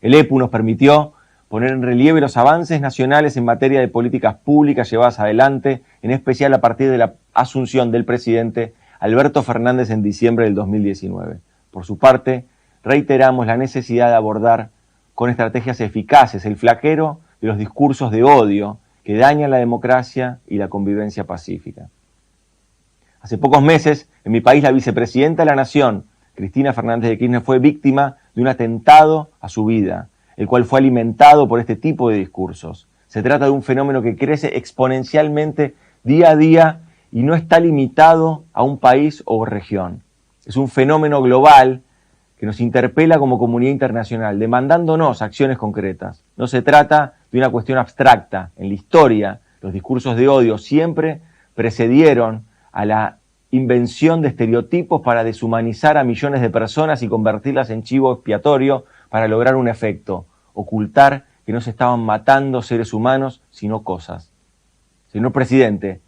El EPU nos permitió poner en relieve los avances nacionales en materia de políticas públicas llevadas adelante, en especial a partir de la asunción del presidente Alberto Fernández en diciembre del 2019. Por su parte, reiteramos la necesidad de abordar con estrategias eficaces el flaquero de los discursos de odio que dañan la democracia y la convivencia pacífica. Hace pocos meses, en mi país, la vicepresidenta de la Nación, Cristina Fernández de Kirchner, fue víctima de un atentado a su vida, el cual fue alimentado por este tipo de discursos. Se trata de un fenómeno que crece exponencialmente día a día y no está limitado a un país o región. Es un fenómeno global que nos interpela como comunidad internacional, demandándonos acciones concretas. No se trata de una cuestión abstracta. En la historia, los discursos de odio siempre precedieron a la invención de estereotipos para deshumanizar a millones de personas y convertirlas en chivo expiatorio para lograr un efecto: ocultar que no se estaban matando seres humanos, sino cosas. Señor presidente,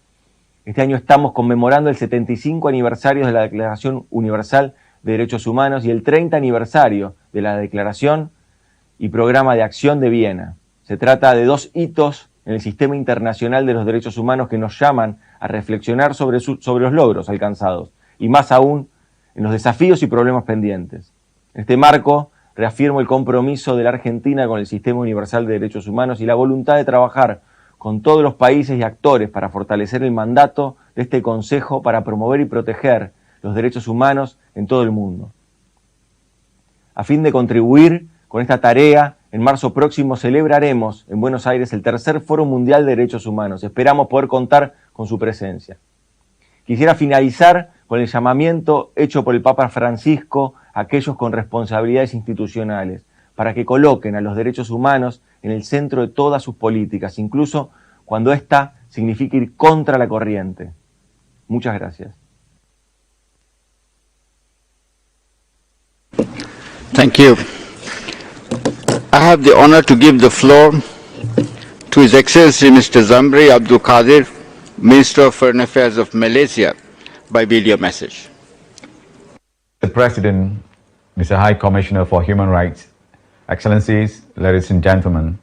este año estamos conmemorando el 75 aniversario de la Declaración Universal de Derechos Humanos y el 30 aniversario de la Declaración y Programa de Acción de Viena. Se trata de dos hitos en el sistema internacional de los derechos humanos que nos llaman a reflexionar sobre los logros alcanzados y más aún en los desafíos y problemas pendientes. En este marco, reafirmo el compromiso de la Argentina con el sistema universal de derechos humanos y la voluntad de trabajar con todos los países y actores para fortalecer el mandato de este Consejo para promover y proteger los derechos humanos en todo el mundo. A fin de contribuir con esta tarea, en marzo próximo celebraremos en Buenos Aires el tercer Foro Mundial de Derechos Humanos. Esperamos poder contar con su presencia. Quisiera finalizar con el llamamiento hecho por el Papa Francisco a aquellos con responsabilidades institucionales para que coloquen a los derechos humanos en el centro de todas sus políticas, incluso cuando ésta signifique ir contra la corriente. Muchas gracias. Thank you. I have the honor to give the floor to His Excellency Mr. Zamri Abdul Qadir, Minister of Foreign Affairs of Malaysia, by video message. Mr. President, Mr. High Commissioner for Human Rights, Excellencies, ladies and gentlemen,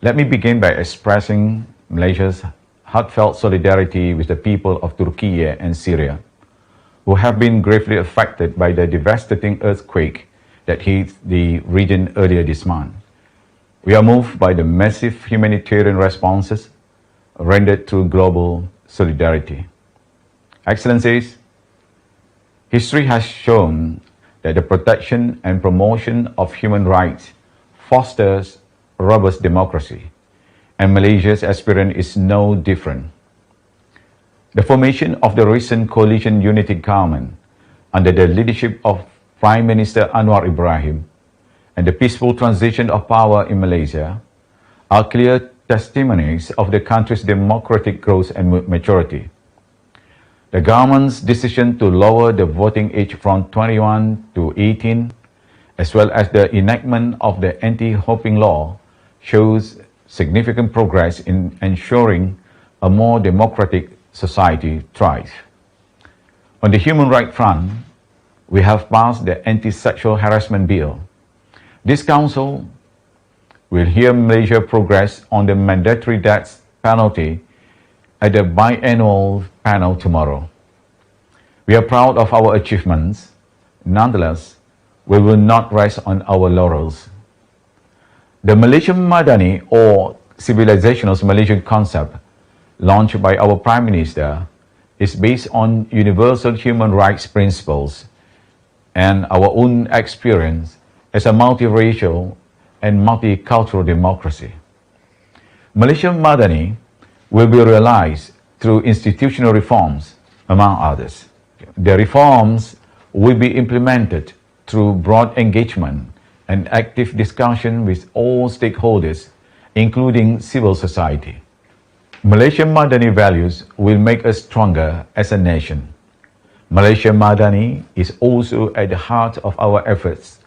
let me begin by expressing Malaysia's heartfelt solidarity with the people of Turkey and Syria, who have been gravely affected by the devastating earthquake that hit the region earlier this month. We are moved by the massive humanitarian responses rendered through global solidarity. Excellencies, history has shown that the protection and promotion of human rights fosters robust democracy, and Malaysia's experience is no different. The formation of the recent coalition unity government under the leadership of Prime Minister Anwar Ibrahim and the peaceful transition of power in Malaysia are clear testimonies of the country's democratic growth and maturity. The government's decision to lower the voting age from 21 to 18, as well as the enactment of the anti-doping law, shows significant progress in ensuring a more democratic society thrives. On the human rights front, we have passed the Anti-Sexual Harassment Bill. This Council will hear Malaysia progress on the mandatory death penalty at the biannual panel tomorrow. We are proud of our achievements. Nonetheless, we will not rest on our laurels. The Malaysian Madani, or Civilizational Malaysian concept, launched by our Prime Minister, is based on universal human rights principles and our own experience as a multiracial and multicultural democracy. Malaysian Madani will be realized through institutional reforms, among others. The reforms will be implemented through broad engagement and active discussion with all stakeholders, including civil society. Malaysian Madani values will make us stronger as a nation. Malaysia Madani is also at the heart of our efforts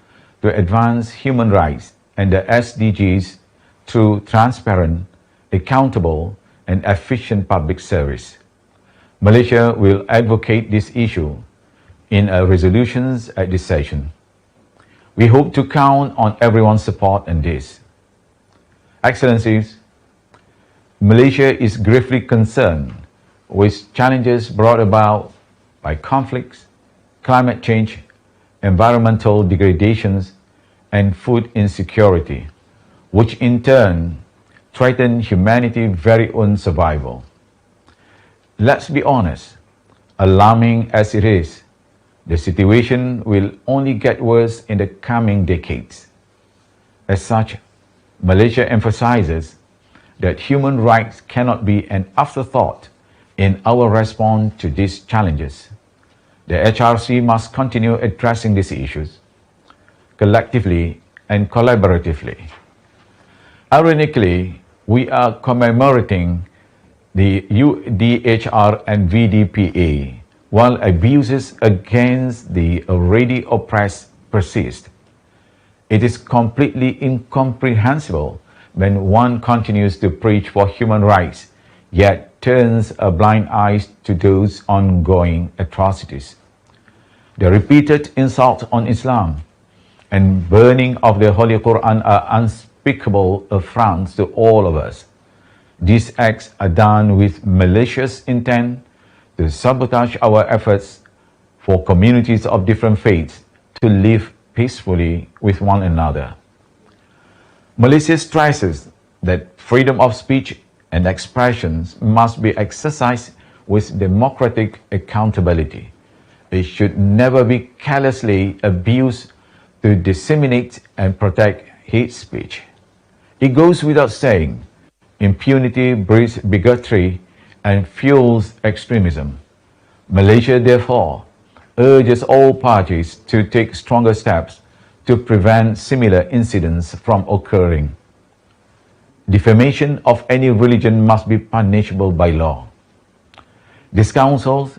to advance human rights and the SDGs through transparent, accountable, and efficient public service. Malaysia will advocate this issue in resolutions at this session. We hope to count on everyone's support in this. Excellencies, Malaysia is gravely concerned with challenges brought about by conflicts, climate change, environmental degradations, and food insecurity, which in turn threaten humanity's very own survival. Let's be honest, alarming as it is, the situation will only get worse in the coming decades. As such, Malaysia emphasizes that human rights cannot be an afterthought in our response to these challenges. The HRC must continue addressing these issues collectively and collaboratively. Ironically, we are commemorating the UDHR and VDPA while abuses against the already oppressed persist. It is completely incomprehensible when one continues to preach for human rights, yet turns a blind eye to those ongoing atrocities. The repeated insults on Islam and burning of the Holy Quran are unspeakable affronts to all of us. These acts are done with malicious intent to sabotage our efforts for communities of different faiths to live peacefully with one another. Malaysia stresses that freedom of speech and expressions must be exercised with democratic accountability. It should never be carelessly abused to disseminate and protect hate speech. It goes without saying, impunity breeds bigotry and fuels extremism. Malaysia, therefore, urges all parties to take stronger steps to prevent similar incidents from occurring. Defamation of any religion must be punishable by law. This Council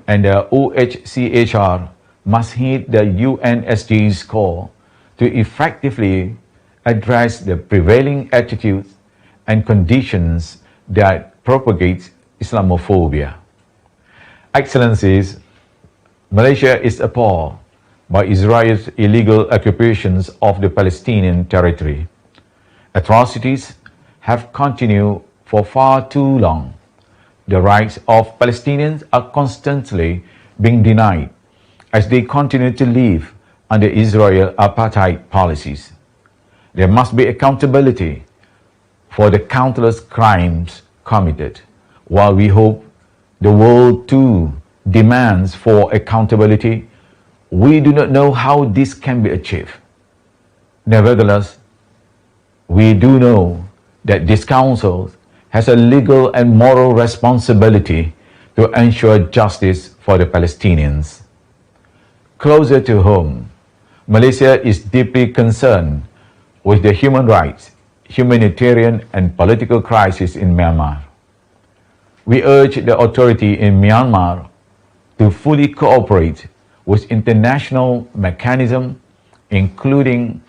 and the OHCHR must heed the UNSG's call to effectively address the prevailing attitudes and conditions that propagate Islamophobia. Excellencies, Malaysia is appalled by Israel's illegal occupations of the Palestinian territory. Atrocities have continued for far too long. The rights of Palestinians are constantly being denied as they continue to live under Israel apartheid policies. There must be accountability for the countless crimes committed. While we hope the world too demands for accountability, we do not know how this can be achieved. Nevertheless, we do know that this Council has a legal and moral responsibility to ensure justice for the Palestinians. Closer to home, Malaysia is deeply concerned with the human rights, humanitarian and political crisis in Myanmar. We urge the authority in Myanmar to fully cooperate with international mechanisms, including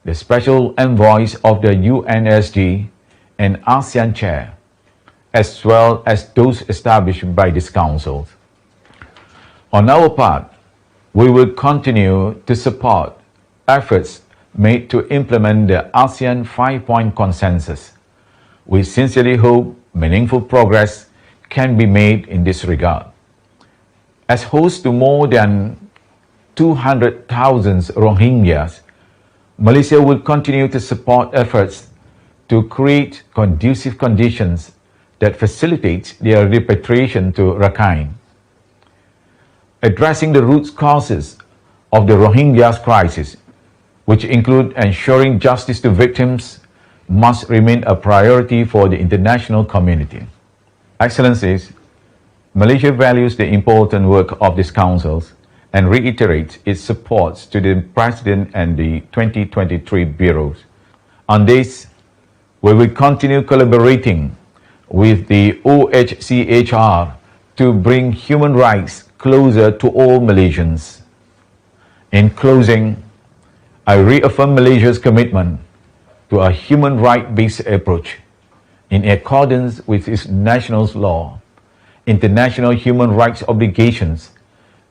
the special envoys of the UNSG and ASEAN Chair, as well as those established by this Council. On our part, we will continue to support efforts made to implement the ASEAN 5-point consensus. We sincerely hope meaningful progress can be made in this regard. As host to more than 200,000 Rohingyas, Malaysia will continue to support efforts to create conducive conditions that facilitate their repatriation to Rakhine. Addressing the root causes of the Rohingyas crisis, which include ensuring justice to victims, must remain a priority for the international community. Excellencies, Malaysia values the important work of this Council and reiterates its support to the President and the 2023 bureaus. On this, we will continue collaborating with the OHCHR to bring human rights closer to all Malaysians. In closing, I reaffirm Malaysia's commitment to a human right-based approach in accordance with its national law, international human rights obligations,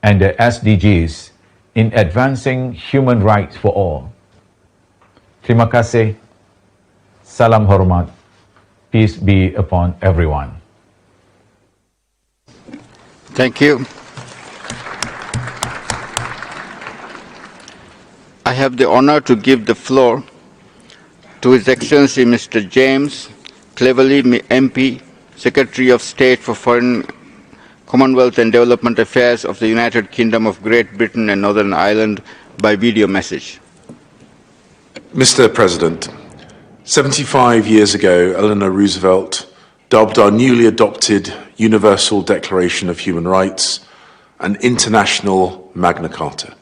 and the SDGs in advancing human rights for all. Terima kasih. Salam hormat. Peace be upon everyone. Thank you. I have the honor to give the floor to His Excellency Mr. James Cleverly, MP, Secretary of State for Foreign Commonwealth and Development Affairs of the United Kingdom of Great Britain and Northern Ireland by video message. Mr. President, 75 years ago, Eleanor Roosevelt dubbed our newly adopted Universal Declaration of Human Rights an international Magna Carta.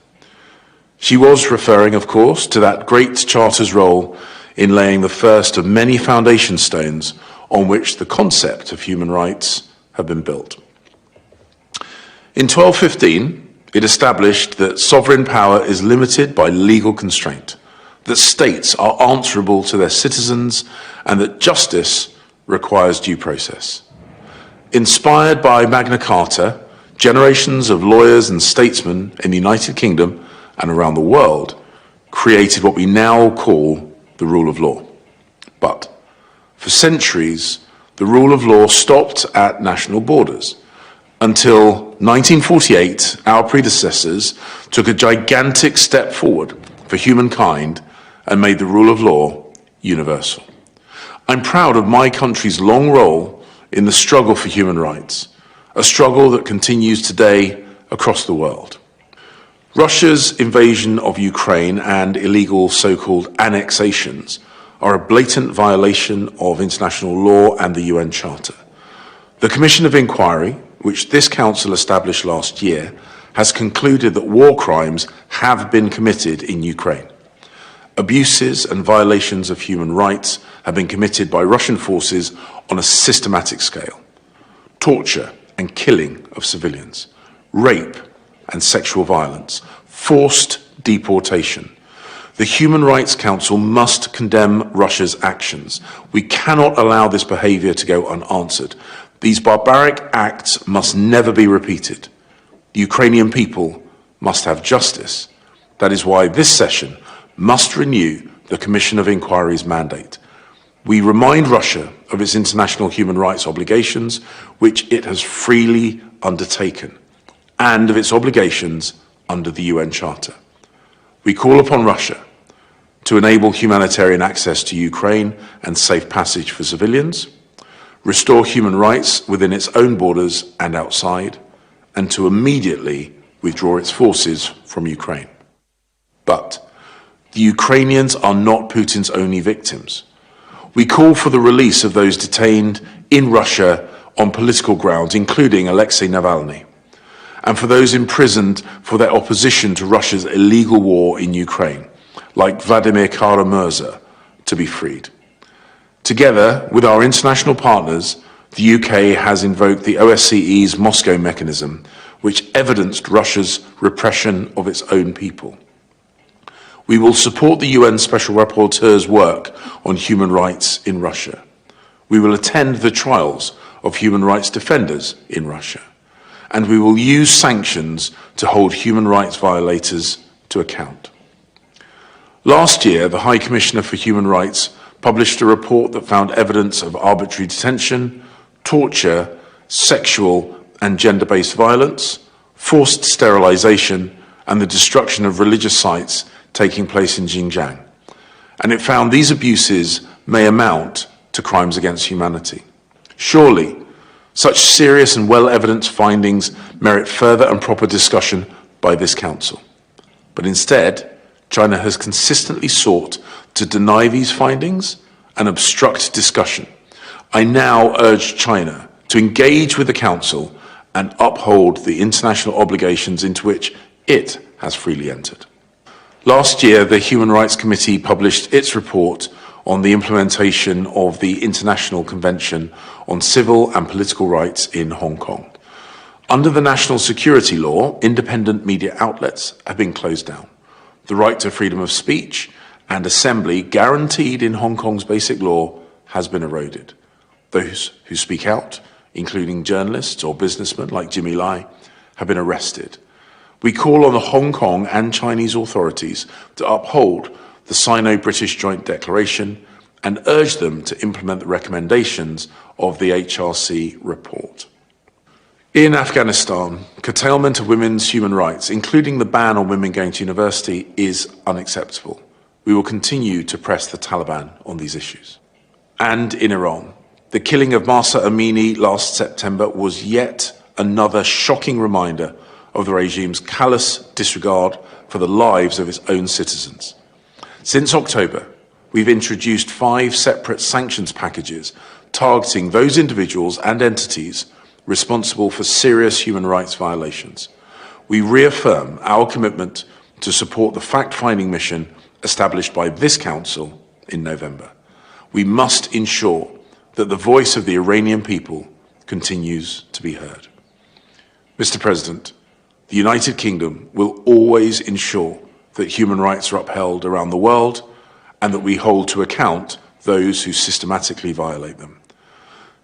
She was referring, of course, to that great charter's role in laying the first of many foundation stones on which the concept of human rights have been built. In 1215, it established that sovereign power is limited by legal constraint, that states are answerable to their citizens, and that justice requires due process. Inspired by Magna Carta, generations of lawyers and statesmen in the United Kingdom and around the world created what we now call the rule of law. But for centuries, the rule of law stopped at national borders. Until 1948, our predecessors took a gigantic step forward for humankind and made the rule of law universal. I'm proud of my country's long role in the struggle for human rights, a struggle that continues today across the world. Russia's invasion of Ukraine and illegal so-called annexations are a blatant violation of international law and the UN Charter. The Commission of Inquiry, which this Council established last year, has concluded that war crimes have been committed in Ukraine. Abuses and violations of human rights have been committed by Russian forces on a systematic scale. Torture and killing of civilians, rape and sexual violence, forced deportation. The Human Rights Council must condemn Russia's actions. We cannot allow this behaviour to go unanswered. These barbaric acts must never be repeated. The Ukrainian people must have justice. That is why this session must renew the Commission of Inquiry's mandate. We remind Russia of its international human rights obligations, which it has freely undertaken, and of its obligations under the UN Charter. We call upon Russia to enable humanitarian access to Ukraine and safe passage for civilians, restore human rights within its own borders and outside, and to immediately withdraw its forces from Ukraine. But the Ukrainians are not Putin's only victims. We call for the release of those detained in Russia on political grounds, including Alexei Navalny, and for those imprisoned for their opposition to Russia's illegal war in Ukraine, like Vladimir Kara-Murza, to be freed. Together with our international partners, the UK has invoked the OSCE's Moscow mechanism, which evidenced Russia's repression of its own people. We will support the UN Special Rapporteur's work on human rights in Russia. We will attend the trials of human rights defenders in Russia. And we will use sanctions to hold human rights violators to account. Last year, the High Commissioner for Human Rights published a report that found evidence of arbitrary detention, torture, sexual and gender-based violence, forced sterilisation, and the destruction of religious sites taking place in Xinjiang. And it found these abuses may amount to crimes against humanity. Surely, such serious and well-evidenced findings merit further and proper discussion by this Council. But instead, China has consistently sought to deny these findings and obstruct discussion. I now urge China to engage with the Council and uphold the international obligations into which it has freely entered. Last year, the Human Rights Committee published its report on the implementation of the International Convention on Civil and Political Rights in Hong Kong. Under the national security law, independent media outlets have been closed down. The right to freedom of speech and assembly guaranteed in Hong Kong's basic law has been eroded. Those who speak out, including journalists or businessmen like Jimmy Lai, have been arrested. We call on the Hong Kong and Chinese authorities to uphold the Sino-British Joint Declaration and urge them to implement the recommendations of the HRC report. In Afghanistan, curtailment of women's human rights, including the ban on women going to university, is unacceptable. We will continue to press the Taliban on these issues. And in Iran, the killing of Mahsa Amini last September was yet another shocking reminder of the regime's callous disregard for the lives of its own citizens. Since October, we've introduced 5 separate sanctions packages targeting those individuals and entities responsible for serious human rights violations. We reaffirm our commitment to support the fact-finding mission established by this Council in November. We must ensure that the voice of the Iranian people continues to be heard. Mr. President, the United Kingdom will always ensure that human rights are upheld around the world and that we hold to account those who systematically violate them.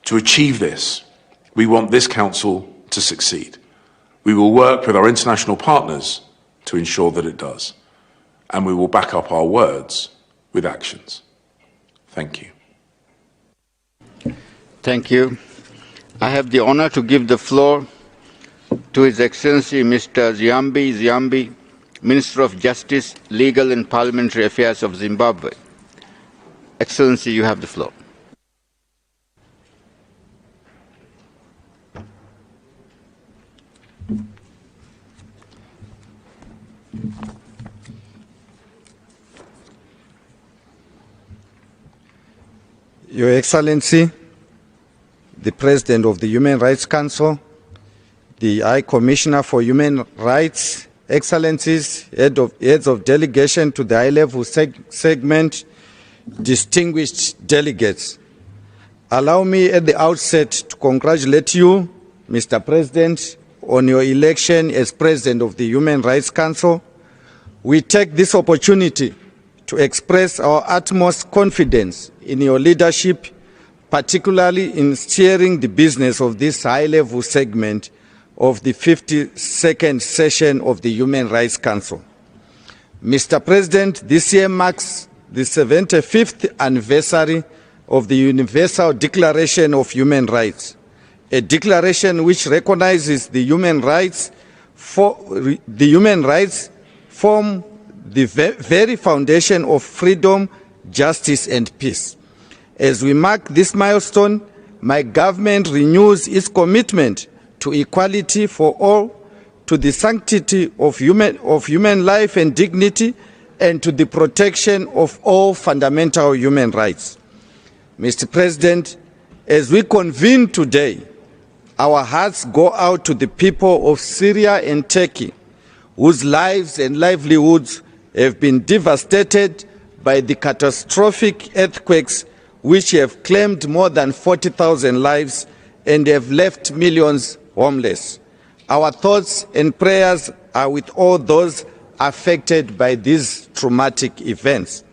To achieve this, we want this Council to succeed. We will work with our international partners to ensure that it does. And we will back up our words with actions. Thank you. Thank you. I have the honor to give the floor to His Excellency Mr. Ziambi, Minister of Justice, Legal and Parliamentary Affairs of Zimbabwe. Excellency, you have the floor. Your Excellency, the President of the Human Rights Council, the High Commissioner for Human Rights, Excellencies, heads of delegation to the high-level segment, distinguished delegates. Allow me at the outset to congratulate you, Mr. President, on your election as President of the Human Rights Council. We take this opportunity to express our utmost confidence in your leadership, particularly in steering the business of this high-level segment of the 52nd session of the Human Rights Council. Mr. President, this year marks the 75th anniversary of the Universal Declaration of Human Rights, a declaration which recognizes the human rights form the very foundation of freedom, justice and peace. As we mark this milestone, my government renews its commitment to equality for all, to the sanctity of human life and dignity, and to the protection of all fundamental human rights. Mr. President, as we convene today, our hearts go out to the people of Syria and Turkey, whose lives and livelihoods have been devastated by the catastrophic earthquakes which have claimed more than 40,000 lives and have left millions homeless. Our thoughts and prayers are with all those affected by these traumatic events.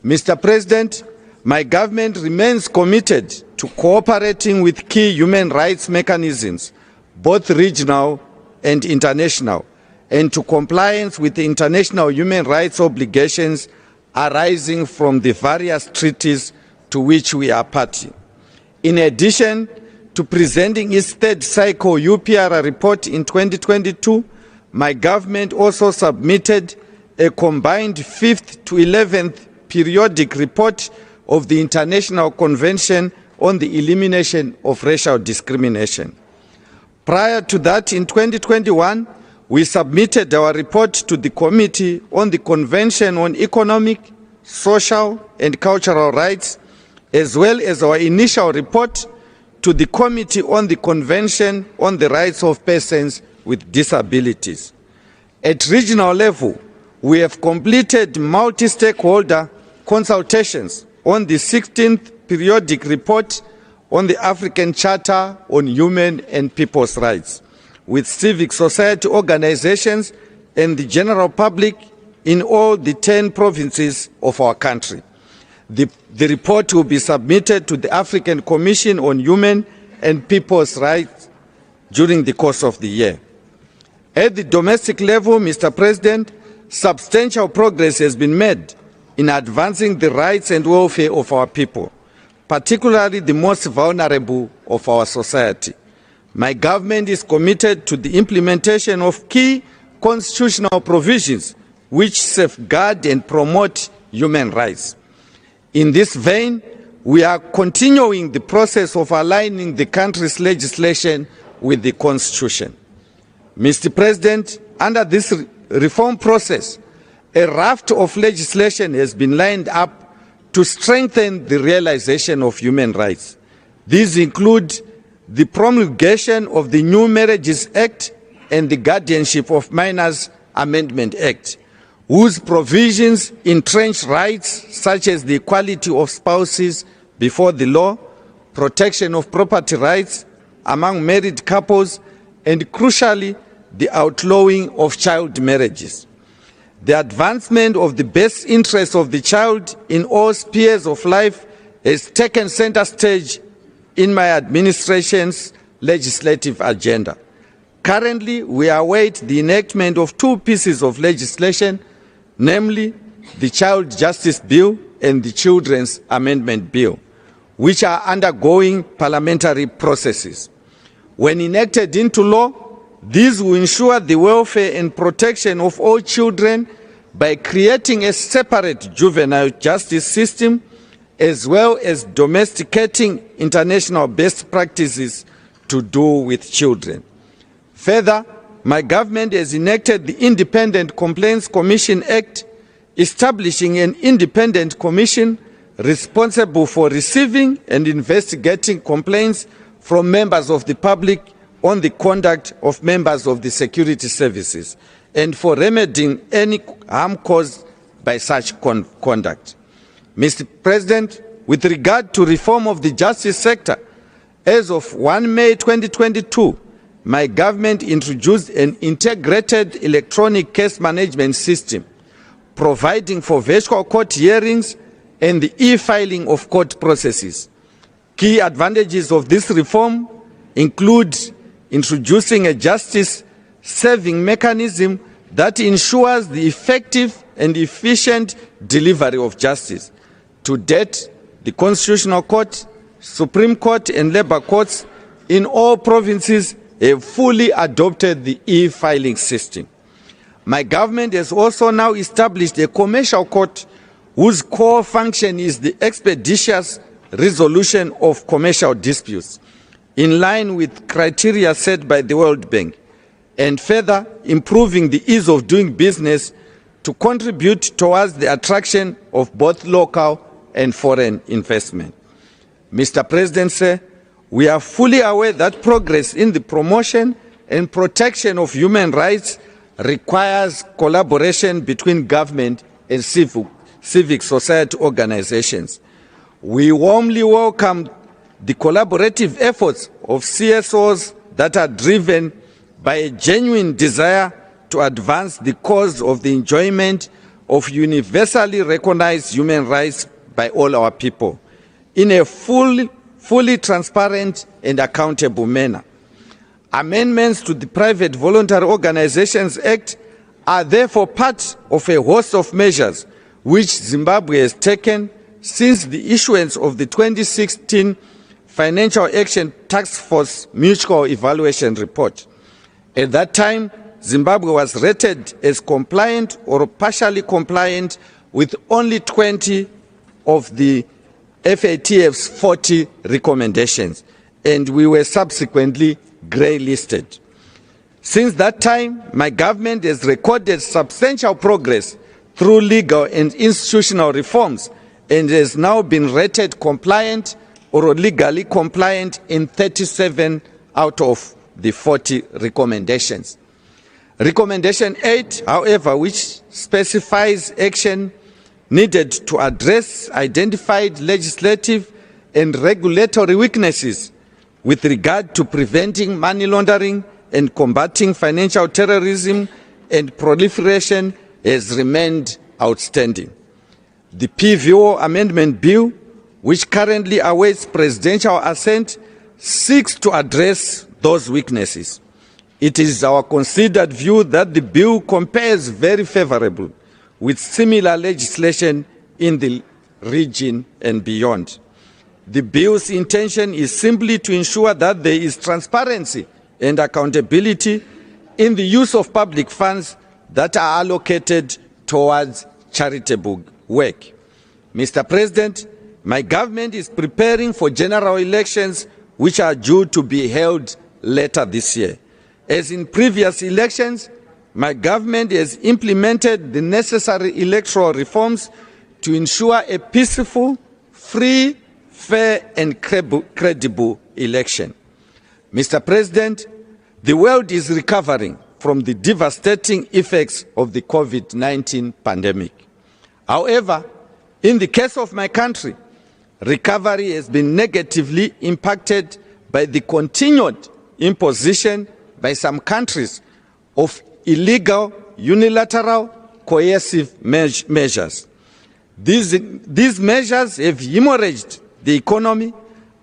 Mr. President, my government remains committed to cooperating with key human rights mechanisms, both regional and international, and to compliance with the international human rights obligations arising from the various treaties to which we are party. In addition to presenting its third cycle UPR report in 2022, my government also submitted a combined 5th to 11th periodic report of the International Convention on the Elimination of Racial Discrimination. Prior to that, in 2021, we submitted our report to the Committee on the Convention on Economic, Social and Cultural Rights, as well as our initial report to the Committee on the Convention on the Rights of Persons with Disabilities. At regional level, we have completed multi-stakeholder consultations on the 16th periodic report on the African Charter on Human and People's Rights, with civic society organizations and the general public in all the 10 provinces of our country. The report will be submitted to the African Commission on Human and People's Rights during the course of the year. At the domestic level, Mr. President, substantial progress has been made in advancing the rights and welfare of our people, particularly the most vulnerable of our society. My government is committed to the implementation of key constitutional provisions which safeguard and promote human rights. In this vein, we are continuing the process of aligning the country's legislation with the Constitution. Mr. President, under this reform process, a raft of legislation has been lined up to strengthen the realization of human rights. These include the promulgation of the New Marriages Act and the Guardianship of Minors Amendment Act, whose provisions entrench rights such as the equality of spouses before the law, protection of property rights among married couples, and crucially, the outlawing of child marriages. The advancement of the best interests of the child in all spheres of life has taken center stage in my administration's legislative agenda. Currently, we await the enactment of two pieces of legislation, namely the Child Justice Bill and the Children's Amendment Bill, which are undergoing parliamentary processes. When enacted into law, these will ensure the welfare and protection of all children by creating a separate juvenile justice system, as well as domesticating international best practices to do with children. Further, my government has enacted the Independent Complaints Commission Act, establishing an independent commission responsible for receiving and investigating complaints from members of the public on the conduct of members of the security services and for remedying any harm caused by such conduct. Mr. President, with regard to reform of the justice sector, as of 1 May 2022, my government introduced an integrated electronic case management system, providing for virtual court hearings, and the e-filing of court processes. Key advantages of this reform include introducing a justice-serving mechanism that ensures the effective and efficient delivery of justice. To date, the Constitutional Court, Supreme Court, and Labour Courts in all provinces have fully adopted the e-filing system. My government has also now established a commercial court whose core function is the expeditious resolution of commercial disputes, in line with criteria set by the World Bank, and further improving the ease of doing business to contribute towards the attraction of both local and foreign investment. Mr. President, sir, we are fully aware that progress in the promotion and protection of human rights requires collaboration between government and civic society organizations. We warmly welcome the collaborative efforts of CSOs that are driven by a genuine desire to advance the cause of the enjoyment of universally recognized human rights by all our people in a fully transparent and accountable manner. Amendments to the Private Voluntary Organizations Act are therefore part of a host of measures which Zimbabwe has taken since the issuance of the 2016 Financial Action Task Force Mutual Evaluation Report. At that time, Zimbabwe was rated as compliant or partially compliant with only 20 of the FATF's 40 recommendations, and we were subsequently grey-listed. Since that time, my government has recorded substantial progress through legal and institutional reforms and has now been rated compliant or legally compliant in 37 out of the 40 recommendations. Recommendation 8, however, which specifies action needed to address identified legislative and regulatory weaknesses with regard to preventing money laundering and combating financial terrorism and proliferation, has remained outstanding. The PVO Amendment Bill, which currently awaits presidential assent, seeks to address those weaknesses. It is our considered view that the bill compares very favorably with similar legislation in the region and beyond. The bill's intention is simply to ensure that there is transparency and accountability in the use of public funds that are allocated towards charitable work. Mr. President, my government is preparing for general elections which are due to be held later this year. As in previous elections, my government has implemented the necessary electoral reforms to ensure a peaceful, free, fair and credible election. Mr. President, the world is recovering from the devastating effects of the COVID-19 pandemic. However, in the case of my country, recovery has been negatively impacted by the continued imposition by some countries of illegal, unilateral, coercive measures. These measures have hemorrhaged the economy,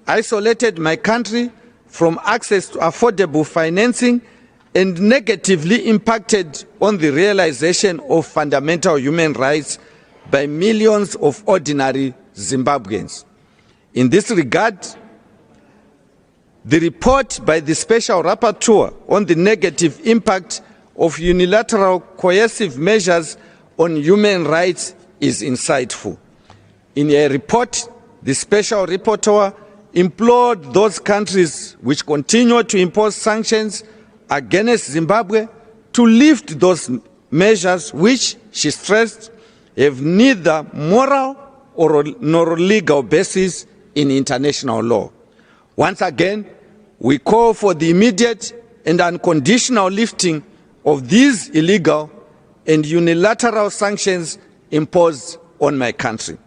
isolated my country from access to affordable financing, and negatively impacted on the realization of fundamental human rights by millions of ordinary Zimbabweans. In this regard, the report by the Special Rapporteur on the negative impact of unilateral coercive measures on human rights is insightful. In a report, the Special Rapporteur implored those countries which continue to impose sanctions against Zimbabwe to lift those measures which, she stressed, have neither moral nor legal basis in international law. Once again, we call for the immediate and unconditional lifting of these illegal and unilateral sanctions imposed on my country.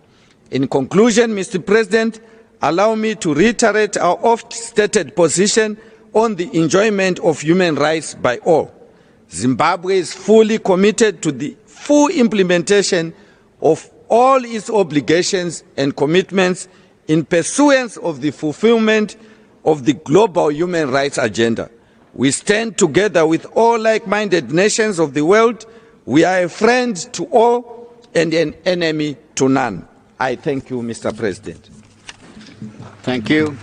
In conclusion, Mr. President, allow me to reiterate our oft-stated position on the enjoyment of human rights by all. Zimbabwe is fully committed to the full implementation of all its obligations and commitments in pursuance of the fulfillment of the global human rights agenda. We stand together with all like-minded nations of the world. We are a friend to all and an enemy to none. I thank you, Mr. President. Thank you.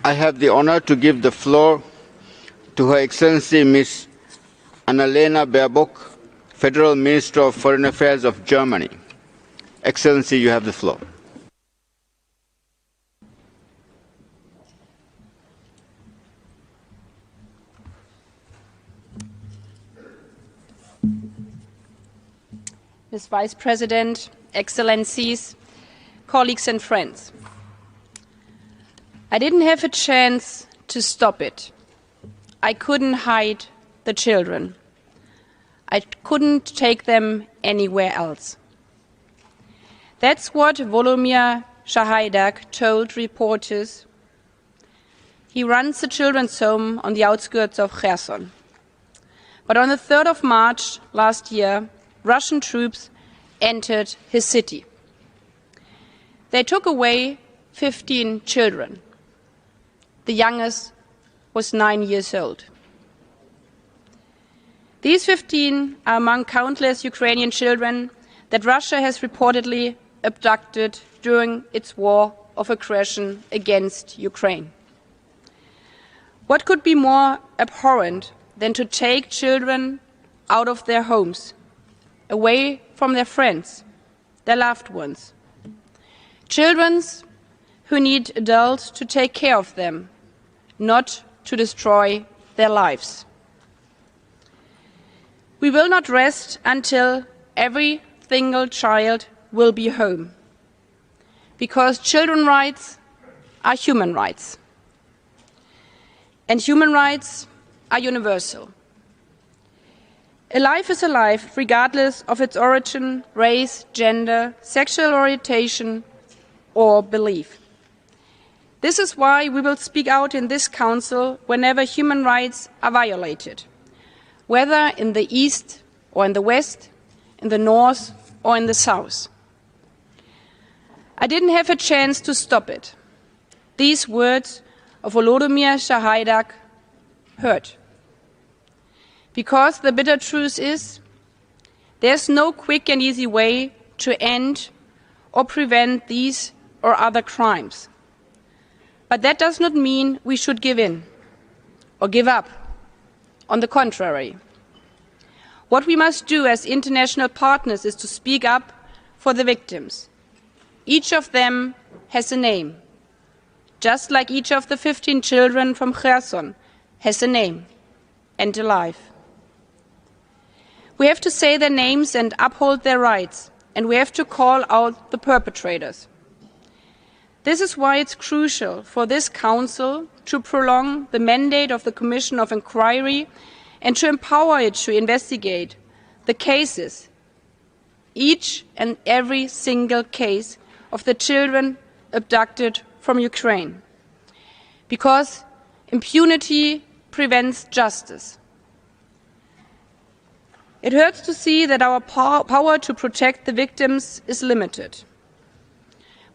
I have the honor to give the floor to Her Excellency Ms. Annalena Baerbock, Federal Minister of Foreign Affairs of Germany. Excellency, you have the floor. Ms. Vice President, Excellencies, colleagues and friends. I didn't have a chance to stop it. I couldn't hide the children. I couldn't take them anywhere else. That's what Volodymyr Shahaidak told reporters. He runs the children's home on the outskirts of Kherson. But on the 3rd of March last year, Russian troops entered his city. They took away 15 children. The youngest was 9 years old. These 15 are among countless Ukrainian children that Russia has reportedly abducted during its war of aggression against Ukraine. What could be more abhorrent than to take children out of their homes, away from their friends, their loved ones, children who need adults to take care of them, not to destroy their lives. We will not rest until every single child will be home, because children's rights are human rights, and human rights are universal. A life is a life, regardless of its origin, race, gender, sexual orientation, or belief. This is why we will speak out in this Council whenever human rights are violated, whether in the East or in the West, in the North or in the South. I didn't have a chance to stop it. These words of Volodymyr Shahaidak hurt. Because the bitter truth is, there's no quick and easy way to end or prevent these or other crimes. But that does not mean we should give in or give up. On the contrary, what we must do as international partners is to speak up for the victims. Each of them has a name, just like each of the 15 children from Kherson has a name and a life. We have to say their names and uphold their rights, and we have to call out the perpetrators. This is why it's crucial for this Council to prolong the mandate of the Commission of Inquiry and to empower it to investigate the cases, each and every single case of the children abducted from Ukraine. Because impunity prevents justice. It hurts to see that our power to protect the victims is limited.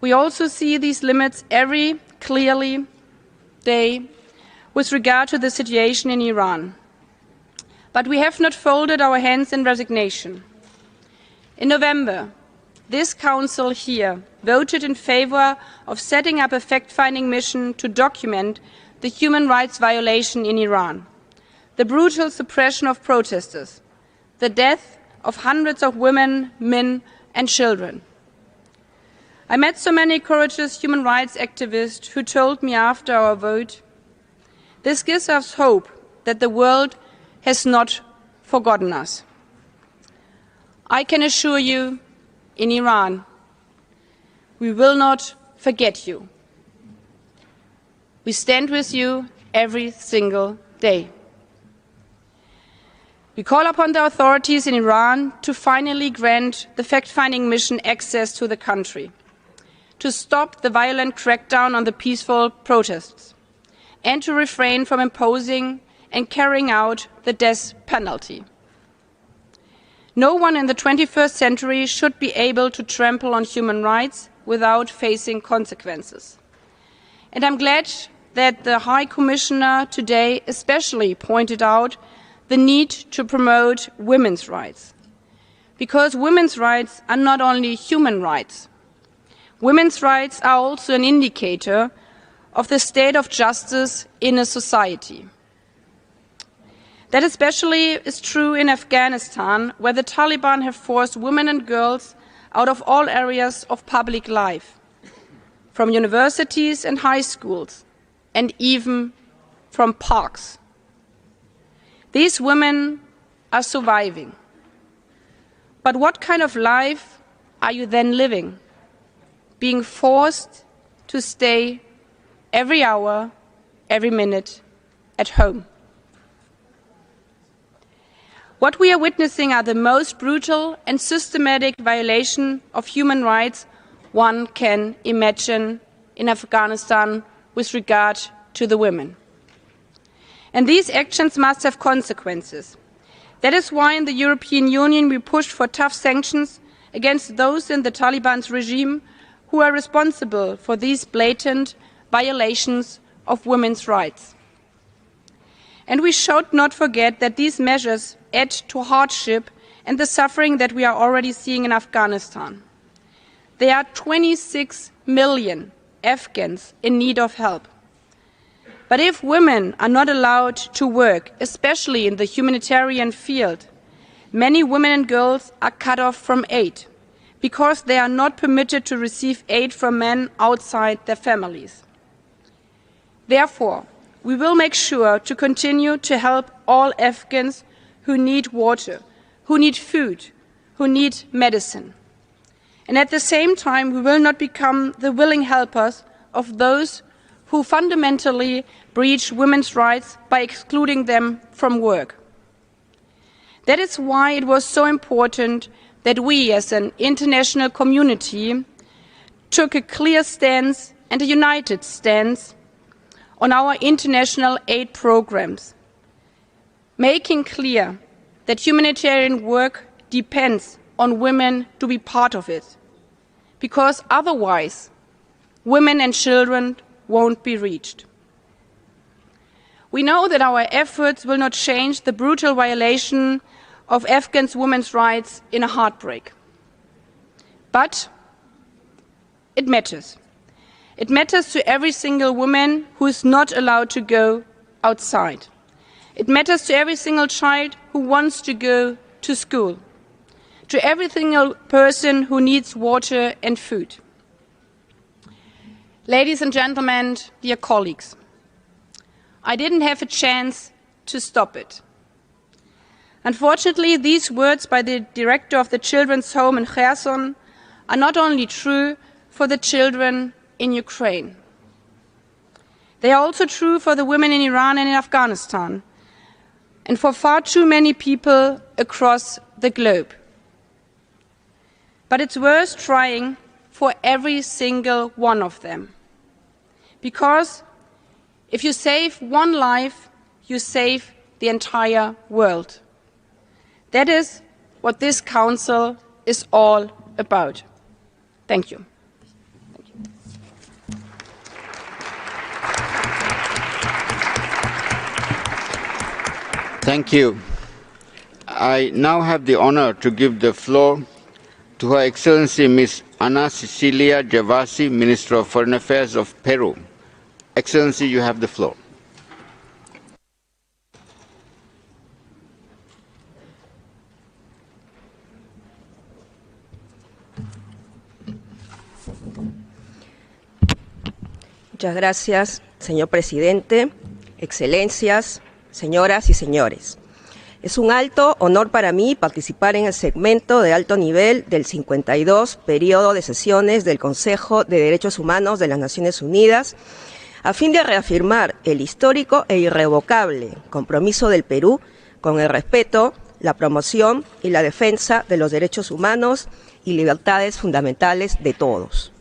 We also see these limits every clearly day with regard to the situation in Iran. But we have not folded our hands in resignation. In November, this Council here voted in favour of setting up a fact-finding mission to document the human rights violation in Iran, the brutal suppression of protesters, the death of hundreds of women, men and children. I met so many courageous human rights activists who told me after our vote, this gives us hope that the world has not forgotten us. I can assure you, in Iran, we will not forget you. We stand with you every single day. We call upon the authorities in Iran to finally grant the fact-finding mission access to the country, to stop the violent crackdown on the peaceful protests, and to refrain from imposing and carrying out the death penalty. No one in the 21st century should be able to trample on human rights without facing consequences. And I'm glad that the High Commissioner today especially pointed out the need to promote women's rights. Because women's rights are not only human rights. Women's rights are also an indicator of the state of justice in a society. That especially is true in Afghanistan, where the Taliban have forced women and girls out of all areas of public life, from universities and high schools, and even from parks. These women are surviving. But what kind of life are you then living? Being forced to stay every hour, every minute at home. What we are witnessing are the most brutal and systematic violation of human rights one can imagine in Afghanistan with regard to the women. And these actions must have consequences. That is why in the European Union we pushed for tough sanctions against those in the Taliban's regime who are responsible for these blatant violations of women's rights. And we should not forget that these measures add to hardship and the suffering that we are already seeing in Afghanistan. There are 26 million Afghans in need of help. But if women are not allowed to work, especially in the humanitarian field, many women and girls are cut off from aid because they are not permitted to receive aid from men outside their families. Therefore, we will make sure to continue to help all Afghans who need water, who need food, who need medicine. And at the same time, we will not become the willing helpers of those who fundamentally breach women's rights by excluding them from work. That is why it was so important that we, as an international community, took a clear stance and a united stance on our international aid programs, making clear that humanitarian work depends on women to be part of it, because otherwise women and children won't be reached. We know that our efforts will not change the brutal violation of Afghan women's rights in a heartbreak. But it matters. It matters to every single woman who is not allowed to go outside. It matters to every single child who wants to go to school, to every single person who needs water and food. Ladies and gentlemen, dear colleagues, I didn't have a chance to stop it. Unfortunately, these words by the director of the children's home in Kherson are not only true for the children in Ukraine. They are also true for the women in Iran and in Afghanistan, and for far too many people across the globe. But it's worth trying for every single one of them. Because if you save one life, you save the entire world. That is what this Council is all about. Thank you. Thank you. I now have the honor to give the floor to Her Excellency Ms. Ana Cecilia Gervasi, Minister of Foreign Affairs of Peru. Excellency, you have the floor. Muchas gracias, señor presidente, excelencias, señoras y señores. Es un alto honor para mí participar en el segmento de alto nivel del 52 periodo de sesiones del Consejo de Derechos Humanos de las Naciones Unidas, a fin de reafirmar el histórico e irrevocable compromiso del Perú con el respeto, la promoción y la defensa de los derechos humanos y libertades fundamentales de todos.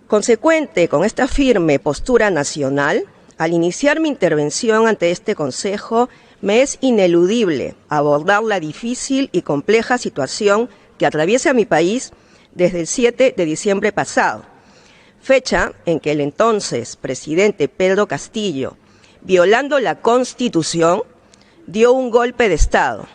Consecuente con esta firme postura nacional, al iniciar mi intervención ante este Consejo, me es ineludible abordar la difícil y compleja situación que atraviesa mi país desde el 7 de diciembre pasado, fecha en que el entonces presidente Pedro Castillo, violando la Constitución, dio un golpe de Estado,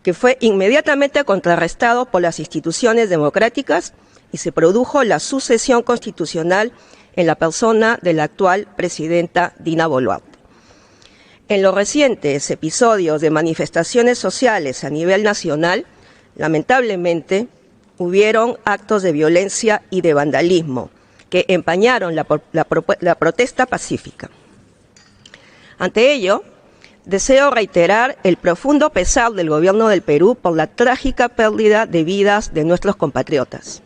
que fue inmediatamente contrarrestado por las instituciones democráticas y se produjo la sucesión constitucional en la persona de la actual presidenta Dina Boluarte. En los recientes episodios de manifestaciones sociales a nivel nacional, lamentablemente, hubieron actos de violencia y de vandalismo que empañaron la protesta pacífica. Ante ello, deseo reiterar el profundo pesar del Gobierno del Perú por la trágica pérdida de vidas de nuestros compatriotas.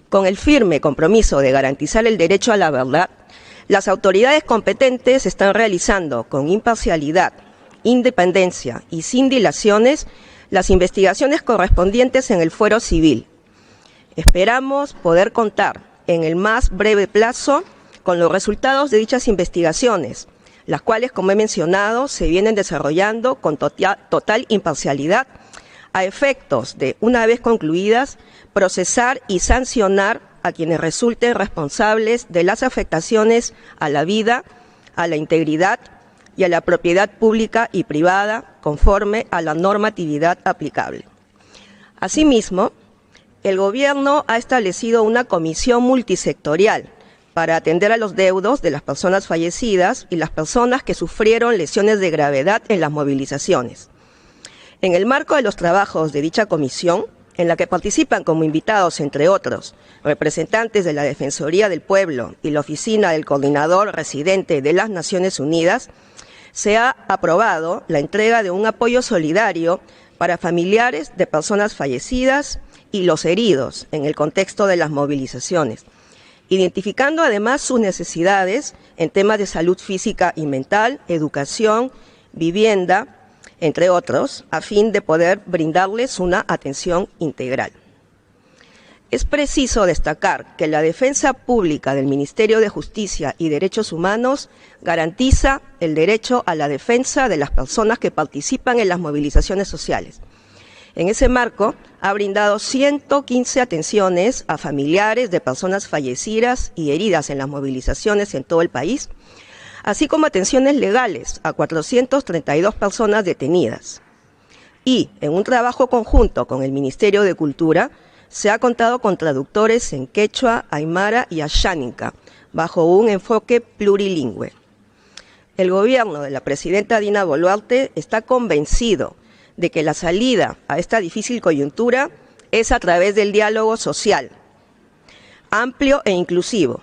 Con el firme compromiso de garantizar el derecho a la verdad, las autoridades competentes están realizando con imparcialidad, independencia y sin dilaciones las investigaciones correspondientes en el fuero civil. Esperamos poder contar en el más breve plazo con los resultados de dichas investigaciones, las cuales, como he mencionado, se vienen desarrollando con total imparcialidad a efectos de, una vez concluidas, procesar y sancionar a quienes resulten responsables de las afectaciones a la vida, a la integridad y a la propiedad pública y privada conforme a la normatividad aplicable. Asimismo, el Gobierno ha establecido una comisión multisectorial para atender a los deudos de las personas fallecidas y las personas que sufrieron lesiones de gravedad en las movilizaciones. En el marco de los trabajos de dicha comisión, en la que participan como invitados, entre otros, representantes de la Defensoría del Pueblo y la Oficina del Coordinador Residente de las Naciones Unidas, se ha aprobado la entrega de un apoyo solidario para familiares de personas fallecidas y los heridos en el contexto de las movilizaciones, identificando además sus necesidades en temas de salud física y mental, educación, vivienda, entre otros, a fin de poder brindarles una atención integral. Es preciso destacar que la defensa pública del Ministerio de Justicia y Derechos Humanos garantiza el derecho a la defensa de las personas que participan en las movilizaciones sociales. En ese marco, ha brindado 115 atenciones a familiares de personas fallecidas y heridas en las movilizaciones en todo el país, así como atenciones legales a 432 personas detenidas. Y, en un trabajo conjunto con el Ministerio de Cultura, se ha contado con traductores en quechua, aymara y ashánica, bajo un enfoque plurilingüe. El gobierno de la presidenta Dina Boluarte está convencido de que la salida a esta difícil coyuntura es a través del diálogo social, amplio e inclusivo.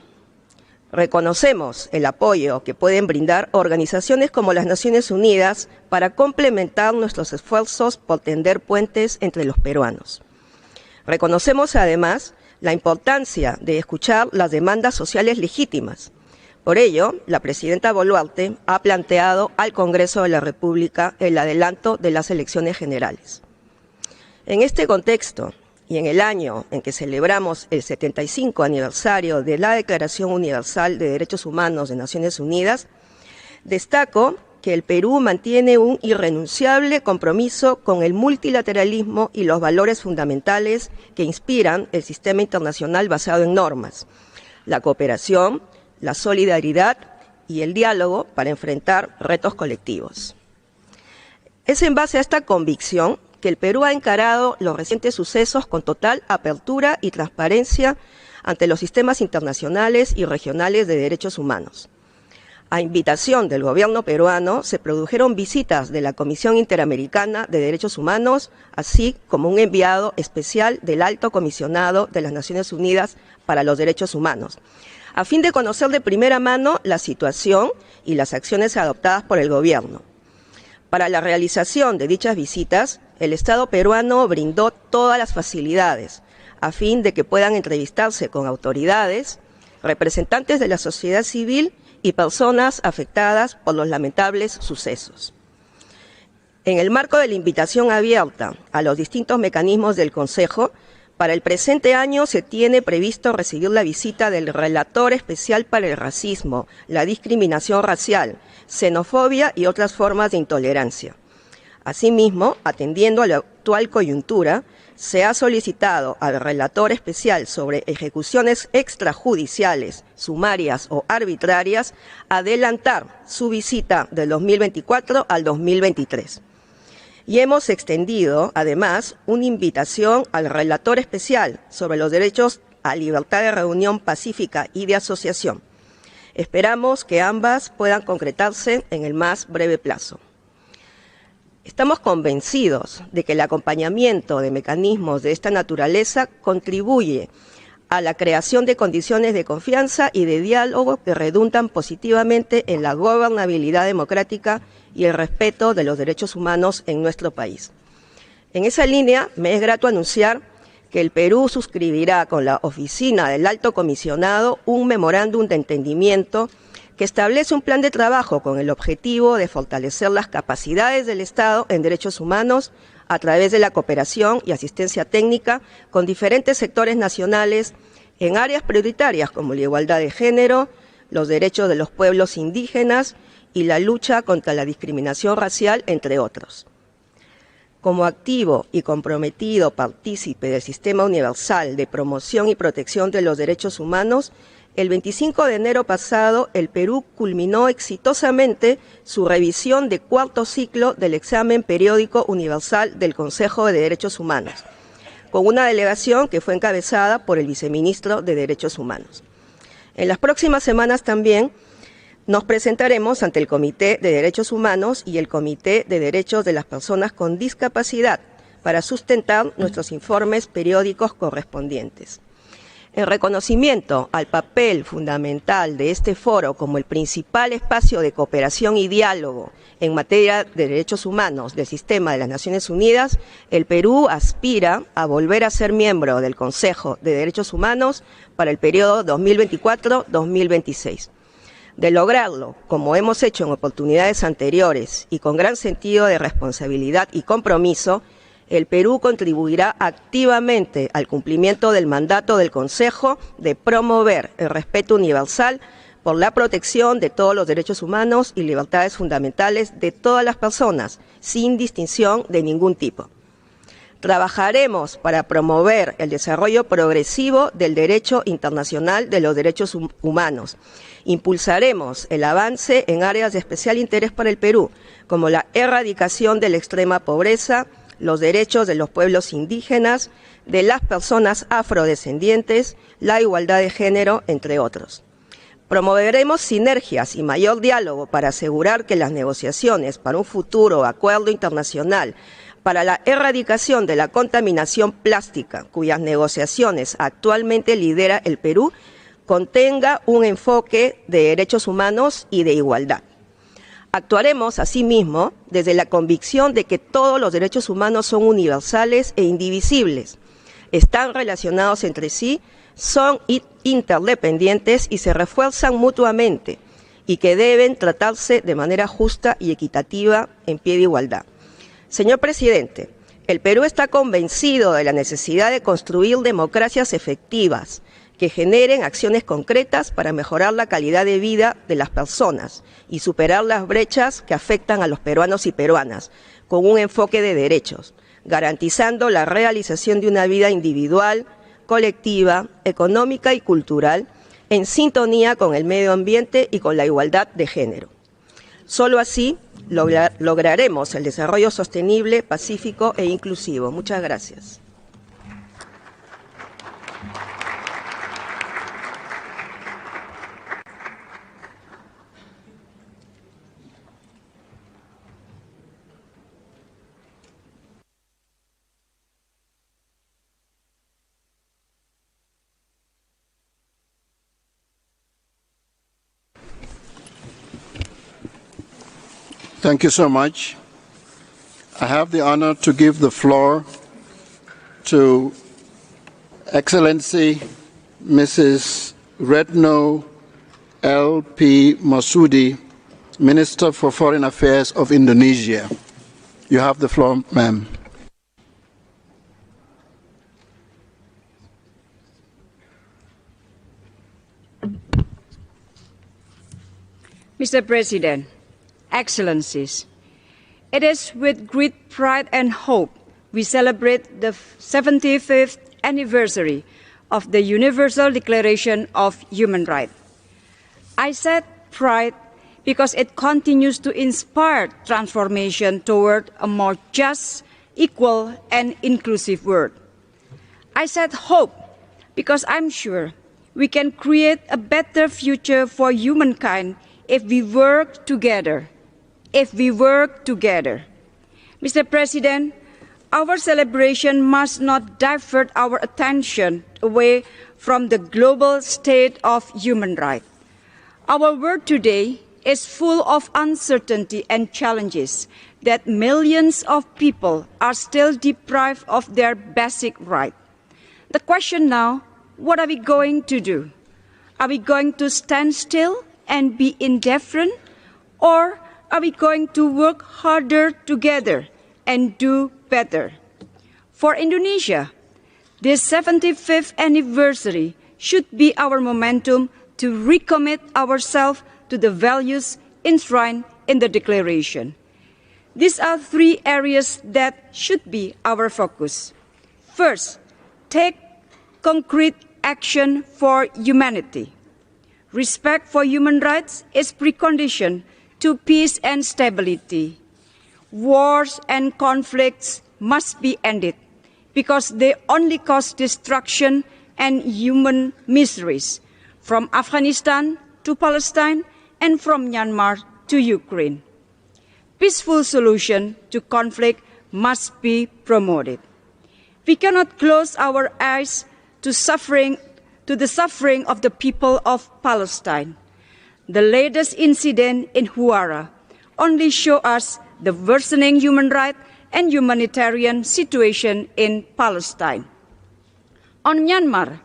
Reconocemos el apoyo que pueden brindar organizaciones como las Naciones Unidas para complementar nuestros esfuerzos por tender puentes entre los peruanos. Reconocemos además la importancia de escuchar las demandas sociales legítimas. Por ello, la presidenta Boluarte ha planteado al Congreso de la República el adelanto de las elecciones generales. En este contexto, y en el año en que celebramos el 75 aniversario de la Declaración Universal de Derechos Humanos de Naciones Unidas, destaco que el Perú mantiene un irrenunciable compromiso con el multilateralismo y los valores fundamentales que inspiran el sistema internacional basado en normas, la cooperación, la solidaridad y el diálogo para enfrentar retos colectivos. Es en base a esta convicción que el Perú ha encarado los recientes sucesos con total apertura y transparencia ante los sistemas internacionales y regionales de derechos humanos. A invitación del gobierno peruano se produjeron visitas de la Comisión Interamericana de Derechos Humanos, así como un enviado especial del Alto Comisionado de las Naciones Unidas para los Derechos Humanos, a fin de conocer de primera mano la situación y las acciones adoptadas por el gobierno. Para la realización de dichas visitas, el Estado peruano brindó todas las facilidades, a fin de que puedan entrevistarse con autoridades, representantes de la sociedad civil y personas afectadas por los lamentables sucesos. En el marco de la invitación abierta a los distintos mecanismos del Consejo, Para el presente año se tiene previsto recibir la visita del Relator Especial para el Racismo, la discriminación racial, xenofobia y otras formas de intolerancia. Asimismo, atendiendo a la actual coyuntura, se ha solicitado al Relator Especial sobre ejecuciones extrajudiciales, sumarias o arbitrarias adelantar su visita del 2024 al 2023. Y hemos extendido, además, una invitación al Relator Especial sobre los derechos a libertad de reunión pacífica y de asociación. Esperamos que ambas puedan concretarse en el más breve plazo. Estamos convencidos de que el acompañamiento de mecanismos de esta naturaleza contribuye a la creación de condiciones de confianza y de diálogo que redundan positivamente en la gobernabilidad democrática y el respeto de los derechos humanos en nuestro país. En esa línea, me es grato anunciar que el Perú suscribirá con la Oficina del Alto Comisionado un memorándum de entendimiento que establece un plan de trabajo con el objetivo de fortalecer las capacidades del Estado en derechos humanos a través de la cooperación y asistencia técnica con diferentes sectores nacionales en áreas prioritarias como la igualdad de género, los derechos de los pueblos indígenas y la lucha contra la discriminación racial, entre otros. Como activo y comprometido partícipe del Sistema Universal de Promoción y Protección de los Derechos Humanos, el 25 de enero pasado, el Perú culminó exitosamente su revisión de cuarto ciclo del examen periódico universal del Consejo de Derechos Humanos, con una delegación que fue encabezada por el viceministro de Derechos Humanos. En las próximas semanas también nos presentaremos ante el Comité de Derechos Humanos y el Comité de Derechos de las Personas con Discapacidad para sustentar nuestros informes periódicos correspondientes. En reconocimiento al papel fundamental de este foro como el principal espacio de cooperación y diálogo en materia de derechos humanos del sistema de las Naciones Unidas, el Perú aspira a volver a ser miembro del Consejo de Derechos Humanos para el periodo 2024-2026. De lograrlo, como hemos hecho en oportunidades anteriores y con gran sentido de responsabilidad y compromiso, el Perú contribuirá activamente al cumplimiento del mandato del Consejo de promover el respeto universal por la protección de todos los derechos humanos y libertades fundamentales de todas las personas, sin distinción de ningún tipo. Trabajaremos para promover el desarrollo progresivo del derecho internacional de los derechos humanos. Impulsaremos el avance en áreas de especial interés para el Perú, como la erradicación de la extrema pobreza, los derechos de los pueblos indígenas, de las personas afrodescendientes, la igualdad de género, entre otros. Promoveremos sinergias y mayor diálogo para asegurar que las negociaciones para un futuro acuerdo internacional para la erradicación de la contaminación plástica, cuyas negociaciones actualmente lidera el Perú, contenga un enfoque de derechos humanos y de igualdad. Actuaremos, asimismo, desde la convicción de que todos los derechos humanos son universales e indivisibles, están relacionados entre sí, son interdependientes y se refuerzan mutuamente, y que deben tratarse de manera justa y equitativa en pie de igualdad. Señor presidente, el Perú está convencido de la necesidad de construir democracias efectivas que generen acciones concretas para mejorar la calidad de vida de las personas y superar las brechas que afectan a los peruanos y peruanas, con un enfoque de derechos, garantizando la realización de una vida individual, colectiva, económica y cultural, en sintonía con el medio ambiente y con la igualdad de género. Solo así lograremos el desarrollo sostenible, pacífico e inclusivo. Muchas gracias. Thank you so much. I have the honor to give the floor to Excellency Mrs. Retno L.P. Masudi, Minister for Foreign Affairs of Indonesia. You have the floor, ma'am. Mr. President, Excellencies, it is with great pride and hope we celebrate the 75th anniversary of the Universal Declaration of Human Rights. I said pride because it continues to inspire transformation toward a more just, equal, and inclusive world. I said hope because I'm sure we can create a better future for humankind if we work together. Mr. President, our celebration must not divert our attention away from the global state of human rights. Our world today is full of uncertainty and challenges that millions of people are still deprived of their basic rights. The question now, what are we going to do? Are we going to stand still and be indifferent? Or are we going to work harder together and do better? For Indonesia, this 75th anniversary should be our momentum to recommit ourselves to the values enshrined in the Declaration. These are three areas that should be our focus. First, take concrete action for humanity. Respect for human rights is precondition to peace and stability. Wars and conflicts must be ended because they only cause destruction and human miseries, from Afghanistan to Palestine and from Myanmar to Ukraine. Peaceful solution to conflict must be promoted. We cannot close our eyes to the suffering of the people of Palestine. The latest incident in Huwara only show us the worsening human rights and humanitarian situation in Palestine. On Myanmar,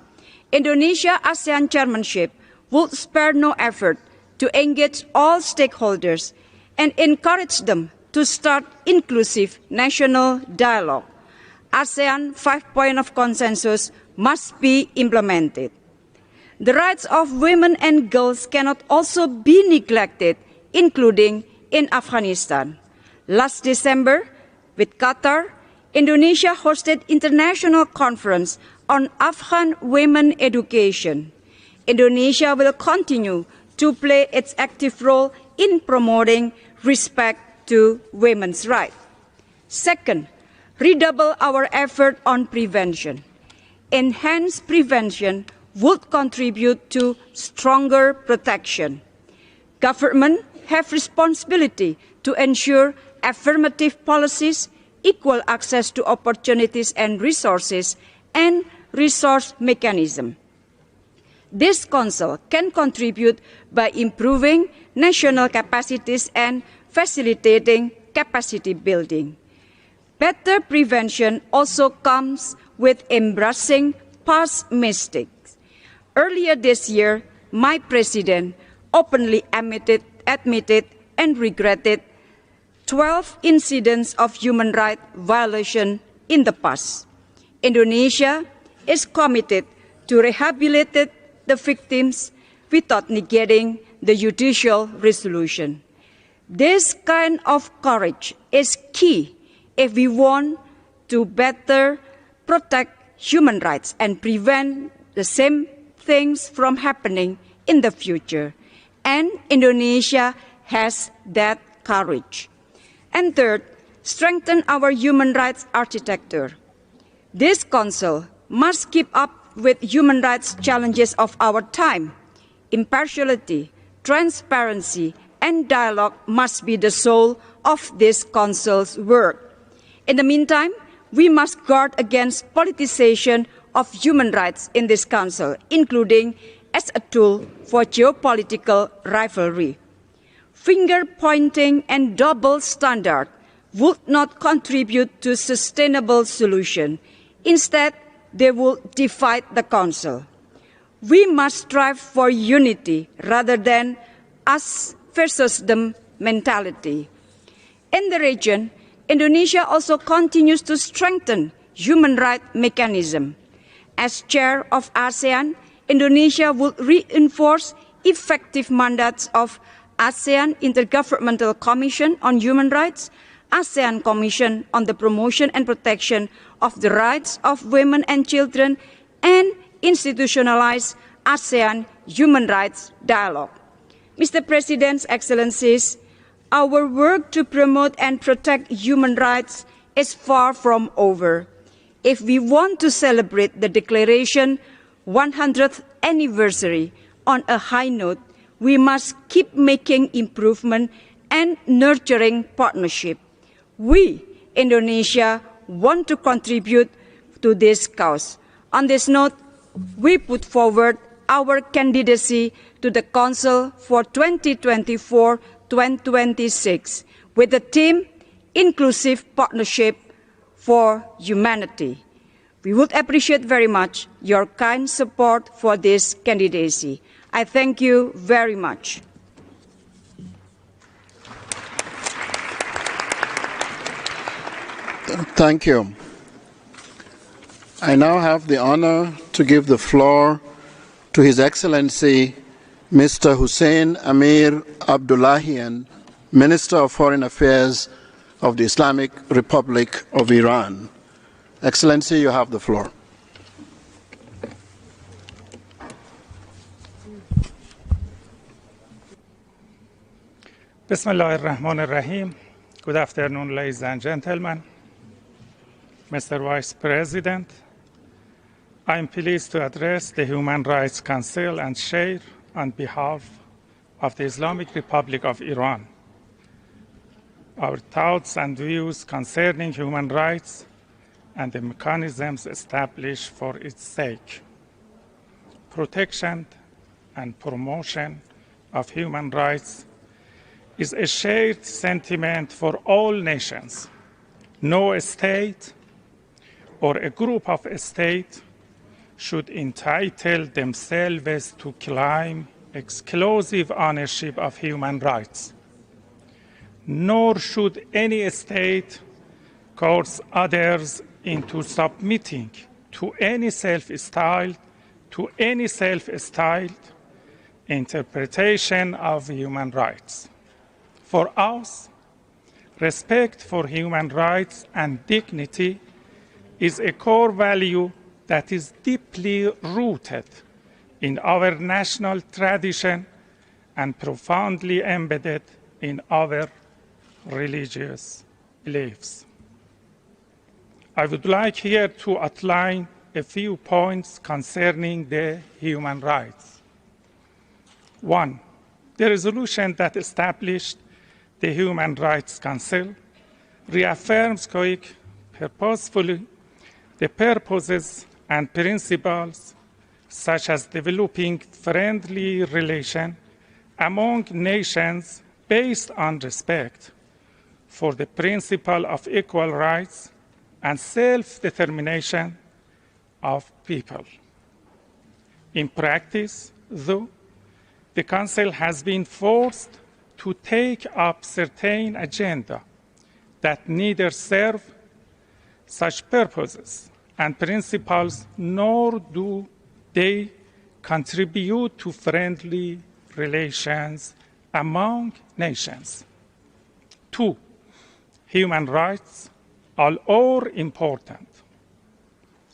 Indonesia-ASEAN chairmanship would spare no effort to engage all stakeholders and encourage them to start inclusive national dialogue. ASEAN 5-point of consensus must be implemented. The rights of women and girls cannot also be neglected, including in Afghanistan. Last December, with Qatar, Indonesia hosted international conference on Afghan women education. Indonesia will continue to play its active role in promoting respect to women's rights. Second, redouble our effort on prevention. Enhanced prevention would contribute to stronger protection. Government have responsibility to ensure affirmative policies, equal access to opportunities and resources, and resource mechanism. This Council can contribute by improving national capacities and facilitating capacity building. Better prevention also comes with embracing past mistakes. Earlier this year, my president openly admitted and regretted 12 incidents of human rights violation in the past. Indonesia is committed to rehabilitate the victims without negating the judicial resolution. This kind of courage is key if we want to better protect human rights and prevent the same things from happening in the future. And Indonesia has that courage. And third, strengthen our human rights architecture. This Council must keep up with human rights challenges of our time. Impartiality, transparency, and dialogue must be the soul of this Council's work. In the meantime, we must guard against politicization of human rights in this Council, including as a tool for geopolitical rivalry. Finger-pointing and double standard would not contribute to sustainable solution. Instead, they will divide the Council. We must strive for unity rather than us versus them mentality. In the region, Indonesia also continues to strengthen human rights mechanism. As chair of ASEAN, Indonesia will reinforce effective mandates of ASEAN Intergovernmental Commission on Human Rights, ASEAN Commission on the Promotion and Protection of the Rights of Women and Children, and institutionalize ASEAN Human Rights Dialogue. Mr. President, Excellencies, our work to promote and protect human rights is far from over. If we want to celebrate the Declaration 100th anniversary on a high note, we must keep making improvement and nurturing partnership. We, Indonesia, want to contribute to this cause. On this note, we put forward our candidacy to the Council for 2024-2026 with the theme Inclusive Partnership for Humanity. We would appreciate very much your kind support for this candidacy. I thank you very much. Thank you. I now have the honor to give the floor to His Excellency Mr. Hussein Amir Abdullahian, Minister of Foreign Affairs of the Islamic Republic of Iran. Excellency, you have the floor. Bismillah ar-Rahman ar-Rahim. Good afternoon, ladies and gentlemen. Mr. Vice President, I am pleased to address the Human Rights Council and share on behalf of the Islamic Republic of Iran our thoughts and views concerning human rights and the mechanisms established for its sake. Protection and promotion of human rights is a shared sentiment for all nations. No state or a group of states should entitle themselves to claim exclusive ownership of human rights, nor should any state coerce others into submitting to any self-styled interpretation of human rights. For us, respect for human rights and dignity is a core value that is deeply rooted in our national tradition and profoundly embedded in our religious beliefs. I would like here to outline a few points concerning the human rights. 1. The resolution that established the Human Rights Council reaffirms quite purposefully the purposes and principles such as developing friendly relations among nations based on respect for the principle of equal rights and self-determination of people. In practice, though, the Council has been forced to take up certain agenda that neither serve such purposes and principles, nor do they contribute to friendly relations among nations. 2. Human rights are all important.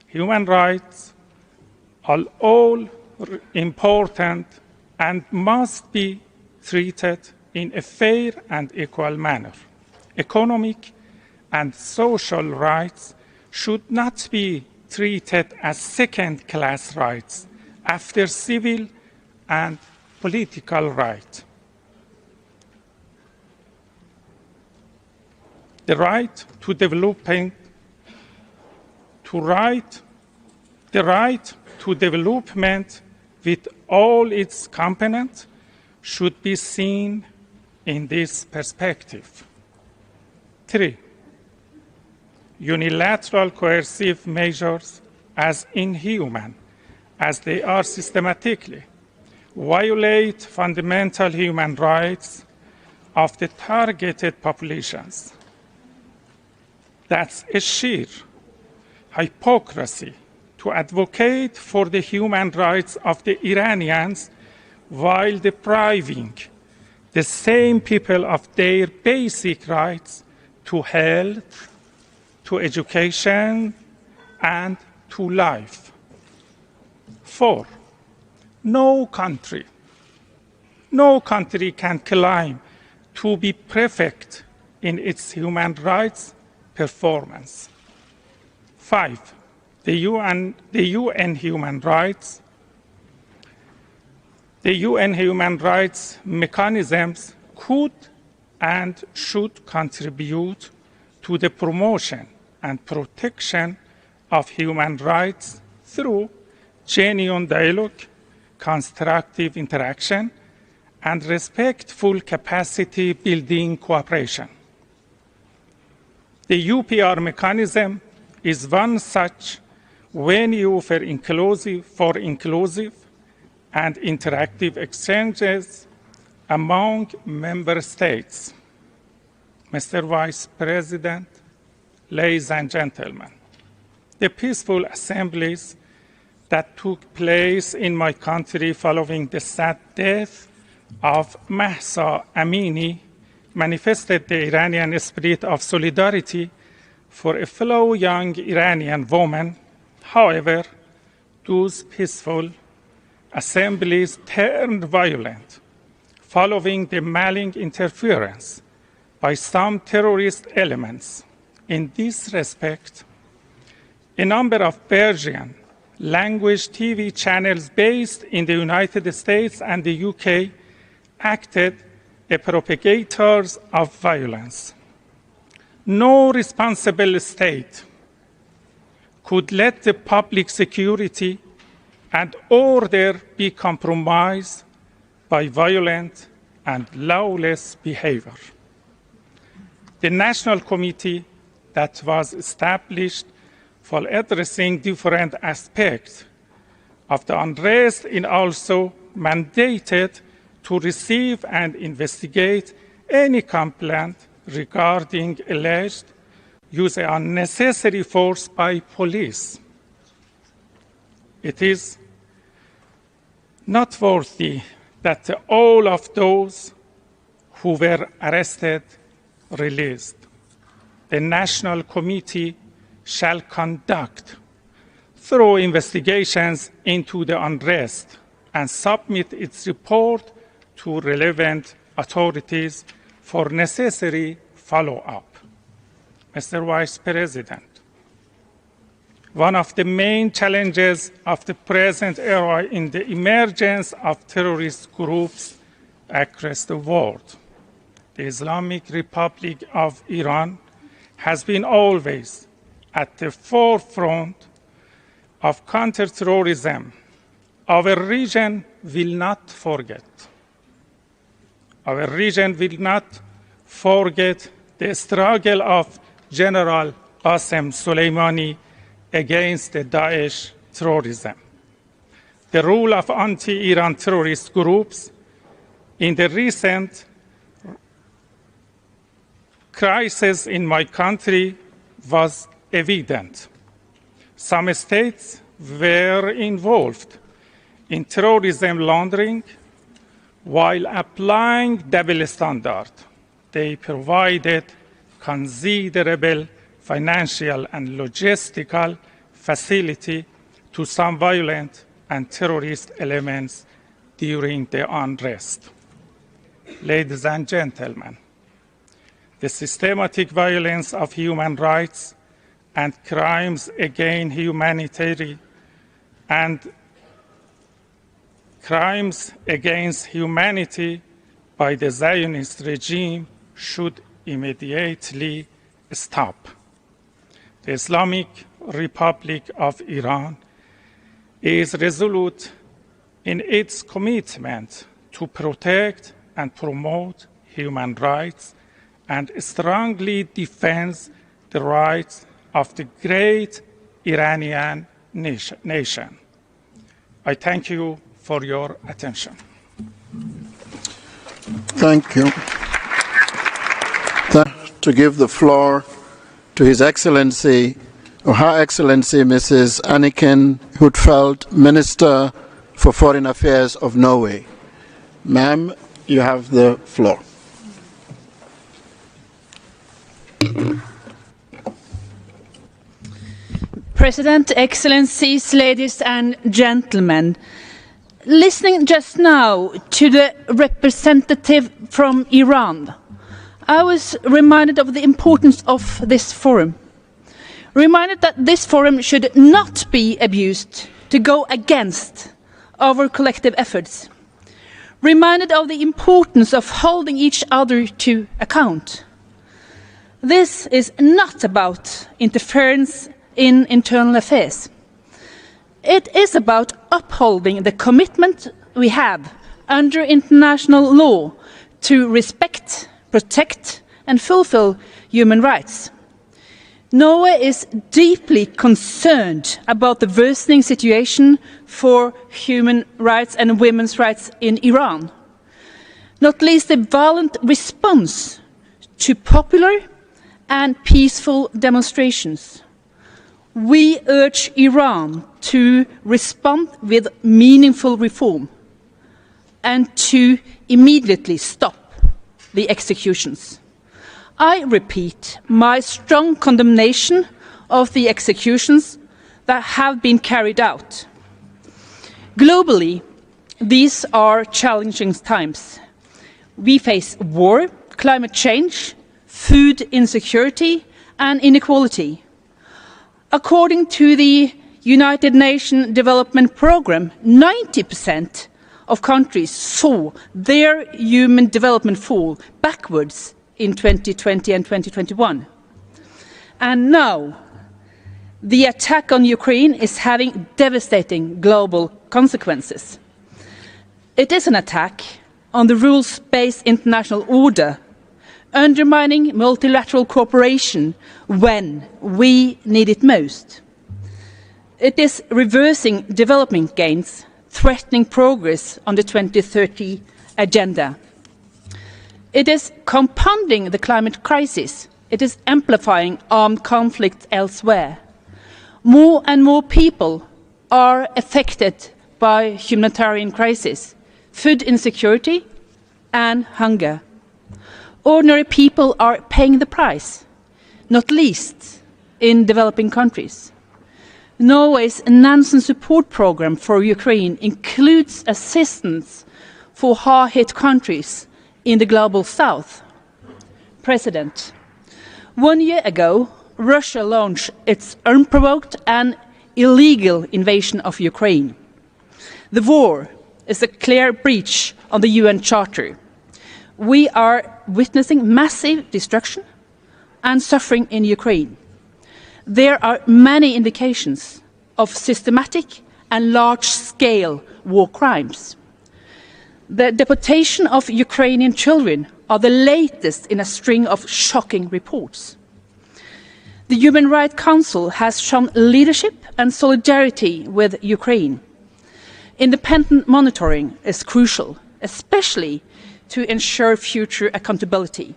Human rights are all important and must be treated in a fair and equal manner. Economic and social rights should not be treated as second-class rights after civil and political rights. The right to development with all its components should be seen in this perspective. 3. Unilateral coercive measures, as inhuman as they are systematically, violate fundamental human rights of the targeted populations. That's a sheer hypocrisy to advocate for the human rights of the Iranians while depriving the same people of their basic rights to health, to education, and to life. 4, no country can claim to be perfect in its human rights performance. 5, the UN human rights mechanisms could and should contribute to the promotion and protection of human rights through genuine dialogue, constructive interaction, and respectful capacity building cooperation. The UPR mechanism is one such venue for inclusive and interactive exchanges among member states. Mr. Vice President, ladies and gentlemen, the peaceful assemblies that took place in my country following the sad death of Mahsa Amini manifested the Iranian spirit of solidarity for a fellow young Iranian woman. However, those peaceful assemblies turned violent following the malign interference by some terrorist elements. In this respect, a number of Persian language TV channels based in the United States and the UK acted as propagators of violence. No responsible state could let the public security and order be compromised by violent and lawless behavior. The National Committee that was established for addressing different aspects of the unrest is also mandated to receive and investigate any complaint regarding alleged use of unnecessary force by police. It is noteworthy that all of those who were arrested released. The National Committee shall conduct thorough investigations into the unrest and submit its report to relevant authorities for necessary follow-up. Mr. Vice President, one of the main challenges of the present era in the emergence of terrorist groups across the world, the Islamic Republic of Iran has been always at the forefront of counterterrorism. Our region will not forget. Our region will not forget the struggle of General Qasem Soleimani against the Daesh terrorism. The role of anti-Iran terrorist groups in the recent crisis in my country was evident. Some states were involved in terrorism laundering while applying double standards. They provided considerable financial and logistical facility to some violent and terrorist elements during the unrest. Ladies and gentlemen, the systematic violence of human rights and crimes against humanity by the Zionist regime should immediately stop. The Islamic Republic of Iran is resolute in its commitment to protect and promote human rights and strongly defends the rights of the great Iranian nation. I thank you for your attention. Thank you. To give the floor to His Excellency, or Her Excellency, Mrs. Anniken Huitfeldt, Minister for Foreign Affairs of Norway. Ma'am, you have the floor. President, Excellencies, ladies and gentlemen, listening just now to the representative from Iran, I was reminded of the importance of this forum. Reminded that this forum should not be abused to go against our collective efforts. Reminded of the importance of holding each other to account. This is not about interference in internal affairs. It is about upholding the commitment we have under international law to respect, protect and fulfill human rights. Norway is deeply concerned about the worsening situation for human rights and women's rights in Iran, not least the violent response to popular and peaceful demonstrations. We urge Iran to respond with meaningful reform and to immediately stop the executions. I repeat my strong condemnation of the executions that have been carried out. Globally, these are challenging times. We face war, climate change, food insecurity and inequality. According to the United Nations Development Programme, 90% of countries saw their human development fall backwards in 2020 and 2021. And now, the attack on Ukraine is having devastating global consequences. It is an attack on the rules-based international order, undermining multilateral cooperation when we need it most. It is reversing development gains, threatening progress on the 2030 agenda. It is compounding the climate crisis. It is amplifying armed conflict elsewhere. More and more people are affected by humanitarian crisis, food insecurity and hunger. Ordinary people are paying the price, not least in developing countries. Norway's Nansen support programme for Ukraine includes assistance for hard-hit countries in the global south. President, 1 year ago, Russia launched its unprovoked and illegal invasion of Ukraine. The war is a clear breach of the UN Charter. We are witnessing massive destruction and suffering in Ukraine. There are many indications of systematic and large-scale war crimes. The deportation of Ukrainian children are the latest in a string of shocking reports. The Human Rights Council has shown leadership and solidarity with Ukraine. Independent monitoring is crucial, especially to ensure future accountability.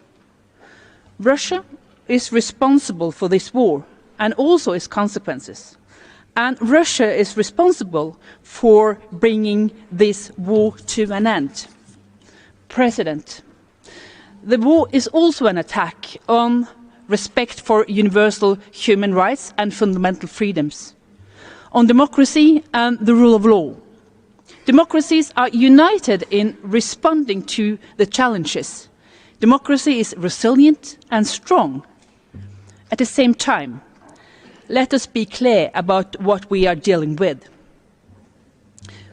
Russia is responsible for this war and also its consequences. And Russia is responsible for bringing this war to an end. President, the war is also an attack on respect for universal human rights and fundamental freedoms, on democracy and the rule of law. Democracies are united in responding to the challenges. Democracy is resilient and strong. At the same time, let us be clear about what we are dealing with.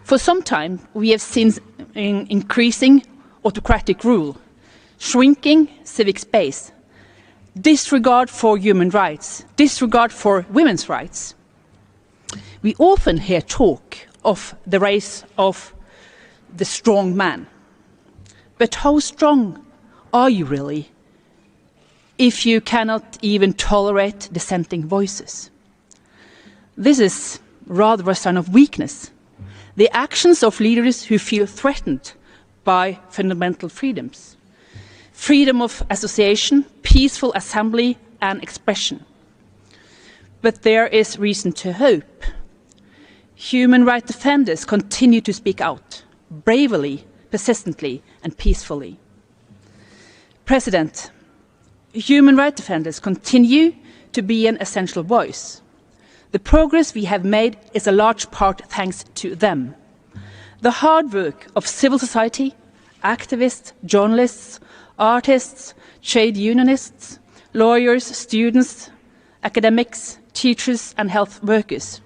For some time, we have seen increasing autocratic rule, shrinking civic space, disregard for human rights, disregard for women's rights. We often hear talk of the race of the strong man. But how strong are you really if you cannot even tolerate dissenting voices? This is rather a sign of weakness. The actions of leaders who feel threatened by fundamental freedoms. Freedom of association, peaceful assembly and expression. But there is reason to hope. Human rights defenders continue to speak out, bravely persistently and peacefully. President, human rights defenders continue to be an essential voice. The progress we have made is a large part thanks to them. The hard work of civil society, activists, journalists, artists, trade unionists, lawyers, students, academics, teachers and health workers.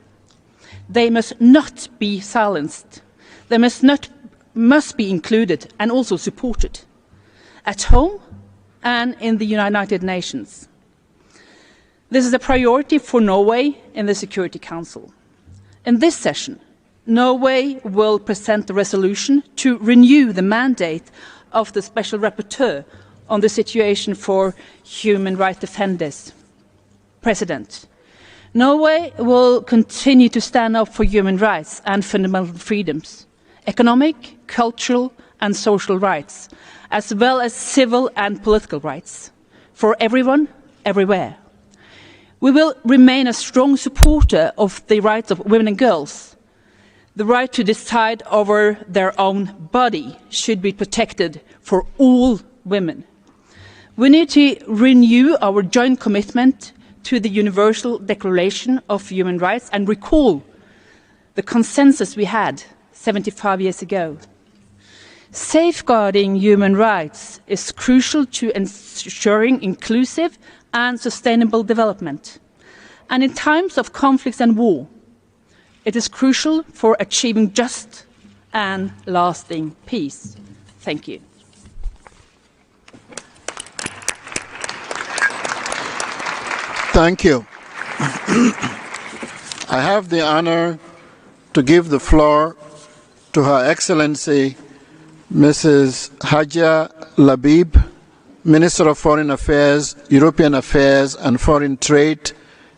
They must not be silenced. They must be included and also supported at home and in the United Nations. This is a priority for Norway in the Security Council. In this session, Norway will present the resolution to renew the mandate of the Special Rapporteur on the situation for human rights defenders. President, Norway will continue to stand up for human rights and fundamental freedoms, economic, cultural and social rights, as well as civil and political rights, for everyone, everywhere. We will remain a strong supporter of the rights of women and girls. The right to decide over their own body should be protected for all women. We need to renew our joint commitment to the Universal Declaration of Human Rights and recall the consensus we had 75 years ago. Safeguarding human rights is crucial to ensuring inclusive and sustainable development. And in times of conflicts and war, it is crucial for achieving just and lasting peace. Thank you. Thank you. I have the honor to give the floor to Her Excellency Mrs. Haja Labib, Minister of Foreign Affairs, European Affairs and Foreign Trade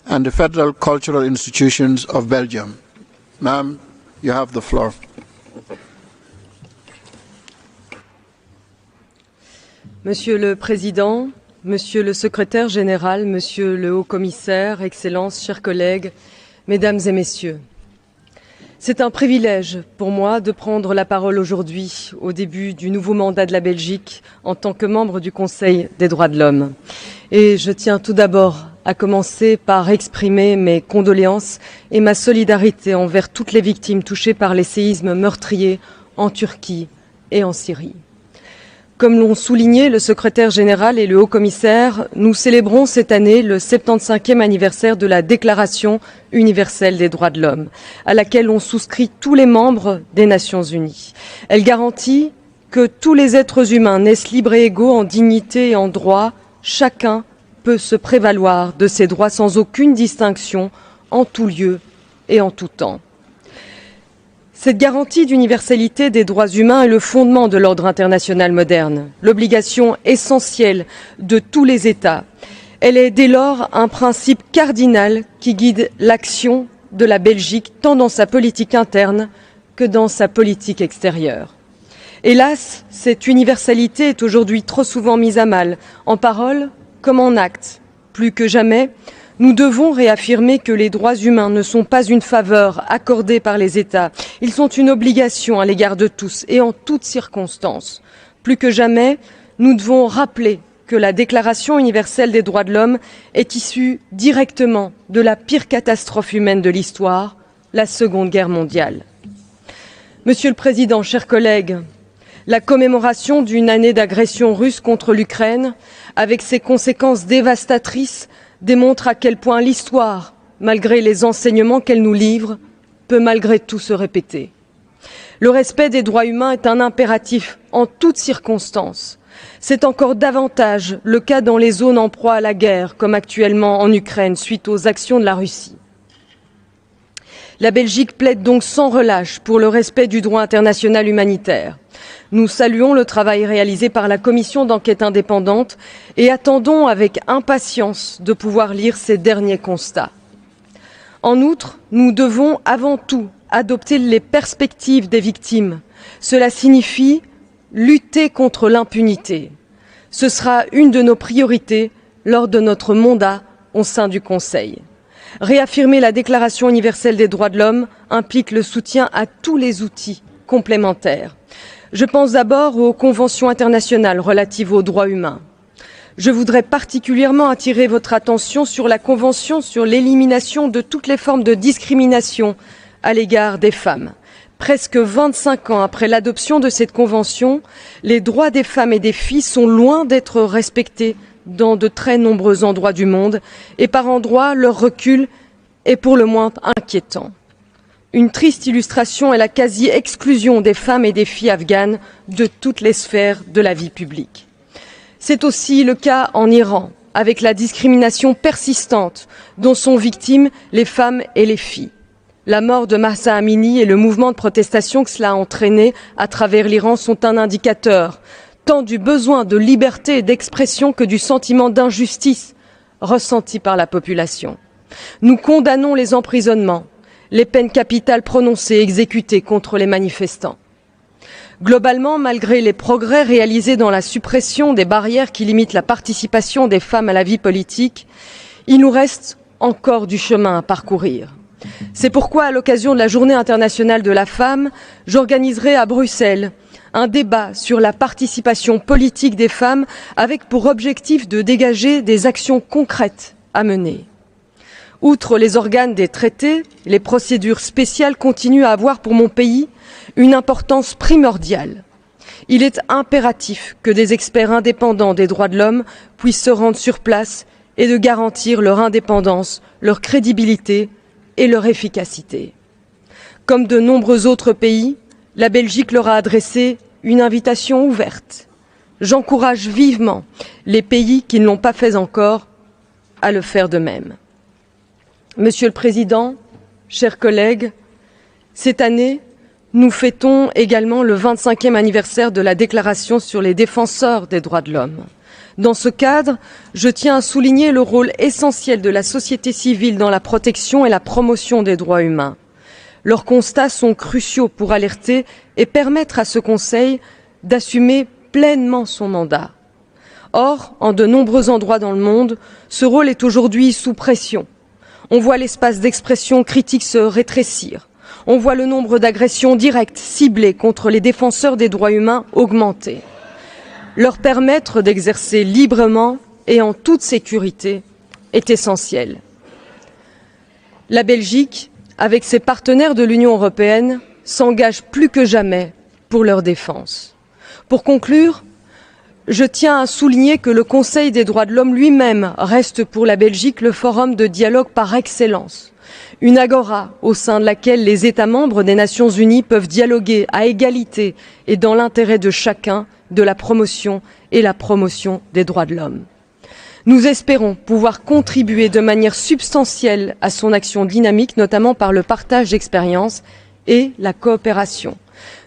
and the Federal Cultural Institutions of Belgium. Ma'am, you have the floor. Monsieur le Président, Monsieur le Secrétaire général, Monsieur le Haut-Commissaire, Excellences, chers collègues, Mesdames et Messieurs. C'est un privilège pour moi de prendre la parole aujourd'hui, au début du nouveau mandat de la Belgique, en tant que membre du Conseil des droits de l'homme. Et je tiens tout d'abord à commencer par exprimer mes condoléances et ma solidarité envers toutes les victimes touchées par les séismes meurtriers en Turquie et en Syrie. Comme l'ont souligné le secrétaire général et le haut-commissaire, nous célébrons cette année le 75e anniversaire de la Déclaration universelle des droits de l'homme, à laquelle ont souscrit tous les membres des Nations unies. Elle garantit que tous les êtres humains naissent libres et égaux en dignité et en droit. Chacun peut se prévaloir de ses droits sans aucune distinction, en tout lieu et en tout temps. Cette garantie d'universalité des droits humains est le fondement de l'ordre international moderne, l'obligation essentielle de tous les États. Elle est dès lors un principe cardinal qui guide l'action de la Belgique tant dans sa politique interne que dans sa politique extérieure. Hélas, cette universalité est aujourd'hui trop souvent mise à mal, en parole comme en acte. Plus que jamais, nous devons réaffirmer que les droits humains ne sont pas une faveur accordée par les États. Ils sont une obligation à l'égard de tous et en toutes circonstances. Plus que jamais, nous devons rappeler que la Déclaration universelle des droits de l'homme est issue directement de la pire catastrophe humaine de l'histoire, la Seconde Guerre mondiale. Monsieur le Président, chers collègues, la commémoration d'une année d'agression russe contre l'Ukraine, avec ses conséquences dévastatrices, démontre à quel point l'histoire, malgré les enseignements qu'elle nous livre, peut malgré tout se répéter. Le respect des droits humains est un impératif en toutes circonstances. C'est encore davantage le cas dans les zones en proie à la guerre, comme actuellement en Ukraine, suite aux actions de la Russie. La Belgique plaide donc sans relâche pour le respect du droit international humanitaire. Nous saluons le travail réalisé par la commission d'enquête indépendante et attendons avec impatience de pouvoir lire ses derniers constats. En outre, nous devons avant tout adopter les perspectives des victimes. Cela signifie lutter contre l'impunité. Ce sera une de nos priorités lors de notre mandat au sein du Conseil. Réaffirmer la Déclaration universelle des droits de l'homme implique le soutien à tous les outils complémentaires. Je pense d'abord aux conventions internationales relatives aux droits humains. Je voudrais particulièrement attirer votre attention sur la Convention sur l'élimination de toutes les formes de discrimination à l'égard des femmes. Presque 25 ans après l'adoption de cette convention, les droits des femmes et des filles sont loin d'être respectés dans de très nombreux endroits du monde et par endroits leur recul est pour le moins inquiétant. Une triste illustration est la quasi-exclusion des femmes et des filles afghanes de toutes les sphères de la vie publique. C'est aussi le cas en Iran, avec la discrimination persistante dont sont victimes les femmes et les filles. La mort de Mahsa Amini et le mouvement de protestation que cela a entraîné à travers l'Iran sont un indicateur, tant du besoin de liberté et d'expression que du sentiment d'injustice ressenti par la population. Nous condamnons les emprisonnements, les peines capitales prononcées et exécutées contre les manifestants. Globalement, malgré les progrès réalisés dans la suppression des barrières qui limitent la participation des femmes à la vie politique, il nous reste encore du chemin à parcourir. C'est pourquoi, à l'occasion de la Journée internationale de la femme, j'organiserai à Bruxelles un débat sur la participation politique des femmes avec pour objectif de dégager des actions concrètes à mener. Outre les organes des traités, les procédures spéciales continuent à avoir pour mon pays une importance primordiale. Il est impératif que des experts indépendants des droits de l'homme puissent se rendre sur place et de garantir leur indépendance, leur crédibilité et leur efficacité. Comme de nombreux autres pays, la Belgique leur a adressé une invitation ouverte. J'encourage vivement les pays qui ne l'ont pas fait encore à le faire de même. Monsieur le Président, chers collègues, cette année, nous fêtons également le 25e anniversaire de la Déclaration sur les défenseurs des droits de l'homme. Dans ce cadre, je tiens à souligner le rôle essentiel de la société civile dans la protection et la promotion des droits humains. Leurs constats sont cruciaux pour alerter et permettre à ce Conseil d'assumer pleinement son mandat. Or, en de nombreux endroits dans le monde, ce rôle est aujourd'hui sous pression. On voit l'espace d'expression critique se rétrécir. On voit le nombre d'agressions directes ciblées contre les défenseurs des droits humains augmenter. Leur permettre d'exercer librement et en toute sécurité est essentiel. La Belgique, avec ses partenaires de l'Union européenne, s'engage plus que jamais pour leur défense. Pour conclure, je tiens à souligner que le Conseil des droits de l'homme lui-même reste pour la Belgique le forum de dialogue par excellence. Une agora au sein de laquelle les États membres des Nations Unies peuvent dialoguer à égalité et dans l'intérêt de chacun de la promotion et la promotion des droits de l'homme. Nous espérons pouvoir contribuer de manière substantielle à son action dynamique, notamment par le partage d'expériences et la coopération.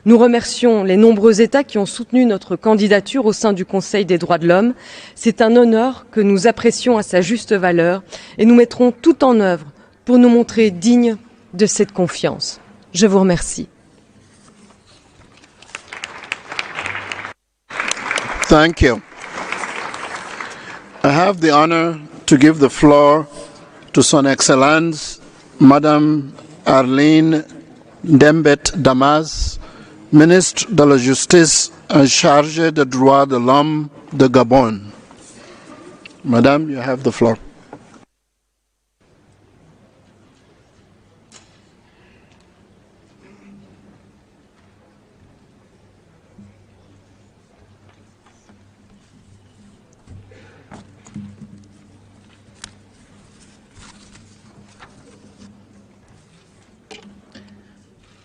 Nous remercions les nombreux États qui ont soutenu notre candidature au sein du Conseil des droits de l'homme. C'est un honneur que nous apprécions à sa juste valeur et nous mettrons tout en œuvre pour nous montrer dignes de cette confiance. Je vous remercie. Thank you. I have the honor to give the floor to Son Excellence, Madame Arlene Dembet Damas, Ministre de la Justice en charge des droits de l'homme de Gabon. Madame, you have the floor.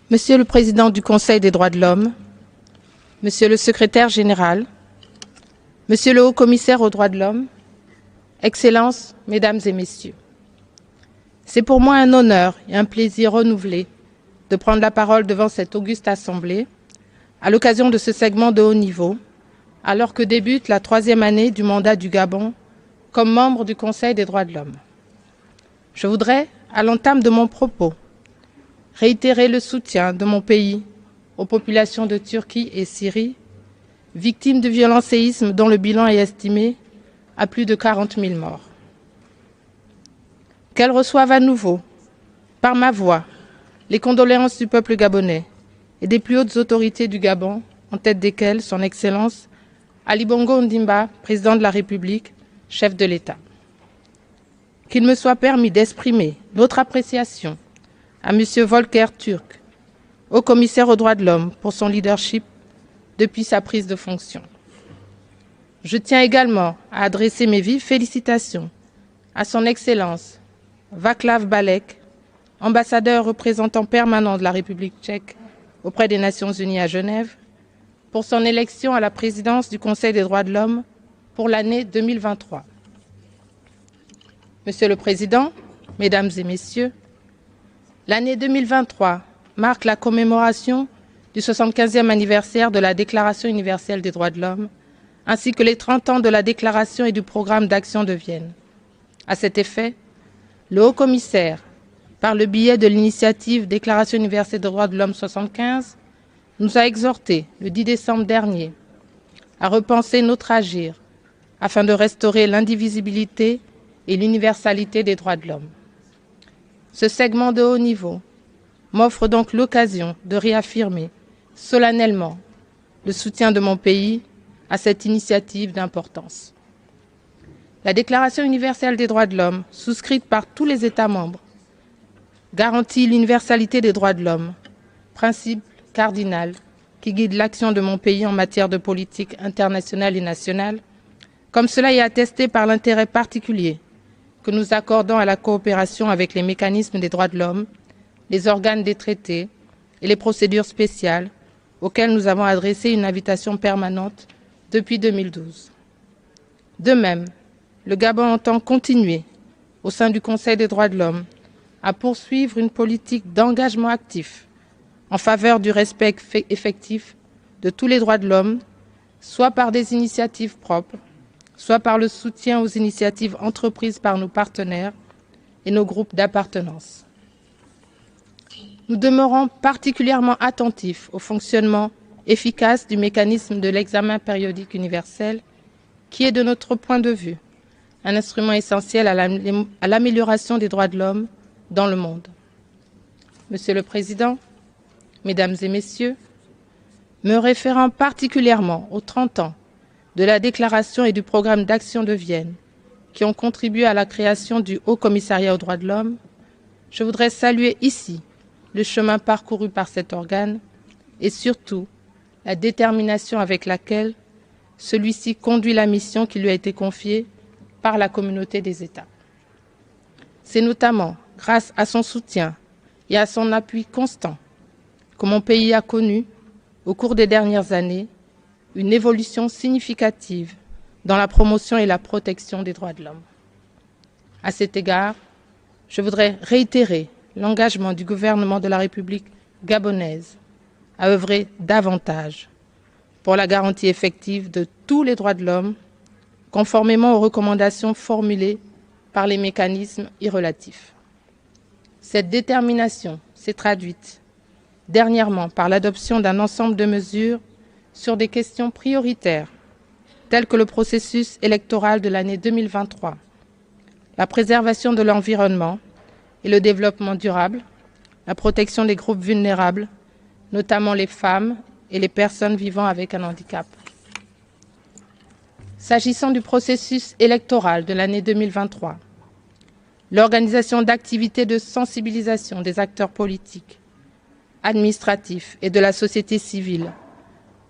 Monsieur le Président du Conseil des droits de l'homme, Monsieur le Secrétaire général, Monsieur le Haut-Commissaire aux droits de l'homme, Excellences, Mesdames et Messieurs, c'est pour moi un honneur et un plaisir renouvelé de prendre la parole devant cette auguste Assemblée à l'occasion de ce segment de haut niveau, alors que débute la 3e année du mandat du Gabon comme membre du Conseil des droits de l'homme. Je voudrais, à l'entame de mon propos, réitérer le soutien de mon pays aux populations de Turquie et Syrie, victimes de violents séismes dont le bilan est estimé à plus de 40 000 morts. Qu'elles reçoivent à nouveau, par ma voix, les condoléances du peuple gabonais et des plus hautes autorités du Gabon en tête desquels son Excellence Ali Bongo Ondimba, président de la République, chef de l'État. Qu'il me soit permis d'exprimer notre appréciation à M. Volker Türk, haut commissaire aux droits de l'homme, pour son leadership depuis sa prise de fonction. Je tiens également à adresser mes vives félicitations à son Excellence Václav Balek, ambassadeur représentant permanent de la République tchèque auprès des Nations Unies à Genève, pour son élection à la présidence du Conseil des droits de l'homme pour l'année 2023. Monsieur le Président, Mesdames et Messieurs, l'année 2023 marque la commémoration du 75e anniversaire de la Déclaration universelle des droits de l'homme, ainsi que les 30 ans de la Déclaration et du Programme d'action de Vienne. À cet effet, le Haut-Commissaire, par le biais de l'initiative Déclaration universelle des droits de l'homme 75, nous a exhortés le 10 décembre dernier à repenser notre agir afin de restaurer l'indivisibilité et l'universalité des droits de l'homme. Ce segment de haut niveau m'offre donc l'occasion de réaffirmer solennellement le soutien de mon pays à cette initiative d'importance. La Déclaration universelle des droits de l'homme, souscrite par tous les États membres, garantit l'universalité des droits de l'homme, principe cardinal qui guide l'action de mon pays en matière de politique internationale et nationale, comme cela est attesté par l'intérêt particulier que nous accordons à la coopération avec les mécanismes des droits de l'homme, les organes des traités et les procédures spéciales auxquelles nous avons adressé une invitation permanente depuis 2012. De même, le Gabon entend continuer, au sein du Conseil des droits de l'homme, à poursuivre une politique d'engagement actif en faveur du respect effectif de tous les droits de l'homme, soit par des initiatives propres, soit par le soutien aux initiatives entreprises par nos partenaires et nos groupes d'appartenance. Nous demeurons particulièrement attentifs au fonctionnement efficace du mécanisme de l'examen périodique universel, qui est, de notre point de vue, un instrument essentiel à l'amélioration des droits de l'homme dans le monde. Monsieur le Président, Mesdames et Messieurs, me référant particulièrement aux 30 ans de la Déclaration et du Programme d'action de Vienne, qui ont contribué à la création du Haut Commissariat aux droits de l'homme, je voudrais saluer ici le chemin parcouru par cet organe et surtout la détermination avec laquelle celui-ci conduit la mission qui lui a été confiée par la communauté des États. C'est notamment grâce à son soutien et à son appui constant que mon pays a connu, au cours des dernières années, une évolution significative dans la promotion et la protection des droits de l'homme. À cet égard, je voudrais réitérer l'engagement du gouvernement de la République gabonaise à œuvrer davantage pour la garantie effective de tous les droits de l'homme, conformément aux recommandations formulées par les mécanismes y relatifs. Cette détermination s'est traduite dernièrement par l'adoption d'un ensemble de mesures sur des questions prioritaires, telles que le processus électoral de l'année 2023, la préservation de l'environnement et le développement durable, la protection des groupes vulnérables, notamment les femmes et les personnes vivant avec un handicap. S'agissant du processus électoral de l'année 2023, l'organisation d'activités de sensibilisation des acteurs politiques, administratifs et de la société civile,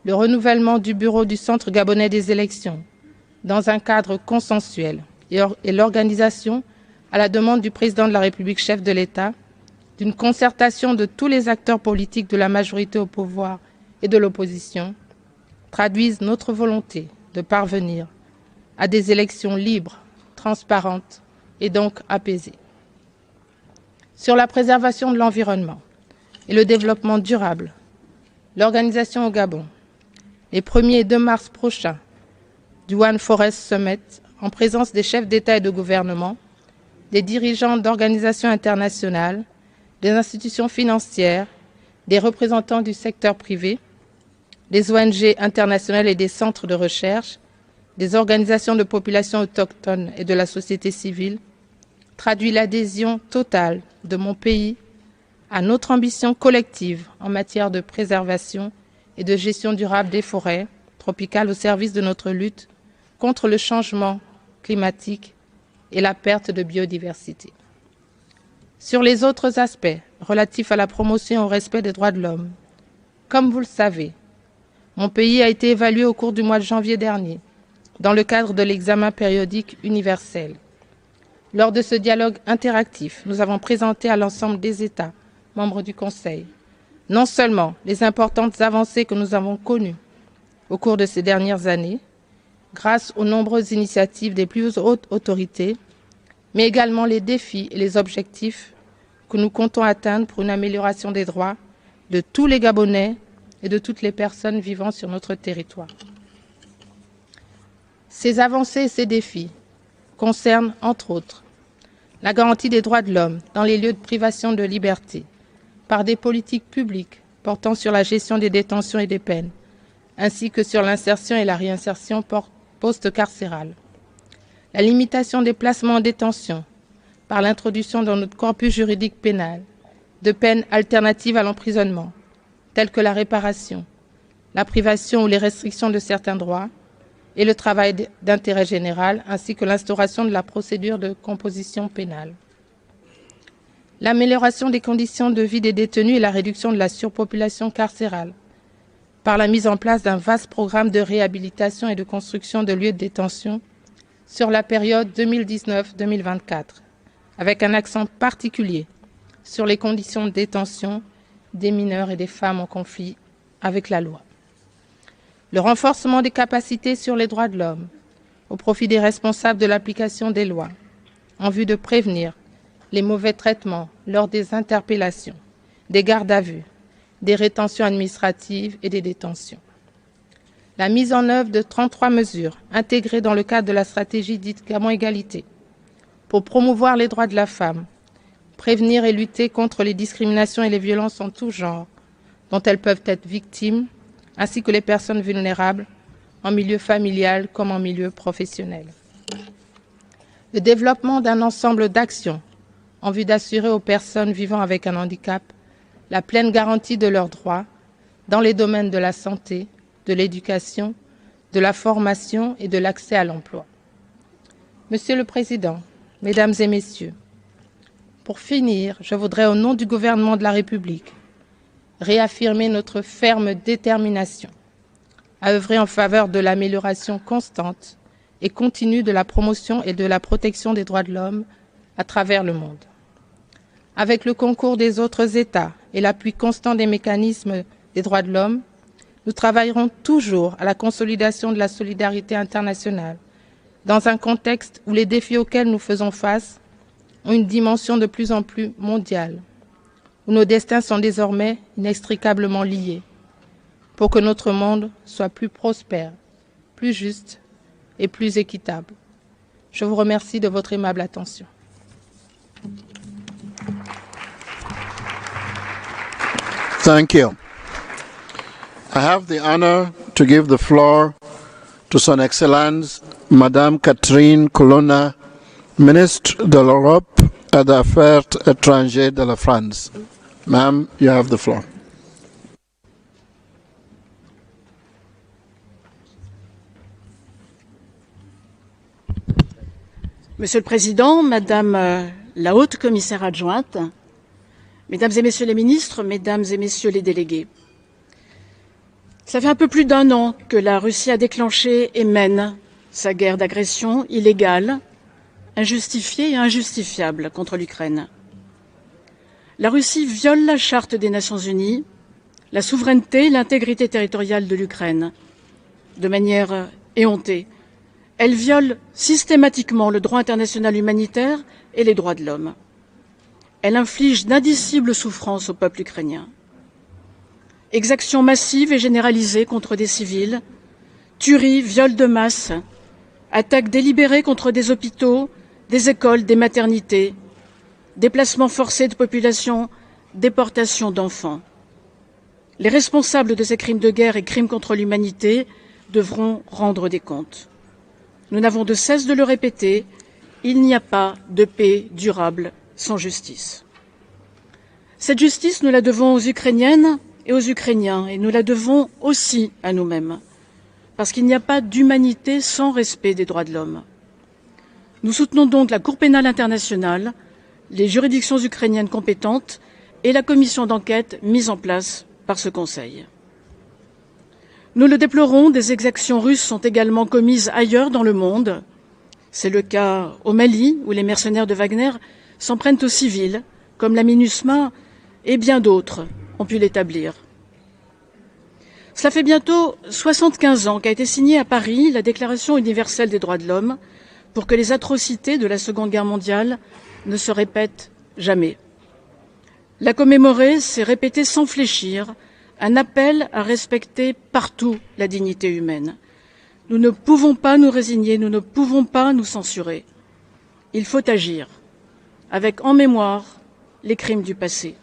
le renouvellement du bureau du Centre gabonais des élections dans un cadre consensuel et l'organisation, à la demande du président de la République, chef de l'État, d'une concertation de tous les acteurs politiques de la majorité au pouvoir et de l'opposition, traduisent notre volonté de parvenir à des élections libres, transparentes et donc apaisées. Sur la préservation de l'environnement et le développement durable, l'organisation au Gabon, les 1er et 2 mars prochains, du One Forest Summit, en présence des chefs d'État et de gouvernement, des dirigeants d'organisations internationales, des institutions financières, des représentants du secteur privé, des ONG internationales et des centres de recherche, des organisations de populations autochtones et de la société civile, traduit l'adhésion totale de mon pays à notre ambition collective en matière de préservation et de gestion durable des forêts tropicales au service de notre lutte contre le changement climatique et la perte de biodiversité. Sur les autres aspects relatifs à la promotion et au respect des droits de l'homme, comme vous le savez, mon pays a été évalué au cours du mois de janvier dernier dans le cadre de l'examen périodique universel. Lors de ce dialogue interactif, nous avons présenté à l'ensemble des États membres du Conseil non seulement les importantes avancées que nous avons connues au cours de ces dernières années, grâce aux nombreuses initiatives des plus hautes autorités, mais également les défis et les objectifs que nous comptons atteindre pour une amélioration des droits de tous les Gabonais et de toutes les personnes vivant sur notre territoire. Ces avancées et ces défis concernent, entre autres, la garantie des droits de l'homme dans les lieux de privation de liberté, par des politiques publiques portant sur la gestion des détentions et des peines, ainsi que sur l'insertion et la réinsertion post-carcérale. La limitation des placements en détention par l'introduction dans notre corpus juridique pénal de peines alternatives à l'emprisonnement, telles que la réparation, la privation ou les restrictions de certains droits, et le travail d'intérêt général, ainsi que l'instauration de la procédure de composition pénale. L'amélioration des conditions de vie des détenus et la réduction de la surpopulation carcérale, par la mise en place d'un vaste programme de réhabilitation et de construction de lieux de détention sur la période 2019-2024, avec un accent particulier sur les conditions de détention des mineurs et des femmes en conflit avec la loi. Le renforcement des capacités sur les droits de l'homme au profit des responsables de l'application des lois, en vue de prévenir les mauvais traitements lors des interpellations, des gardes à vue, des rétentions administratives et des détentions. La mise en œuvre de 33 mesures intégrées dans le cadre de la stratégie dite Gabon Égalité pour promouvoir les droits de la femme, prévenir et lutter contre les discriminations et les violences en tout genre dont elles peuvent être victimes, ainsi que les personnes vulnérables en milieu familial comme en milieu professionnel. Le développement d'un ensemble d'actions en vue d'assurer aux personnes vivant avec un handicap la pleine garantie de leurs droits dans les domaines de la santé, de l'éducation, de la formation et de l'accès à l'emploi. Monsieur le Président, Mesdames et Messieurs, pour finir, je voudrais, au nom du gouvernement de la République, réaffirmer notre ferme détermination à œuvrer en faveur de l'amélioration constante et continue de la promotion et de la protection des droits de l'homme à travers le monde. Avec le concours des autres États et l'appui constant des mécanismes des droits de l'homme, nous travaillerons toujours à la consolidation de la solidarité internationale dans un contexte où les défis auxquels nous faisons face ont une dimension de plus en plus mondiale, où nos destins sont désormais inextricablement liés, pour que notre monde soit plus prospère, plus juste et plus équitable. Je vous remercie de votre aimable attention. Thank you. I have the honor to give the floor to Son Excellence Madame Catherine Colonna, Ministre de l'Europe et des Affaires étrangères de la France. Ma'am, you have the floor. Monsieur le Président, Madame la Haute Commissaire adjointe, Mesdames et Messieurs les ministres, Mesdames et Messieurs les délégués, ça fait un peu plus d'un an que la Russie a déclenché et mène sa guerre d'agression illégale, injustifiée et injustifiable contre l'Ukraine. La Russie viole la Charte des Nations Unies, la souveraineté et l'intégrité territoriale de l'Ukraine, de manière éhontée. Elle viole systématiquement le droit international humanitaire et les droits de l'homme. Elle inflige d'indicibles souffrances au peuple ukrainien. Exactions massives et généralisées contre des civils, tueries, viols de masse, attaques délibérées contre des hôpitaux, des écoles, des maternités, déplacements forcés de population, déportation d'enfants. Les responsables de ces crimes de guerre et crimes contre l'humanité devront rendre des comptes. Nous n'avons de cesse de le répéter, il n'y a pas de paix durable sans justice. Cette justice, nous la devons aux Ukrainiennes et aux Ukrainiens, et nous la devons aussi à nous-mêmes, parce qu'il n'y a pas d'humanité sans respect des droits de l'homme. Nous soutenons donc la Cour pénale internationale, les juridictions ukrainiennes compétentes et la commission d'enquête mise en place par ce Conseil. Nous le déplorons, des exactions russes sont également commises ailleurs dans le monde. C'est le cas au Mali, où les mercenaires de Wagner s'en prennent aux civils, comme la MINUSMA et bien d'autres ont pu l'établir. Cela fait bientôt 75 ans qu'a été signée à Paris la Déclaration universelle des droits de l'homme pour que les atrocités de la Seconde Guerre mondiale ne se répètent jamais. La commémorer, c'est répéter sans fléchir un appel à respecter partout la dignité humaine. Nous ne pouvons pas nous résigner, nous ne pouvons pas nous censurer. Il faut agir, avec en mémoire les crimes du passé.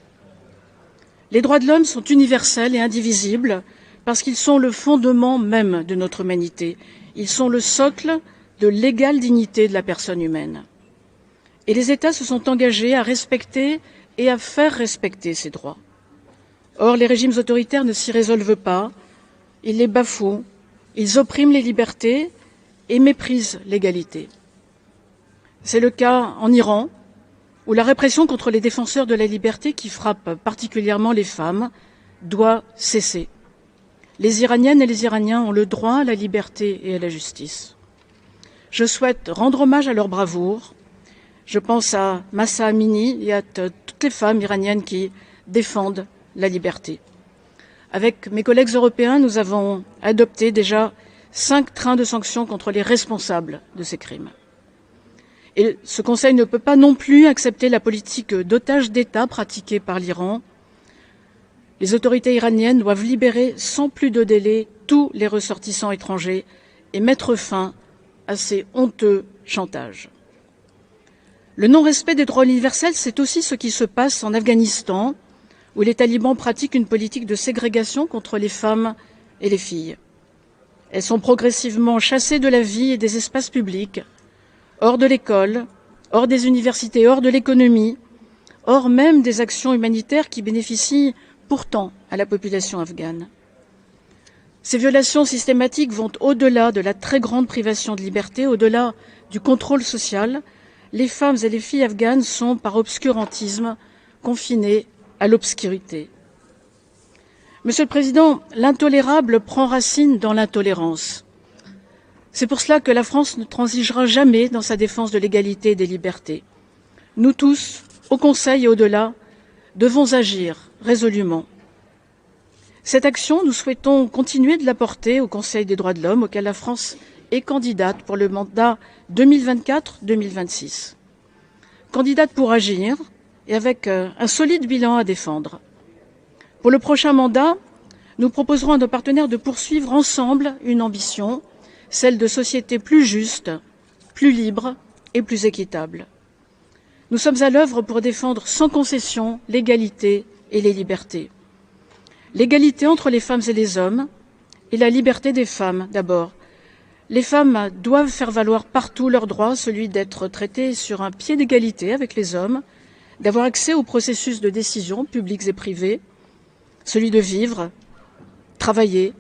Les droits de l'homme sont universels et indivisibles parce qu'ils sont le fondement même de notre humanité. Ils sont le socle de l'égale dignité de la personne humaine. Et les États se sont engagés à respecter et à faire respecter ces droits. Or, les régimes autoritaires ne s'y résolvent pas, ils les bafouent, ils oppriment les libertés et méprisent l'égalité. C'est le cas en Iran, où la répression contre les défenseurs de la liberté, qui frappe particulièrement les femmes, doit cesser. Les Iraniennes et les Iraniens ont le droit à la liberté et à la justice. Je souhaite rendre hommage à leur bravoure. Je pense à Mahsa Amini et à toutes les femmes iraniennes qui défendent la liberté. Avec mes collègues européens, nous avons adopté déjà 5 trains de sanctions contre les responsables de ces crimes. Et ce Conseil ne peut pas non plus accepter la politique d'otage d'État pratiquée par l'Iran. Les autorités iraniennes doivent libérer sans plus de délai tous les ressortissants étrangers et mettre fin à ces honteux chantages. Le non-respect des droits universels, c'est aussi ce qui se passe en Afghanistan, où les talibans pratiquent une politique de ségrégation contre les femmes et les filles. Elles sont progressivement chassées de la vie et des espaces publics, hors de l'école, hors des universités, hors de l'économie, hors même des actions humanitaires qui bénéficient pourtant à la population afghane. Ces violations systématiques vont au-delà de la très grande privation de liberté, au-delà du contrôle social. Les femmes et les filles afghanes sont, par obscurantisme, confinées à l'obscurité. Monsieur le Président, l'intolérable prend racine dans l'intolérance. C'est pour cela que la France ne transigera jamais dans sa défense de l'égalité et des libertés. Nous tous, au Conseil et au-delà, devons agir résolument. Cette action, nous souhaitons continuer de la porter au Conseil des droits de l'homme, auquel la France est candidate pour le mandat 2024-2026. Candidate pour agir et avec un solide bilan à défendre. Pour le prochain mandat, nous proposerons à nos partenaires de poursuivre ensemble une ambition, celle de sociétés plus justes, plus libres et plus équitables. Nous sommes à l'œuvre pour défendre sans concession l'égalité et les libertés. L'égalité entre les femmes et les hommes et la liberté des femmes d'abord. Les femmes doivent faire valoir partout leur droit, celui d'être traitées sur un pied d'égalité avec les hommes, d'avoir accès aux processus de décision publics et privés, celui de vivre, travailler,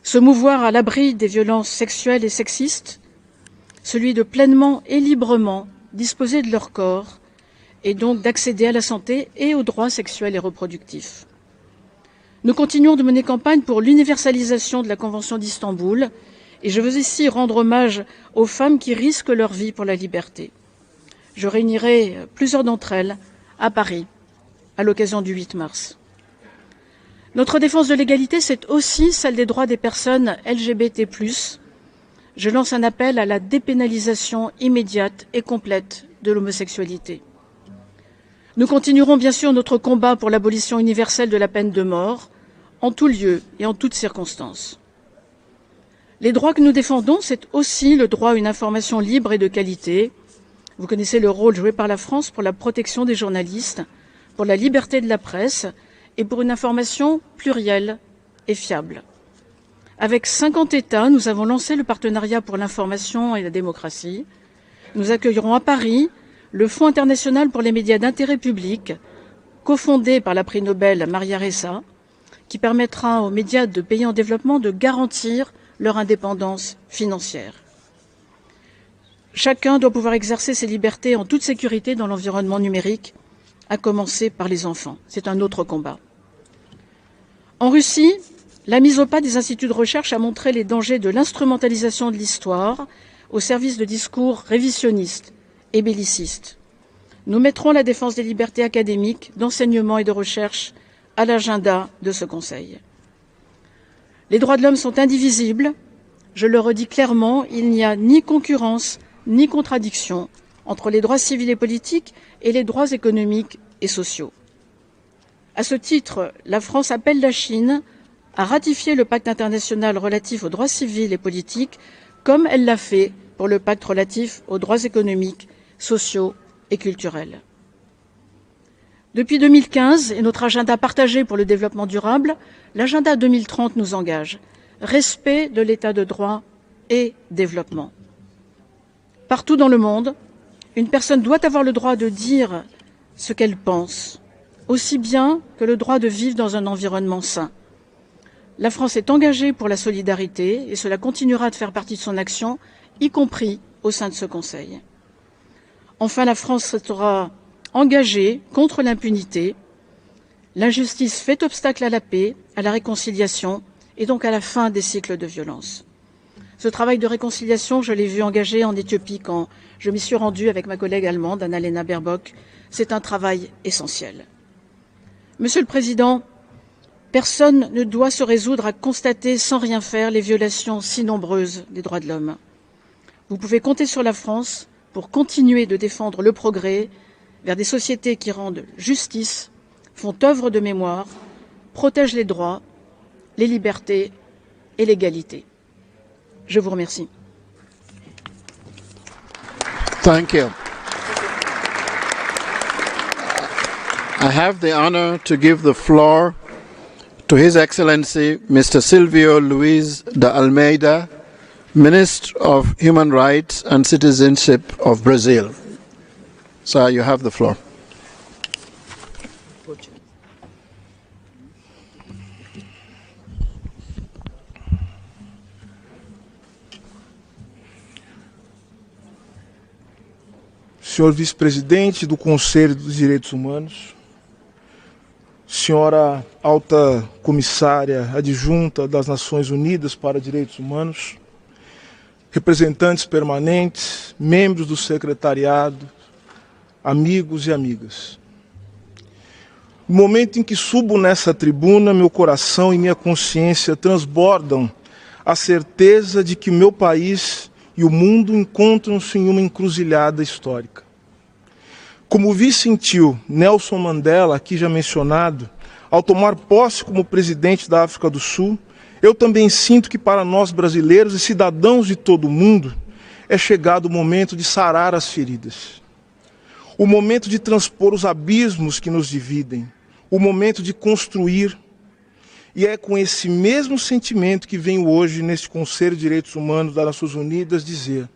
se mouvoir à l'abri des violences sexuelles et sexistes, celui de pleinement et librement disposer de leur corps et donc d'accéder à la santé et aux droits sexuels et reproductifs. Nous continuons de mener campagne pour l'universalisation de la Convention d'Istanbul et je veux ici rendre hommage aux femmes qui risquent leur vie pour la liberté. Je réunirai plusieurs d'entre elles à Paris à l'occasion du 8 mars. Notre défense de l'égalité, c'est aussi celle des droits des personnes LGBT+. Je lance un appel à la dépénalisation immédiate et complète de l'homosexualité. Nous continuerons bien sûr notre combat pour l'abolition universelle de la peine de mort, en tout lieu et en toutes circonstances. Les droits que nous défendons, c'est aussi le droit à une information libre et de qualité. Vous connaissez le rôle joué par la France pour la protection des journalistes, pour la liberté de la presse et pour une information plurielle et fiable. Avec 50 États, nous avons lancé le partenariat pour l'information et la démocratie. Nous accueillerons à Paris le Fonds international pour les médias d'intérêt public, cofondé par la prix Nobel Maria Ressa, qui permettra aux médias de pays en développement de garantir leur indépendance financière. Chacun doit pouvoir exercer ses libertés en toute sécurité dans l'environnement numérique, à commencer par les enfants. C'est un autre combat. En Russie, la mise au pas des instituts de recherche a montré les dangers de l'instrumentalisation de l'histoire au service de discours révisionnistes et bellicistes. Nous mettrons la défense des libertés académiques, d'enseignement et de recherche à l'agenda de ce Conseil. Les droits de l'homme sont indivisibles. Je le redis clairement, il n'y a ni concurrence ni contradiction entre les droits civils et politiques et les droits économiques et sociaux. À ce titre, la France appelle la Chine à ratifier le pacte international relatif aux droits civils et politiques, comme elle l'a fait pour le pacte relatif aux droits économiques, sociaux et culturels. Depuis 2015 et notre agenda partagé pour le développement durable, l'agenda 2030 nous engage. Respect de l'état de droit et développement. Partout dans le monde, une personne doit avoir le droit de dire ce qu'elle pense, aussi bien que le droit de vivre dans un environnement sain. La France est engagée pour la solidarité et cela continuera de faire partie de son action, y compris au sein de ce Conseil. Enfin, la France restera engagée contre l'impunité. L'injustice fait obstacle à la paix, à la réconciliation et donc à la fin des cycles de violence. Ce travail de réconciliation, je l'ai vu engagé en Éthiopie quand je m'y suis rendue avec ma collègue allemande, Annalena Baerbock. C'est un travail essentiel. Monsieur le Président, personne ne doit se résoudre à constater sans rien faire les violations si nombreuses des droits de l'homme. Vous pouvez compter sur la France pour continuer de défendre le progrès vers des sociétés qui rendent justice, font œuvre de mémoire, protègent les droits, les libertés et l'égalité. Je vous remercie. Thank you. I have the honor to give the floor to His Excellency Mr. Silvio Luis de Almeida, Minister of Human Rights and Citizenship of Brazil. Sir, you have the floor. Senhor Vice-Presidente do Conselho dos Direitos Humanos, Senhora Alta Comissária Adjunta das Nações Unidas para Direitos Humanos, representantes permanentes, membros do secretariado, amigos e amigas. No momento em que subo nessa tribuna, meu coração e minha consciência transbordam a certeza de que o meu país e o mundo encontram-se em uma encruzilhada histórica. Como vi sentiu Nelson Mandela, aqui já mencionado, ao tomar posse como presidente da África do Sul, eu também sinto que para nós brasileiros e cidadãos de todo o mundo é chegado o momento de sarar as feridas. O momento de transpor os abismos que nos dividem, o momento de construir. E é com esse mesmo sentimento que venho hoje neste Conselho de Direitos Humanos das Nações Unidas dizer: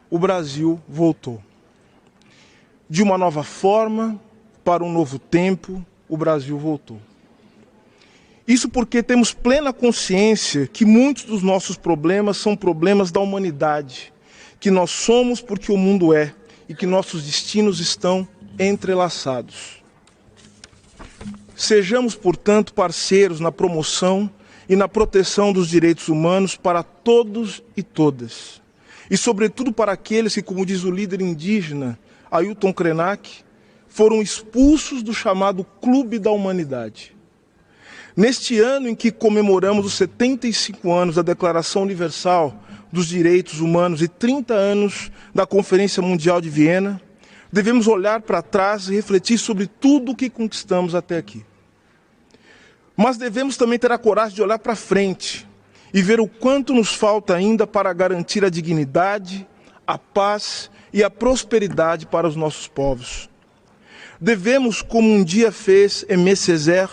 o Brasil voltou. De uma nova forma, para um novo tempo, o Brasil voltou. Isso porque temos plena consciência que muitos dos nossos problemas são problemas da humanidade, que nós somos porque o mundo é e que nossos destinos estão entrelaçados. Sejamos, portanto, parceiros na promoção e na proteção dos direitos humanos para todos e todas. E, sobretudo, para aqueles que, como diz o líder indígena, Ailton Krenak, foram expulsos do chamado Clube da Humanidade. Neste ano em que comemoramos os 75 anos da Declaração Universal dos Direitos Humanos e 30 anos da Conferência Mundial de Viena, devemos olhar para trás e refletir sobre tudo o que conquistamos até aqui. Mas devemos também ter a coragem de olhar para frente e ver o quanto nos falta ainda para garantir a dignidade, a paz e a prosperidade para os nossos povos. Devemos, como um dia fez Aimé Césaire,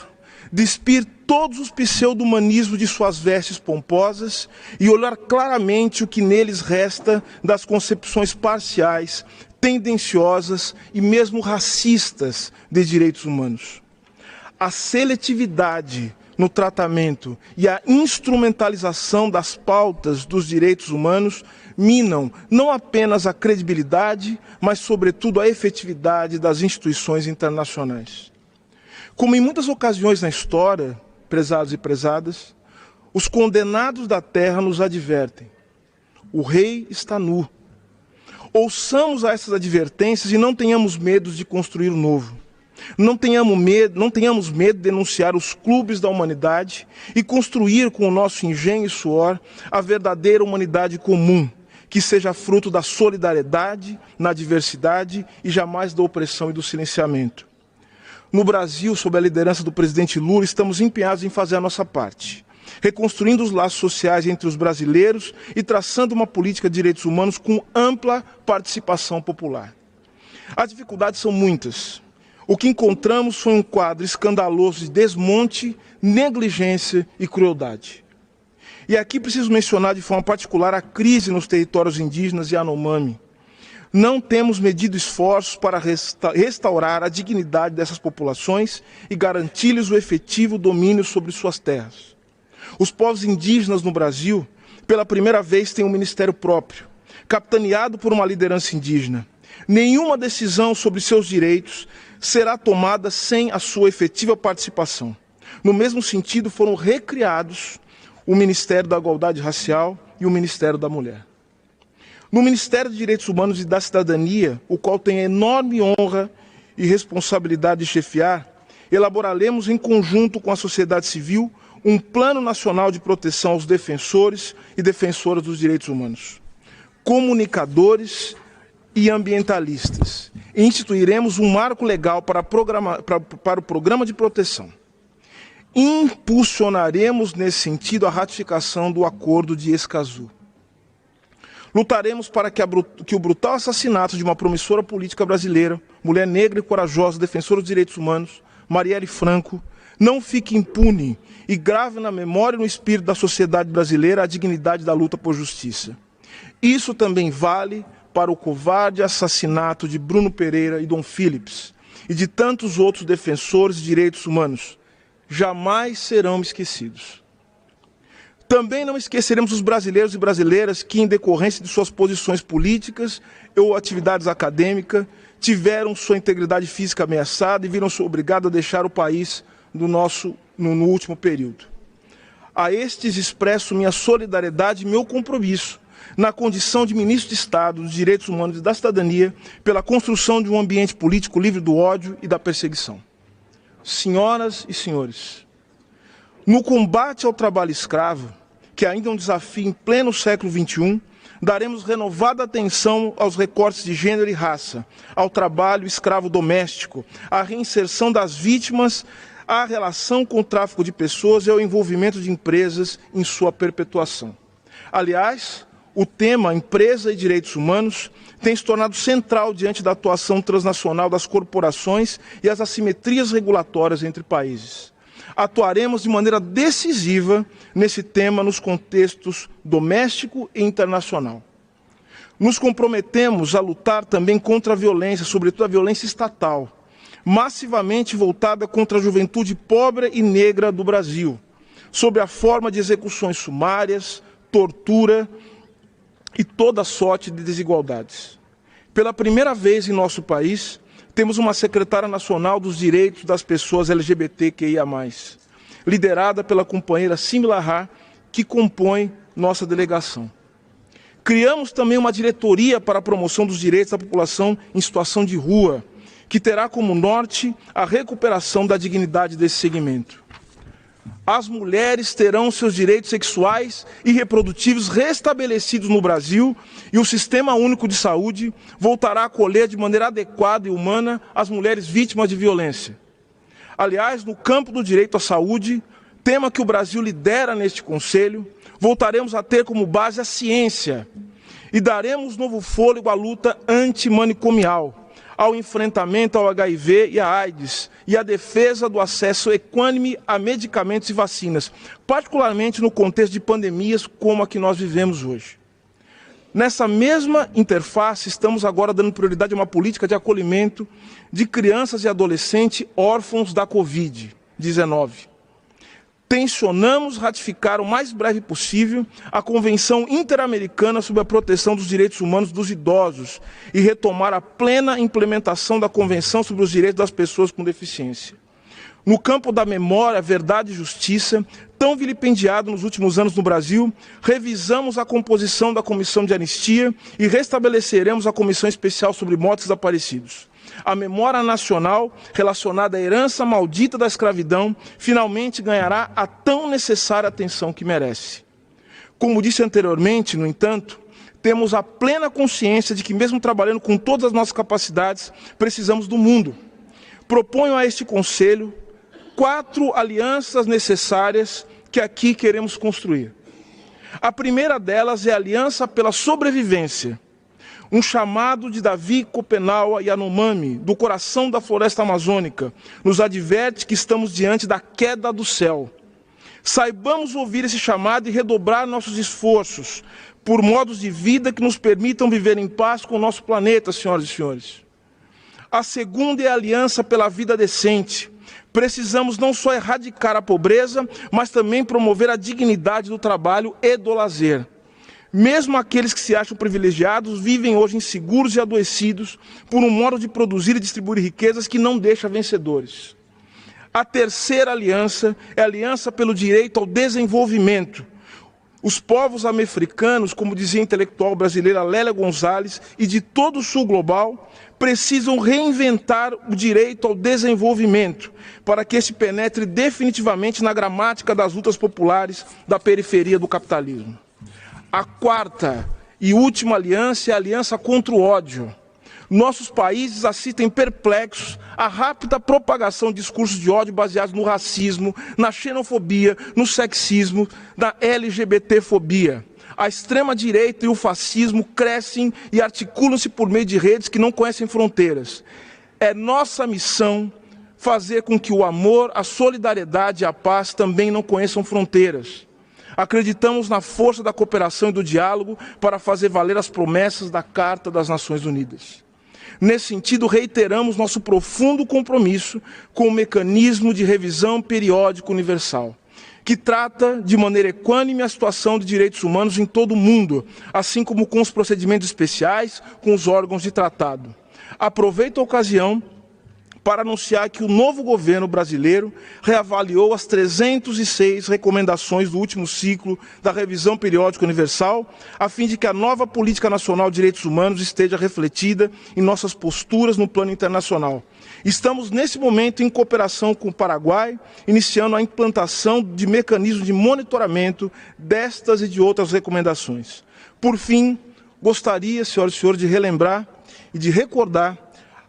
despir todos os pseudo-humanismos de suas vestes pomposas e olhar claramente o que neles resta das concepções parciais, tendenciosas e mesmo racistas de direitos humanos. A seletividade no tratamento e a instrumentalização das pautas dos direitos humanos minam não apenas a credibilidade, mas, sobretudo, a efetividade das instituições internacionais. Como em muitas ocasiões na história, prezados e prezadas, os condenados da terra nos advertem: o rei está nu. Ouçamos a essas advertências e não tenhamos medo de construir o novo. Não tenhamos medo de denunciar os clubes da humanidade e construir com o nosso engenho e suor a verdadeira humanidade comum, que seja fruto da solidariedade, na diversidade e jamais da opressão e do silenciamento. No Brasil, sob a liderança do presidente Lula, estamos empenhados em fazer a nossa parte, reconstruindo os laços sociais entre os brasileiros e traçando uma política de direitos humanos com ampla participação popular. As dificuldades são muitas. O que encontramos foi um quadro escandaloso de desmonte, negligência e crueldade. E aqui preciso mencionar de forma particular a crise nos territórios indígenas e Yanomami. Não temos medido esforços para restaurar a dignidade dessas populações e garantir-lhes o efetivo domínio sobre suas terras. Os povos indígenas no Brasil, pela primeira vez, têm um ministério próprio, capitaneado por uma liderança indígena. Nenhuma decisão sobre seus direitos será tomada sem a sua efetiva participação. No mesmo sentido, foram recriados o Ministério da Igualdade Racial e o Ministério da Mulher. No Ministério de Direitos Humanos e da Cidadania, o qual tenho a enorme honra e responsabilidade de chefiar, elaboraremos em conjunto com a sociedade civil um Plano Nacional de Proteção aos defensores e defensoras dos direitos humanos, comunicadores e ambientalistas. E instituiremos um marco legal para o programa de proteção. Impulsionaremos nesse sentido a ratificação do Acordo de Escazú. Lutaremos para que o brutal assassinato de uma promissora política brasileira, mulher negra e corajosa, defensora dos direitos humanos, Marielle Franco, não fique impune e grave na memória e no espírito da sociedade brasileira a dignidade da luta por justiça. Isso também vale para o covarde assassinato de Bruno Pereira e Dom Phillips e de tantos outros defensores de direitos humanos. Jamais serão esquecidos. Também não esqueceremos os brasileiros e brasileiras que, em decorrência de suas posições políticas ou atividades acadêmicas, tiveram sua integridade física ameaçada e viram-se obrigados a deixar o país no último período. A estes expresso minha solidariedade e meu compromisso, na condição de ministro de Estado dos Direitos Humanos e da Cidadania, pela construção de um ambiente político livre do ódio e da perseguição. Senhoras e senhores, no combate ao trabalho escravo, que ainda é um desafio em pleno século XXI, daremos renovada atenção aos recortes de gênero e raça, ao trabalho escravo doméstico, à reinserção das vítimas, à relação com o tráfico de pessoas e ao envolvimento de empresas em sua perpetuação. Aliás, o tema empresa e direitos humanos tem se tornado central diante da atuação transnacional das corporações e as assimetrias regulatórias entre países. Atuaremos de maneira decisiva nesse tema nos contextos doméstico e internacional. Nos comprometemos a lutar também contra a violência, sobretudo a violência estatal, massivamente voltada contra a juventude pobre e negra do Brasil, sob a forma de execuções sumárias, tortura e toda sorte de desigualdades. Pela primeira vez em nosso país, temos uma secretária nacional dos direitos das pessoas LGBTQIA+, liderada pela companheira Simila Ra, que compõe nossa delegação. Criamos também uma diretoria para a promoção dos direitos da população em situação de rua, que terá como norte a recuperação da dignidade desse segmento. As mulheres terão seus direitos sexuais e reprodutivos restabelecidos no Brasil e o Sistema Único de Saúde voltará a acolher de maneira adequada e humana as mulheres vítimas de violência. Aliás, no campo do direito à saúde, tema que o Brasil lidera neste Conselho, voltaremos a ter como base a ciência e daremos novo fôlego à luta antimanicomial, ao enfrentamento ao HIV e à AIDS e à defesa do acesso equânime a medicamentos e vacinas, particularmente no contexto de pandemias como a que nós vivemos hoje. Nessa mesma interface, estamos agora dando prioridade a uma política de acolhimento de crianças e adolescentes órfãos da Covid-19. tensionamos ratificar o mais breve possível a Convenção Interamericana sobre a Proteção dos Direitos Humanos dos Idosos e retomar a plena implementação da Convenção sobre os Direitos das Pessoas com Deficiência. No campo da memória, verdade e justiça, tão vilipendiado nos últimos anos no Brasil, revisamos a composição da Comissão de Anistia e restabeleceremos a Comissão Especial sobre Mortos Desaparecidos. A memória nacional relacionada à herança maldita da escravidão finalmente ganhará a tão necessária atenção que merece. Como disse anteriormente, no entanto, temos a plena consciência de que, mesmo trabalhando com todas as nossas capacidades, precisamos do mundo. Proponho a este Conselho 4 alianças necessárias que aqui queremos construir. A primeira delas é a Aliança pela Sobrevivência, um chamado de Davi Copenaua Yanomami, do coração da floresta amazônica, nos adverte que estamos diante da queda do céu. Saibamos ouvir esse chamado e redobrar nossos esforços por modos de vida que nos permitam viver em paz com o nosso planeta, senhoras e senhores. A segunda é a Aliança pela Vida Decente. Precisamos não só erradicar a pobreza, mas também promover a dignidade do trabalho e do lazer. Mesmo aqueles que se acham privilegiados vivem hoje inseguros e adoecidos por um modo de produzir e distribuir riquezas que não deixa vencedores. A terceira aliança é a Aliança pelo Direito ao Desenvolvimento. Os povos americanos, como dizia a intelectual brasileira Lélia Gonzalez, e de todo o sul global, precisam reinventar o direito ao desenvolvimento, para que este penetre definitivamente na gramática das lutas populares da periferia do capitalismo. A quarta e última aliança é a Aliança contra o Ódio. Nossos países assistem perplexos à rápida propagação de discursos de ódio baseados no racismo, na xenofobia, no sexismo, na LGBTfobia. A extrema-direita e o fascismo crescem e articulam-se por meio de redes que não conhecem fronteiras. É nossa missão fazer com que o amor, a solidariedade e a paz também não conheçam fronteiras. Acreditamos na força da cooperação e do diálogo para fazer valer as promessas da Carta das Nações Unidas. Nesse sentido, reiteramos nosso profundo compromisso com o mecanismo de revisão periódica universal, que trata de maneira equânime a situação de direitos humanos em todo o mundo, assim como com os procedimentos especiais com os órgãos de tratado. Aproveito a ocasião para anunciar que o novo governo brasileiro reavaliou as 306 recomendações do último ciclo da revisão periódica universal, a fim de que a nova política nacional de direitos humanos esteja refletida em nossas posturas no plano internacional. Estamos, nesse momento, em cooperação com o Paraguai, iniciando a implantação de mecanismos de monitoramento destas e de outras recomendações. Por fim, gostaria, senhoras e senhores, de relembrar e de recordar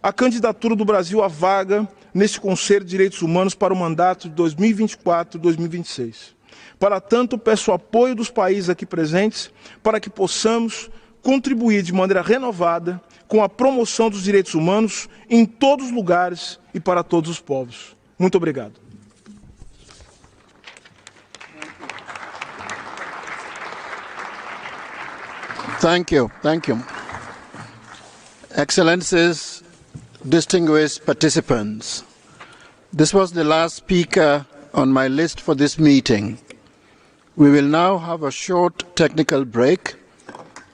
a candidatura do Brasil à vaga neste Conselho de Direitos Humanos para o mandato de 2024-2026. Para tanto, peço o apoio dos países aqui presentes para que possamos contribuir de maneira renovada com a promoção dos direitos humanos em todos os lugares e para todos os povos. Muito obrigado. Thank you. Excellencies, distinguished participants, this was the last speaker on my list for this meeting. We will now have a short technical break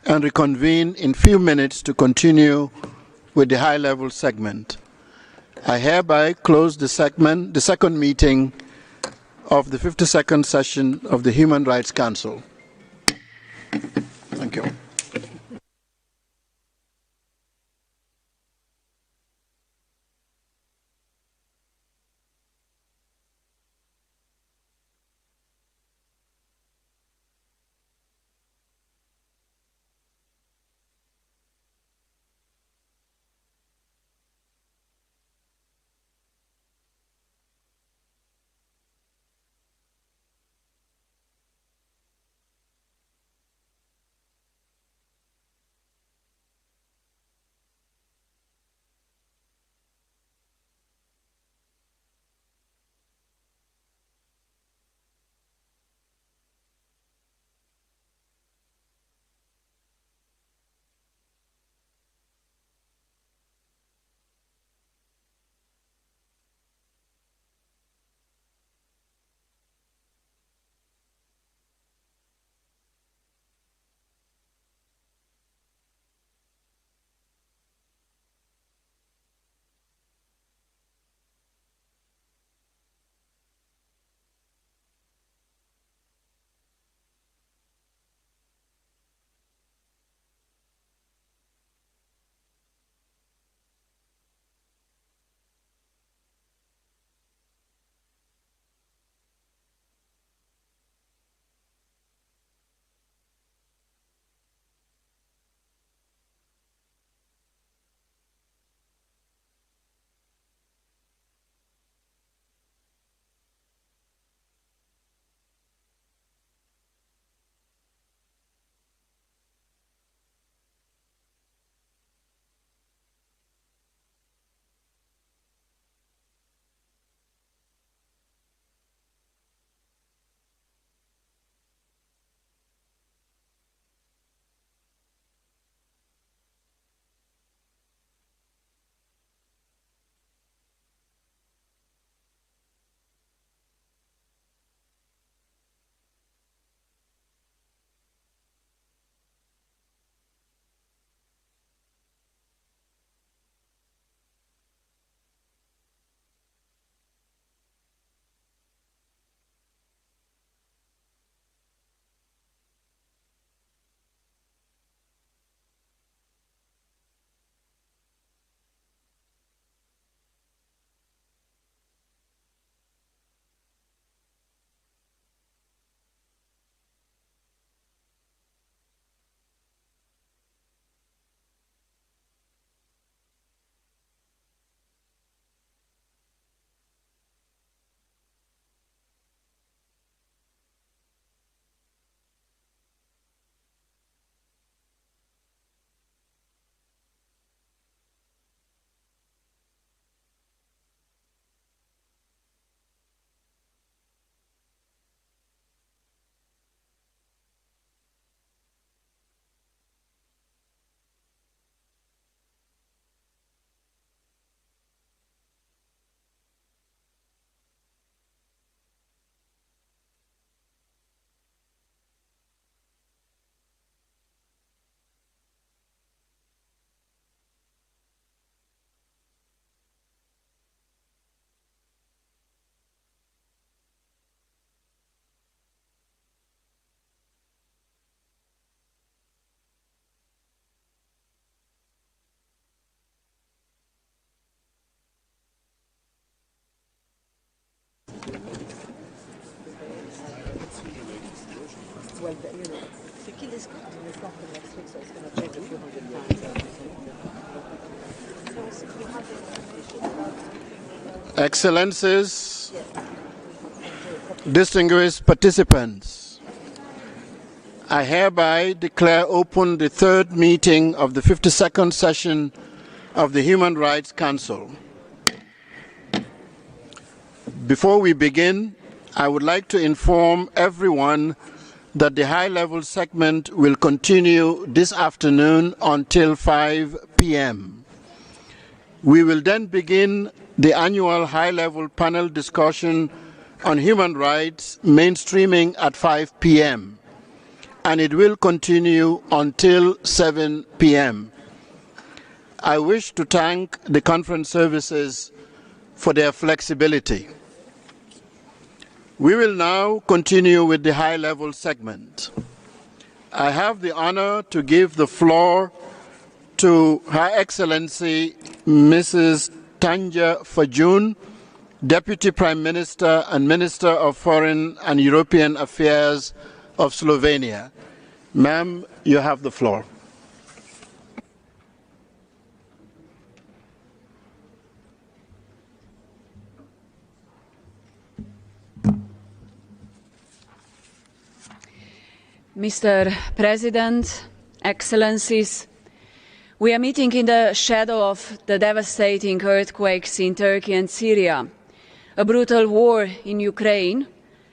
and reconvene in a few minutes to continue with the high-level segment. I hereby close the second meeting of the 52nd session of the Human Rights Council. Thank you. Excellencies, distinguished participants, I hereby declare open the third meeting of the 52nd session of the Human Rights Council. Before we begin, I would like to inform everyone that the high-level segment will continue this afternoon until 5 p.m. We will then begin the annual high-level panel discussion on human rights mainstreaming at 5 p.m. and it will continue until 7 p.m. I wish to thank the conference services for their flexibility. We will now continue with the high-level segment. I have the honor to give the floor to Her Excellency Mrs. Tanja Fajon, Deputy Prime Minister and Minister of Foreign and European Affairs of Slovenia. Ma'am, you have the floor. Mr. President, Excellencies, we are meeting in the shadow of the devastating earthquakes in Turkey and Syria, a brutal war in Ukraine,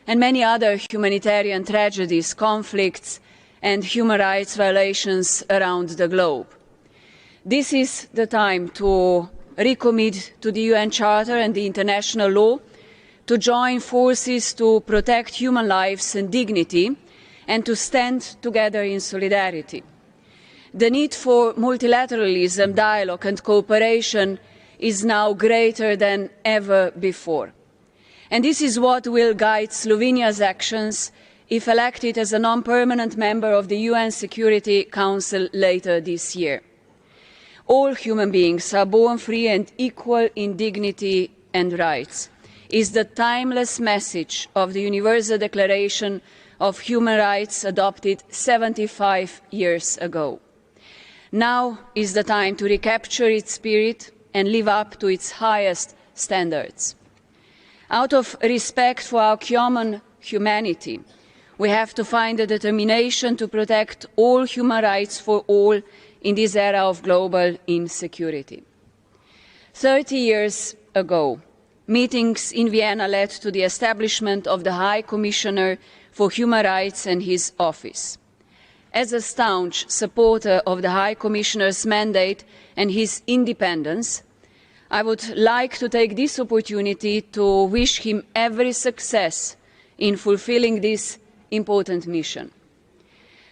and many other humanitarian tragedies, conflicts, and human rights violations around the globe. This is the time to recommit to the UN Charter and the international law, to join forces to protect human lives and dignity, and to stand together in solidarity. The need for multilateralism, dialogue and cooperation is now greater than ever before. And this is what will guide Slovenia's actions if elected as a non-permanent member of the UN Security Council later this year. All human beings are born free and equal in dignity and rights, is the timeless message of the Universal Declaration of Human Rights adopted 75 years ago. Now is the time to recapture its spirit and live up to its highest standards. Out of respect for our common humanity, we have to find the determination to protect all human rights for all in this era of global insecurity. 30 years ago, meetings in Vienna led to the establishment of the High Commissioner for Human Rights and his office. As a staunch supporter of the High Commissioner's mandate and his independence, I would like to take this opportunity to wish him every success in fulfilling this important mission.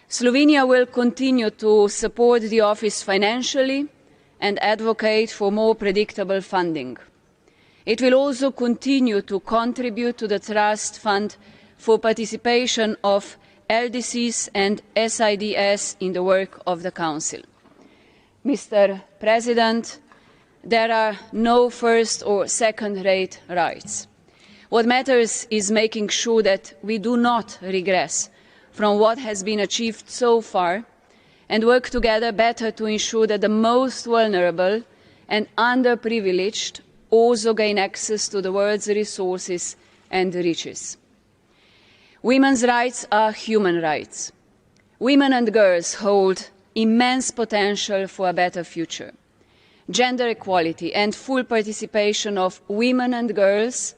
Slovenia will continue to support the office financially and advocate for more predictable funding. It will also continue to contribute to the Trust Fund for participation of LDCs and SIDS in the work of the Council. Mr. President, there are no first or second-rate rights. What matters is making sure that we do not regress from what has been achieved so far and work together better to ensure that the most vulnerable and underprivileged also gain access to the world's resources and riches. Women's rights are human rights. Women and girls hold immense potential for a better future. Gender equality and full participation of women and girls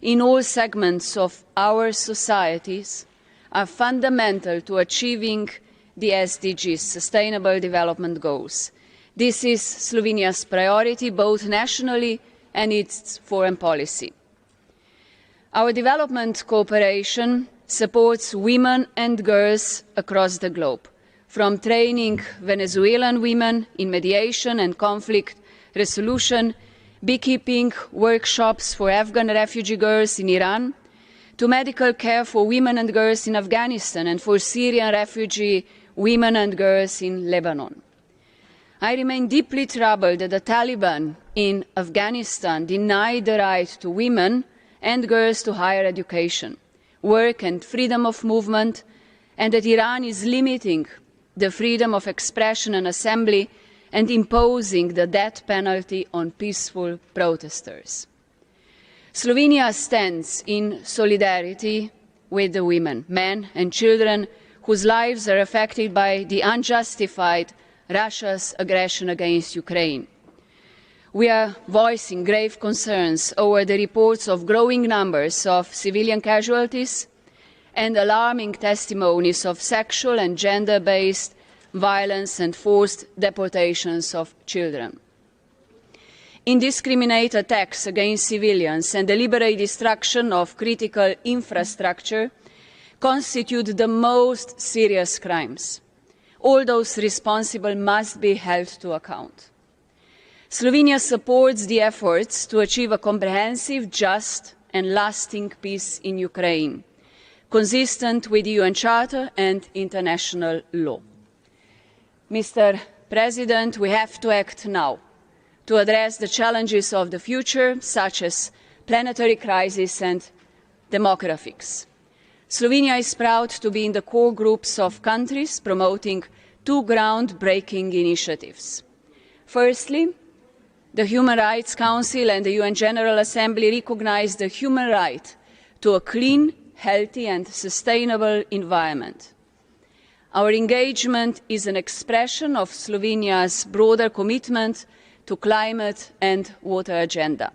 in all segments of our societies are fundamental to achieving the SDGs, Sustainable Development Goals. This is Slovenia's priority, both nationally and its foreign policy. Our development cooperation supports women and girls across the globe, from training Venezuelan women in mediation and conflict resolution, beekeeping workshops for Afghan refugee girls in Iran, to medical care for women and girls in Afghanistan and for Syrian refugee women and girls in Lebanon. I remain deeply troubled that the Taliban in Afghanistan denied the right to women and girls to higher education, work and freedom of movement, and that Iran is limiting the freedom of expression and assembly and imposing the death penalty on peaceful protesters. Slovenia stands in solidarity with the women, men and children whose lives are affected by the unjustified Russia's aggression against Ukraine. We are voicing grave concerns over the reports of growing numbers of civilian casualties and alarming testimonies of sexual and gender-based violence and forced deportations of children. Indiscriminate attacks against civilians and deliberate destruction of critical infrastructure constitute the most serious crimes. All those responsible must be held to account. Slovenia supports the efforts to achieve a comprehensive, just and lasting peace in Ukraine, consistent with the UN Charter and international law. Mr. President, we have to act now to address the challenges of the future, such as planetary crisis and demographics. Slovenia is proud to be in the core groups of countries promoting two groundbreaking initiatives. Firstly, the Human Rights Council and the UN General Assembly recognize the human right to a clean, healthy and sustainable environment. Our engagement is an expression of Slovenia's broader commitment to climate and water agenda.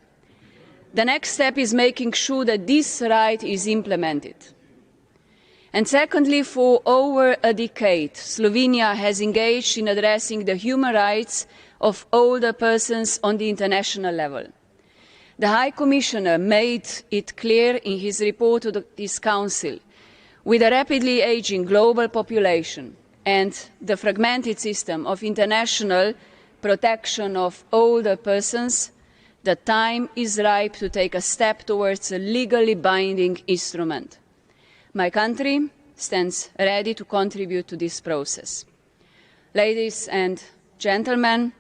The next step is making sure that this right is implemented. And secondly, for over a decade, Slovenia has engaged in addressing the human rights of older persons on the international level. The High Commissioner made it clear in his report to this Council, with a rapidly ageing global population and the fragmented system of international protection of older persons, the time is ripe to take a step towards a legally binding instrument. My country stands ready to contribute to this process. Ladies and gentlemen,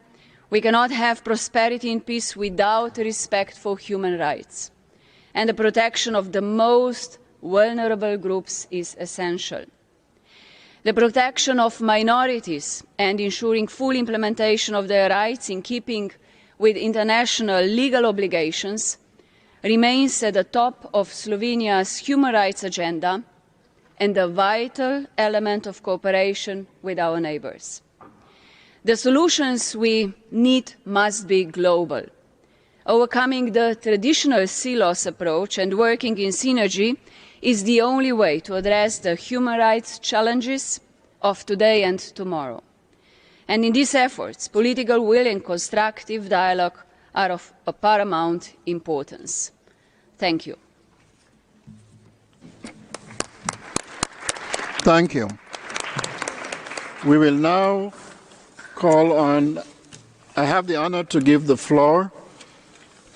we cannot have prosperity and peace without respect for human rights, and the protection of the most vulnerable groups is essential. The protection of minorities and ensuring full implementation of their rights in keeping with international legal obligations remains at the top of Slovenia's human rights agenda and a vital element of cooperation with our neighbours. The solutions we need must be global. Overcoming the traditional silos approach and working in synergy is the only way to address the human rights challenges of today and tomorrow. And in these efforts, political will and constructive dialogue are of paramount importance. Thank you. Thank you. We will now call on, I have the honor to give the floor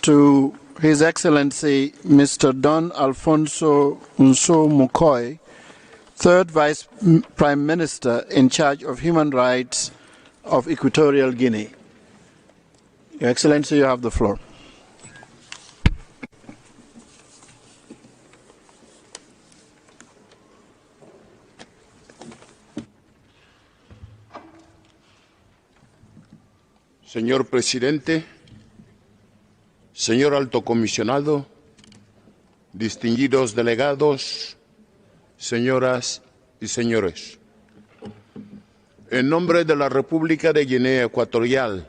to His Excellency Mr. Don Alfonso Nso Mukoy, Third Vice Prime Minister in charge of Human Rights of Equatorial Guinea. Your Excellency, you have the floor. Señor Presidente, señor Alto Comisionado, distinguidos delegados, señoras y señores. En nombre de la República de Guinea Ecuatorial,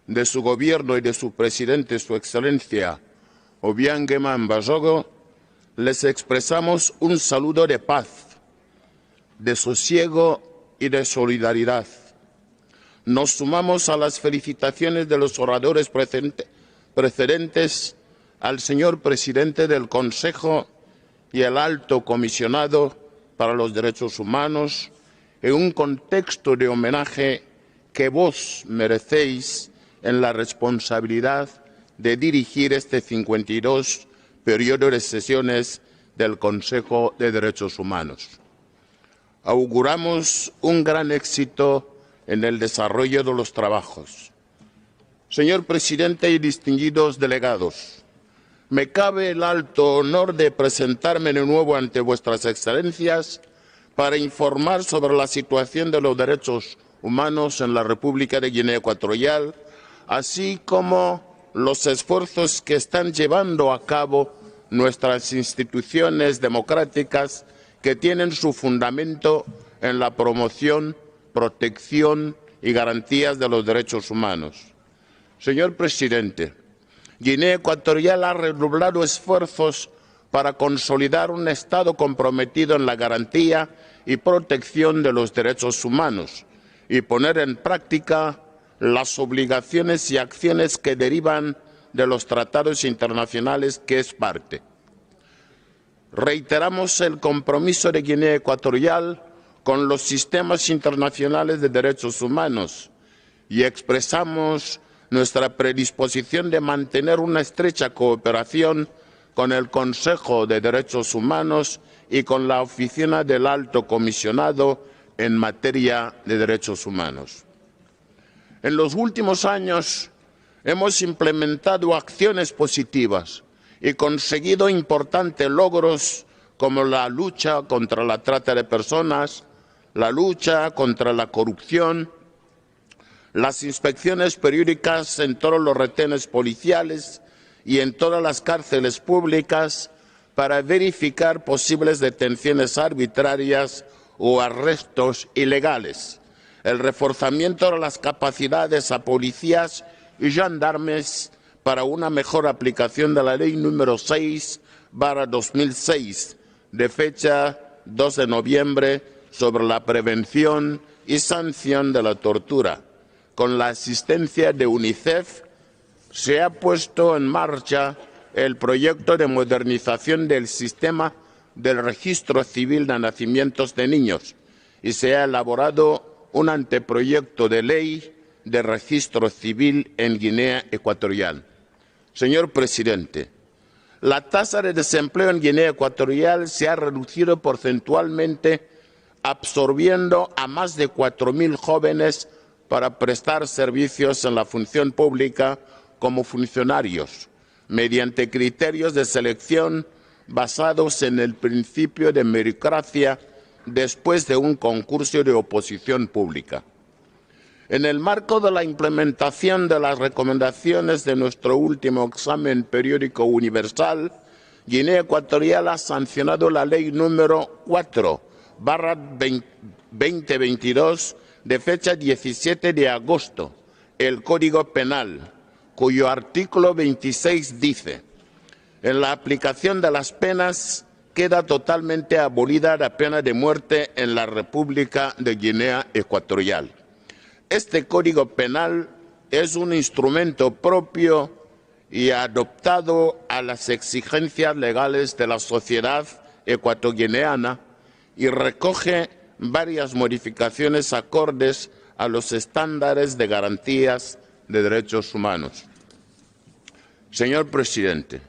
de su gobierno y de su presidente, Su Excelencia Obiang Nguema Mbasogo, les expresamos un saludo de paz, de sosiego y de solidaridad. Nos sumamos a las felicitaciones de los oradores precedentes al señor presidente del Consejo y el Alto Comisionado para los Derechos Humanos en un contexto de homenaje que vos merecéis en la responsabilidad de dirigir este 52 periodo de sesiones del Consejo de Derechos Humanos. Auguramos un gran éxito en el desarrollo de los trabajos. Señor Presidente y distinguidos delegados, me cabe el alto honor de presentarme de nuevo ante vuestras excelencias para informar sobre la situación de los derechos humanos en la República de Guinea Ecuatorial, así como los esfuerzos que están llevando a cabo nuestras instituciones democráticas que tienen su fundamento en la promoción, protección y garantías de los derechos humanos. Señor presidente, Guinea Ecuatorial ha redoblado esfuerzos para consolidar un Estado comprometido en la garantía y protección de los derechos humanos y poner en práctica las obligaciones y acciones que derivan de los tratados internacionales que es parte. Reiteramos el compromiso de Guinea Ecuatorial con los sistemas internacionales de derechos humanos y expresamos nuestra predisposición de mantener una estrecha cooperación con el Consejo de Derechos Humanos y con la Oficina del Alto Comisionado en materia de derechos humanos. En los últimos años hemos implementado acciones positivas y conseguido importantes logros como la lucha contra la trata de personas, la lucha contra la corrupción, las inspecciones periódicas en todos los retenes policiales y en todas las cárceles públicas para verificar posibles detenciones arbitrarias o arrestos ilegales, el reforzamiento de las capacidades a policías y gendarmes para una mejor aplicación de la Ley número 6/2006, de fecha 2 de noviembre, sobre la prevención y sanción de la tortura. Con la asistencia de UNICEF, se ha puesto en marcha el proyecto de modernización del sistema del registro civil de nacimientos de niños y se ha elaborado un anteproyecto de ley de registro civil en Guinea Ecuatorial. Señor presidente, la tasa de desempleo en Guinea Ecuatorial se ha reducido porcentualmente, absorbiendo a más de 4.000 jóvenes para prestar servicios en la función pública como funcionarios, mediante criterios de selección basados en el principio de meritocracia después de un concurso de oposición pública. En el marco de la implementación de las recomendaciones de nuestro último examen periódico universal, Guinea Ecuatorial ha sancionado la Ley número 4/2022 de fecha 17 de agosto, el Código Penal, cuyo artículo 26 dice: en la aplicación de las penas queda totalmente abolida la pena de muerte en la República de Guinea Ecuatorial. Este Código Penal es un instrumento propio y adaptado a las exigencias legales de la sociedad ecuatoguineana y recoge varias modificaciones acordes a los estándares de garantías de derechos humanos. Señor presidente,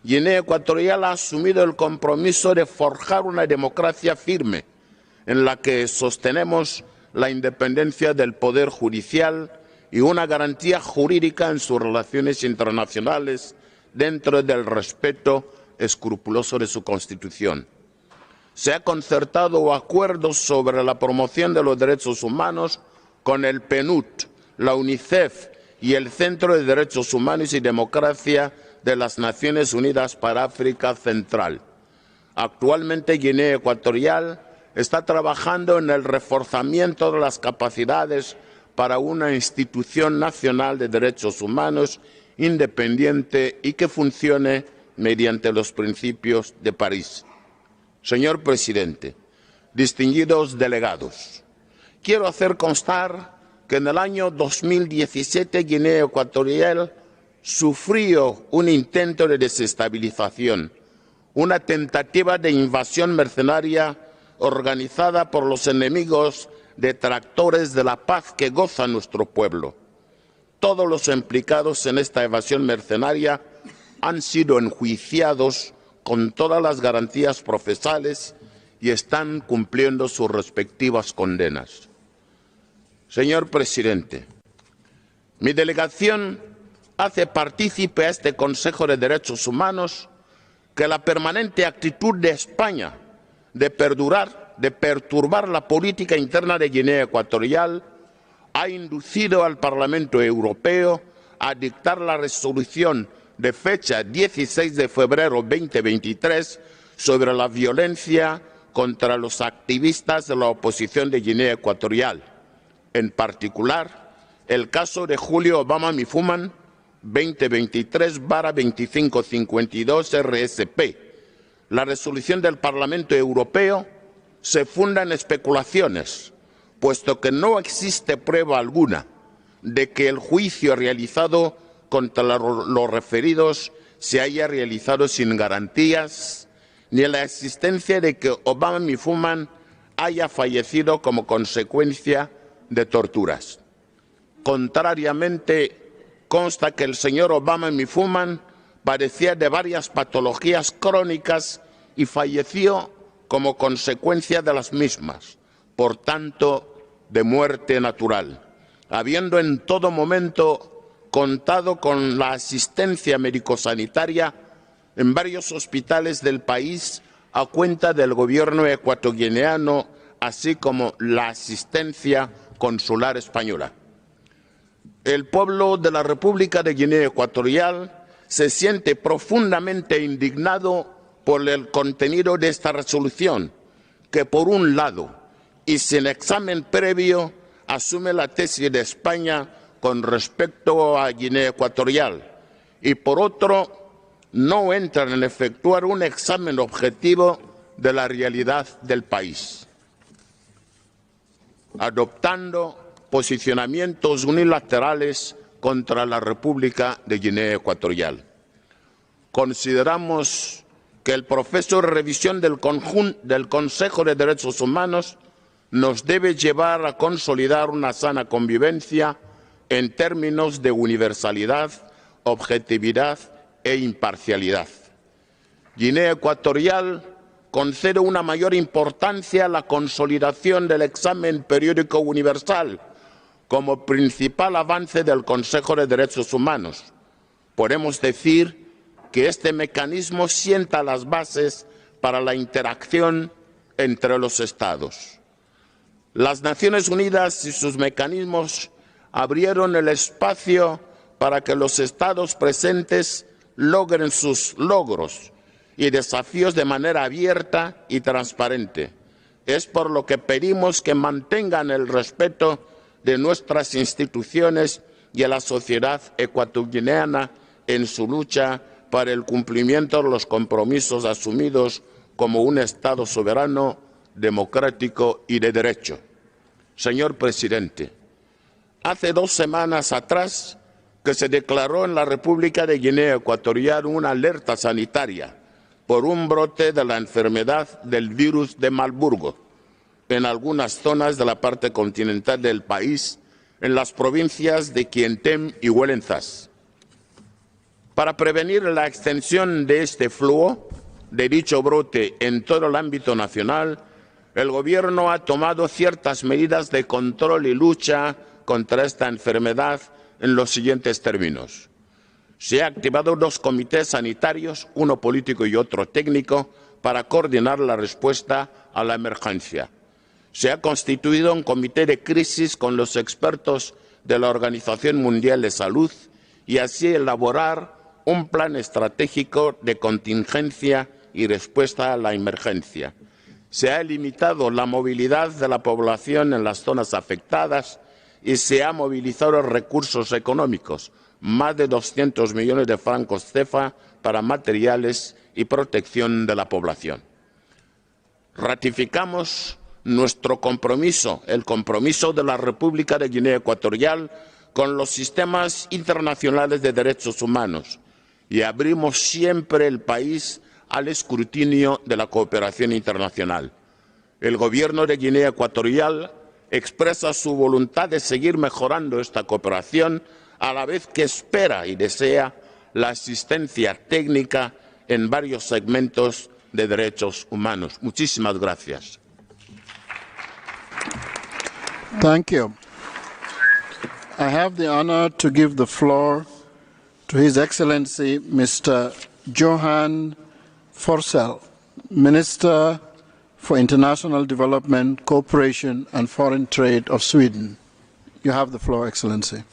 Guinea Ecuatorial ha asumido el compromiso de forjar una democracia firme en la que sostenemos la independencia del Poder Judicial y una garantía jurídica en sus relaciones internacionales dentro del respeto escrupuloso de su Constitución. Se ha concertado acuerdos sobre la promoción de los derechos humanos con el PNUD, la UNICEF y el Centro de Derechos Humanos y Democracia de las Naciones Unidas para África Central. Actualmente Guinea Ecuatorial está trabajando en el reforzamiento de las capacidades para una institución nacional de derechos humanos independiente y que funcione mediante los principios de París. Señor presidente, distinguidos delegados, quiero hacer constar que en el año 2017 Guinea Ecuatorial sufrió un intento de desestabilización, una tentativa de invasión mercenaria organizada por los enemigos detractores de la paz que goza nuestro pueblo. Todos los implicados en esta evasión mercenaria han sido enjuiciados con todas las garantías procesales y están cumpliendo sus respectivas condenas. Señor presidente, mi delegación hace partícipe a este Consejo de Derechos Humanos que la permanente actitud de España de perdurar de perturbar la política interna de Guinea Ecuatorial, ha inducido al Parlamento Europeo a dictar la resolución de fecha 16 de febrero 2023 sobre la violencia contra los activistas de la oposición de Guinea Ecuatorial, en particular el caso de Julio Obama Mifuman 2023-2552 RSP. La resolución del Parlamento Europeo se funda en especulaciones, puesto que no existe prueba alguna de que el juicio realizado contra los referidos se haya realizado sin garantías, ni la existencia de que Obama Mifuman haya fallecido como consecuencia de torturas. Contrariamente, consta que el señor Obama Mifuman padecía de varias patologías crónicas y falleció como consecuencia de las mismas, por tanto, de muerte natural, habiendo en todo momento contado con la asistencia médico-sanitaria en varios hospitales del país a cuenta del gobierno ecuatoguineano, así como la asistencia consular española. El pueblo de la República de Guinea Ecuatorial se siente profundamente indignado por el contenido de esta resolución, que por un lado, y sin examen previo, asume la tesis de España con respecto a Guinea Ecuatorial, y por otro, no entran en efectuar un examen objetivo de la realidad del país, adoptando posicionamientos unilaterales contra la República de Guinea Ecuatorial. Consideramos que el proceso de revisión del Consejo de Derechos Humanos nos debe llevar a consolidar una sana convivencia en términos de universalidad, objetividad e imparcialidad. Guinea Ecuatorial concede una mayor importancia a la consolidación del examen periódico universal como principal avance del Consejo de Derechos Humanos. Podemos decir que este mecanismo sienta las bases para la interacción entre los Estados. Las Naciones Unidas y sus mecanismos abrieron el espacio para que los Estados presentes logren sus logros y desafíos de manera abierta y transparente. Es por lo que pedimos que mantengan el respeto de nuestras instituciones y a la sociedad ecuatoguineana en su lucha para el cumplimiento de los compromisos asumidos como un Estado soberano, democrático y de derecho. Señor presidente, hace 2 semanas atrás que se declaró en la República de Guinea Ecuatorial una alerta sanitaria por un brote de la enfermedad del virus de Marburgo en algunas zonas de la parte continental del país, en las provincias de Quientem y Huelenzas. Para prevenir la extensión de este flujo, de dicho brote en todo el ámbito nacional, el Gobierno ha tomado ciertas medidas de control y lucha contra esta enfermedad en los siguientes términos. Se han activado 2 comités sanitarios, uno político y otro técnico, para coordinar la respuesta a la emergencia. Se ha constituido un comité de crisis con los expertos de la Organización Mundial de Salud y así elaborar un plan estratégico de contingencia y respuesta a la emergencia. Se ha limitado la movilidad de la población en las zonas afectadas y se han movilizado recursos económicos, más de 200 millones de francos CFA para materiales y protección de la población. Ratificamos nuestro compromiso, el compromiso de la República de Guinea Ecuatorial con los sistemas internacionales de derechos humanos y abrimos siempre el país al escrutinio de la cooperación internacional. El Gobierno de Guinea Ecuatorial expresa su voluntad de seguir mejorando esta cooperación, a la vez que espera y desea la asistencia técnica en varios segmentos de derechos humanos. Muchísimas gracias. Thank you. I have the honor to give the floor to His Excellency Mr. Johan Forssell, Minister for International Development, Cooperation and Foreign Trade of Sweden. You have the floor, Excellency.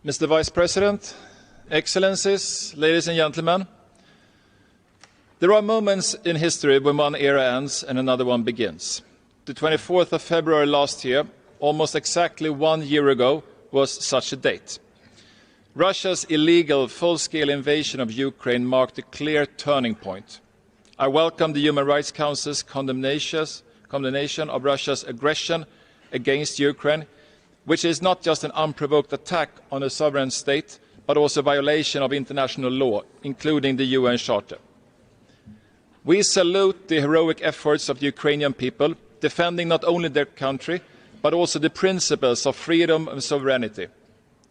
Mr. Vice President, Excellencies, ladies and gentlemen, there are moments in history when one era ends and another one begins. The 24th of February last year, almost exactly 1 year ago, was such a date. Russia's illegal full-scale invasion of Ukraine marked a clear turning point. I welcome the Human Rights Council's condemnation of Russia's aggression against Ukraine, which is not just an unprovoked attack on a sovereign state, but also a violation of international law, including the UN Charter. We salute the heroic efforts of the Ukrainian people, defending not only their country, but also the principles of freedom and sovereignty.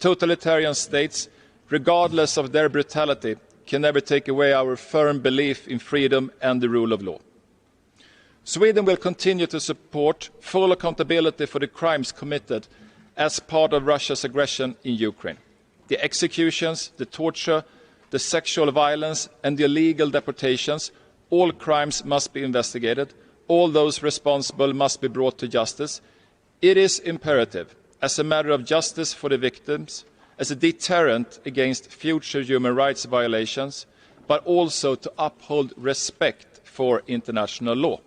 Totalitarian states, regardless of their brutality, can never take away our firm belief in freedom and the rule of law. Sweden will continue to support full accountability for the crimes committed as part of Russia's aggression in Ukraine. The executions, the torture, the sexual violence and the illegal deportations, all crimes must be investigated. All those responsible must be brought to justice. It is imperative, as a matter of justice for the victims, as a deterrent against future human rights violations, but also to uphold respect for international law.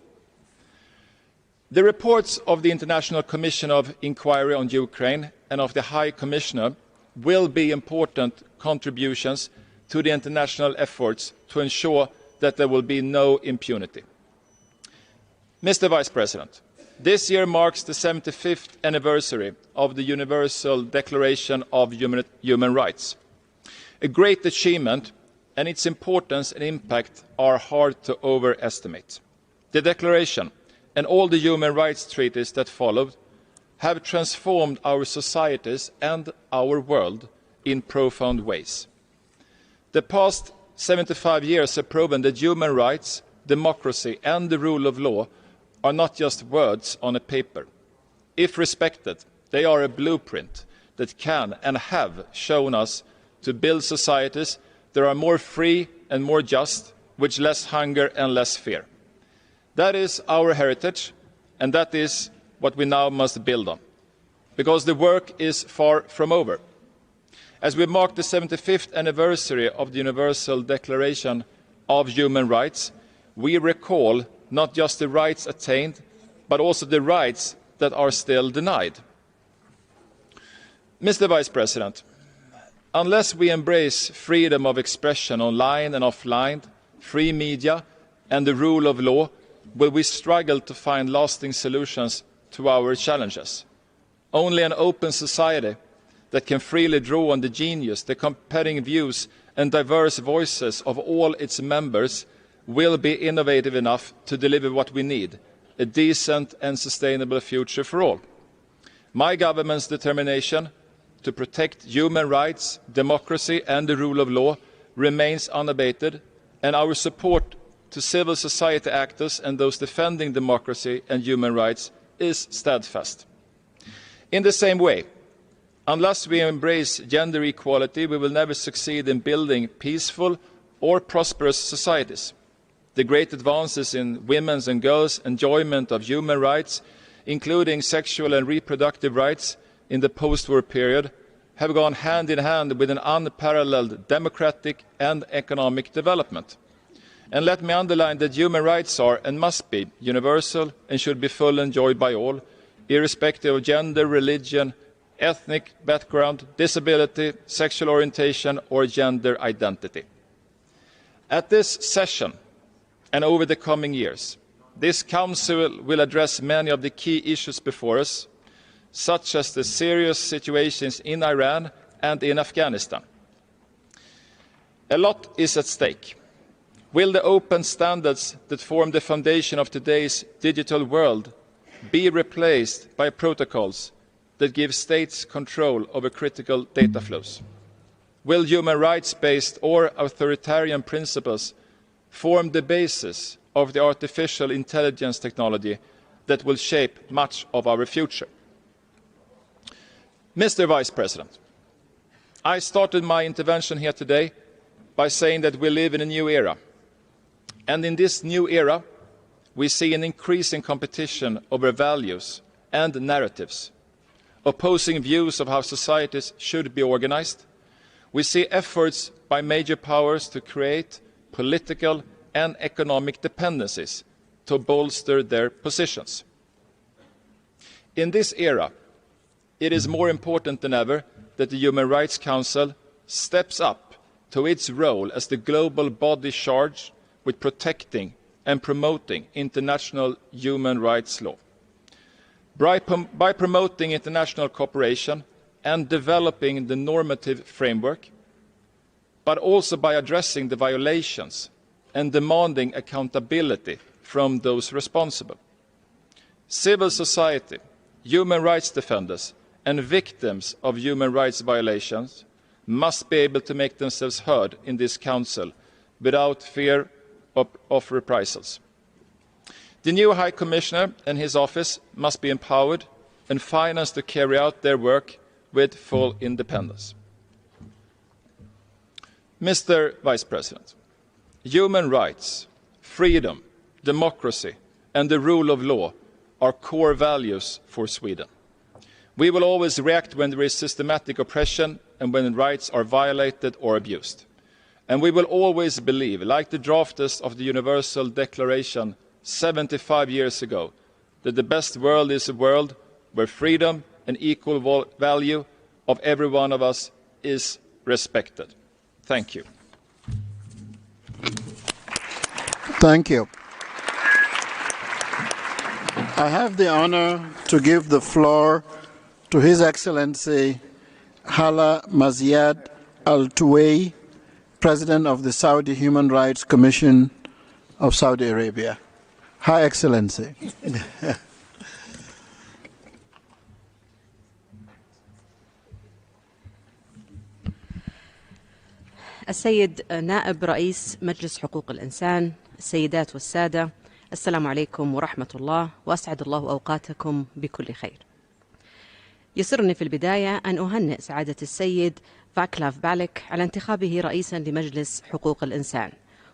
The reports of the International Commission of Inquiry on Ukraine and of the High Commissioner will be important contributions to the international efforts to ensure that there will be no impunity. Mr. Vice President, this year marks the 75th anniversary of the Universal Declaration of Human Rights. A great achievement, and its importance and impact are hard to overestimate. The Declaration and all the human rights treaties that followed have transformed our societies and our world in profound ways. The past 75 years have proven that human rights, democracy and the rule of law are not just words on a paper. If respected, they are a blueprint that can and have shown us to build societies that are more free and more just, with less hunger and less fear. That is our heritage, and that is what we now must build on, because the work is far from over. As we mark the 75th anniversary of the Universal Declaration of Human Rights, we recall not just the rights attained, but also the rights that are still denied. Mr. Vice President, unless we embrace freedom of expression online and offline, free media, and the rule of law, will we struggle to find lasting solutions to our challenges. Only an open society that can freely draw on the genius, the competing views and diverse voices of all its members will be innovative enough to deliver what we need, a decent and sustainable future for all. My government's determination to protect human rights, democracy and the rule of law remains unabated, and our support to civil society actors and those defending democracy and human rights is steadfast. In the same way, unless we embrace gender equality, we will never succeed in building peaceful or prosperous societies. The great advances in women's and girls' enjoyment of human rights, including sexual and reproductive rights in the post-war period, have gone hand in hand with an unparalleled democratic and economic development. And let me underline that human rights are and must be universal and should be fully enjoyed by all, irrespective of gender, religion, ethnic background, disability, sexual orientation or gender identity. At this session and over the coming years, this Council will address many of the key issues before us, such as the serious situations in Iran and in Afghanistan. A lot is at stake. Will the open standards that form the foundation of today's digital world be replaced by protocols that give states control over critical data flows? Will human rights-based or authoritarian principles form the basis of the artificial intelligence technology that will shape much of our future? Mr. Vice President, I started my intervention here today by saying that we live in a new era. And in this new era, we see an increasing competition over values and narratives, opposing views of how societies should be organized. We see efforts by major powers to create political and economic dependencies to bolster their positions. In this era, it is more important than ever that the Human Rights Council steps up to its role as the global body charged with protecting and promoting international human rights law. By promoting international cooperation and developing the normative framework, but also by addressing the violations and demanding accountability from those responsible. Civil society, human rights defenders, and victims of human rights violations must be able to make themselves heard in this Council without fear of reprisals. The new High Commissioner and his office must be empowered and financed to carry out their work with full independence. Mr. Vice President, human rights, freedom, democracy, and the rule of law are core values for Sweden. We will always react when there is systematic oppression and when rights are violated or abused. And we will always believe, like the drafters of the Universal Declaration 75 years ago, that the best world is a world where freedom and equal value of every one of us is respected. Thank you. Thank you. I have the honor to give the floor to His Excellency Hala Maziad Al Tuwai, President of the Saudi Human Rights Commission of Saudi Arabia. High Excellency. السيد نائب رئيس مجلس حقوق الإنسان، السيدات والسادة، السلام عليكم ورحمة الله، وأسعد الله أوقاتكم بكل خير. يسرني في البداية أن أهنئ سعادة السيد فاكلاف بالك على انتخابه رئيسا لمجلس حقوق الإنسان،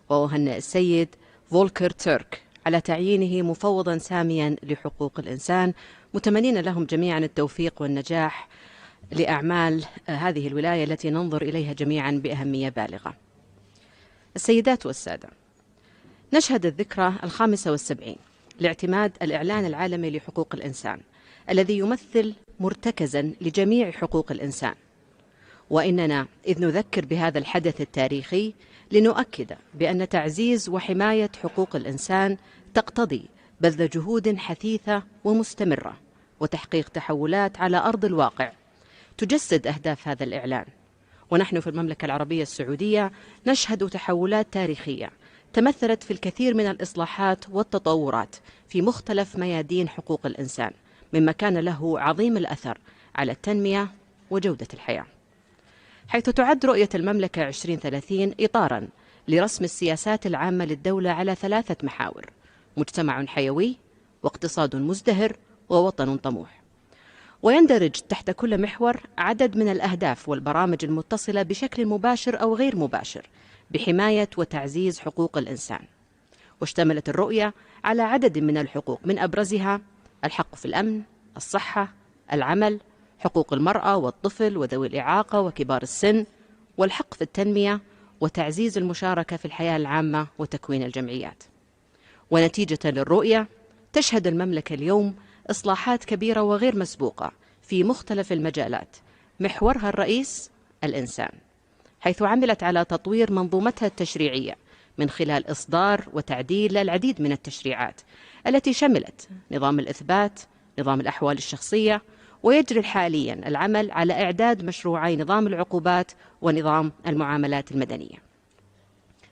وأهنئ السيد فولكر تيرك على تعيينه مفوضا ساميا لحقوق الإنسان، متمنين لهم جميعا التوفيق والنجاح لأعمال هذه الولاية التي ننظر إليها جميعا بأهمية بالغة. السيدات والسادة، نشهد الذكرى 75 لاعتماد الإعلان العالمي لحقوق الإنسان الذي يمثل مرتكزا لجميع حقوق الإنسان، وإننا إذ نذكر بهذا الحدث التاريخي لنؤكد بأن تعزيز وحماية حقوق الإنسان تقتضي بذل جهود حثيثة ومستمرة وتحقيق تحولات على أرض الواقع تجسد أهداف هذا الإعلان. ونحن في المملكة العربية السعودية نشهد تحولات تاريخية تمثلت في الكثير من الإصلاحات والتطورات في مختلف ميادين حقوق الإنسان، مما كان له عظيم الأثر على التنمية وجودة الحياة، حيث تعد رؤية المملكة 2030 إطاراً لرسم السياسات العامة للدولة على 3 محاور: مجتمع حيوي، واقتصاد مزدهر، ووطن طموح. ويندرج تحت كل محور عدد من الأهداف والبرامج المتصلة بشكل مباشر أو غير مباشر بحماية وتعزيز حقوق الإنسان. واشتملت الرؤية على عدد من الحقوق، من أبرزها الحق في الأمن، الصحة، العمل، حقوق المرأة والطفل وذوي الإعاقة وكبار السن، والحق في التنمية، وتعزيز المشاركة في الحياة العامة وتكوين الجمعيات. ونتيجة للرؤية تشهد المملكة اليوم إصلاحات كبيرة وغير مسبوقة في مختلف المجالات، محورها الرئيس الإنسان، حيث عملت على تطوير منظومتها التشريعية من خلال إصدار وتعديل العديد من التشريعات التي شملت نظام الإثبات، نظام الأحوال الشخصية، ويجري حاليا العمل على إعداد مشروعي نظام العقوبات ونظام المعاملات المدنية.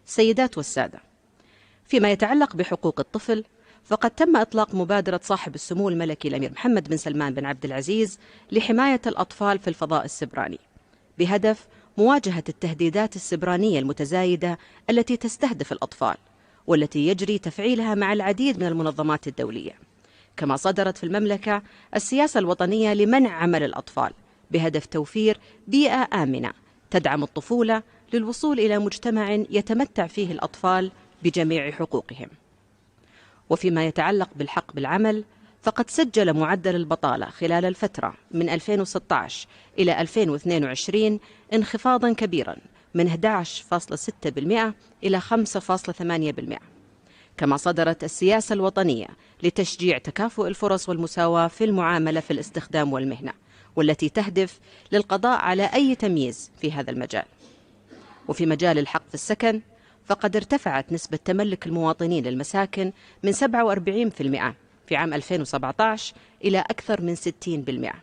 السيدات والسادة، فيما يتعلق بحقوق الطفل، فقد تم إطلاق مبادرة صاحب السمو الملكي الأمير محمد بن سلمان بن عبد العزيز لحماية الأطفال في الفضاء السبراني، بهدف مواجهة التهديدات السبرانية المتزايدة التي تستهدف الأطفال، والتي يجري تفعيلها مع العديد من المنظمات الدولية. كما صدرت في المملكة السياسة الوطنية لمنع عمل الأطفال بهدف توفير بيئة آمنة تدعم الطفولة للوصول إلى مجتمع يتمتع فيه الأطفال بجميع حقوقهم. وفيما يتعلق بالحق بالعمل، فقد سجل معدل البطالة خلال الفترة من 2016 إلى 2022 انخفاضا كبيرا من 11.6% إلى 5.8%. كما صدرت السياسة الوطنية لتشجيع تكافؤ الفرص والمساواة في المعاملة في الاستخدام والمهنة، والتي تهدف للقضاء على أي تمييز في هذا المجال. وفي مجال الحق في السكن، فقد ارتفعت نسبة تملك المواطنين للمساكن من 47% في عام 2017 إلى أكثر من 60%.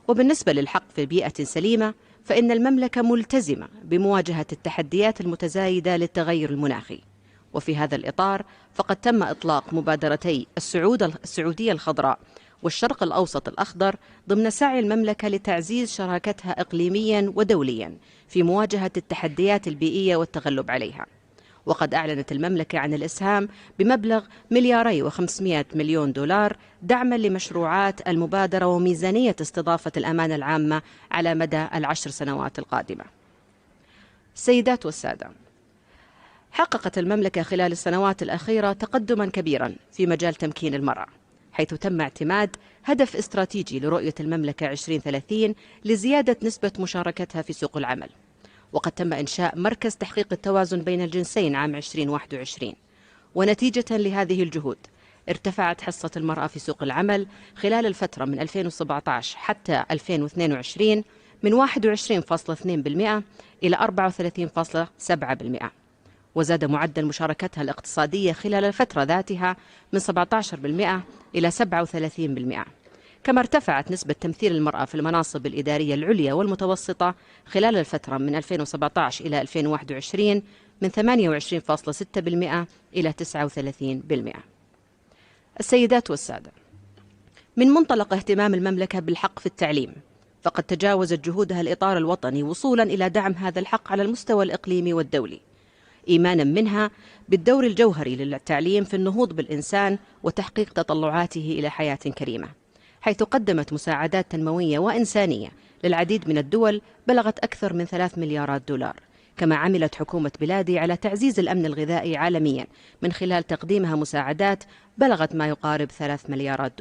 وبالنسبة للحق في بيئة سليمة، فإن المملكة ملتزمة بمواجهة التحديات المتزايدة للتغير المناخي. وفي هذا الإطار فقد تم إطلاق مبادرتي السعودية الخضراء والشرق الأوسط الأخضر ضمن سعي المملكة لتعزيز شراكتها إقليميا ودوليا في مواجهة التحديات البيئية والتغلب عليها. وقد أعلنت المملكة عن الإسهام بمبلغ $2.5 دعما لمشروعات المبادرة وميزانية استضافة الأمانة العامة على مدى 10 سنوات القادمة. السيدات والسادة، حققت المملكة خلال السنوات الأخيرة تقدما كبيرا في مجال تمكين المرأة، حيث تم اعتماد هدف استراتيجي لرؤية المملكة 2030 لزيادة نسبة مشاركتها في سوق العمل. وقد تم إنشاء مركز تحقيق التوازن بين الجنسين عام 2021. ونتيجة لهذه الجهود ارتفعت حصة المرأة في سوق العمل خلال الفترة من 2017 حتى 2022 من 21.2% إلى 34.7%. وزاد معدل مشاركتها الاقتصادية خلال الفترة ذاتها من 17% إلى 37%. كما ارتفعت نسبة تمثيل المرأة في المناصب الإدارية العليا والمتوسطة خلال الفترة من 2017 إلى 2021 من 28.6% إلى 39%. السيدات والسادة، من منطلق اهتمام المملكة بالحق في التعليم، فقد تجاوزت جهودها الإطار الوطني وصولا إلى دعم هذا الحق على المستوى الإقليمي والدولي، إيمانا منها بالدور الجوهري للتعليم في النهوض بالإنسان وتحقيق تطلعاته إلى حياة كريمة، حيث قدمت مساعدات تنموية وإنسانية للعديد من الدول بلغت أكثر من $3 مليار. كما عملت حكومة بلادي على تعزيز الأمن الغذائي عالميا من خلال تقديمها مساعدات بلغت ما يقارب $3 مليار.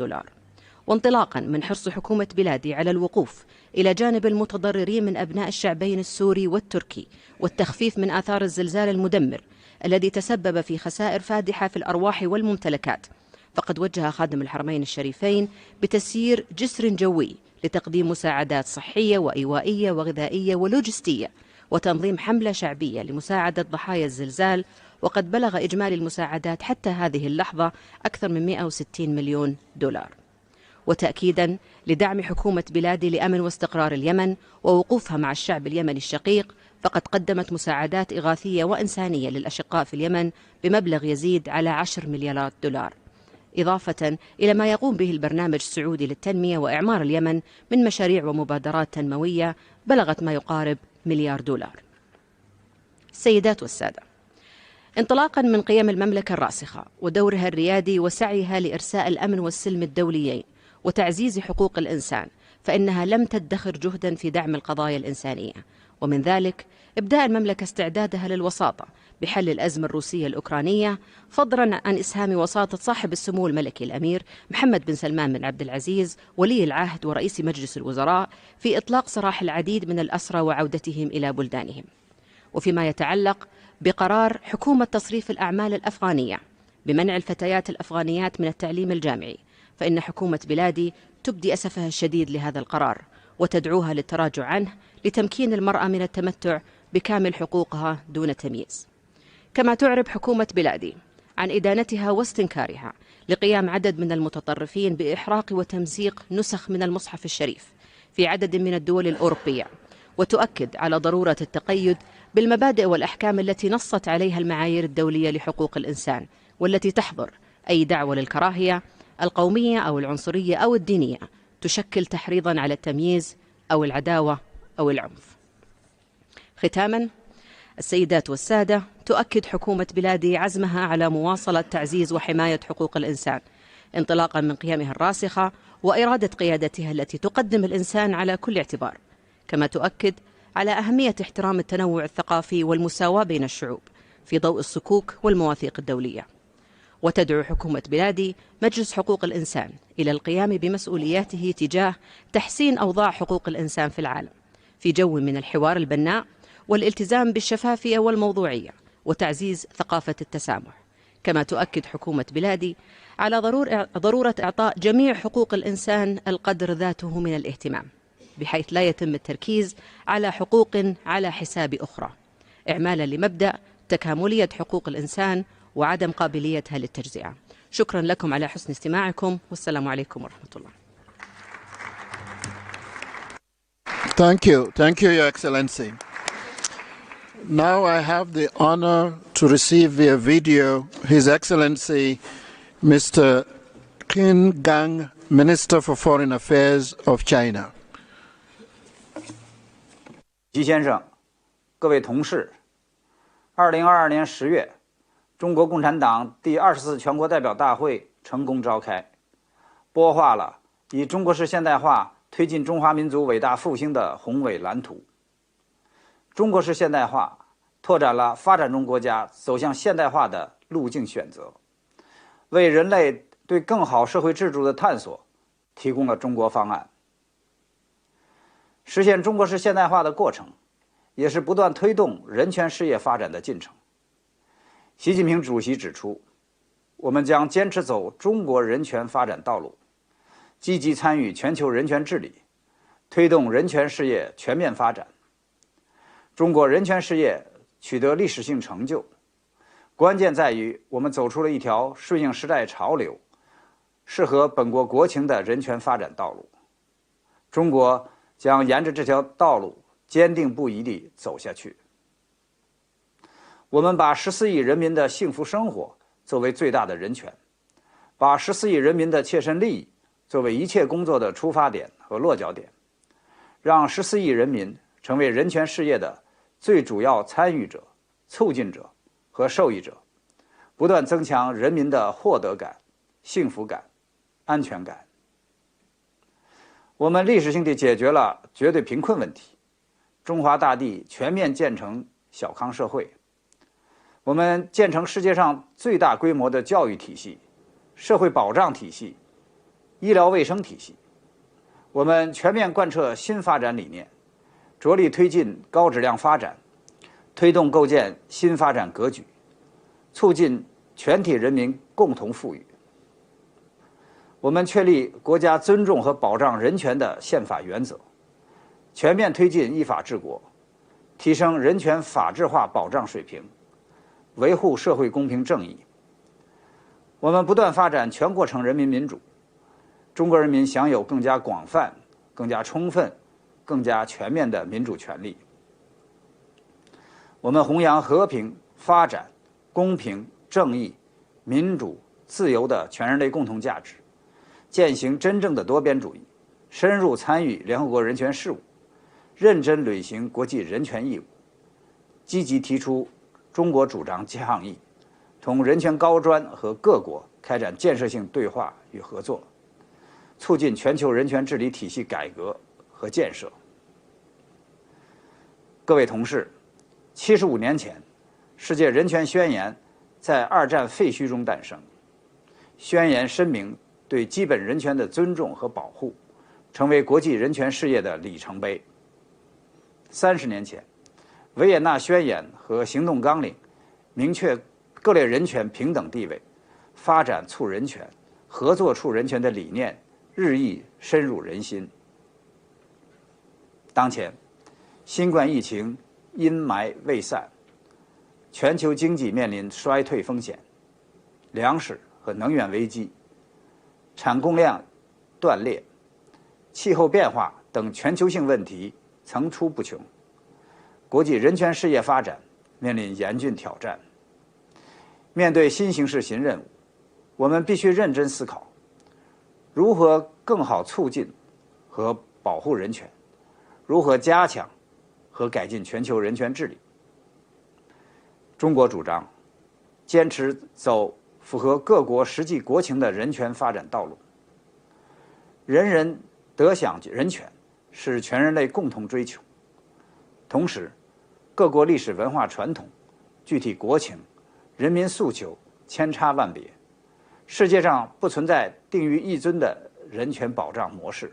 وانطلاقا من حرص حكومة بلادي على الوقوف إلى جانب المتضررين من أبناء الشعبين السوري والتركي والتخفيف من آثار الزلزال المدمر الذي تسبب في خسائر فادحة في الأرواح والممتلكات، فقد وجه خادم الحرمين الشريفين بتسيير جسر جوي لتقديم مساعدات صحية وإيوائية وغذائية ولوجستية وتنظيم حملة شعبية لمساعدة ضحايا الزلزال. وقد بلغ إجمالي المساعدات حتى هذه اللحظة أكثر من $160 مليون. وتأكيدا لدعم حكومة بلادي لأمن واستقرار اليمن ووقوفها مع الشعب اليمني الشقيق، فقد قدمت مساعدات إغاثية وإنسانية للأشقاء في اليمن بمبلغ يزيد على $10 مليار، إضافة إلى ما يقوم به البرنامج السعودي للتنمية وإعمار اليمن من مشاريع ومبادرات تنموية بلغت ما يقارب $1 مليار. السيدات والسادة، انطلاقا من قيم المملكة الراسخة ودورها الريادي وسعيها لإرساء الأمن والسلم الدوليين وتعزيز حقوق الإنسان، فإنها لم تدخر جهدا في دعم القضايا الإنسانية، ومن ذلك إبداء المملكة استعدادها للوساطة بحل الأزمة الروسية الأوكرانية، فضلا عن إسهام وساطة صاحب السمو الملكي الأمير محمد بن سلمان بن عبد العزيز ولي العهد ورئيس مجلس الوزراء في إطلاق سراح العديد من الأسرى وعودتهم إلى بلدانهم. وفيما يتعلق بقرار حكومة تصريف الأعمال الأفغانية بمنع الفتيات الأفغانيات من التعليم الجامعي، فإن حكومة بلادي تبدي أسفها الشديد لهذا القرار وتدعوها للتراجع عنه لتمكين المرأة من التمتع بكامل حقوقها دون تمييز. كما تعرب حكومة بلادي عن إدانتها واستنكارها لقيام عدد من المتطرفين بإحراق وتمزيق نسخ من المصحف الشريف في عدد من الدول الأوروبية، وتؤكد على ضرورة التقيد بالمبادئ والأحكام التي نصت عليها المعايير الدولية لحقوق الإنسان، والتي تحظر أي دعوة للكراهية القومية أو العنصرية أو الدينية تشكل تحريضا على التمييز أو العداوة أو العنف. ختاما، السيدات والسادة، تؤكد حكومة بلادي عزمها على مواصلة تعزيز وحماية حقوق الإنسان انطلاقا من قيمها الراسخة وإرادة قيادتها التي تقدم الإنسان على كل اعتبار. كما تؤكد على أهمية احترام التنوع الثقافي والمساواة بين الشعوب في ضوء الصكوك والمواثيق الدولية. وتدعو حكومة بلادي مجلس حقوق الإنسان إلى القيام بمسؤولياته تجاه تحسين أوضاع حقوق الإنسان في العالم في جو من الحوار البناء والالتزام بالشفافية والموضوعية وتعزيز ثقافة التسامح. كما تؤكد حكومة بلادي على ضرورة إعطاء جميع حقوق الإنسان القدر ذاته من الاهتمام، بحيث لا يتم التركيز على حقوق على حساب أخرى، إعمالا لمبدأ تكاملية حقوق الإنسان وعدم قابليتها للتجزئة. شكرا لكم على حسن استماعكم، والسلام عليكم ورحمة الله. Thank you, Your Excellency. Now I have the honor to receive via video His Excellency Mr. Qin Gang, Minister for Foreign Affairs of China. 习先生，各位同事，2022年10月，中国共产党第20次全国代表大会成功召开，擘画了以中国式现代化推进中华民族伟大复兴的宏伟蓝图。中国式现代化拓展了发展中国家走向现代化的路径选择，为人类对更好社会制度的探索提供了中国方案。实现中国式现代化的过程，也是不断推动人权事业发展的进程。习近平主席指出，我们将坚持走中国人权发展道路，积极参与全球人权治理，推动人权事业全面发展。中国人权事业取得历史性成就，关键在于我们走出了一条顺应时代潮流、适合本国国情的人权发展道路。中国将沿着这条道路坚定不移地走下去。我们把14亿人民的幸福生活作为最大的人权，把14亿人民的切身利益作为一切工作的出发点和落脚点，让14亿人民成为人权事业的最主要参与者、促进者和受益者，不断增强人民的获得感、幸福感、安全感。我们历史性地解决了绝对贫困问题，中华大地全面建成小康社会。我们建成世界上最大规模的教育体系、社会保障体系、医疗卫生体系。我们全面贯彻新发展理念，着力推进高质量发展，推动构建新发展格局，促进全体人民共同富裕。我们确立国家尊重和保障人权的宪法原则，全面推进依法治国，提升人权法治化保障水平，维护社会公平正义。我们不断发展全过程人民民主，中国人民享有更加广泛、更加充分、更加全面的民主权利。我们弘扬和平、发展、公平、正义、民主、自由的全人类共同价值，践行真正的多边主义，深入参与联合国人权事务，认真履行国际人权义务，积极提出中国主张倡议，同人权高专和各国开展建设性对话与合作，促进全球人权治理体系改革和建设。各位同事，75年前，世界人权宣言在二战废墟中诞生。宣言声明对基本人权的尊重和保护，成为国际人权事业的里程碑。30年前，维也纳宣言和行动纲领明确各类人权平等地位，发展促人权、合作促人权的理念日益深入人心。当前，新冠疫情阴霾未散，全球经济面临衰退风险，粮食和能源危机，产供量断裂，气候变化等全球性问题层出不穷，国际人权事业发展面临严峻挑战。面对新形势新任务，我们必须认真思考，如何更好促进和保护人权，如何加强和改进全球人权治理。中国主张坚持走符合各国实际国情的人权发展道路。人人得享人权是全人类共同追求，同同时，各国历史文化传统、具体国情、人民诉求千差万别，世界上不存在定于一尊的人权保障模式。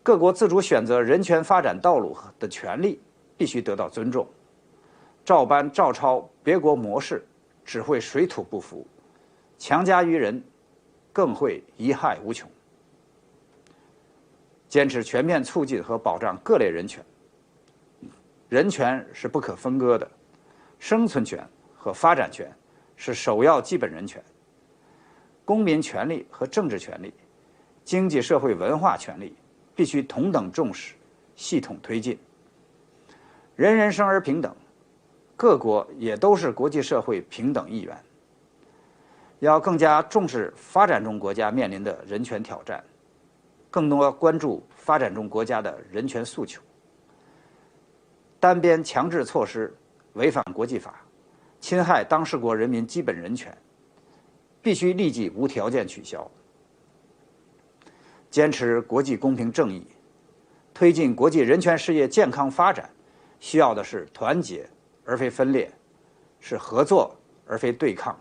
各国自主选择人权发展道路的权利必须得到尊重。照搬照抄别国模式，只会水土不服，强加于人，更会贻害无穷。坚持全面促进和保障各类人权。人权是不可分割的，生存权和发展权是首要基本人权。公民权利和政治权利、经济社会文化权利必须同等重视，系统推进。人人生而平等，各国也都是国际社会平等一员。要更加重视发展中国家面临的人权挑战，更多关注发展中国家的人权诉求。单边强制措施违反国际法，侵害当事国人民基本人权，必须立即无条件取消。坚持国际公平正义，推进国际人权事业健康发展，需要的是团结而非分裂，是合作而非对抗。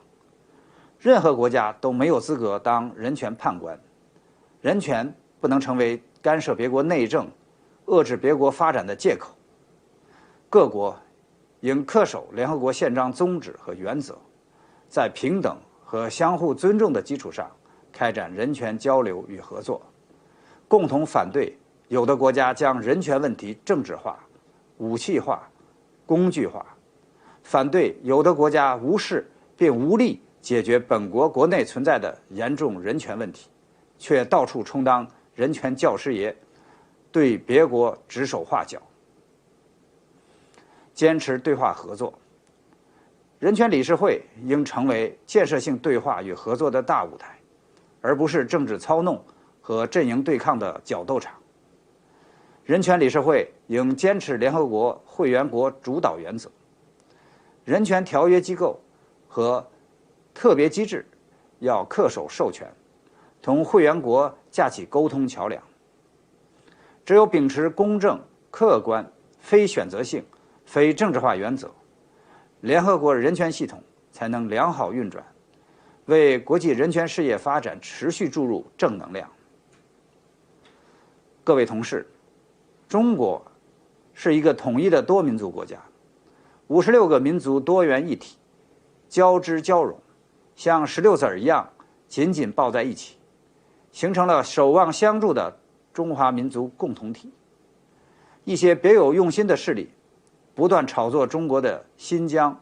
任何国家都没有资格当人权判官，人权不能成为干涉别国内政、遏制别国发展的借口。各国应恪守联合国宪章宗旨和原则，在平等和相互尊重的基础上开展人权交流与合作，共同反对有的国家将人权问题政治化、武器化、工具化，反对有的国家无视并无力解决本国国内存在的严重人权问题，却到处充当人权教师爷，对别国指手画脚。坚持对话合作，人权理事会应成为建设性对话与合作的大舞台，而不是政治操弄和阵营对抗的角斗场。人权理事会应坚持联合国会员国主导原则，人权条约机构和特别机制要恪守授权，同会员国架起沟通桥梁。只有秉持公正、客观、非选择性、非政治化原则，联合国人权系统才能良好运转，为国际人权事业发展持续注入正能量。各位同事，中国是一个统一的多民族国家，56个民族多元一体，交织交融，像16籽一样紧紧抱在一起，形成了守望相助的中华民族共同体。一些别有用心的势力不断炒作中国的新疆、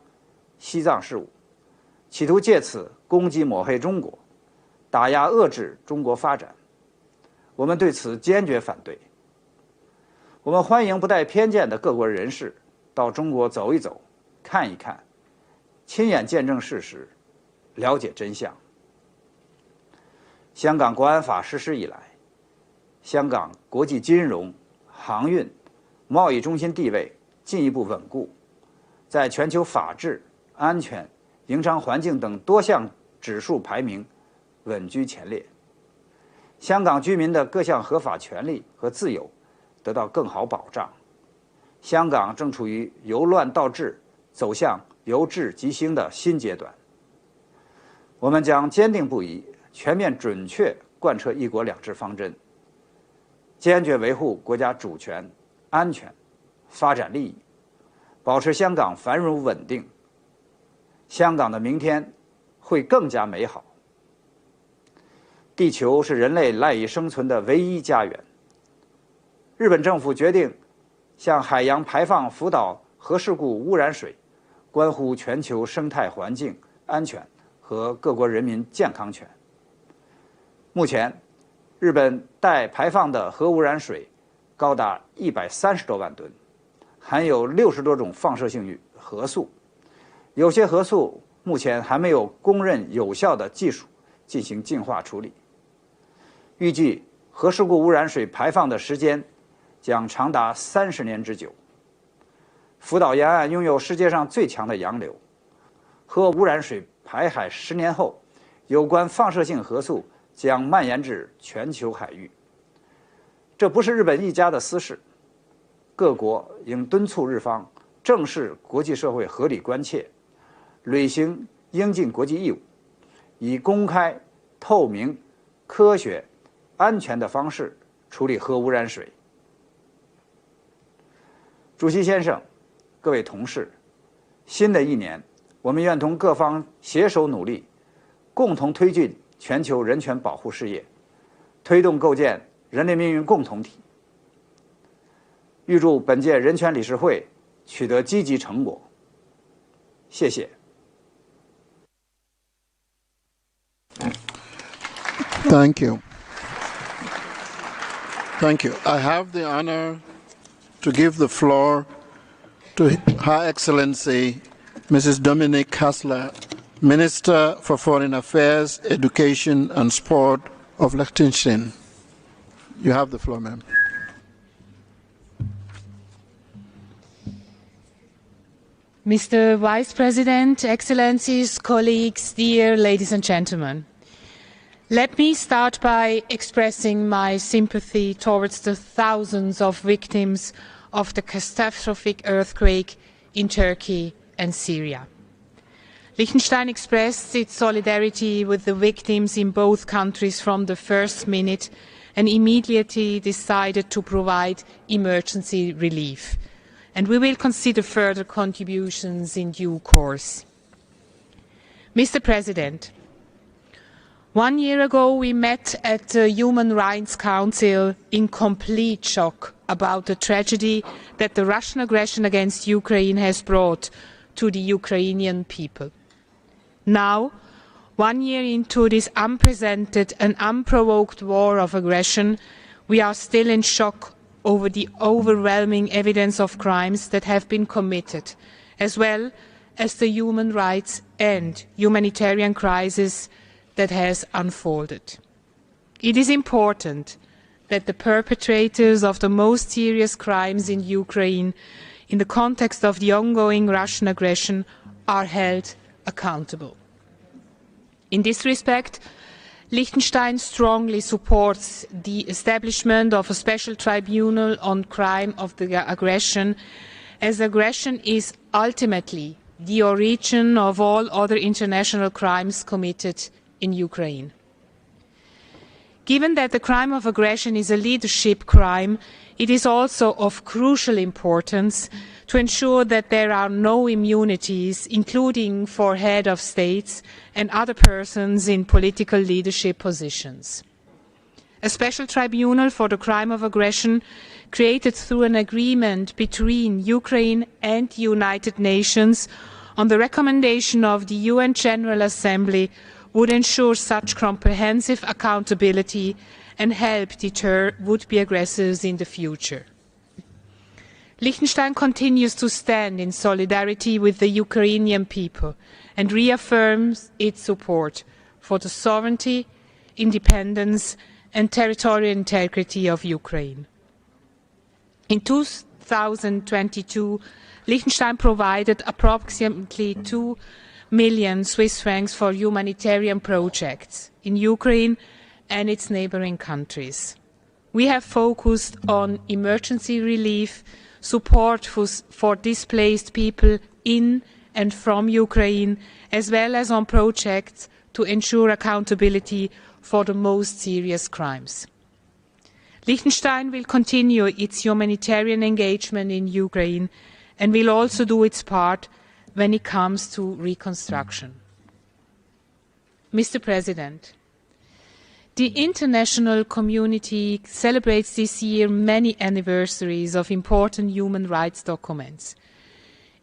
西藏事务，企图借此攻击抹黑中国，打压遏制中国发展。我们对此坚决反对。我们欢迎不带偏见的各国人士到中国走一走、看一看，亲眼见证事实，了解真相。香港国安法实施以来，香港国际金融、航运、贸易中心地位进一步稳固，在全球法治、安全、营商环境等多项指数排名稳居前列。香港居民的各项合法权利和自由得到更好保障。香港正处于由乱到治，走向由治及兴的新阶段。我们将坚定不移、全面准确贯彻一国两制方针，坚决维护国家主权、安全、发展利益，保持香港繁荣稳定。香港的明天会更加美好。地球是人类赖以生存的唯一家园。日本政府决定向海洋排放福岛核事故污染水，关乎全球生态环境安全和各国人民健康权。目前，日本待排放的核污染水高达130多万吨，含有60多种放射性核素，有些核素目前还没有公认有效的技术进行净化处理。预计核事故污染水排放的时间将长达30年之久。福岛沿岸拥有世界上最强的洋流，核污染水排海10年后，有关放射性核素将蔓延至全球海域。这不是日本一家的私事，各国应敦促日方正视国际社会合理关切，履行应尽国际义务，以公开、透明、科学、安全的方式处理核污染水。主席先生，各位同事，新的一年，我们愿同各方携手努力，共同推进全球人权保护事业，推动构建人类命运共同体。预祝本届人权理事会取得积极成果。谢谢。Thank you. Thank you. I have the honor to give the floor to Her Excellency Mrs. Dominique Hassler, Minister for Foreign Affairs, Education and Sport of Liechtenstein. You have the floor, ma'am. Mr. Vice President, Excellencies, colleagues, dear ladies and gentlemen, let me start by expressing my sympathy towards the thousands of victims of the catastrophic earthquake in Turkey and Syria. Liechtenstein expressed its solidarity with the victims in both countries from the first minute and immediately decided to provide emergency relief. And we will consider further contributions in due course. Mr. President, 1 year ago we met at the Human Rights Council in complete shock about the tragedy that the Russian aggression against Ukraine has brought to the Ukrainian people. Now, 1 year into this unprecedented and unprovoked war of aggression, we are still in shock over the overwhelming evidence of crimes that have been committed, as well as the human rights and humanitarian crisis that has unfolded. It is important that the perpetrators of the most serious crimes in Ukraine, in the context of the ongoing Russian aggression, are held accountable. In this respect, Liechtenstein strongly supports the establishment of a special tribunal on crime of the aggression, as aggression is ultimately the origin of all other international crimes committed in Ukraine. Given that the crime of aggression is a leadership crime, it is also of crucial importance to ensure that there are no immunities, including for heads of states and other persons in political leadership positions. A special tribunal for the crime of aggression, created through an agreement between Ukraine and the United Nations on the recommendation of the UN General Assembly, would ensure such comprehensive accountability and help deter would-be aggressors in the future. Liechtenstein continues to stand in solidarity with the Ukrainian people and reaffirms its support for the sovereignty, independence and territorial integrity of Ukraine. In 2022, Liechtenstein provided approximately 2 million Swiss francs for humanitarian projects in Ukraine and its neighbouring countries. We have focused on emergency relief, support for displaced people in and from Ukraine, as well as on projects to ensure accountability for the most serious crimes. Liechtenstein will continue its humanitarian engagement in Ukraine and will also do its part when it comes to reconstruction. Mr. President, the international community celebrates this year many anniversaries of important human rights documents,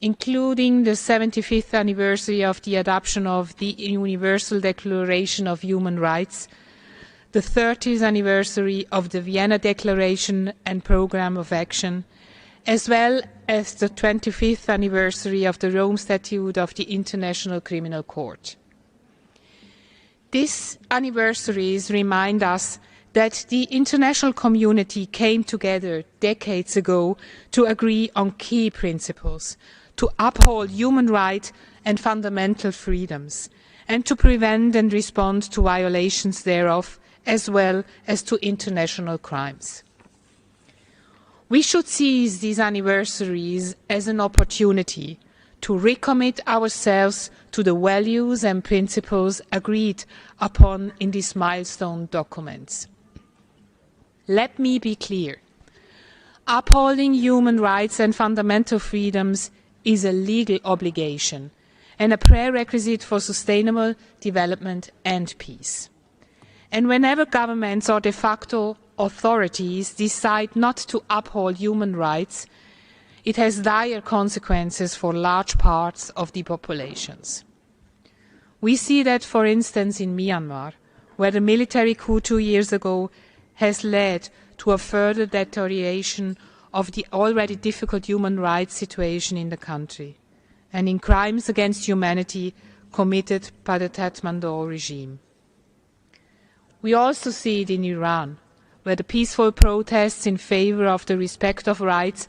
including the 75th anniversary of the adoption of the Universal Declaration of Human Rights, the 30th anniversary of the Vienna Declaration and Programme of Action, as well as the 25th anniversary of the Rome Statute of the International Criminal Court. These anniversaries remind us that the international community came together decades ago to agree on key principles, to uphold human rights and fundamental freedoms, and to prevent and respond to violations thereof, as well as to international crimes. We should seize these anniversaries as an opportunity to recommit ourselves to the values and principles agreed upon in these milestone documents. Let me be clear. Upholding human rights and fundamental freedoms is a legal obligation and a prerequisite for sustainable development and peace. And whenever governments or de facto authorities decide not to uphold human rights, it has dire consequences for large parts of the populations. We see that, for instance, in Myanmar, where the military coup 2 years ago has led to a further deterioration of the already difficult human rights situation in the country, and in crimes against humanity committed by the Kathmandu regime. We also see it in Iran, where the peaceful protests in favour of the respect of rights,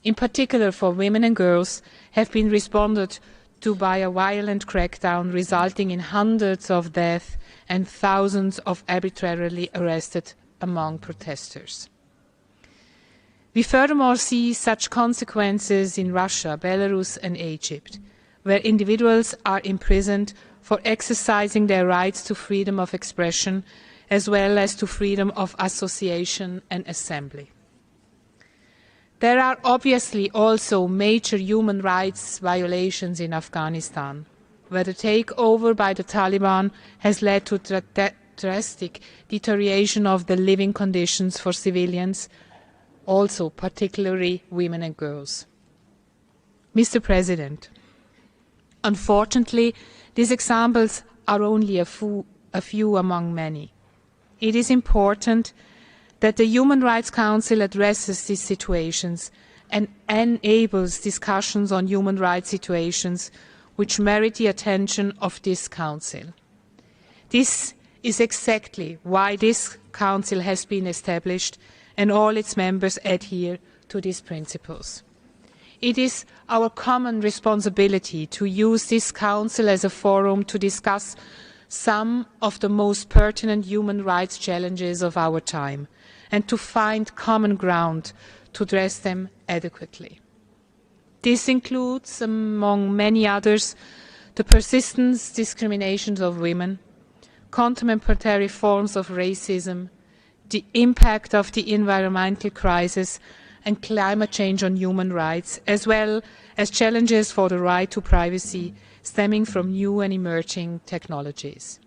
in particular for women and girls, have been responded to by a violent crackdown resulting in hundreds of deaths and thousands of arbitrarily arrested among protesters. We furthermore see such consequences in Russia, Belarus and Egypt, where individuals are imprisoned for exercising their rights to freedom of expression as well as to freedom of association and assembly. There are obviously also major human rights violations in Afghanistan, where the takeover by the Taliban has led to drastic deterioration of the living conditions for civilians, also particularly women and girls. Mr. President, unfortunately, these examples are only a few among many. It is important that the Human Rights Council addresses these situations and enables discussions on human rights situations which merit the attention of this Council. This is exactly why this Council has been established and all its members adhere to these principles. It is our common responsibility to use this Council as a forum to discuss some of the most pertinent human rights challenges of our time and to find common ground to address them adequately. This includes, among many others, the persistent discrimination of women, contemporary forms of racism, the impact of the environmental crisis and climate change on human rights, as well as challenges for the right to privacy stemming from new and emerging technologies.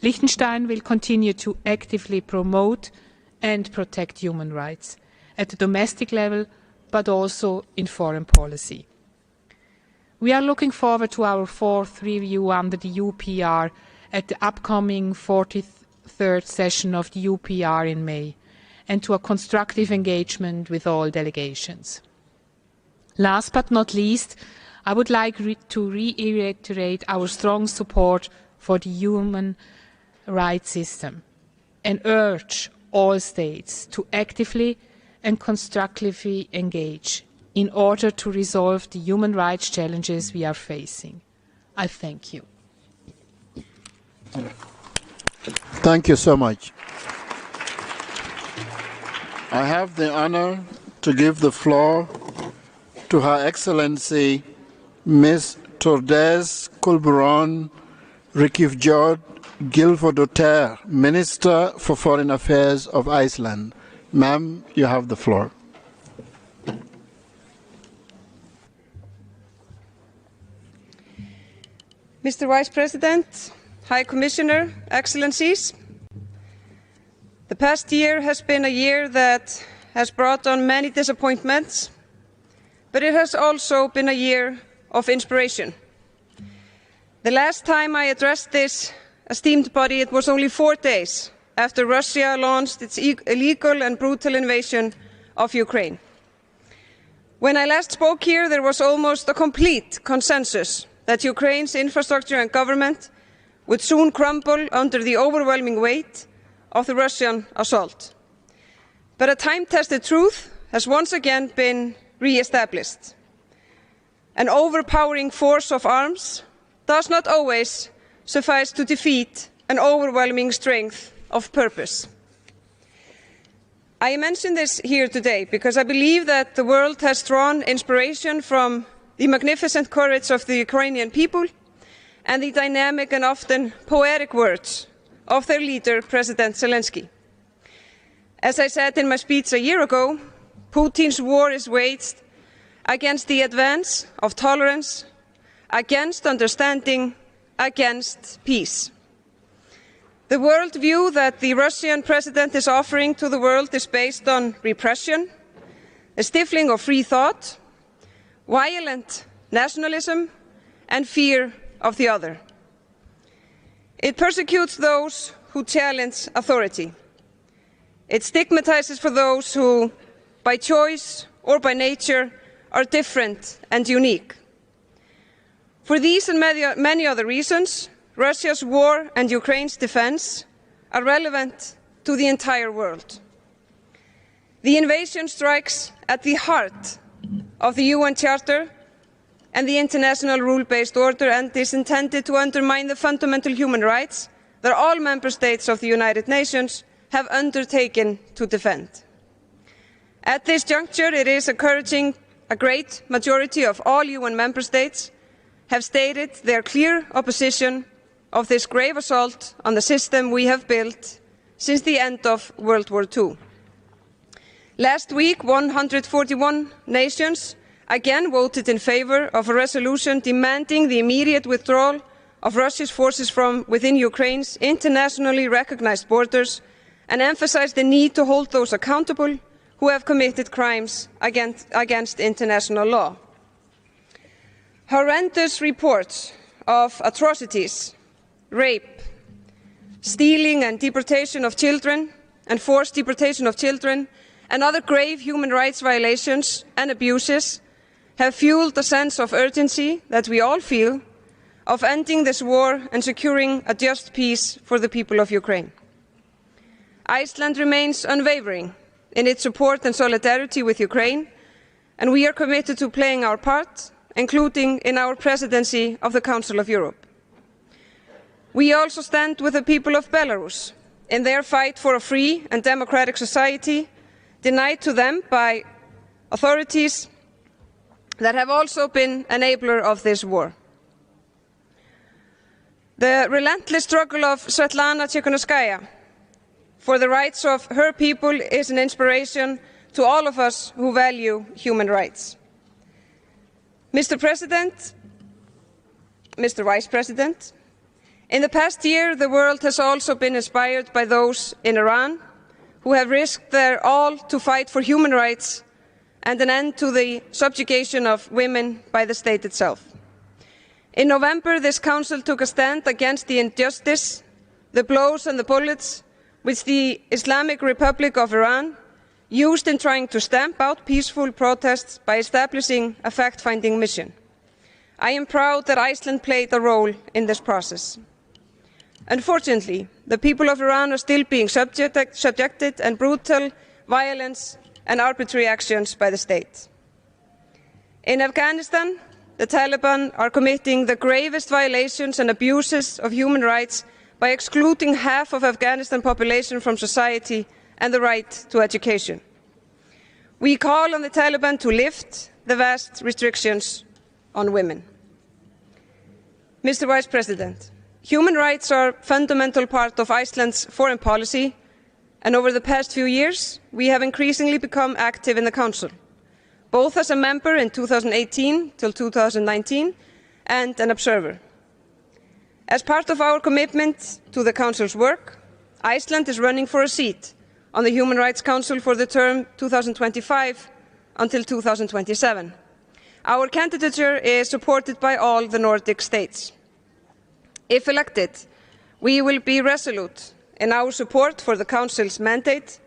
Liechtenstein will continue to actively promote and protect human rights at the domestic level, but also in foreign policy. We are looking forward to our fourth review under the UPR at the upcoming 43rd session of the UPR in May, and to a constructive engagement with all delegations. Last but not least, I would like to reiterate our strong support for the human rights system and urge all states to actively and constructively engage in order to resolve the human rights challenges we are facing. I thank you. Thank you so much. I have the honor to give the floor to Her Excellency Ms. Tordes Kulburon Rikifjord Gylfadóttir, Minister for Foreign Affairs of Iceland. Ma'am, you have the floor. Mr. Vice President, High Commissioner, Excellencies, the past year has been a year that has brought on many disappointments, but it has also been a year of inspiration. The last time I addressed this esteemed body, it was only 4 days after Russia launched its illegal and brutal invasion of Ukraine. When I last spoke here, there was almost a complete consensus that Ukraine's infrastructure and government would soon crumble under the overwhelming weight of the Russian assault. But a time-tested truth has once again been re-established. An overpowering force of arms does not always suffice to defeat an overwhelming strength of purpose. I mention this here today because I believe that the world has drawn inspiration from the magnificent courage of the Ukrainian people and the dynamic and often poetic words of their leader, President Zelensky. As I said in my speech a year ago, Putin's war is waged against the advance of tolerance, against understanding, against peace. The worldview that the Russian president is offering to the world is based on repression, a stifling of free thought, violent nationalism, and fear of the other. It persecutes those who challenge authority. It stigmatizes for those who, by choice or by nature, are different and unique. For these and many other reasons, Russia's war and Ukraine's defense are relevant to the entire world. The invasion strikes at the heart of the UN Charter and the international rule-based order and is intended to undermine the fundamental human rights that all member states of the United Nations have undertaken to defend. At this juncture, it is encouraging a great majority of all UN member states have stated their clear opposition of this grave assault on the system we have built since the end of World War II. Last week, 141 nations again voted in favour of a resolution demanding the immediate withdrawal of Russia's forces from within Ukraine's internationally recognised borders and emphasised the need to hold those accountable who have committed crimes against international law. Horrendous reports of atrocities, rape, stealing and deportation of children, and forced deportation of children, and other grave human rights violations and abuses have fueled the sense of urgency that we all feel of ending this war and securing a just peace for the people of Ukraine. Iceland remains unwavering in its support and solidarity with Ukraine, and we are committed to playing our part, including in our presidency of the Council of Europe. We also stand with the people of Belarus in their fight for a free and democratic society denied to them by authorities that have also been enabler of this war. The relentless struggle of Svetlana Tsikhanouskaya for the rights of her people is an inspiration to all of us who value human rights. Mr. President, Mr. Vice President, in the past year the world has also been inspired by those in Iran who have risked their all to fight for human rights and an end to the subjugation of women by the state itself. In November, this Council took a stand against the injustice, the blows and the bullets which the Islamic Republic of Iran used in trying to stamp out peaceful protests by establishing a fact-finding mission. I am proud that Iceland played a role in this process. Unfortunately, the people of Iran are still being subjected to brutal violence and arbitrary actions by the state. In Afghanistan, the Taliban are committing the gravest violations and abuses of human rights by excluding half of Afghanistan population from society and the right to education. We call on the Taliban to lift the vast restrictions on women. Mr. Vice President, human rights are a fundamental part of Iceland's foreign policy, and over the past few years, we have increasingly become active in the Council, both as a member in 2018 till 2019 and an observer. As part of our commitment to the Council's work, Iceland is running for a seat on the Human Rights Council for the term 2025 until 2027. Our candidature is supported by all the Nordic states. If elected, we will be resolute in our support for the Council's mandate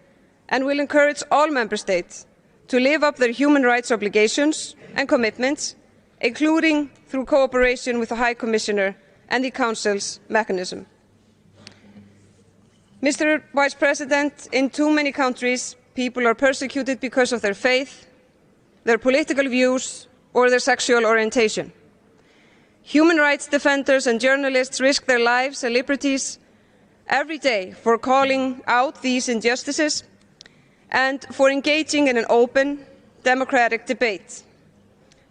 and will encourage all Member States to live up their human rights obligations and commitments, including through cooperation with the High Commissioner and the Council's mechanism. Mr. Vice President, in too many countries, people are persecuted because of their faith, their political views, or their sexual orientation. Human rights defenders and journalists risk their lives and liberties every day for calling out these injustices, and for engaging in an open, democratic debate.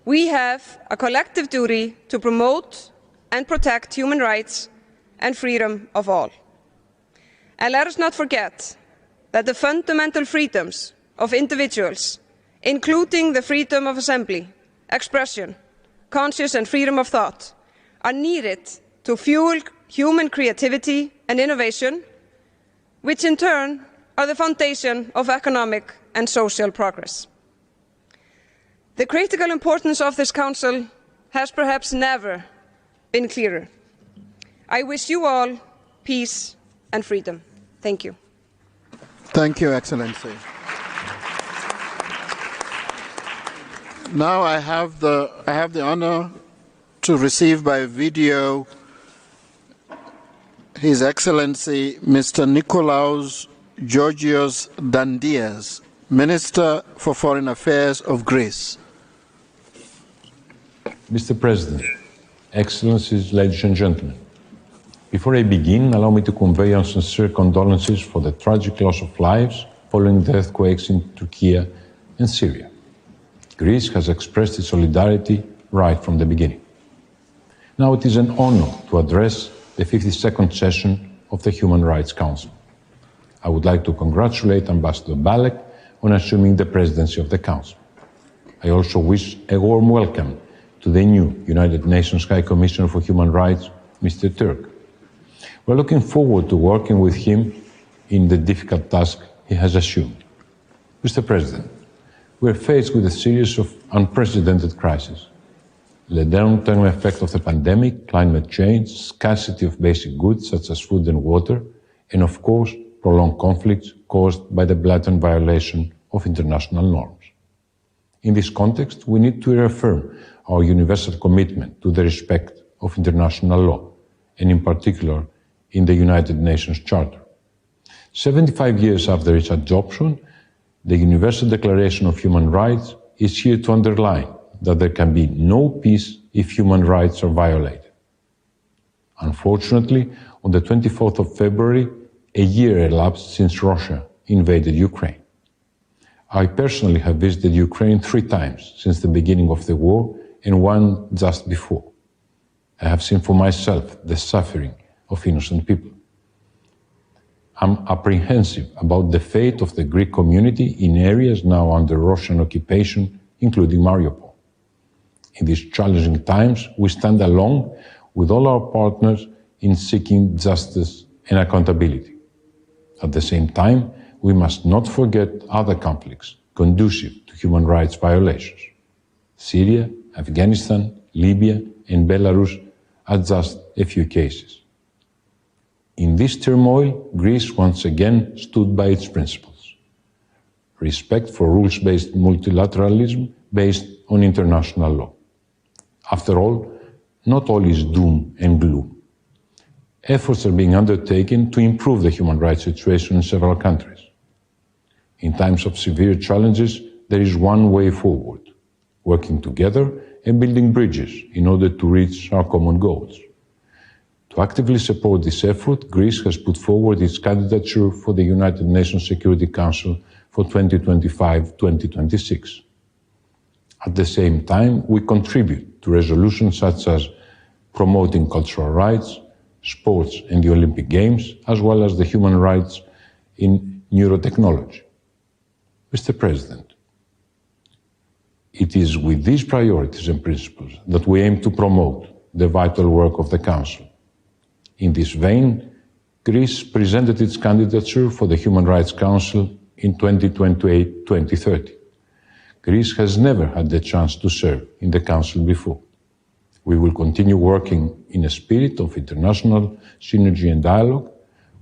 We have a collective duty to promote and protect human rights and freedom of all. And let us not forget that the fundamental freedoms of individuals, including the freedom of assembly, expression, conscience and freedom of thought, are needed to fuel human creativity and innovation, which in turn are the foundation of economic and social progress. The critical importance of this Council has perhaps never been clearer. I wish you all peace and freedom. Thank you. Thank you, Excellency. Now I have the honor to receive by video His Excellency Mr. Nikolaos Georgios Dandias, Minister for Foreign Affairs of Greece. Mr. President, Excellencies, ladies and gentlemen, before I begin, allow me to convey our sincere condolences for the tragic loss of lives following the earthquakes in Turkey and Syria. Greece has expressed its solidarity right from the beginning. Now it is an honor to address the 52nd session of the Human Rights Council. I would like to congratulate Ambassador Balek on assuming the presidency of the Council. I also wish a warm welcome to the new United Nations High Commissioner for Human Rights, Mr. Turk. We're looking forward to working with him in the difficult task he has assumed. Mr. President, we're faced with a series of unprecedented crises. The long-term effect of the pandemic, climate change, scarcity of basic goods such as food and water, and of course, prolonged conflicts caused by the blatant violation of international norms. In this context, we need to reaffirm our universal commitment to the respect of international law, and in particular, in the United Nations Charter. 75 years after its adoption, the Universal Declaration of Human Rights is here to underline that there can be no peace if human rights are violated. Unfortunately, on the 24th of February, a year elapsed since Russia invaded Ukraine. I personally have visited Ukraine 3 times since the beginning of the war and one just before. I have seen for myself the suffering of innocent people. I'm apprehensive about the fate of the Greek community in areas now under Russian occupation, including Mariupol. In these challenging times, we stand along with all our partners in seeking justice and accountability. At the same time, we must not forget other conflicts conducive to human rights violations. Syria, Afghanistan, Libya, and Belarus are just a few cases. In this turmoil, Greece once again stood by its principles. Respect for rules-based multilateralism based on international law. After all, not all is doom and gloom. Efforts are being undertaken to improve the human rights situation in several countries. In times of severe challenges, there is one way forward: working together and building bridges in order to reach our common goals. To actively support this effort, Greece has put forward its candidature for the United Nations Security Council for 2025-2026. At the same time, we contribute to resolutions such as promoting cultural rights, sports and the Olympic Games, as well as the human rights in neurotechnology. Mr. President, it is with these priorities and principles that we aim to promote the vital work of the Council. In this vein, Greece presented its candidature for the Human Rights Council in 2028-2030. Greece has never had the chance to serve in the Council before. We will continue working in a spirit of international synergy and dialogue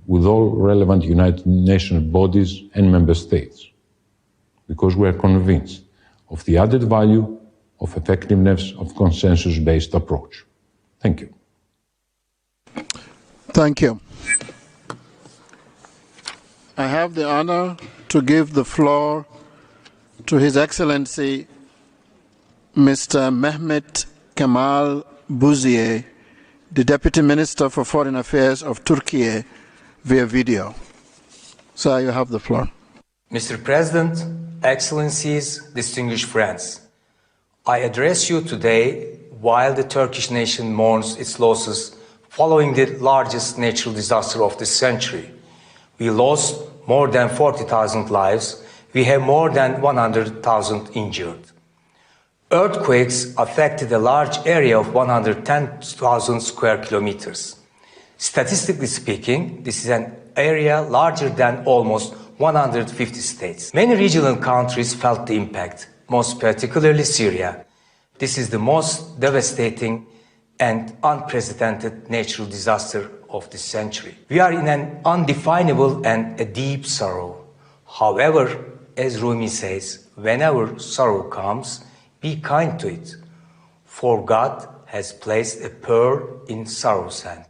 with all relevant United Nations bodies and member states, because we are convinced of the added value of effectiveness of consensus-based approach. Thank you. Thank you. I have the honor to give the floor to His Excellency Mr. Mehmet Kemal Buziye, the Deputy Minister for Foreign Affairs of Turkey, via video. Sir, you have the floor. Mr. President, Excellencies, distinguished friends, I address you today while the Turkish nation mourns its losses following the largest natural disaster of this century. We lost more than 40,000 lives. We have more than 100,000 injured. Earthquakes affected a large area of 110,000 square kilometers. Statistically speaking, this is an area larger than almost 150 states. Many regional countries felt the impact, most particularly Syria. This is the most devastating and unprecedented natural disaster of this century. We are in an undefinable and a deep sorrow. However, as Rumi says, whenever sorrow comes, be kind to it, for God has placed a pearl in sorrow's hand.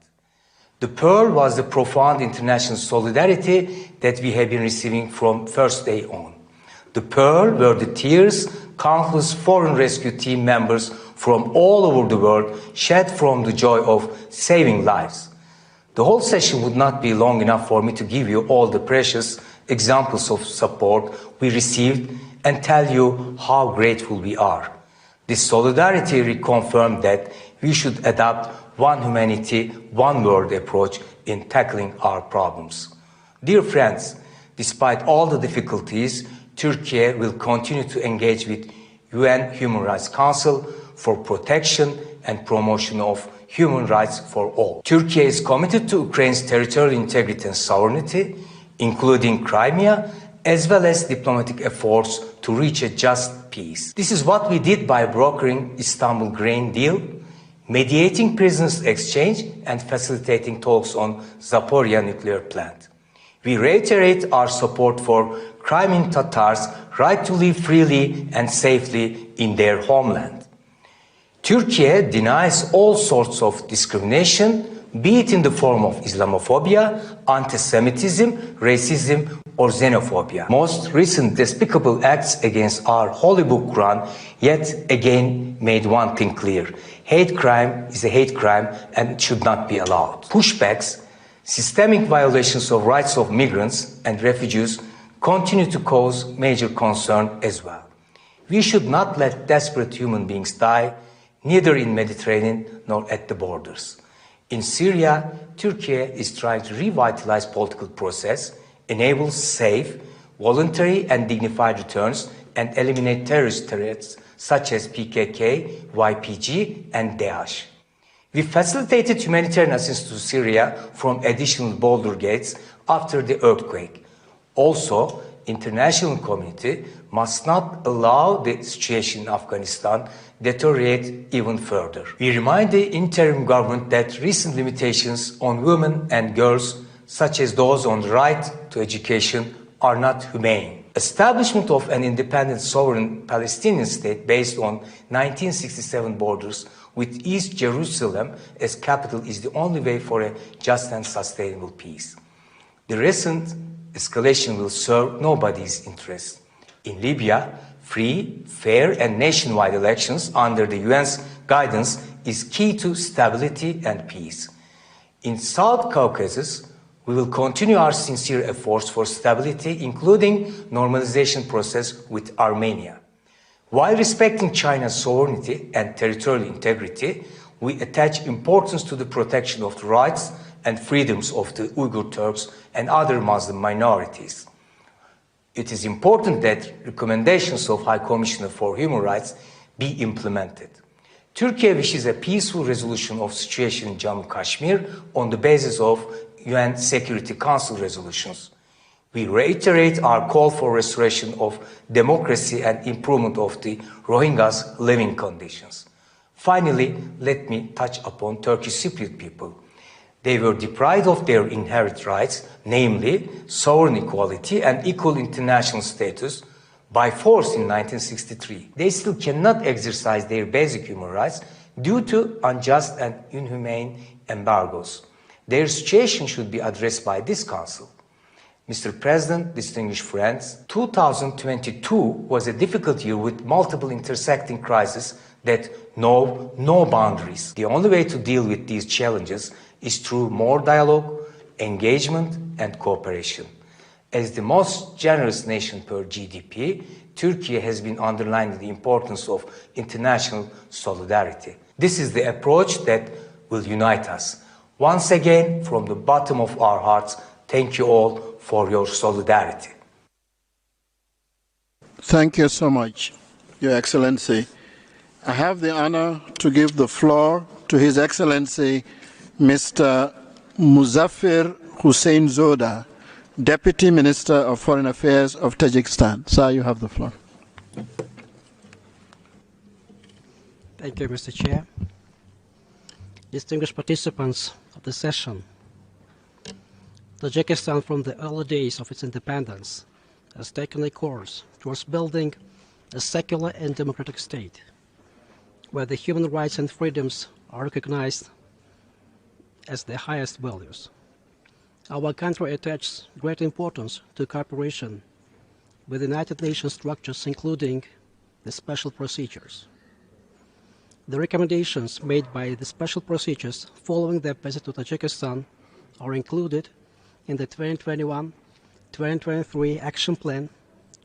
The pearl was the profound international solidarity that we have been receiving from first day on. The pearl were the tears countless foreign rescue team members from all over the world shed from the joy of saving lives. The whole session would not be long enough for me to give you all the precious examples of support we received and tell you how grateful we are. This solidarity reconfirmed that we should adopt one humanity, one world approach in tackling our problems. Dear friends, despite all the difficulties, Turkey will continue to engage with UN Human Rights Council for protection and promotion of human rights for all. Turkey is committed to Ukraine's territorial integrity and sovereignty, including Crimea, as well as diplomatic efforts to reach a just peace. This is what we did by brokering Istanbul grain deal, mediating prisoners exchange, and facilitating talks on Zaporizhzhia nuclear plant. We reiterate our support for Crimean Tatars' right to live freely and safely in their homeland. Turkey denies all sorts of discrimination, be it in the form of Islamophobia, anti-Semitism, racism, or xenophobia. Most recent despicable acts against our holy book Quran yet again made one thing clear. Hate crime is a hate crime and should not be allowed. Pushbacks, systemic violations of rights of migrants and refugees continue to cause major concern as well. We should not let desperate human beings die, neither in Mediterranean nor at the borders. In Syria, Turkey is trying to revitalize political process, enable safe, voluntary and dignified returns, and eliminate terrorist threats such as PKK, YPG, and Daesh. We facilitated humanitarian assistance to Syria from additional border gates after the earthquake. Also, international community must not allow the situation in Afghanistan deteriorate even further. We remind the interim government that recent limitations on women and girls, such as those on the right to education, are not humane. Establishment of an independent sovereign Palestinian state based on 1967 borders with East Jerusalem as capital is the only way for a just and sustainable peace. The recent escalation will serve nobody's interest. In Libya, free, fair, and nationwide elections under the UN's guidance is key to stability and peace. In South Caucasus, we will continue our sincere efforts for stability, including normalization process with Armenia. While respecting China's sovereignty and territorial integrity, we attach importance to the protection of the rights and freedoms of the Uyghur Turks and other Muslim minorities. It is important that recommendations of High Commissioner for Human Rights be implemented. Turkey wishes a peaceful resolution of the situation in Jammu Kashmir on the basis of UN Security Council resolutions. We reiterate our call for restoration of democracy and improvement of the Rohingyas' living conditions. Finally, let me touch upon Turkish Cypriot people. They were deprived of their inherent rights, namely sovereign equality and equal international status, by force in 1963. They still cannot exercise their basic human rights due to unjust and inhumane embargoes. Their situation should be addressed by this Council. Mr. President, distinguished friends, 2022 was a difficult year with multiple intersecting crises that know no boundaries. The only way to deal with these challenges is through more dialogue, engagement, and cooperation. As the most generous nation per GDP, Turkey has been underlining the importance of international solidarity. This is the approach that will unite us. Once again, from the bottom of our hearts, thank you all for your solidarity. Thank you so much, Your Excellency. I have the honor to give the floor to His Excellency, Mr. Muzaffar Hussein Zoda, Deputy Minister of Foreign Affairs of Tajikistan. Sir, you have the floor. Thank you, Mr. Chair. Distinguished participants of the session, Tajikistan from the early days of its independence has taken a course towards building a secular and democratic state, where the human rights and freedoms are recognized as the highest values. Our country attaches great importance to cooperation with the United Nations structures, including the special procedures. The recommendations made by the special procedures following their visit to Tajikistan are included in the 2021-2023 Action Plan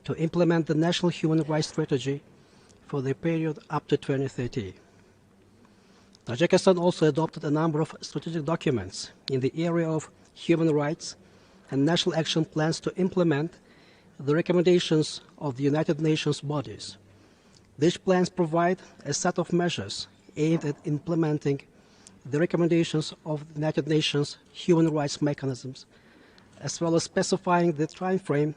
to implement the National Human Rights Strategy for the period up to 2030. Tajikistan also adopted a number of strategic documents in the area of human rights and national action plans to implement the recommendations of the United Nations bodies. These plans provide a set of measures aimed at implementing the recommendations of the United Nations human rights mechanisms, as well as specifying the time frame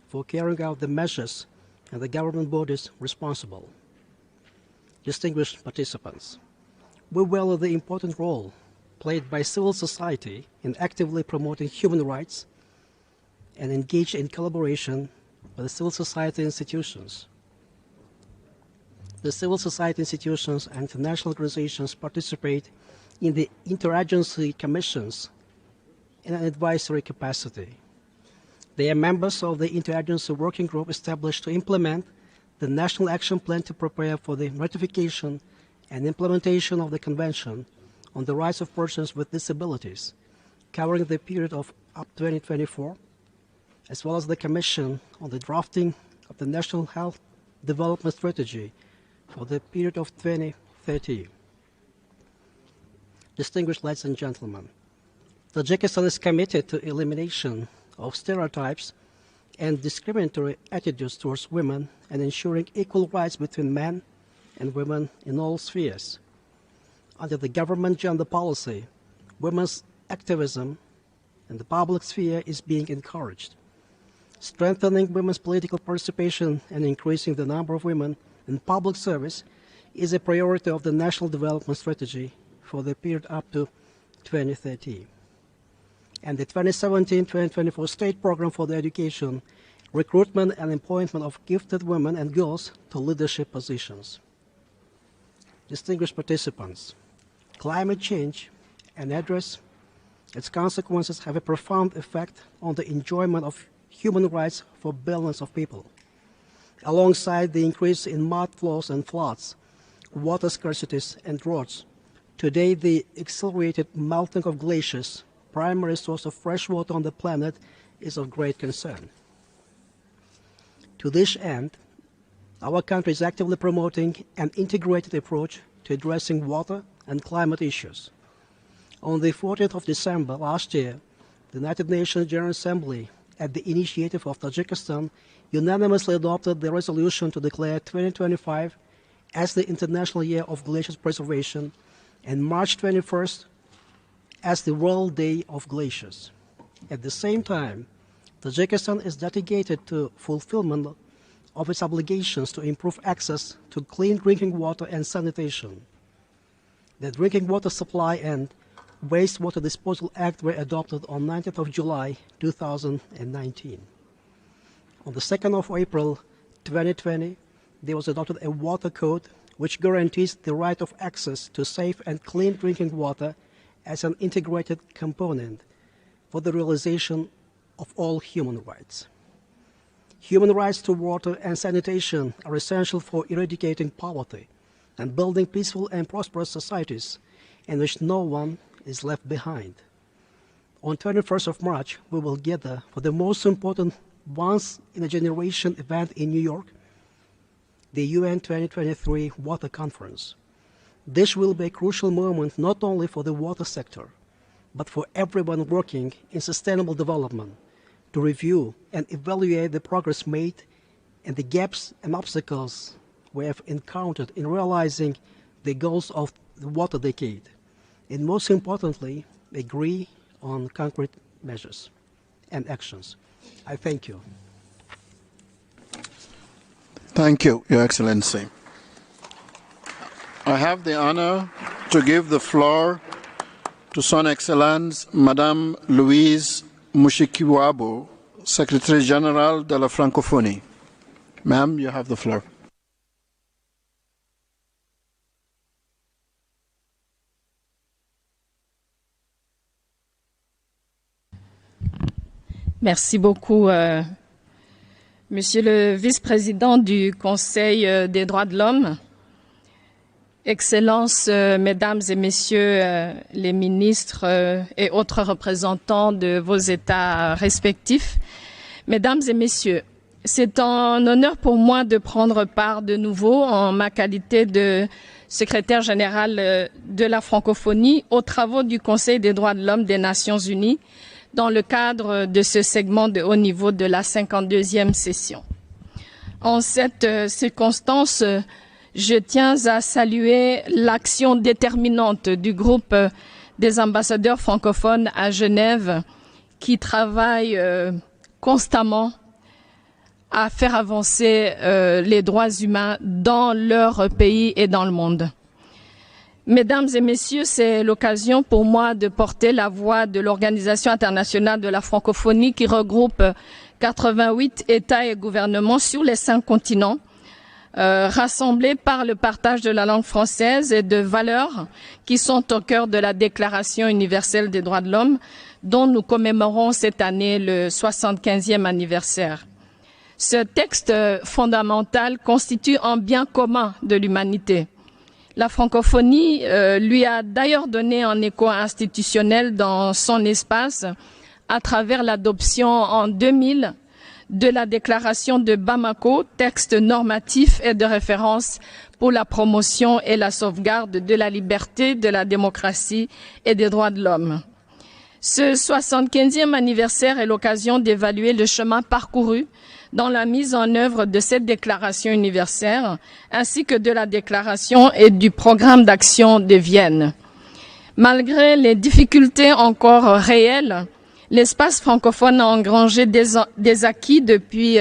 for carrying out the measures and the government bodies responsible. Distinguished participants, we value the important role played by civil society in actively promoting human rights and engage in collaboration with the civil society institutions. The civil society institutions and international organizations participate in the interagency commissions in an advisory capacity. They are members of the interagency working group established to implement the National Action Plan to prepare for the ratification and implementation of the Convention on the Rights of Persons with Disabilities, covering the period of up to 2024, as well as the Commission on the drafting of the National Health Development Strategy for the period of 2030. Distinguished ladies and gentlemen, Tajikistan is committed to elimination of stereotypes and discriminatory attitudes towards women and ensuring equal rights between men and women in all spheres. Under the government gender policy, women's activism in the public sphere is being encouraged. Strengthening women's political participation and increasing the number of women in public service is a priority of the National Development Strategy for the period up to 2030. And the 2017-2024 State Program for the Education, Recruitment and Appointment of Gifted Women and Girls to Leadership Positions. Distinguished participants, climate change and its consequences have a profound effect on the enjoyment of human rights for billions of people. Alongside the increase in mud flows and floods, water scarcities and droughts, today the accelerated melting of glaciers, primary source of fresh water on the planet, is of great concern. To this end, our country is actively promoting an integrated approach to addressing water and climate issues. On the 14th of December last year, the United Nations General Assembly, at the initiative of Tajikistan, unanimously adopted the resolution to declare 2025 as the International Year of Glacier Preservation and March 21st as the World Day of Glaciers. At the same time, Tajikistan is dedicated to fulfillment of its obligations to improve access to clean drinking water and sanitation. The Drinking Water Supply and Wastewater Disposal Act were adopted on 19th of July 2019. On the 2nd of April 2020, there was adopted a water code which guarantees the right of access to safe and clean drinking water as an integrated component for the realization of all human rights. Human rights to water and sanitation are essential for eradicating poverty and building peaceful and prosperous societies in which no one is left behind. On 21st of March, we will gather for the most important once-in-a-generation event in New York, the UN 2023 Water Conference. This will be a crucial moment not only for the water sector, but for everyone working in sustainable development to review and evaluate the progress made and the gaps and obstacles we have encountered in realizing the goals of the water decade, and most importantly, agree on concrete measures and actions. I thank you. Thank you, Your Excellency. I have the honor to give the floor to Son Excellence Madame Louise Mushikiwabo, Secretary General de la Francophonie. Ma'am, you have the floor. Merci beaucoup, Monsieur le Vice-président du Conseil des droits de l'homme, Excellences, Mesdames et Messieurs les ministres et autres représentants de vos États respectifs, Mesdames et Messieurs, c'est un honneur pour moi de prendre part de nouveau en ma qualité de secrétaire général de la francophonie aux travaux du Conseil des droits de l'homme des Nations Unies dans le cadre de ce segment de haut niveau de la 52e session. En cette circonstance, je tiens à saluer l'action déterminante du groupe des ambassadeurs francophones à Genève qui travaillent constamment à faire avancer les droits humains dans leur pays et dans le monde. Mesdames et Messieurs, c'est l'occasion pour moi de porter la voix de l'Organisation internationale de la francophonie qui regroupe 88 États et gouvernements sur les 5 continents, rassemblés par le partage de la langue française et de valeurs qui sont au cœur de la Déclaration universelle des droits de l'homme, dont nous commémorons cette année le 75e anniversaire. Ce texte fondamental constitue un bien commun de l'humanité. La francophonie lui a d'ailleurs donné un écho institutionnel dans son espace à travers l'adoption en 2000 de la déclaration de Bamako, texte normatif et de référence pour la promotion et la sauvegarde de la liberté, de la démocratie et des droits de l'homme. Ce 75e anniversaire est l'occasion d'évaluer le chemin parcouru dans la mise en œuvre de cette déclaration universelle, ainsi que de la déclaration et du programme d'action de Vienne. Malgré les difficultés encore réelles, l'espace francophone a engrangé des acquis depuis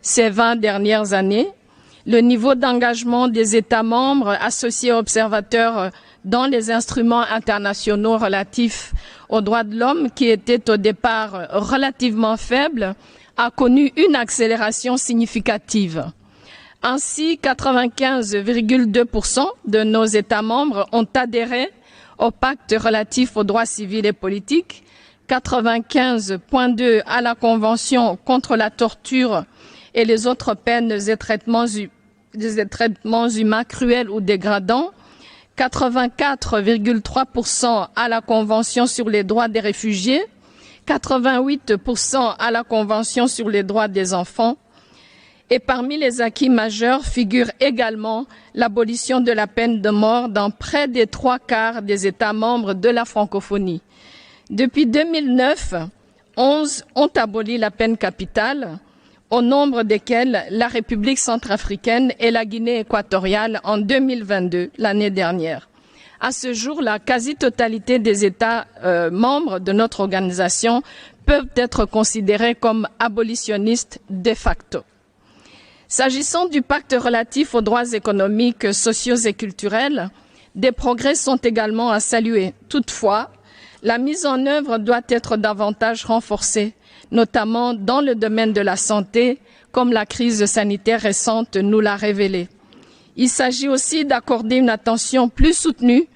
ces 20 dernières années. Le niveau d'engagement des États membres associés observateurs dans les instruments internationaux relatifs aux droits de l'homme, qui était au départ relativement faible, a connu une accélération significative. Ainsi, 95,2% de nos États membres ont adhéré au pacte relatif aux droits civils et politiques, 95,2% à la Convention contre la torture et les autres peines et traitements humains cruels ou dégradants, 84,3% à la Convention sur les droits des réfugiés, 88% à la Convention sur les droits des enfants. Et parmi les acquis majeurs figure également l'abolition de la peine de mort dans près des 3/4 des États membres de la francophonie. Depuis 2009, 11 ont aboli la peine capitale, au nombre desquels la République centrafricaine et la Guinée équatoriale en 2022, l'année dernière. À ce jour, la quasi-totalité des États membres de notre organisation peuvent être considérés comme abolitionnistes de facto. S'agissant du pacte relatif aux droits économiques, sociaux et culturels, des progrès sont également à saluer. Toutefois, la mise en œuvre doit être davantage renforcée, notamment dans le domaine de la santé, comme la crise sanitaire récente nous l'a révélé. Il s'agit aussi d'accorder une attention plus soutenue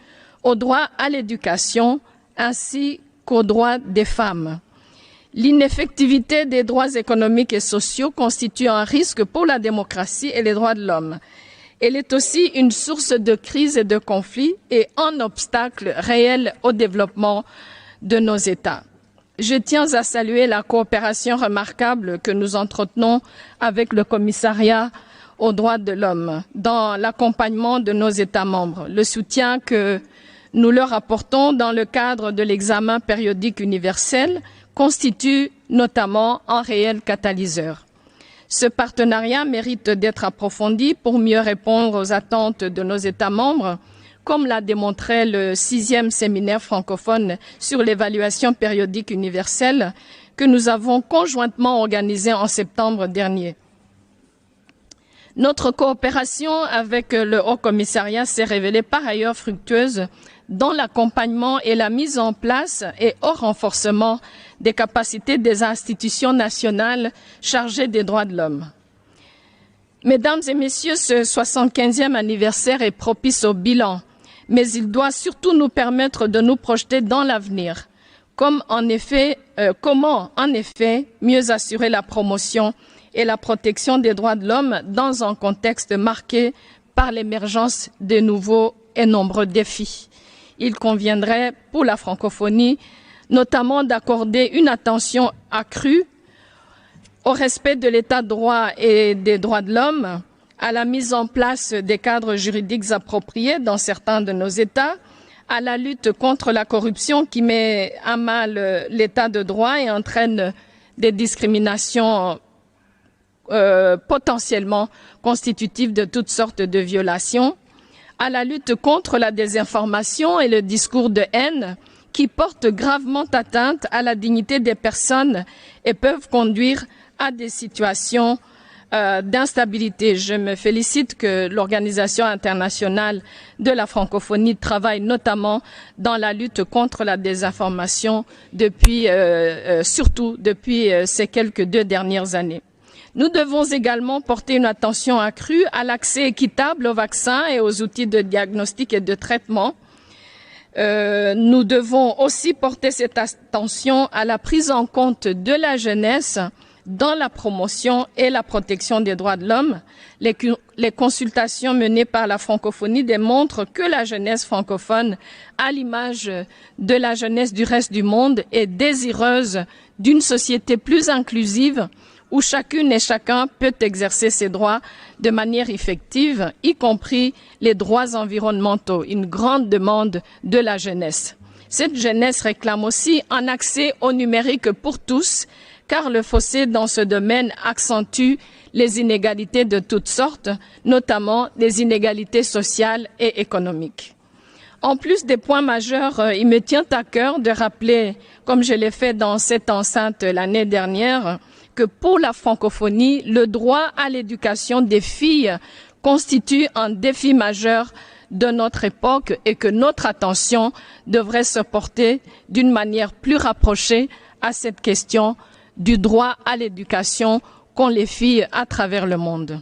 aux droits à l'éducation ainsi qu'aux droits des femmes. L'ineffectivité des droits économiques et sociaux constitue un risque pour la démocratie et les droits de l'homme. Elle est aussi une source de crise et de conflits et un obstacle réel au développement de nos États. je tiens à saluer la coopération remarquable que nous entretenons avec le commissariat aux droits de l'homme dans l'accompagnement de nos États membres, le soutien que nous leur apportons dans le cadre de l'examen périodique universel constitue notamment un réel catalyseur. Ce partenariat mérite d'être approfondi pour mieux répondre aux attentes de nos États membres, comme l'a démontré le 6e séminaire francophone sur l'évaluation périodique universelle que nous avons conjointement organisé en septembre dernier. Notre coopération avec le Haut Commissariat s'est révélée par ailleurs fructueuse dans l'accompagnement et la mise en place et au renforcement des capacités des institutions nationales chargées des droits de l'homme. Mesdames et messieurs, ce 75e anniversaire est propice au bilan, mais il doit surtout nous permettre de nous projeter dans l'avenir. Comment en effet mieux assurer la promotion et la protection des droits de l'homme dans un contexte marqué par l'émergence de nouveaux et nombreux défis. Il conviendrait pour la francophonie notamment d'accorder une attention accrue au respect de l'état de droit et des droits de l'homme, à la mise en place des cadres juridiques appropriés dans certains de nos États, à la lutte contre la corruption qui met à mal l'état de droit et entraîne des discriminations potentiellement constitutives de toutes sortes de violations, à la lutte contre la désinformation et le discours de haine qui portent gravement atteinte à la dignité des personnes et peuvent conduire à des situations d'instabilité. Je me félicite que l'Organisation internationale de la francophonie travaille notamment dans la lutte contre la désinformation surtout depuis ces quelques 2 dernières années. Nous devons également porter une attention accrue à l'accès équitable aux vaccins et aux outils de diagnostic et de traitement. Nous devons aussi porter cette attention à la prise en compte de la jeunesse dans la promotion et la protection des droits de l'homme. Les consultations menées par la francophonie démontrent que la jeunesse francophone, à l'image de la jeunesse du reste du monde, est désireuse d'une société plus inclusive où chacune et chacun peut exercer ses droits de manière effective, y compris les droits environnementaux, une grande demande de la jeunesse. Cette jeunesse réclame aussi un accès au numérique pour tous, car le fossé dans ce domaine accentue les inégalités de toutes sortes, notamment les inégalités sociales et économiques. En plus des points majeurs, il me tient à cœur de rappeler, comme je l'ai fait dans cette enceinte l'année dernière, que pour la francophonie, le droit à l'éducation des filles constitue un défi majeur de notre époque et que notre attention devrait se porter d'une manière plus rapprochée à cette question du droit à l'éducation qu'ont les filles à travers le monde.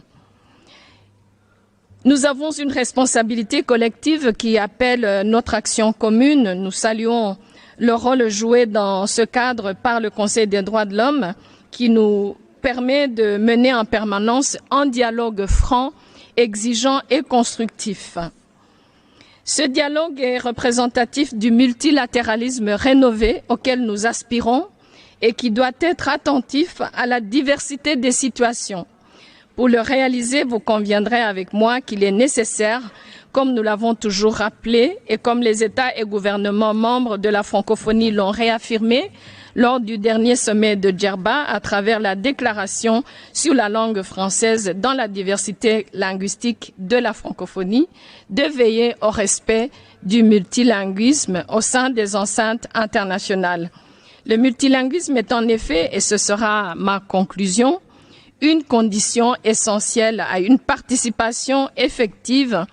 Nous avons une responsabilité collective qui appelle notre action commune. Nous saluons le rôle joué dans ce cadre par le Conseil des droits de l'homme qui nous permet de mener en permanence un dialogue franc, exigeant et constructif. Ce dialogue est représentatif du multilatéralisme rénové auquel nous aspirons et qui doit être attentif à la diversité des situations. Pour le réaliser, vous conviendrez avec moi qu'il est nécessaire, comme nous l'avons toujours rappelé et comme les États et gouvernements membres de la francophonie l'ont réaffirmé lors du dernier sommet de Djerba à travers la déclaration sur la langue française dans la diversité linguistique de la francophonie, de veiller au respect du multilinguisme au sein des enceintes internationales. Le multilinguisme est en effet, et ce sera ma conclusion, une condition essentielle à une participation effective,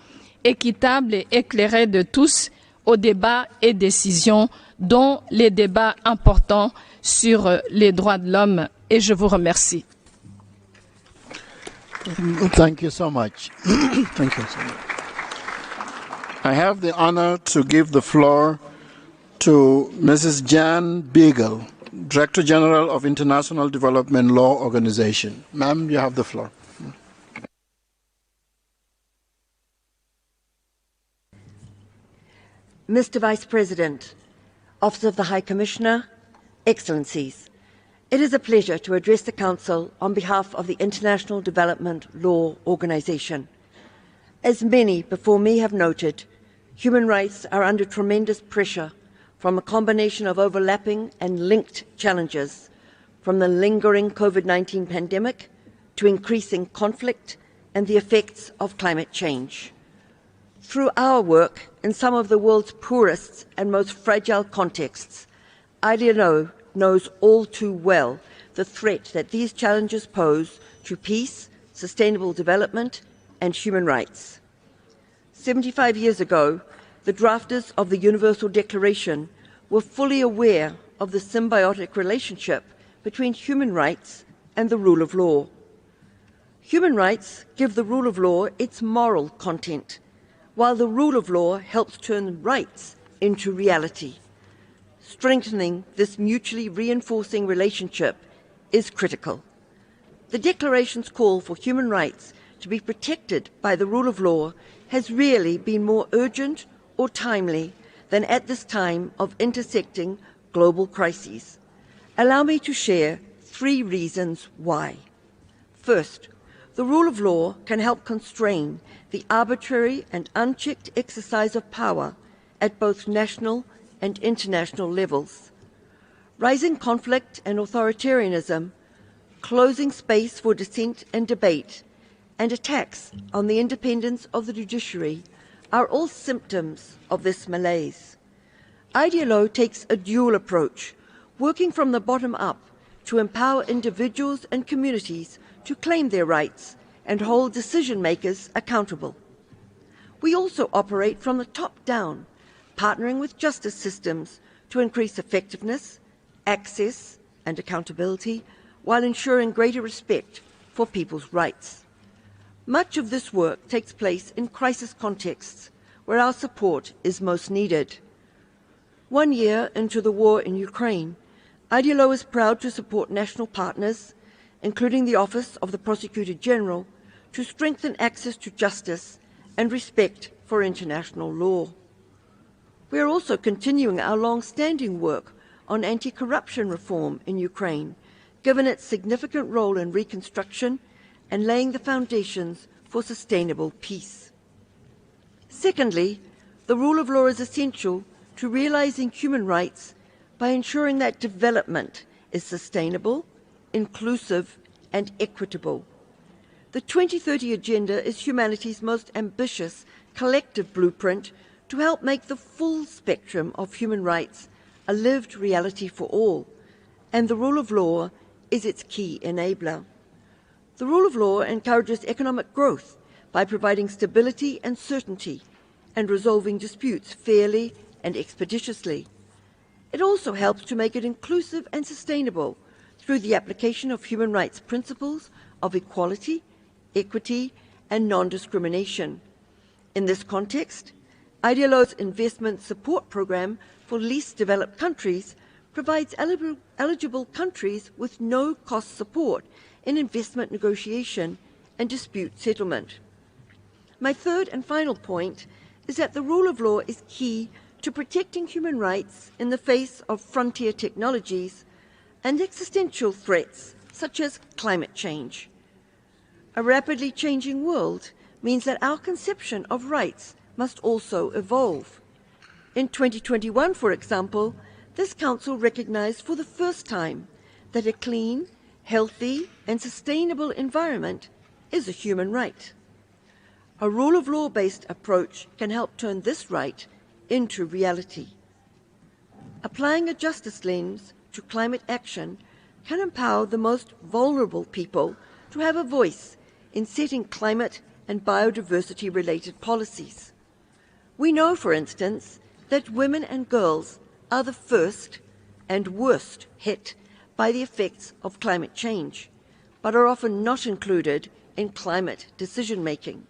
équitable et éclairée de tous aux débats et décisions, dont les débats importants sur les droits de l'homme. Et je vous remercie. Thank you so much. Thank you so much. I have the honor to give the floor to Mrs. Jan Beagle, Director General of International Development Law Organization. Ma'am, you have the floor. Mr. Vice President, Office of the High Commissioner, Excellencies, it is a pleasure to address the Council on behalf of the International Development Law Organization. As many before me have noted, human rights are under tremendous pressure from a combination of overlapping and linked challenges, from the lingering COVID-19 pandemic to increasing conflict and the effects of climate change. Through our work in some of the world's poorest and most fragile contexts, ILO knows all too well the threat that these challenges pose to peace, sustainable development, and human rights. 75 years ago, the drafters of the Universal Declaration were fully aware of the symbiotic relationship between human rights and the rule of law. Human rights give the rule of law its moral content, while the rule of law helps turn rights into reality. Strengthening this mutually reinforcing relationship is critical. The Declaration's call for human rights to be protected by the rule of law has rarely been more urgent or timely than at this time of intersecting global crises. Allow me to share 3 reasons why. First, the rule of law can help constrain the arbitrary and unchecked exercise of power at both national and international levels. Rising conflict and authoritarianism, closing space for dissent and debate, and attacks on the independence of the judiciary are all symptoms of this malaise. ILO takes a dual approach, working from the bottom up to empower individuals and communities to claim their rights and hold decision makers accountable. We also operate from the top down, partnering with justice systems to increase effectiveness, access, and accountability while ensuring greater respect for people's rights. Much of this work takes place in crisis contexts where our support is most needed. 1 year into the war in Ukraine, ILO is proud to support national partners, including the Office of the Prosecutor General, to strengthen access to justice and respect for international law. We are also continuing our long-standing work on anti-corruption reform in Ukraine, given its significant role in reconstruction and laying the foundations for sustainable peace. Secondly, the rule of law is essential to realizing human rights by ensuring that development is sustainable, inclusive, and equitable. The 2030 Agenda is humanity's most ambitious collective blueprint to help make the full spectrum of human rights a lived reality for all, and the rule of law is its key enabler. The rule of law encourages economic growth by providing stability and certainty and resolving disputes fairly and expeditiously. It also helps to make it inclusive and sustainable through the application of human rights principles of equality, equity, and non-discrimination. In this context, ILO's investment support program for least developed countries provides eligible countries with no-cost support in investment negotiation and dispute settlement. My third and final point is that the rule of law is key to protecting human rights in the face of frontier technologies and existential threats such as climate change. A rapidly changing world means that our conception of rights must also evolve. In 2021, for example, this Council recognized for the first time that a clean, healthy, and sustainable environment is a human right. A rule of law-based approach can help turn this right into reality. Applying a justice lens to climate action can empower the most vulnerable people to have a voice in setting climate and biodiversity-related policies. We know, for instance, that women and girls are the first and worst hit by the effects of climate change, but are often not included in climate decision-making.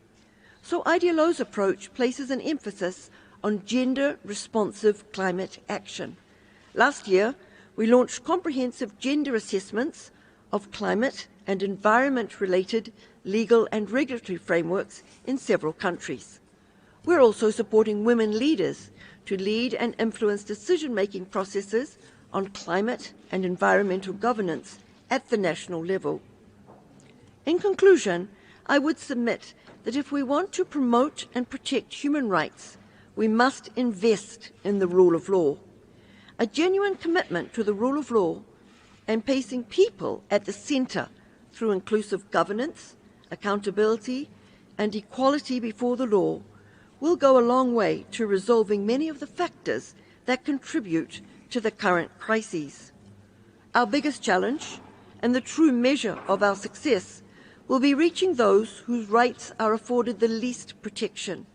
So ILO's approach places an emphasis on gender-responsive climate action. Last year, we launched comprehensive gender assessments of climate and environment-related legal and regulatory frameworks in several countries. We're also supporting women leaders to lead and influence decision-making processes on climate and environmental governance at the national level. In conclusion, I would submit that if we want to promote and protect human rights, we must invest in the rule of law. A genuine commitment to the rule of law and placing people at the centre through inclusive governance, accountability, and equality before the law will go a long way to resolving many of the factors that contribute to the current crises. Our biggest challenge and the true measure of our success will be reaching those whose rights are afforded the least protection,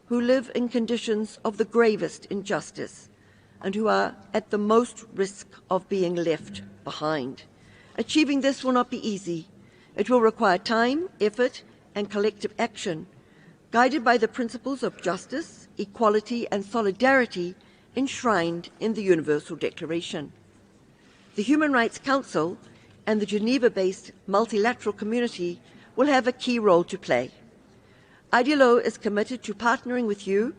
who live in conditions of the gravest injustice, and who are at the most risk of being left behind. Achieving this will not be easy. It will require time, effort, and collective action, guided by the principles of justice, equality, and solidarity enshrined in the Universal Declaration. The Human Rights Council and the Geneva-based multilateral community will have a key role to play. IDLO is committed to partnering with you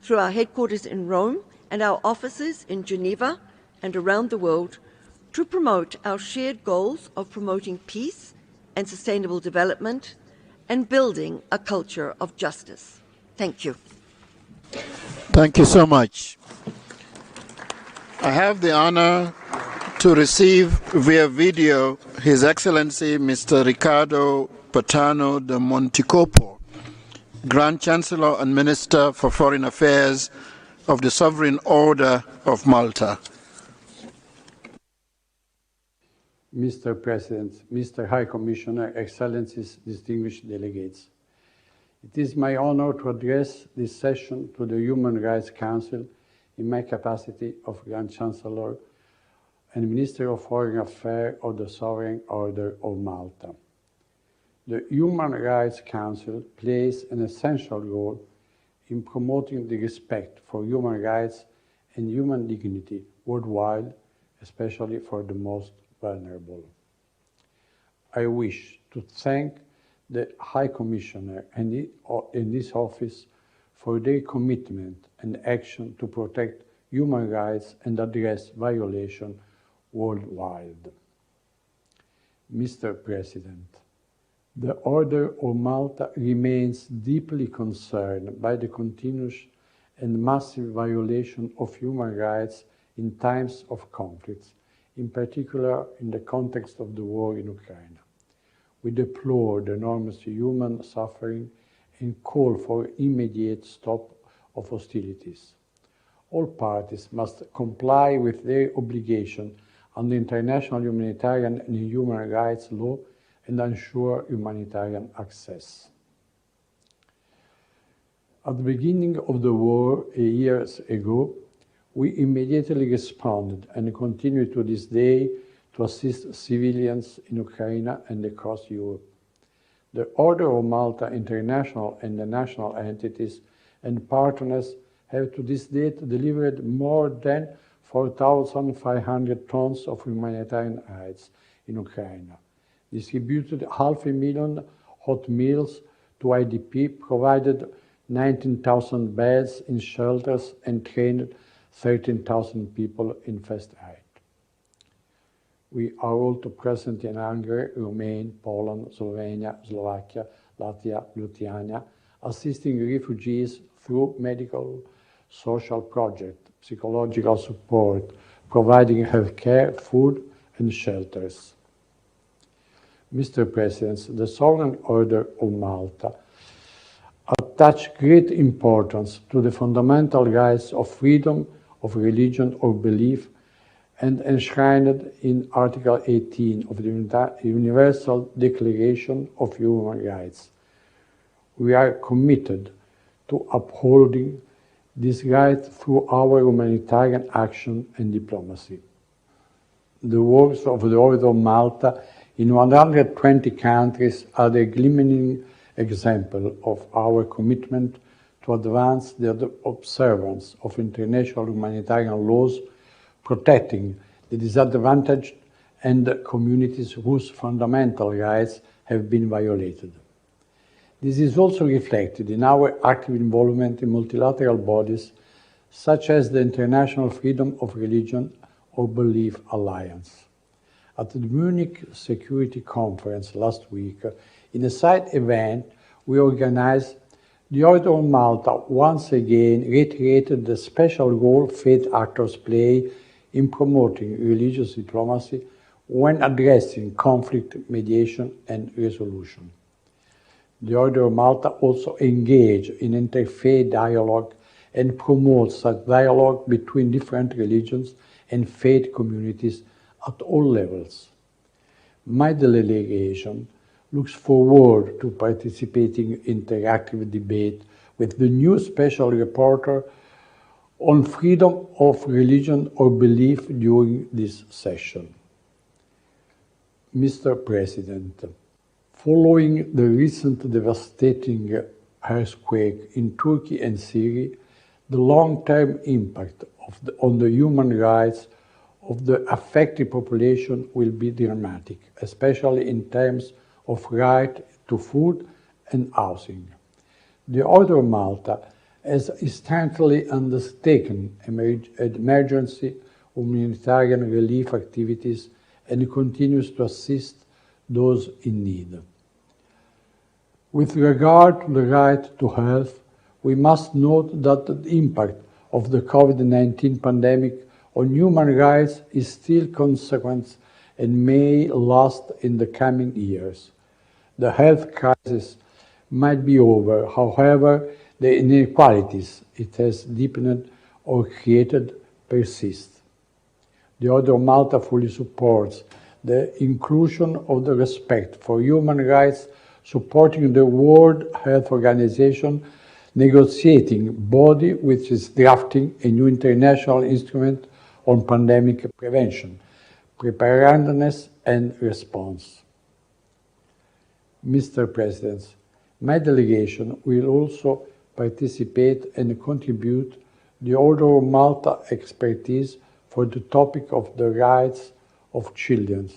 through our headquarters in Rome and our offices in Geneva and around the world to promote our shared goals of promoting peace and sustainable development and building a culture of justice. Thank you. Thank you so much. I have the honor to receive via video His Excellency Mr. Ricardo Patano de Monticopo, Grand Chancellor and Minister for Foreign Affairs of the Sovereign Order of Malta. Mr. President, Mr. High Commissioner, Excellencies, distinguished delegates. It is my honor to address this session to the Human Rights Council in my capacity of Grand Chancellor and Minister of Foreign Affairs of the Sovereign Order of Malta. The Human Rights Council plays an essential role in promoting the respect for human rights and human dignity worldwide, especially for the most vulnerable. I wish to thank the High Commissioner and in this office for their commitment and action to protect human rights and address violations worldwide. Mr. President, the Order of Malta remains deeply concerned by the continuous and massive violation of human rights in times of conflicts, in particular in the context of the war in Ukraine. We deplore the enormous human suffering and call for immediate stop of hostilities. All parties must comply with their obligation under international humanitarian and human rights law and ensure humanitarian access. At the beginning of the war years ago, we immediately responded and continue to this day to assist civilians in Ukraine and across Europe. The Order of Malta International and the national entities and partners have to this date delivered more than 4,500 tons of humanitarian aids in Ukraine, distributed 500,000 hot meals to IDP, provided 19,000 beds in shelters, and trained 13,000 people in first aid. We are also present in Hungary, Romania, Poland, Slovenia, Slovakia, Latvia, Lithuania, assisting refugees through medical, social projects, psychological support, providing health care, food, and shelters. Mr. President, the Sovereign Order of Malta attach great importance to the fundamental rights of freedom of religion or belief and enshrined in Article 18 of the Universal Declaration of Human Rights. We are committed to upholding this right through our humanitarian action and diplomacy. The works of the Order of Malta in 120 countries are the glimmering example of our commitment to advance the observance of international humanitarian laws, protecting the disadvantaged and communities whose fundamental rights have been violated. This is also reflected in our active involvement in multilateral bodies such as the International Freedom of Religion or belief alliance. At the Munich Security Conference last week, in a side event we organized, the Order of Malta once again reiterated the special role faith actors play in promoting religious diplomacy when addressing conflict mediation and resolution. The Order of Malta also engaged in interfaith dialogue and promotes such dialogue between different religions and faith communities at all levels. My delegation looks forward to participating in interactive debate with the new special reporter on freedom of religion or belief during this session. Mr. President, following the recent devastating earthquake in Turkey and Syria, the long-term impact on the human rights of the affected population will be dramatic, especially in terms of right to food and housing. The Order of Malta has instantly undertaken emergency humanitarian relief activities and continues to assist those in need. With regard to the right to health, we must note that the impact of the COVID-19 pandemic on human rights is still consequent and may last in the coming years. The health crisis might be over, however, the inequalities it has deepened or created persist. The Order of Malta fully supports the inclusion of the respect for human rights, supporting the World Health Organization negotiating body which is drafting a new international instrument on pandemic prevention, preparedness and response. Mr. President, my delegation will also participate and contribute the Order of Malta expertise for the topic of the rights of children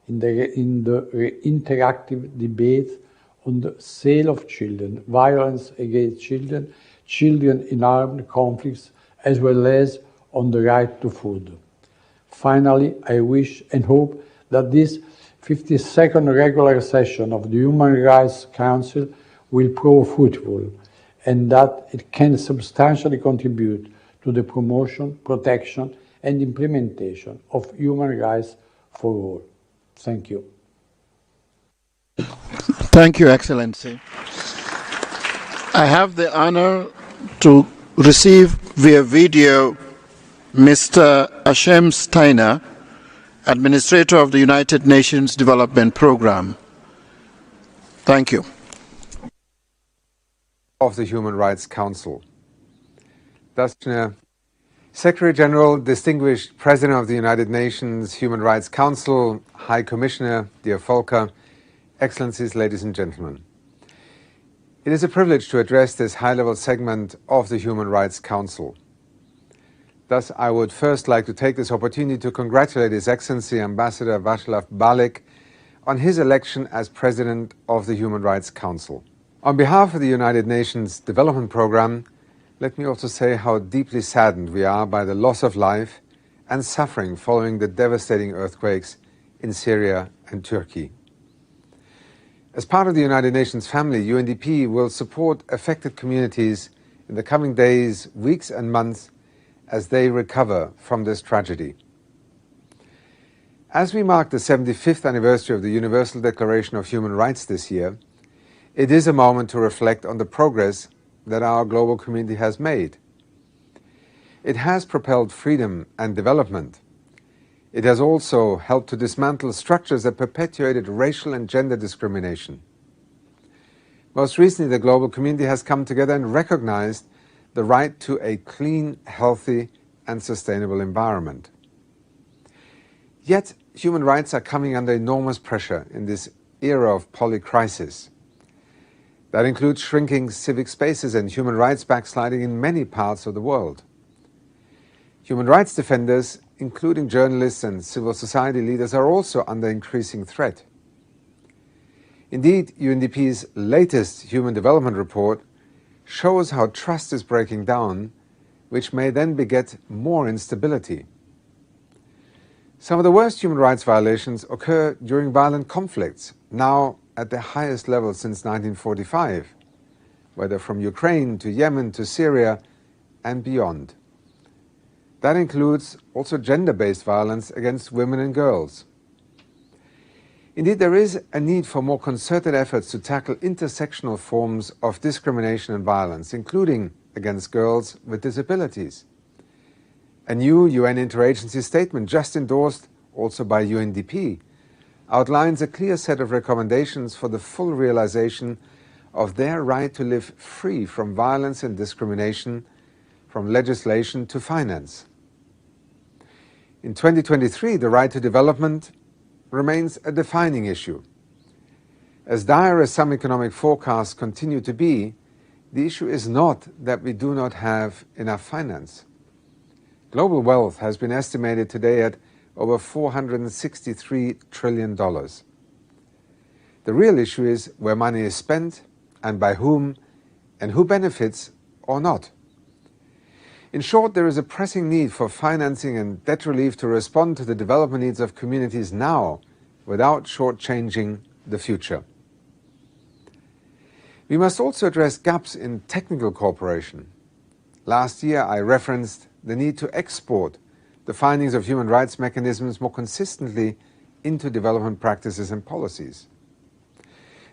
in the interactive debate on the sale of children, violence against children, children in armed conflicts, as well as on the right to food. Finally, I wish and hope that this 52nd regular session of the Human Rights Council will prove fruitful and that it can substantially contribute to the promotion, protection, and implementation of human rights for all. Thank you. Thank you, Excellency. I have the honor to receive via video Mr. Hashem Steiner, Administrator of the United Nations Development Programme. Thank you. Of the Human Rights Council. Thus, Secretary General, Distinguished President of the United Nations Human Rights Council, High Commissioner, dear Volker, Excellencies, ladies and gentlemen. It is a privilege to address this high-level segment of the Human Rights Council. Thus, I would first like to take this opportunity to congratulate His Excellency Ambassador Václav Balek on his election as President of the Human Rights Council. On behalf of the United Nations Development Programme, let me also say how deeply saddened we are by the loss of life and suffering following the devastating earthquakes in Syria and Turkey. As part of the United Nations family, UNDP will support affected communities in the coming days, weeks and months as they recover from this tragedy. As we mark the 75th anniversary of the Universal Declaration of Human Rights this year, it is a moment to reflect on the progress that our global community has made. It has propelled freedom and development. It has also helped to dismantle structures that perpetuated racial and gender discrimination. Most recently, the global community has come together and recognized the right to a clean, healthy, and sustainable environment. Yet, human rights are coming under enormous pressure in this era of polycrisis. That includes shrinking civic spaces and human rights backsliding in many parts of the world. Human rights defenders, including journalists and civil society leaders, are also under increasing threat. Indeed, UNDP's latest Human Development Report shows how trust is breaking down, which may then beget more instability. Some of the worst human rights violations occur during violent conflicts, now at the highest level since 1945, whether from Ukraine to Yemen to Syria and beyond. That includes also gender-based violence against women and girls. Indeed, there is a need for more concerted efforts to tackle intersectional forms of discrimination and violence, including against girls with disabilities. A new UN interagency statement, just endorsed also by UNDP, outlines a clear set of recommendations for the full realization of their right to live free from violence and discrimination, from legislation to finance. In 2023, the right to development remains a defining issue. As dire as some economic forecasts continue to be, the issue is not that we do not have enough finance. Global wealth has been estimated today at over $463 trillion. The real issue is where money is spent and by whom, and who benefits or not. In short, there is a pressing need for financing and debt relief to respond to the development needs of communities now without shortchanging the future. We must also address gaps in technical cooperation. Last year, I referenced the need to export the findings of human rights mechanisms more consistently into development practices and policies.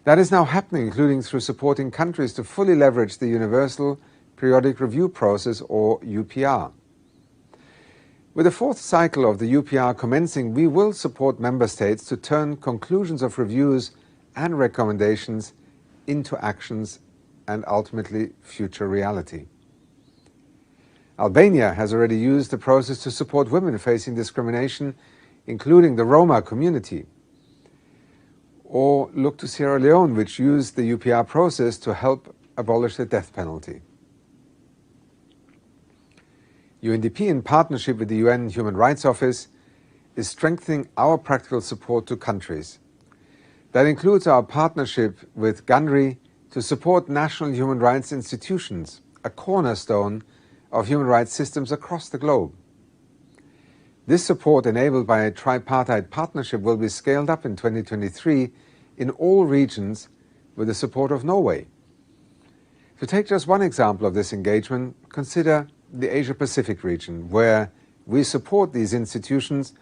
That is now happening, including through supporting countries to fully leverage the Universal Periodic Review Process, or UPR. With the fourth cycle of the UPR commencing, we will support member states to turn conclusions of reviews and recommendations into actions and ultimately future reality. Albania has already used the process to support women facing discrimination, including the Roma community. Or look to Sierra Leone, which used the UPR process to help abolish the death penalty. UNDP, in partnership with the UN Human Rights Office, is strengthening our practical support to countries. That includes our partnership with GANRI to support national human rights institutions, a cornerstone of human rights systems across the globe. This support, enabled by a tripartite partnership, will be scaled up in 2023 in all regions with the support of Norway. To take just one example of this engagement, consider the Asia-Pacific region, where we support these institutions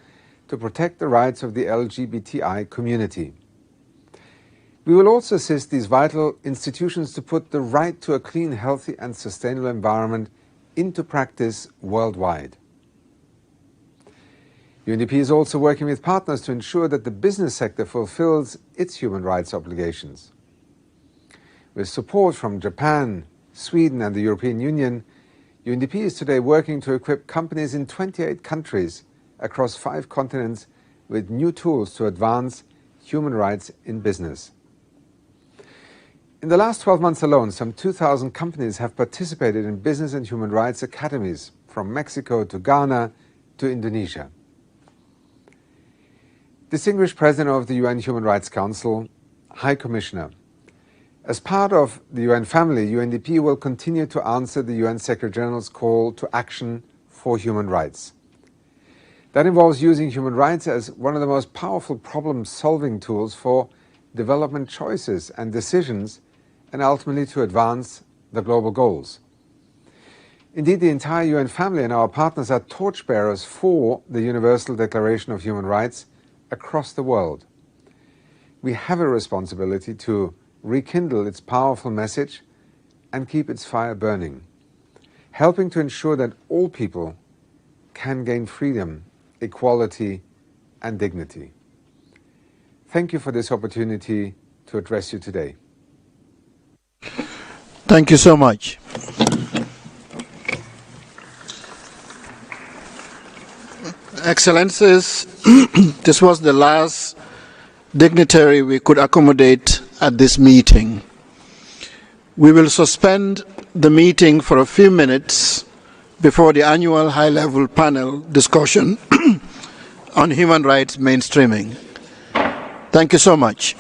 to protect the rights of the LGBTI community. We will also assist these vital institutions to put the right to a clean, healthy and sustainable environment into practice worldwide. UNDP is also working with partners to ensure that the business sector fulfills its human rights obligations. With support from Japan, Sweden and the European Union, UNDP is today working to equip companies in 28 countries across 5 continents with new tools to advance human rights in business. In the last 12 months alone, some 2,000 companies have participated in business and human rights academies from Mexico to Ghana to Indonesia. Distinguished President of the UN Human Rights Council, High Commissioner, as part of the UN family, UNDP will continue to answer the UN Secretary General's call to action for human rights. That involves using human rights as one of the most powerful problem-solving tools for development choices and decisions, and ultimately to advance the global goals. Indeed, the entire UN family and our partners are torchbearers for the Universal Declaration of Human Rights across the world. We have a responsibility to rekindle its powerful message and keep its fire burning, helping to ensure that all people can gain freedom, equality, and dignity. Thank you for this opportunity to address you today. Thank you so much. Excellencies, this was the last dignitary we could accommodate at this meeting. We will suspend the meeting for a few minutes before the annual high-level panel discussion on human rights mainstreaming. Thank you so much.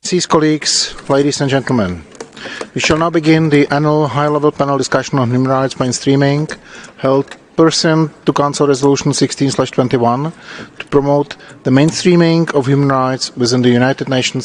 Colleagues, ladies and gentlemen, we shall now begin the annual high-level panel discussion on human rights mainstreaming held pursuant to Council Resolution 16/21 to promote the mainstreaming of human rights within the United Nations